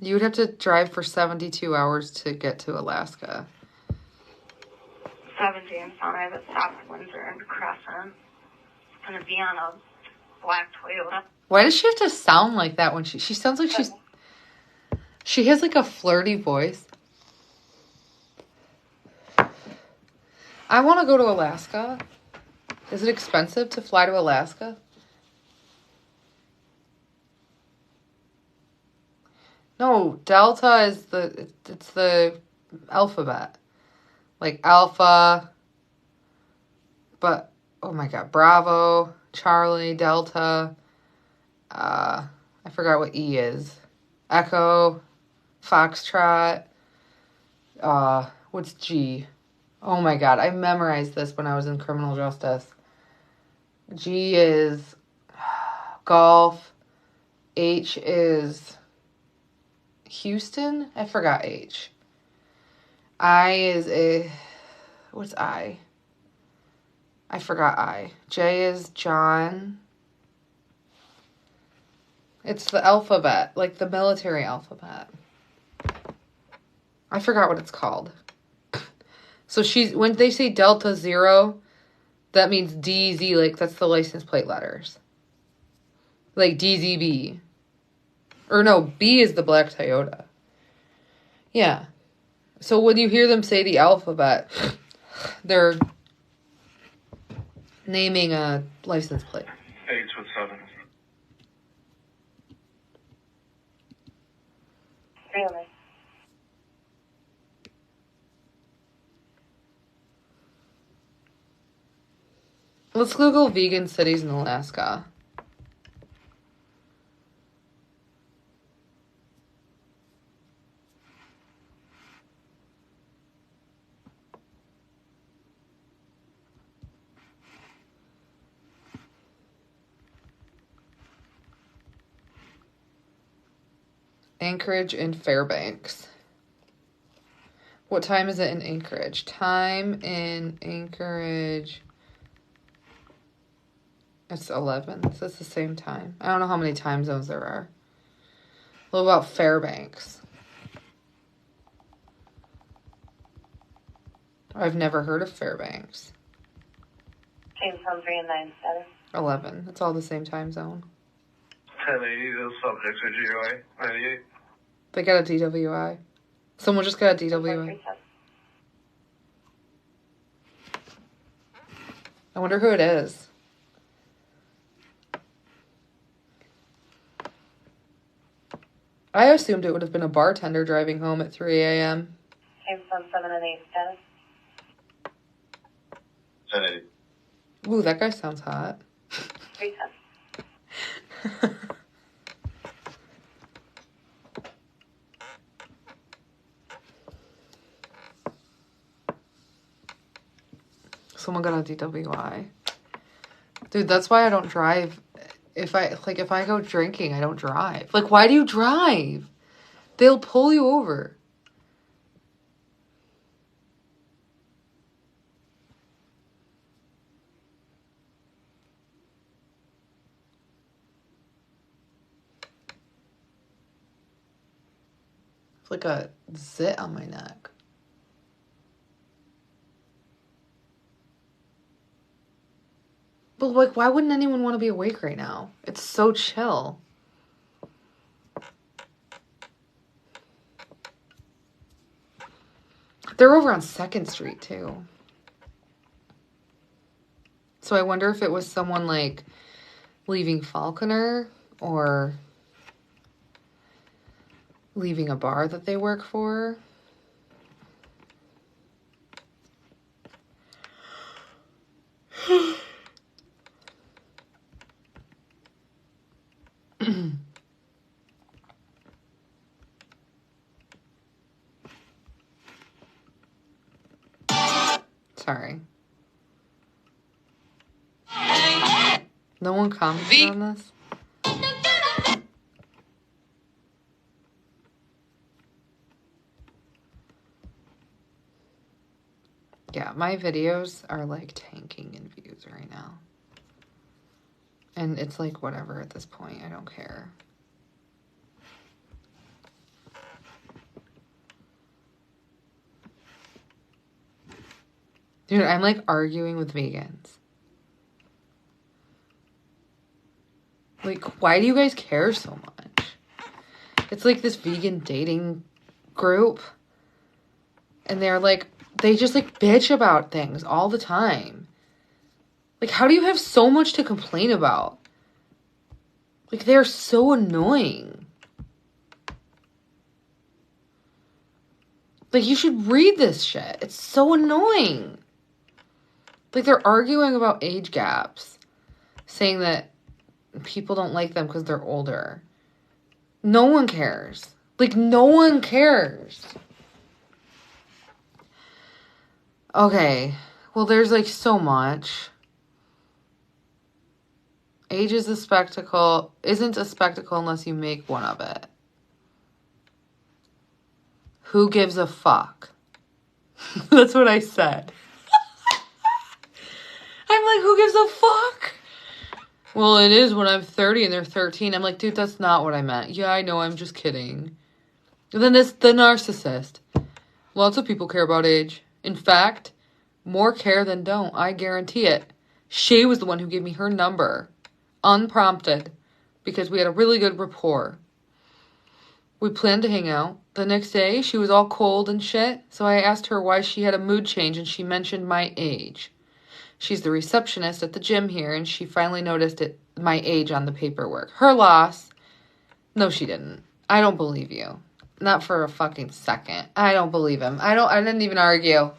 You would have to drive for 72 hours to get to Alaska. 7 Jamestown. I have a stop at Windsor and Crescent. It's going to be on a black Toyota. Why does she have to sound like that when she sounds like she has like a flirty voice? I want to go to Alaska. Is it expensive to fly to Alaska? No, Delta is it's the alphabet. Like Alpha, but, oh my God, Bravo, Charlie, Delta, I forgot what E is. Echo, Foxtrot, what's G? Oh my God, I memorized this when I was in criminal justice. G is golf, H is Houston. I forgot H. I is a... What's I? I forgot I. J is John. It's the alphabet, like the military alphabet. I forgot what it's called. So when they say Delta 0, that means DZ, like that's the license plate letters. Like DZB. Or no, B is the black Toyota. Yeah. So when you hear them say the alphabet, they're naming a license plate. 8 with 7. Really? Let's Google vegan cities in Alaska. Anchorage and Fairbanks. What time is it in Anchorage? Time in Anchorage. It's 11. So it's the same time. I don't know how many time zones there are. What about Fairbanks? I've never heard of Fairbanks. Same from 3 and 9 status. 11. It's all the same time zone. 1080, those subjects are GUI. 98. They got a DWI. Someone just got a DWI. I wonder who it is. I assumed it would have been a bartender driving home at 3 a.m. Same from 7 and 8 status. 1080. Ooh, that guy sounds hot. 310. Someone got a DWI. Dude, that's why I don't drive. If I go drinking, I don't drive. Like, why do you drive? They'll pull you over. It's like a zit on my neck. But, like, why wouldn't anyone want to be awake right now? It's so chill. They're over on 2nd Street, too. So I wonder if it was someone, like, leaving Falconer or leaving a bar that they work for. Sorry. No one commented on this? Yeah, my videos are like tanking in views right now. And it's like whatever at this point. I don't care. Dude, I'm like arguing with vegans. Like, why do you guys care so much? It's like this vegan dating group. And they're like, they just like bitch about things all the time. Like, how do you have so much to complain about? Like, they're so annoying. Like, you should read this shit. It's so annoying. Like, they're arguing about age gaps. Saying that people don't like them because they're older. No one cares. Like, no one cares. Okay. Well, there's, like, so much. Age is a spectacle, isn't a spectacle unless you make one of it. Who gives a fuck? That's what I said. I'm like, who gives a fuck? Well, it is when I'm 30 and they're 13. I'm like, dude, that's not what I meant. Yeah, I know, I'm just kidding. And then there's the narcissist. Lots of people care about age. In fact, more care than don't. I guarantee it. She was the one who gave me her number. Unprompted. Because we had a really good rapport. We planned to hang out. The next day, she was all cold and shit. So I asked her why she had a mood change and she mentioned my age. She's the receptionist at the gym here, and she finally noticed my age on the paperwork. Her loss. No, she didn't. I don't believe you. Not for a fucking second. I don't believe him. I didn't even argue.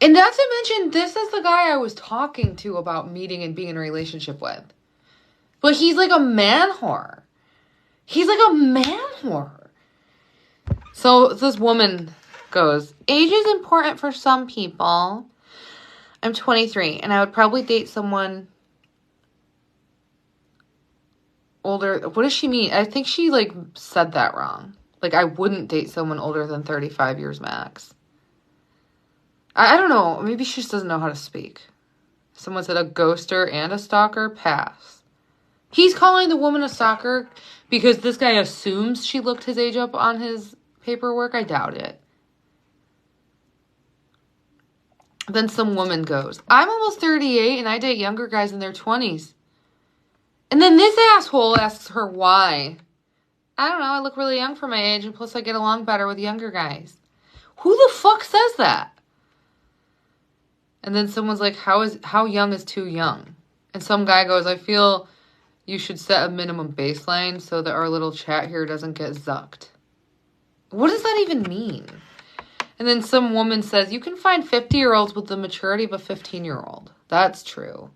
And not to mention, this is the guy I was talking to about meeting and being in a relationship with. But he's like a man whore. He's like a man whore. So this woman goes, age is important for some people. I'm 23, and I would probably date someone older. What does she mean? I think she, like, said that wrong. Like, I wouldn't date someone older than 35 years max. I don't know. Maybe she just doesn't know how to speak. Someone said a ghoster and a stalker. Pass. He's calling the woman a stalker because this guy assumes she looked his age up on his paperwork. I doubt it. Then some woman goes, I'm almost 38 and I date younger guys in their 20s. And then this asshole asks her why. I don't know, I look really young for my age and plus I get along better with younger guys. Who the fuck says that? And then someone's like, how young is too young? And some guy goes, I feel you should set a minimum baseline so that our little chat here doesn't get zucked. What does that even mean? And then some woman says, you can find 50-year-olds with the maturity of a 15-year-old. That's true.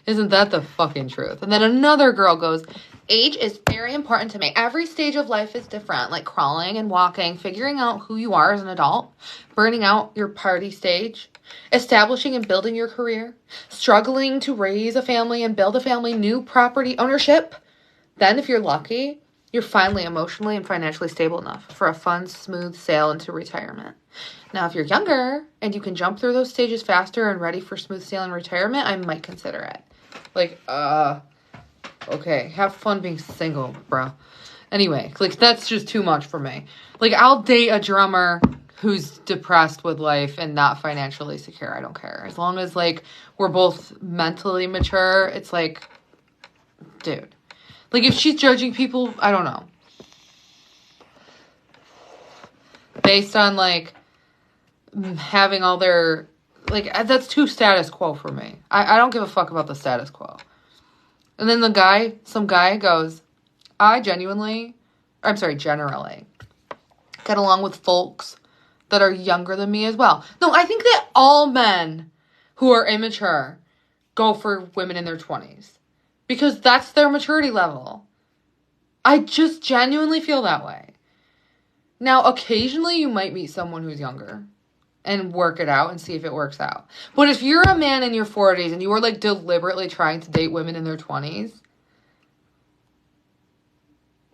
Isn't that the fucking truth? And then another girl goes, age is very important to me. Every stage of life is different, like crawling and walking, figuring out who you are as an adult, burning out your party stage, establishing and building your career, struggling to raise a family and build a family, new property ownership. Then, if you're lucky, you're finally emotionally and financially stable enough for a fun, smooth sail into retirement. Now, if you're younger and you can jump through those stages faster and ready for smooth sailing retirement, I might consider it. Like, okay, have fun being single, bro. Anyway, like, that's just too much for me. Like, I'll date a drummer who's depressed with life and not financially secure. I don't care. As long as, like, we're both mentally mature, it's like, dude. Like, if she's judging people, I don't know. Based on, like, having all their, like, that's too status quo for me. I don't give a fuck about the status quo. And then some guy goes, I generally get along with folks that are younger than me as well. No, I think that all men who are immature go for women in their 20s. Because that's their maturity level. I just genuinely feel that way. Now, occasionally you might meet someone who's younger and work it out and see if it works out. But if you're a man in your 40s and you are, like, deliberately trying to date women in their 20s,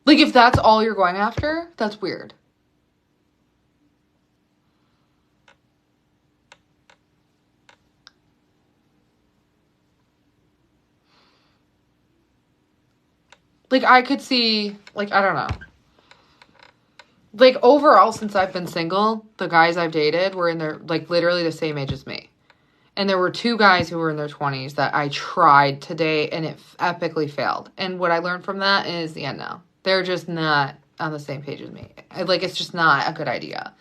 like, if that's all you're going after, that's weird. Like, I could see, like, I don't know. Like, overall, since I've been single, the guys I've dated were in their, like, literally the same age as me. And there were 2 guys who were in their 20s that I tried to date, and it epically failed. And what I learned from that is, yeah, no. They're just not on the same page as me. Like, it's just not a good idea.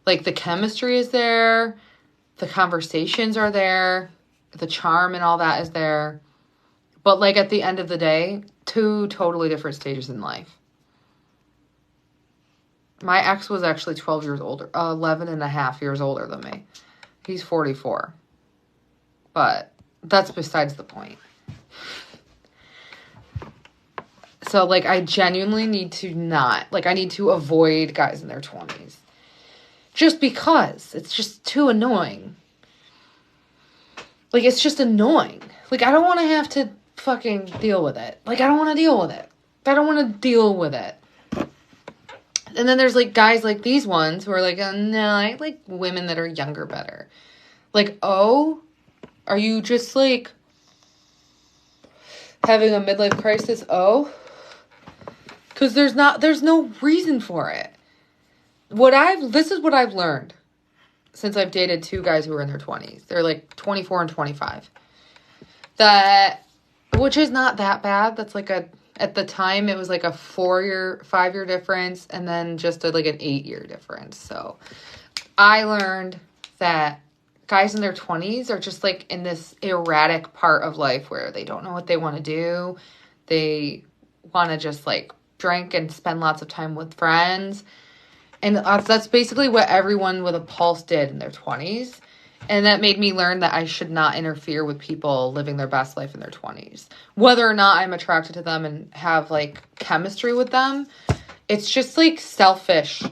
Like, the chemistry is there. The conversations are there. The charm and all that is there. But, like, at the end of the day, 2 totally different stages in life. My ex was actually 12 years older, 11 and a half years older than me. He's 44. But that's besides the point. So, like, I genuinely need to I need to avoid guys in their 20s. Just because. It's just too annoying. Like, it's just annoying. Like, I don't want to have to fucking deal with it. Like, I don't want to deal with it. I don't want to deal with it. And then there's, like, guys like these ones who are like, no, I like women that are younger better. Like, oh, are you just, like, having a midlife crisis? Oh, because there's no reason for it. This is what I've learned since I've dated two guys who are in their 20s. They're like 24 and 25. Which is not that bad. That's like at the time it was like a 5-year difference, and then just like an 8-year difference. So I learned that guys in their 20s are just like in this erratic part of life where they don't know what they want to do. They want to just like drink and spend lots of time with friends. And that's basically what everyone with a pulse did in their 20s. And that made me learn that I should not interfere with people living their best life in their 20s. Whether or not I'm attracted to them and have, like, chemistry with them, it's just, like, selfish.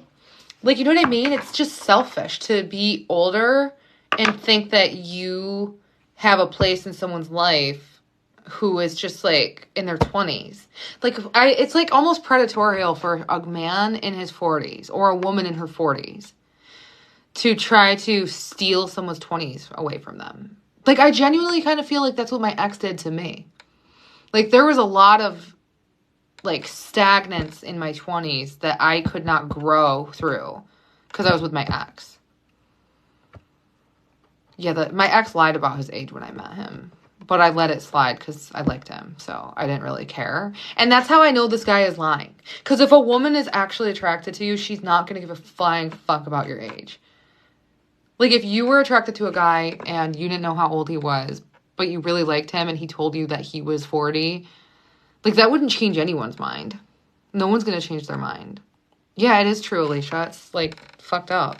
Like, you know what I mean? It's just selfish to be older and think that you have a place in someone's life who is just, like, in their 20s. Like, it's, like, almost predatory for a man in his 40s or a woman in her 40s to try to steal someone's 20s away from them. Like, I genuinely kind of feel like that's what my ex did to me. Like, there was a lot of, like, stagnance in my 20s that I could not grow through because I was with my ex. Yeah, my ex lied about his age when I met him. But I let it slide because I liked him, so I didn't really care. And that's how I know this guy is lying. Because if a woman is actually attracted to you, she's not going to give a flying fuck about your age. Like, if you were attracted to a guy and you didn't know how old he was, but you really liked him and he told you that he was 40, like, that wouldn't change anyone's mind. No one's going to change their mind. Yeah, it is true, Alicia. It's, like, fucked up.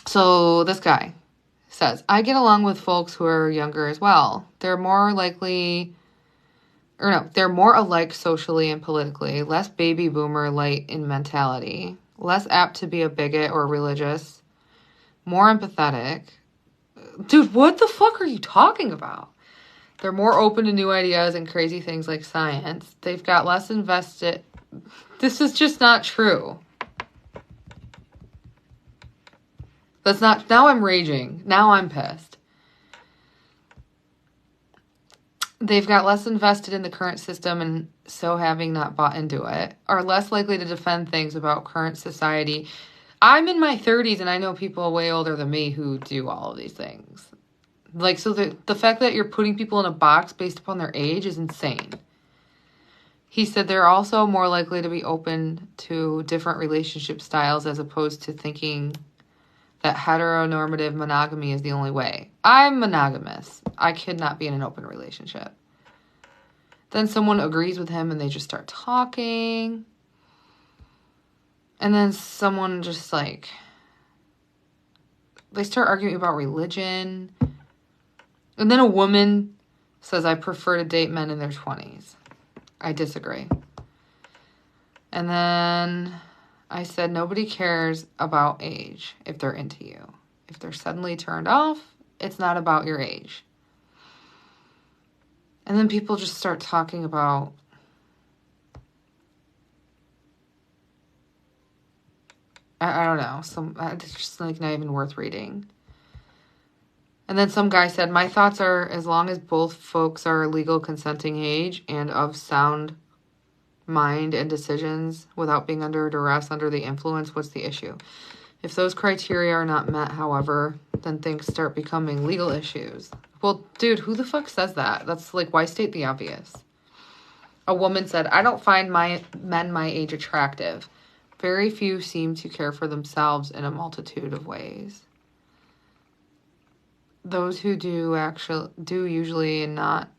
So, this guy says, I get along with folks who are younger as well. They're more alike socially and politically, less baby boomer light in mentality, less apt to be a bigot or religious, more empathetic. Dude, what the fuck are you talking about? They're more open to new ideas and crazy things like science. They've got less invested. This is just not true. That's not, now I'm raging. Now I'm pissed. They've got less invested in the current system and so having not bought into it, are less likely to defend things about current society. I'm in my 30s and I know people way older than me who do all of these things. Like, so the fact that you're putting people in a box based upon their age is insane. He said they're also more likely to be open to different relationship styles as opposed to thinking that heteronormative monogamy is the only way. I'm monogamous. I could not be in an open relationship. Then someone agrees with him and they just start talking. And then someone just like, they start arguing about religion. And then a woman says, I prefer to date men in their 20s. I disagree. And then I said, nobody cares about age if they're into you. If they're suddenly turned off, it's not about your age. And then people just start talking about I don't know. It's just like not even worth reading. And then some guy said, my thoughts are as long as both folks are legal consenting age and of sound mind and decisions without being under duress, under the influence, what's the issue? If those criteria are not met, however, then things start becoming legal issues. Well, dude, who the fuck says that? That's like, why state the obvious? A woman said, I don't find men my age attractive. Very few seem to care for themselves in a multitude of ways. Those who do usually, and not,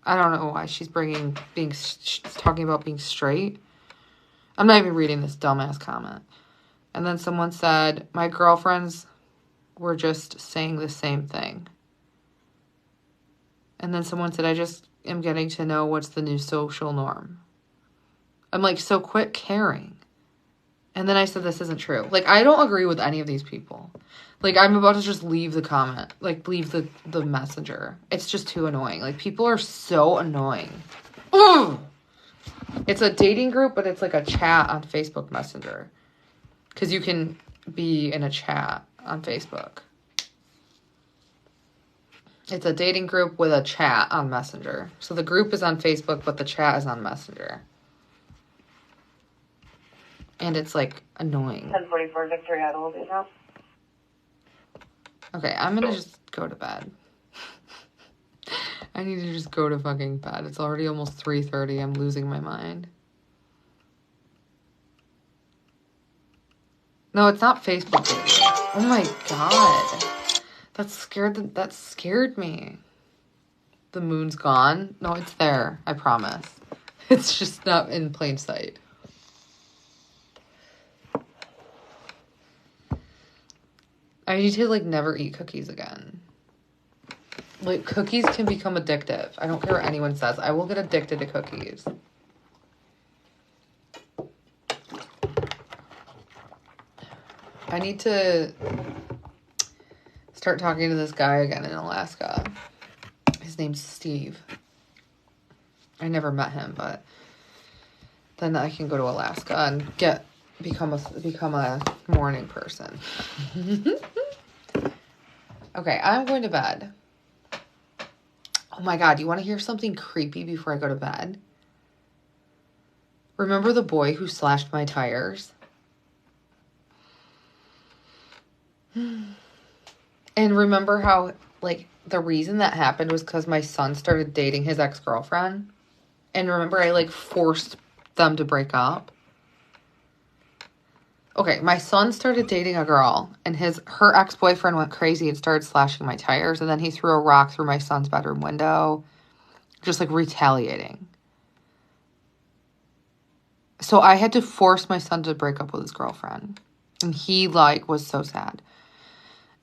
I don't know why she's talking about being straight. I'm not even reading this dumbass comment. And then someone said, my girlfriends were just saying the same thing. And then someone said, I just am getting to know what's the new social norm. I'm like, so quit caring. And then I said, this isn't true. Like, I don't agree with any of these people. Like, I'm about to just leave the comment. Like, leave the messenger. It's just too annoying. Like, people are so annoying. Ooh! It's a dating group, but it's like a chat on Facebook Messenger. Because you can be in a chat on Facebook. It's a dating group with a chat on Messenger. So the group is on Facebook, but the chat is on Messenger. And it's, like, annoying. 1044 Victory Idol, do you know? Okay, I'm gonna just go to bed. I need to just go to fucking bed. It's already almost 3:30. I'm losing my mind. No, it's not Facebook dating. Oh my god. That scared me. The moon's gone. No, it's there. I promise. It's just not in plain sight. I need to, like, never eat cookies again. Like, cookies can become addictive. I don't care what anyone says. I will get addicted to cookies. I need to start talking to this guy again in Alaska. His name's Steve. I never met him, but then I can go to Alaska and become a morning person. Okay, I'm going to bed. Oh my god, you want to hear something creepy before I go to bed? Remember the boy who slashed my tires? And remember how, like, the reason that happened was because my son started dating his ex-girlfriend? And remember I, like, forced them to break up? Okay, my son started dating a girl, and her ex-boyfriend went crazy and started slashing my tires, and then he threw a rock through my son's bedroom window, just, like, retaliating. So I had to force my son to break up with his girlfriend, and he, like, was so sad.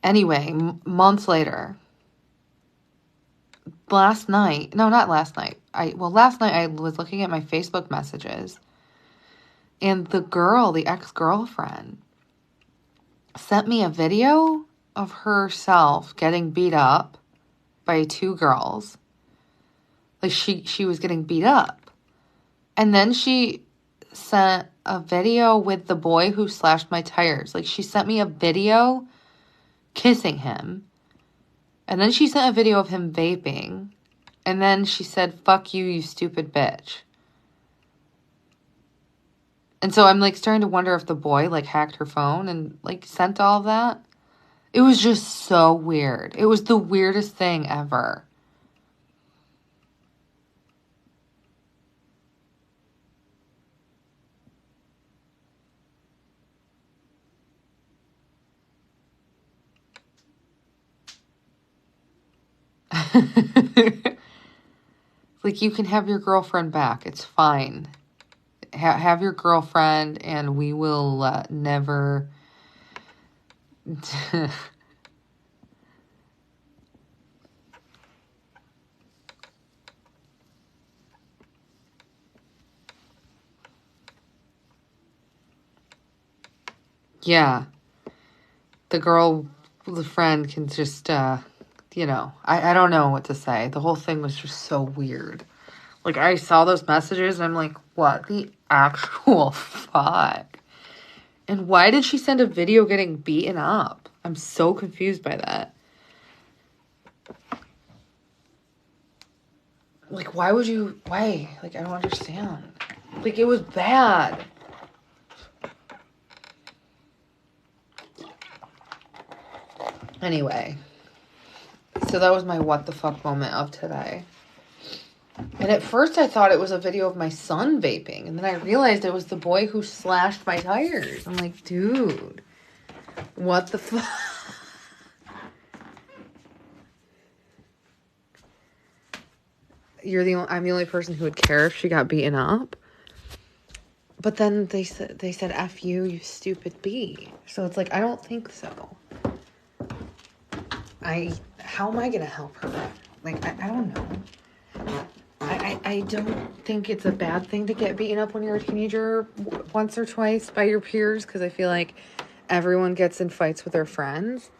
Anyway, months later, last night I was looking at my Facebook messages, and the ex-girlfriend, sent me a video of herself getting beat up by two girls. Like, she was getting beat up. And then she sent a video with the boy who slashed my tires. Like, she sent me a video kissing him. And then she sent a video of him vaping. And then she said, "Fuck you, you stupid bitch." And so I'm, like, starting to wonder if the boy, like, hacked her phone and, like, sent all of that. It was just so weird. It was the weirdest thing ever. Like, you can have your girlfriend back. It's fine. Have your girlfriend, and we will never... Yeah. The friend can just, you know, I don't know what to say. The whole thing was just so weird. Like, I saw those messages, and I'm like, what the actual fuck? And why did she send a video getting beaten up? I'm so confused by that. Like, why? Like, I don't understand. Like, it was bad. Anyway, so that was my what the fuck moment of today. And at first I thought it was a video of my son vaping. And then I realized it was the boy who slashed my tires. I'm like, dude, what the fuck? I'm the only person who would care if she got beaten up. But then they said F you, you stupid bee. So it's like, I don't think so. How am I going to help her? Like, I don't know. I don't think it's a bad thing to get beaten up when you're a teenager once or twice by your peers, because I feel like everyone gets in fights with their friends.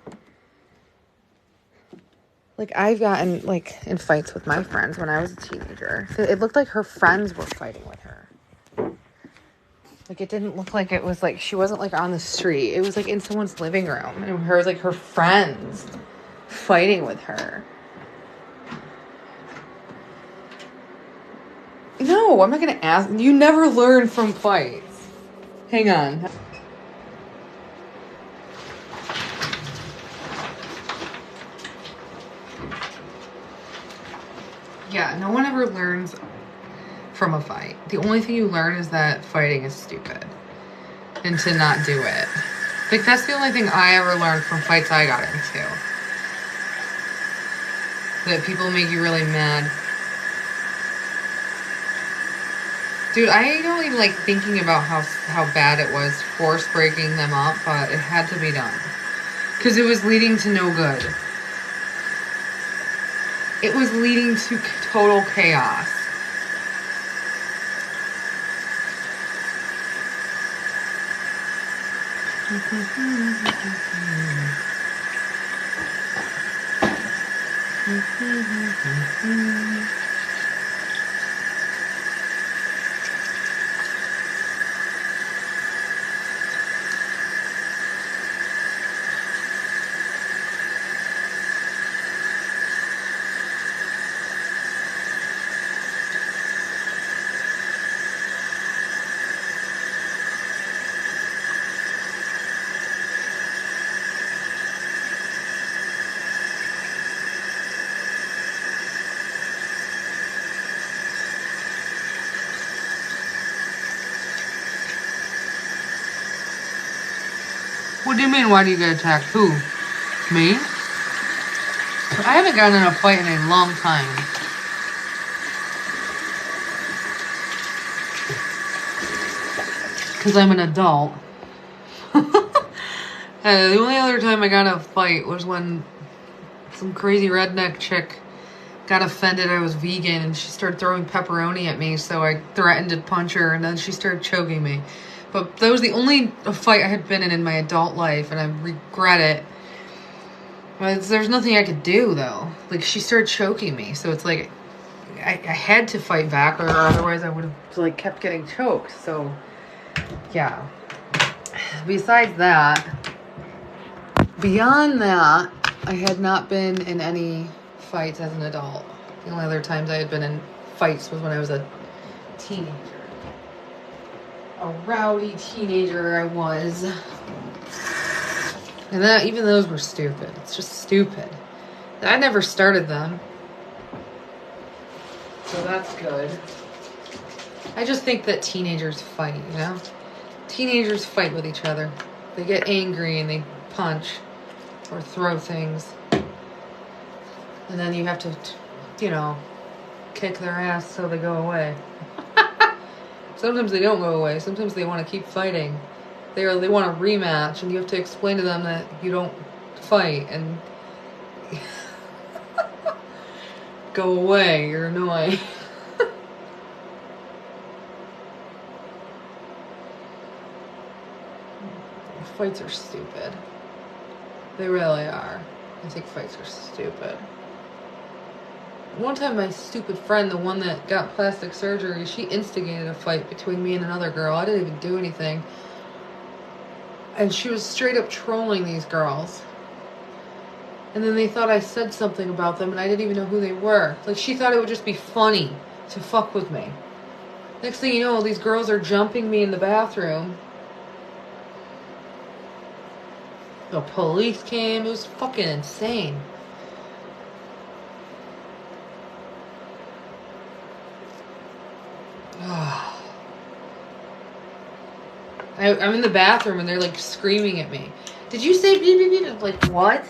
Like, I've gotten, like, in fights with my friends when I was a teenager. It looked like her friends were fighting with her. Like, it didn't look like it was, like, she wasn't, like, on the street. It was, like, in someone's living room. And her, like, her friends fighting with her. No, I'm not going to ask. You never learn from fights. Hang on. Yeah, no one ever learns from a fight. The only thing you learn is that fighting is stupid and to not do it. Like, that's the only thing I ever learned from fights I got into. That people make you really mad. Dude, I don't even like thinking about how bad it was force breaking them up, but it had to be done. Because it was leading to no good. It was leading to total chaos. What do you mean, why do you get attacked? Who? Me? I haven't gotten in a fight in a long time. Because I'm an adult. The only other time I got in a fight was when some crazy redneck chick got offended I was vegan and she started throwing pepperoni at me, so I threatened to punch her and then she started choking me. But that was the only fight I had been in my adult life, and I regret it. But there's nothing I could do, though. Like, she started choking me, so it's like I had to fight back, or otherwise I would have, like, kept getting choked. So, yeah. Besides that, beyond that, I had not been in any fights as an adult. The only other times I had been in fights was when I was a teenager. A rowdy teenager I was. And that, even those were stupid. It's just stupid. I never started them. So that's good. I just think that teenagers fight, you know? Teenagers fight with each other. They get angry and they punch or throw things. And then you have to, you know, kick their ass so they go away. Sometimes they don't go away. Sometimes they want to keep fighting. They want a rematch, and you have to explain to them that you don't fight and go away. You're annoying. Fights are stupid. They really are. I think fights are stupid. One time my stupid friend, the one that got plastic surgery, she instigated a fight between me and another girl. I didn't even do anything. And she was straight up trolling these girls. And then they thought I said something about them and I didn't even know who they were. Like, she thought it would just be funny to fuck with me. Next thing you know, these girls are jumping me in the bathroom. The police came. It was fucking insane. I'm in the bathroom and they're like screaming at me. Did you say blah, blah, blah? I'm like, what?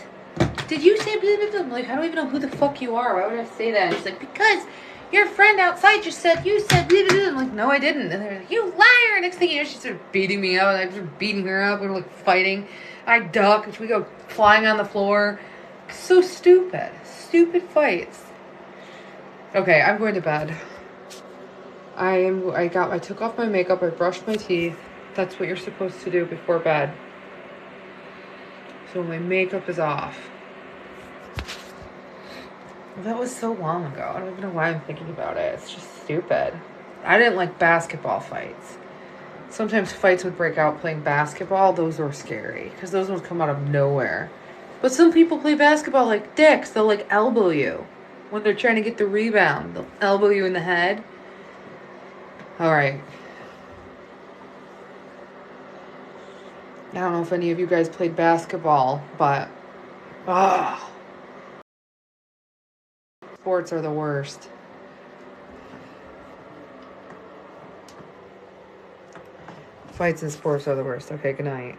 Did you say blah, blah, blah? I'm like, I don't even know who the fuck you are. Why would I say that? And she's like, because your friend outside just said you said blah, blah, blah. I'm like, no, I didn't. And they're like, you liar. Next thing you know, she started beating me up. And I started beating her up. We were like fighting. I duck and we go flying on the floor. So stupid. Stupid fights. Okay, I'm going to bed. I took off my makeup. I brushed my teeth. That's what you're supposed to do before bed. So my makeup is off. That was so long ago. I don't even know why I'm thinking about it. It's just stupid. I didn't like basketball fights. Sometimes fights would break out playing basketball. Those were scary because those ones come out of nowhere. But some people play basketball like dicks. They'll like elbow you when they're trying to get the rebound. They'll elbow you in the head. All right. I don't know if any of you guys played basketball, but sports are the worst. Fights and sports are the worst. Okay, good night.